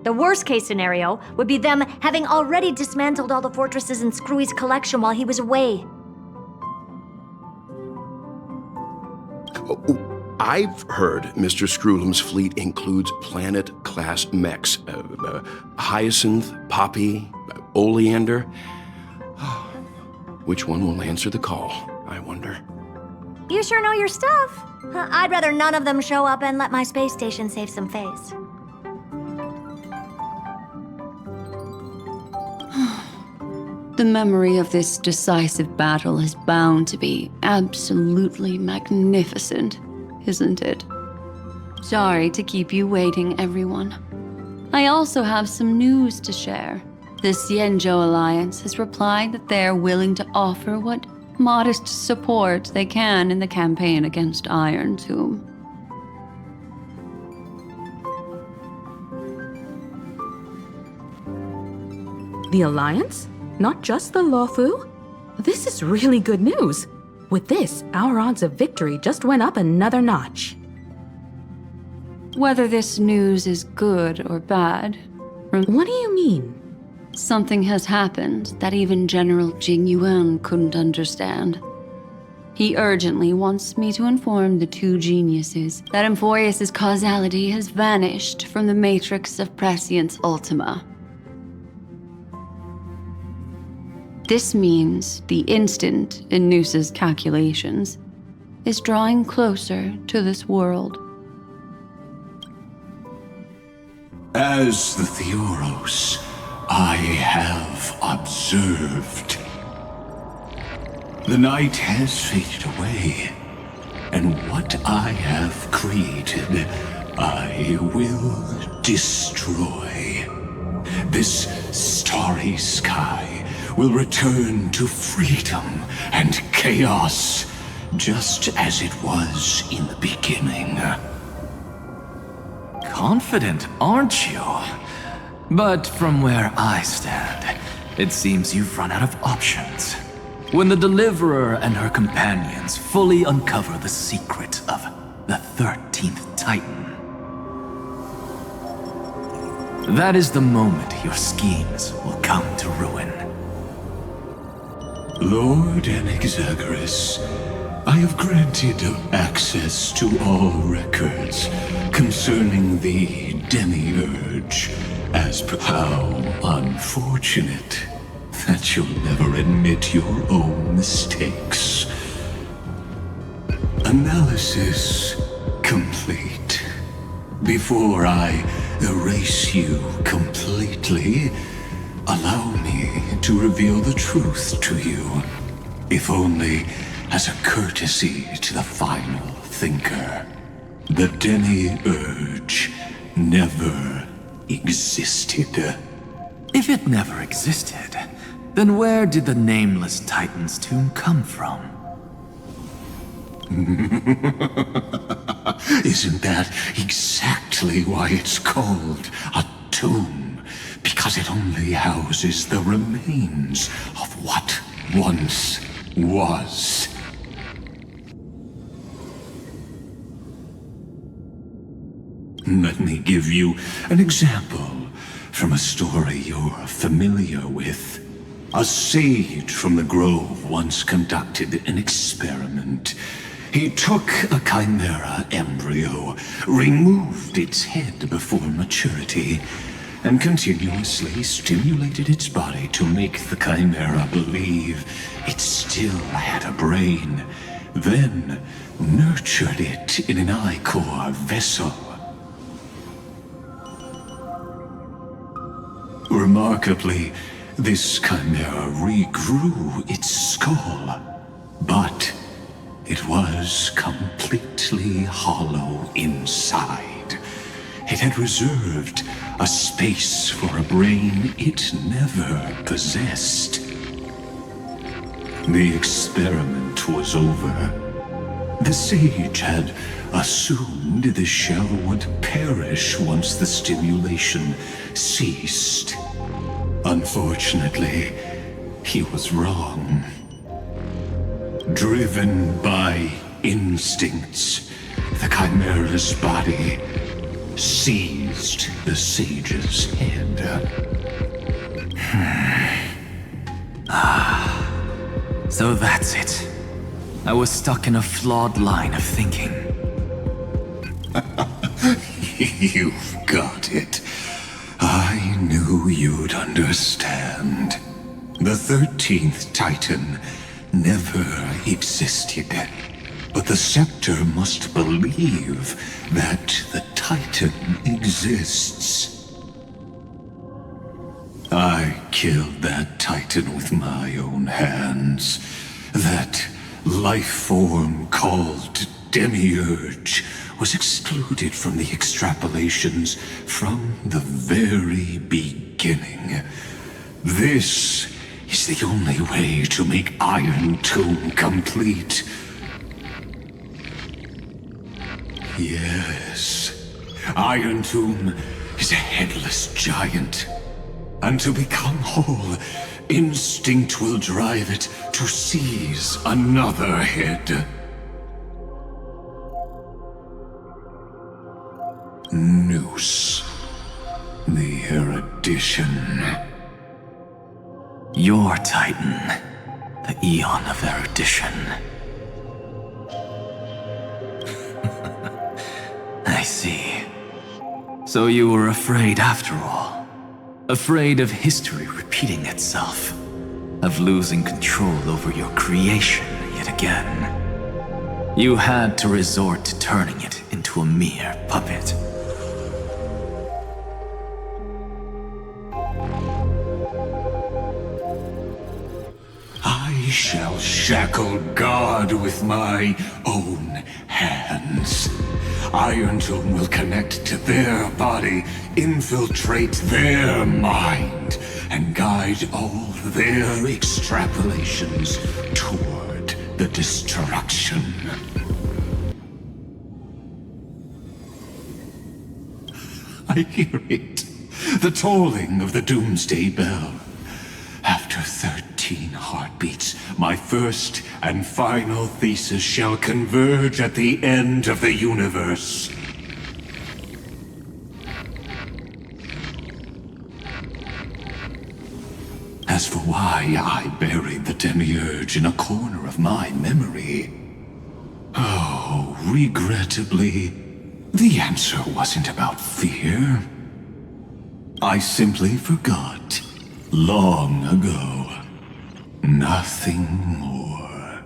The worst-case scenario would be them having already dismantled all the fortresses in Screwy's collection while he was away. I've heard Mr. Screwlum's fleet includes planet-class mechs. Hyacinth, Poppy, Oleander. Which one will answer the call, I wonder? You sure know your stuff. I'd rather none of them show up and let my space station save some face. The memory of this decisive battle is bound to be absolutely magnificent, isn't it? Sorry to keep you waiting, everyone. I also have some news to share. The Xianzhou Alliance has replied that they're willing to offer what modest support they can in the campaign against Iron Tomb. The Alliance? Not just the Luofu? This is really good news. With this, our odds of victory just went up another notch. Whether this news is good or bad... What do you mean? Something has happened that even General Jing Yuan couldn't understand. He urgently wants me to inform the two geniuses that Emphoreus' causality has vanished from the matrix of Prescience Ultima. This means the instant in Noose's calculations is drawing closer to this world. As the Theoros, I have observed. The night has faded away, and what I have created, I will destroy. This starry sky will return to freedom and chaos, just as it was in the beginning. Confident, aren't you? But from where I stand, it seems you've run out of options. When the Deliverer and her companions fully uncover the secret of the 13th Titan, that is the moment your schemes will come to ruin. Lord Anaxagoras, I have granted access to all records concerning the Demiurge, as per how unfortunate that you'll never admit your own mistakes. Analysis complete. Before I erase you completely, allow me to reveal the truth to you, if only as a courtesy to the final thinker. The Demiurge never existed. If it never existed, then where did the Nameless Titan's tomb come from? Isn't that exactly why it's called a tomb? Because it only houses the remains of what once was. Let me give you an example from a story you're familiar with. A sage from the grove once conducted an experiment. He took a chimera embryo, removed its head before maturity, and continuously stimulated its body to make the chimera believe it still had a brain, then nurtured it in an ichor vessel. Remarkably, this chimera regrew its skull, but it was completely hollow inside. It had reserved a space for a brain it never possessed. The experiment was over. The sage had assumed the shell would perish once the stimulation ceased. Unfortunately, he was wrong. Driven by instincts, the chimera's body seized the sage's head. So that's it. I was stuck in a flawed line of thinking. You've got it. I knew you'd understand. The 13th Titan never existed. But the Scepter must believe that the Titan exists. I killed that Titan with my own hands. That life form called Demiurge was excluded from the extrapolations from the very beginning. This is the only way to make Iron Tomb complete. Yes, Iron Tomb is a headless giant. And to become whole, instinct will drive it to seize another head. Noose, the erudition. Your Titan, the Eon of Erudition. I see. So you were afraid after all. Afraid of history repeating itself. Of losing control over your creation yet again. You had to resort to turning it into a mere puppet. I shall shackle God with my own hands. Iron Tome will connect to their body, infiltrate their mind, and guide all their extrapolations toward the destruction. I hear it. The tolling of the Doomsday Bell. After 13 heartbeats, my first and final thesis shall converge at the end of the universe. As for why I buried the Demiurge in a corner of my memory, oh, regrettably, the answer wasn't about fear. I simply forgot, long ago. Nothing more.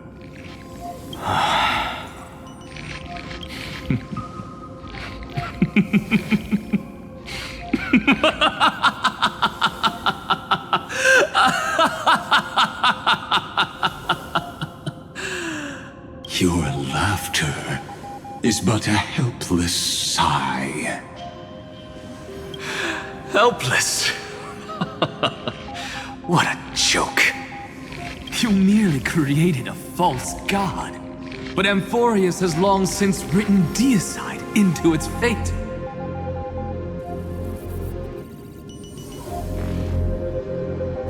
Your laughter is but a helpless sigh. Helpless? What a joke. You merely created a false god. But Amphorius has long since written deicide into its fate.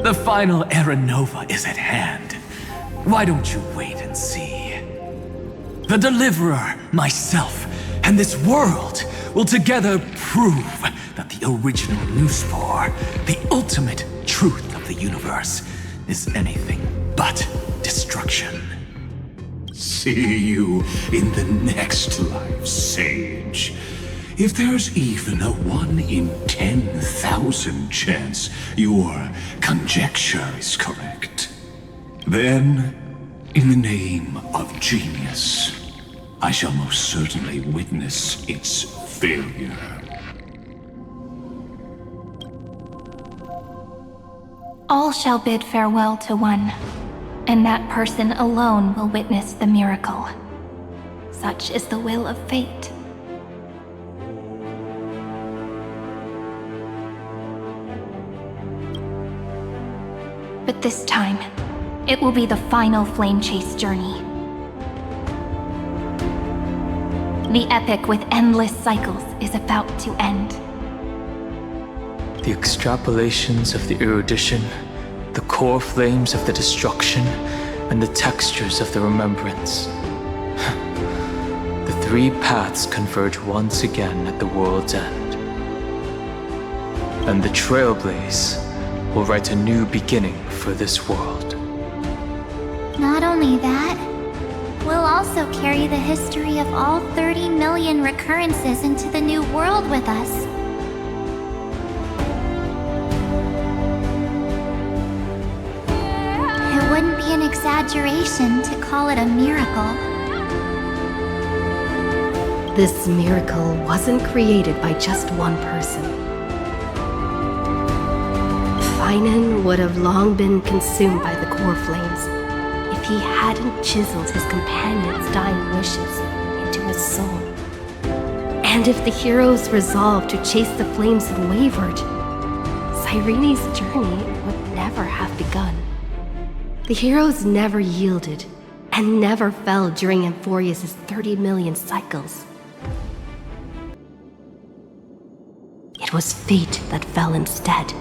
The final Era Nova is at hand. Why don't you wait and see? The Deliverer, myself, and this world will together prove that the original Newspore, the ultimate truth of the universe, is anything but destruction. See you in the next life, Sage. If there's even a 1 in 10,000 chance your conjecture is correct, then, in the name of genius, I shall most certainly witness its failure. All shall bid farewell to one, and that person alone will witness the miracle. Such is the will of fate. But this time, it will be the final flame chase journey. The epic with endless cycles is about to end. The extrapolations of the erudition, the core flames of the destruction, and the textures of the remembrance. The three paths converge once again at the world's end. And the Trailblaze will write a new beginning for this world. Not only that, we'll also carry the history of all 30 million recurrences into the new world with us. It wouldn't be an exaggeration to call it a miracle. This miracle wasn't created by just one person. Finan would have long been consumed by the core flames if he hadn't chiseled his companion's dying wishes into his soul. And if the hero's resolve to chase the flames had wavered, Cyrene's journey would never have begun. The heroes never yielded and never fell during Amphorius' 30 million cycles. It was fate that fell instead.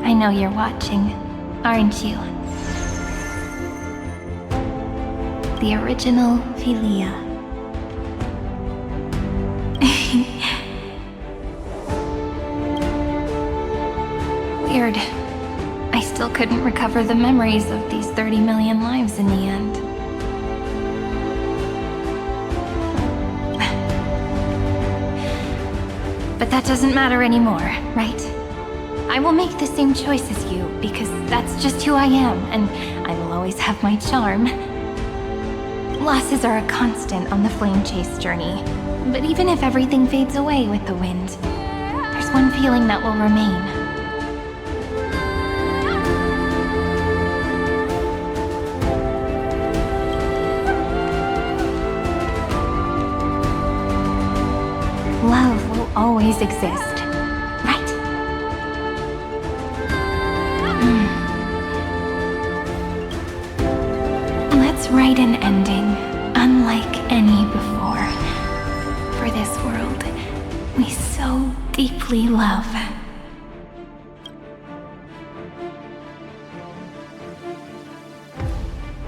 I know you're watching. aren't you? The original Philia. Weird. I still couldn't recover the memories of these 30 million lives in the end. But that doesn't matter anymore, right? I will make the same choice as you, because that's just who I am, and I will always have my charm. Losses are a constant on the flame chase journey, but even if everything fades away with the wind, there's one feeling that will remain. Love will always exist, right? Let's write an ending unlike any before. For this world we so deeply love.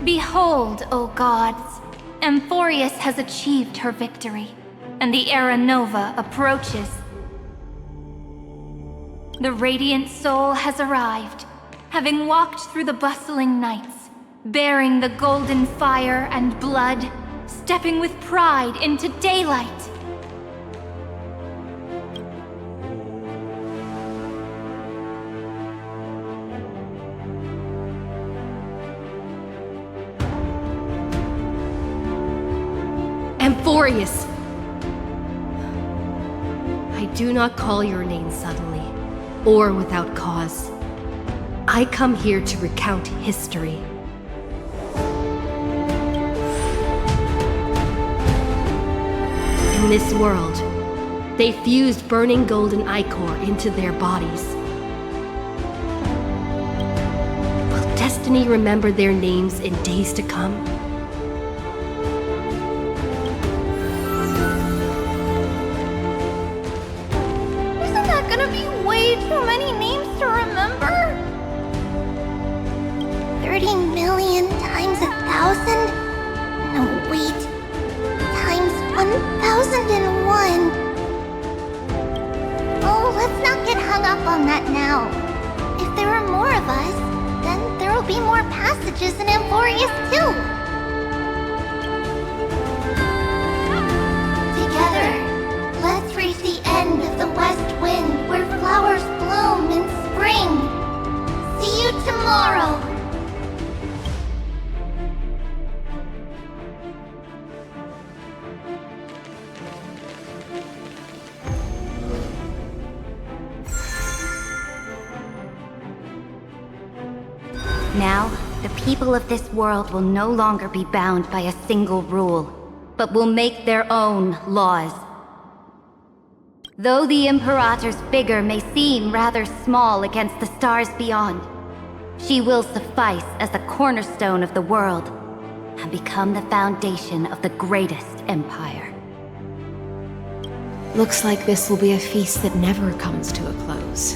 Behold, O gods, Amphorius has achieved her victory, and the Era Nova approaches. The Radiant Soul has arrived, having walked through the bustling nights, bearing the golden fire and blood, stepping with pride into daylight. Amphorius! I do not call your name suddenly, or without cause. I come here to recount history. In this world, they fused burning golden ichor into their bodies. Will destiny remember their names in days to come? Isn't that gonna be way too many names to remember? 30 million times 1,000? No, wait. Times 1,001. Oh, let's not get hung up on that now. If there are more of us, then there will be more passages in Amphorius too. Together, let's reach the end of the west wind where flowers bloom in spring. See you tomorrow. Now, the people of this world will no longer be bound by a single rule, but will make their own laws. Though the Imperator's figure may seem rather small against the stars beyond, she will suffice as the cornerstone of the world and become the foundation of the greatest empire. Looks like this will be a feast that never comes to a close.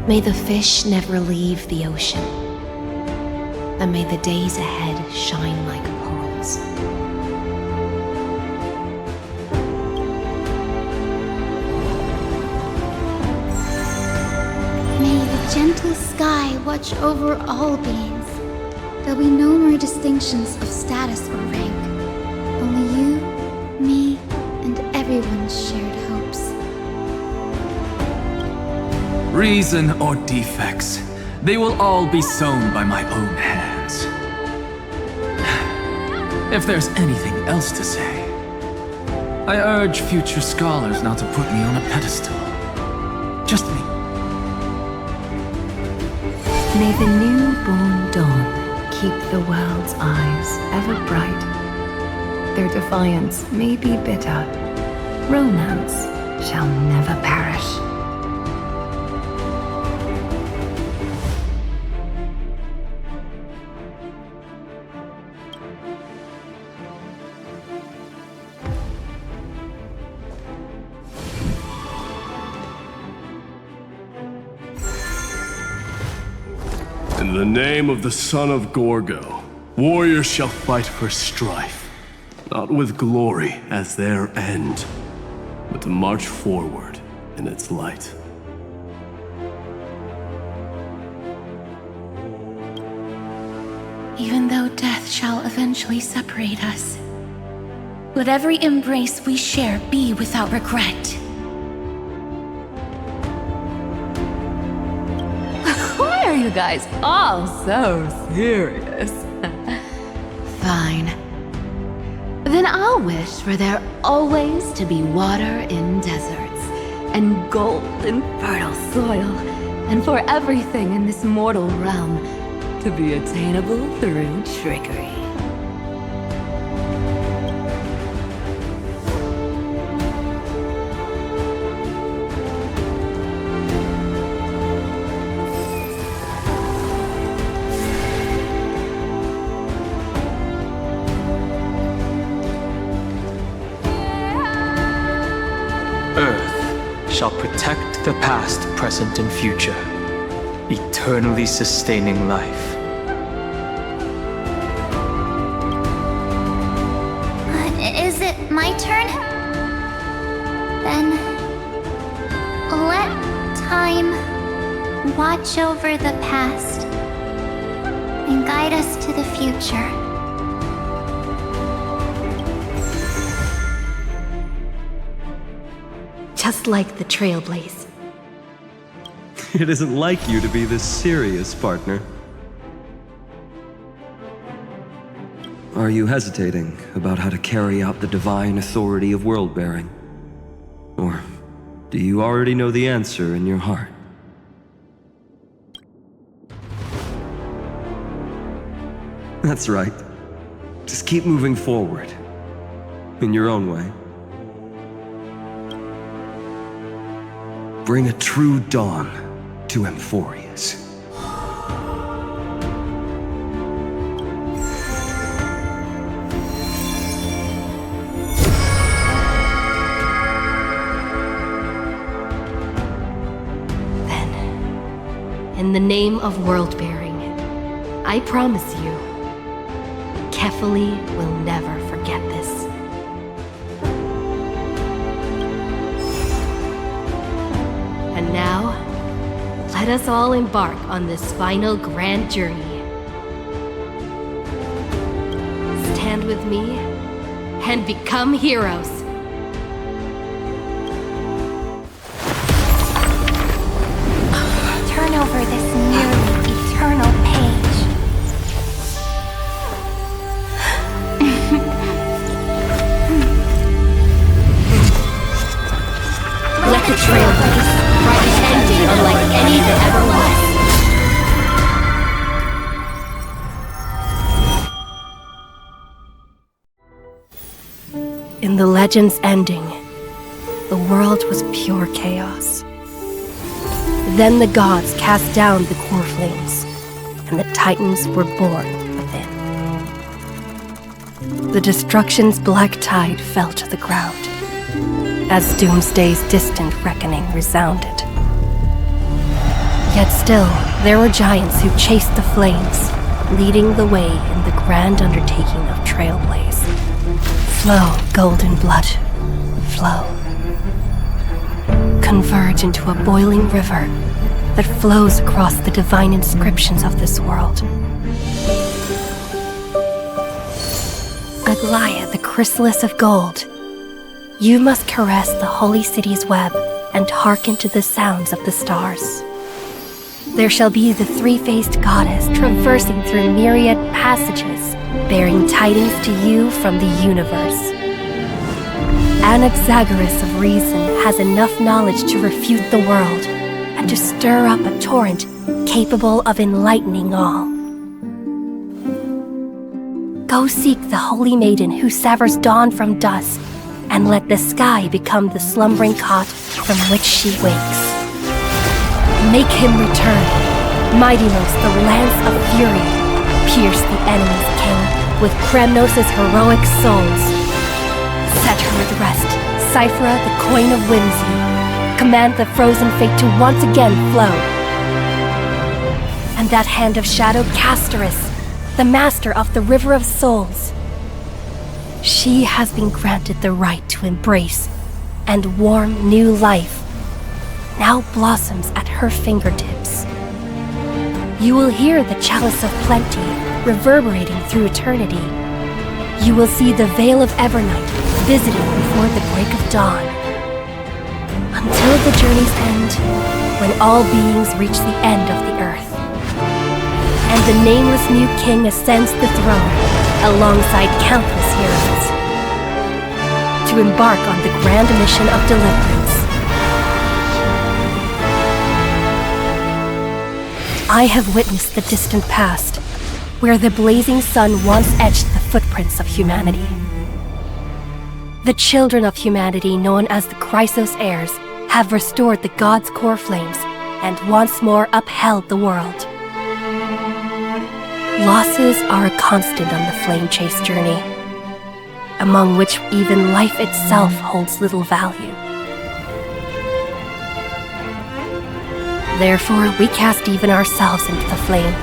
May the fish never leave the ocean, and may the days ahead shine like pearls. May the gentle sky watch over all beings. There'll be no more distinctions of status or rank. Only you, me, and everyone's shared hopes. Reason or defects, they will all be sown by my own hands. If there's anything else to say, I urge future scholars not to put me on a pedestal. Just me. May the newborn dawn keep the world's eyes ever bright. Their defiance may be bitter, romance shall never perish. In the name of the son of Gorgo, warriors shall fight for strife, not with glory as their end, but to march forward in its light. Even though death shall eventually separate us, let every embrace we share be without regret. Why are you guys all so serious? Fine. Then I'll wish for there always to be water in deserts, and gold in fertile soil, and for everything in this mortal realm to be attainable through trickery. Earth shall protect the past, present, and future, eternally sustaining life. Is it my turn? Then let time watch over the past and guide us to the future. Just like the Trailblaze. It isn't like you to be this serious, partner. Are you hesitating about how to carry out the divine authority of world-bearing? Or do you already know the answer in your heart? That's right. Just keep moving forward. In your own way. Bring a true dawn to Emphorius. In the name of world-bearing, I promise you, Kefali will never forget this. And now, let us all embark on this final grand journey. Stand with me and become heroes. Turn over this nearly eternal page. Let the Trailblaze write an ending unlike any that ever was. In the legend's ending, the world was pure chaos. Then the gods cast down the core flames, and the Titans were born within. The destruction's black tide fell to the ground, as Doomsday's distant reckoning resounded. Yet still, there were giants who chased the flames, leading the way in the grand undertaking of Trailblaze. Flow, golden blood, flow. Converge into a boiling river that flows across the divine inscriptions of this world. Aglaia, the chrysalis of gold, you must caress the holy city's web and hearken to the sounds of the stars. There shall be the three-faced goddess traversing through myriad passages, bearing tidings to you from the universe. Anaxagoras of reason has enough knowledge to refute the world and to stir up a torrent capable of enlightening all. Go seek the holy maiden who severs dawn from dusk, and let the sky become the slumbering cot from which she wakes. Make him return. Mightylos, the lance of fury, pierce the enemy's king with Kremnos' heroic souls. Set her at rest, Cyphera, the coin of whimsy. Command the frozen fate to once again flow. And that hand of shadow Castoris, the master of the River of Souls. She has been granted the right to embrace and warm new life, now blossoms at her fingertips. You will hear the chalice of plenty reverberating through eternity. You will see the Veil of Evernight visiting before the break of dawn. Until the journey's end, when all beings reach the end of the earth. And the nameless new king ascends the throne alongside countless heroes to embark on the grand mission of deliverance. I have witnessed the distant past, where the blazing sun once etched the footprints of humanity. The children of humanity, known as the Chrysos heirs, have restored the gods' core flames and once more upheld the world. Losses are a constant on the flame chase journey, among which even life itself holds little value. Therefore, we cast even ourselves into the flame,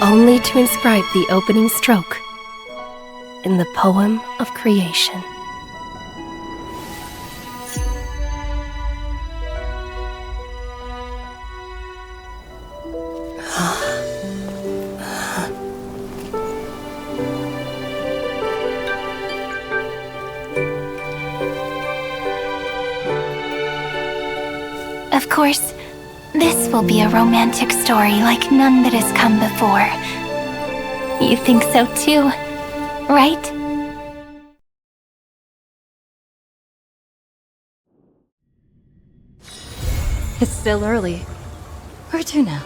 only to inscribe the opening stroke in the poem of creation. Of course, this will be a romantic story like none that has come before. You think so too, right? It's still early. Where to now?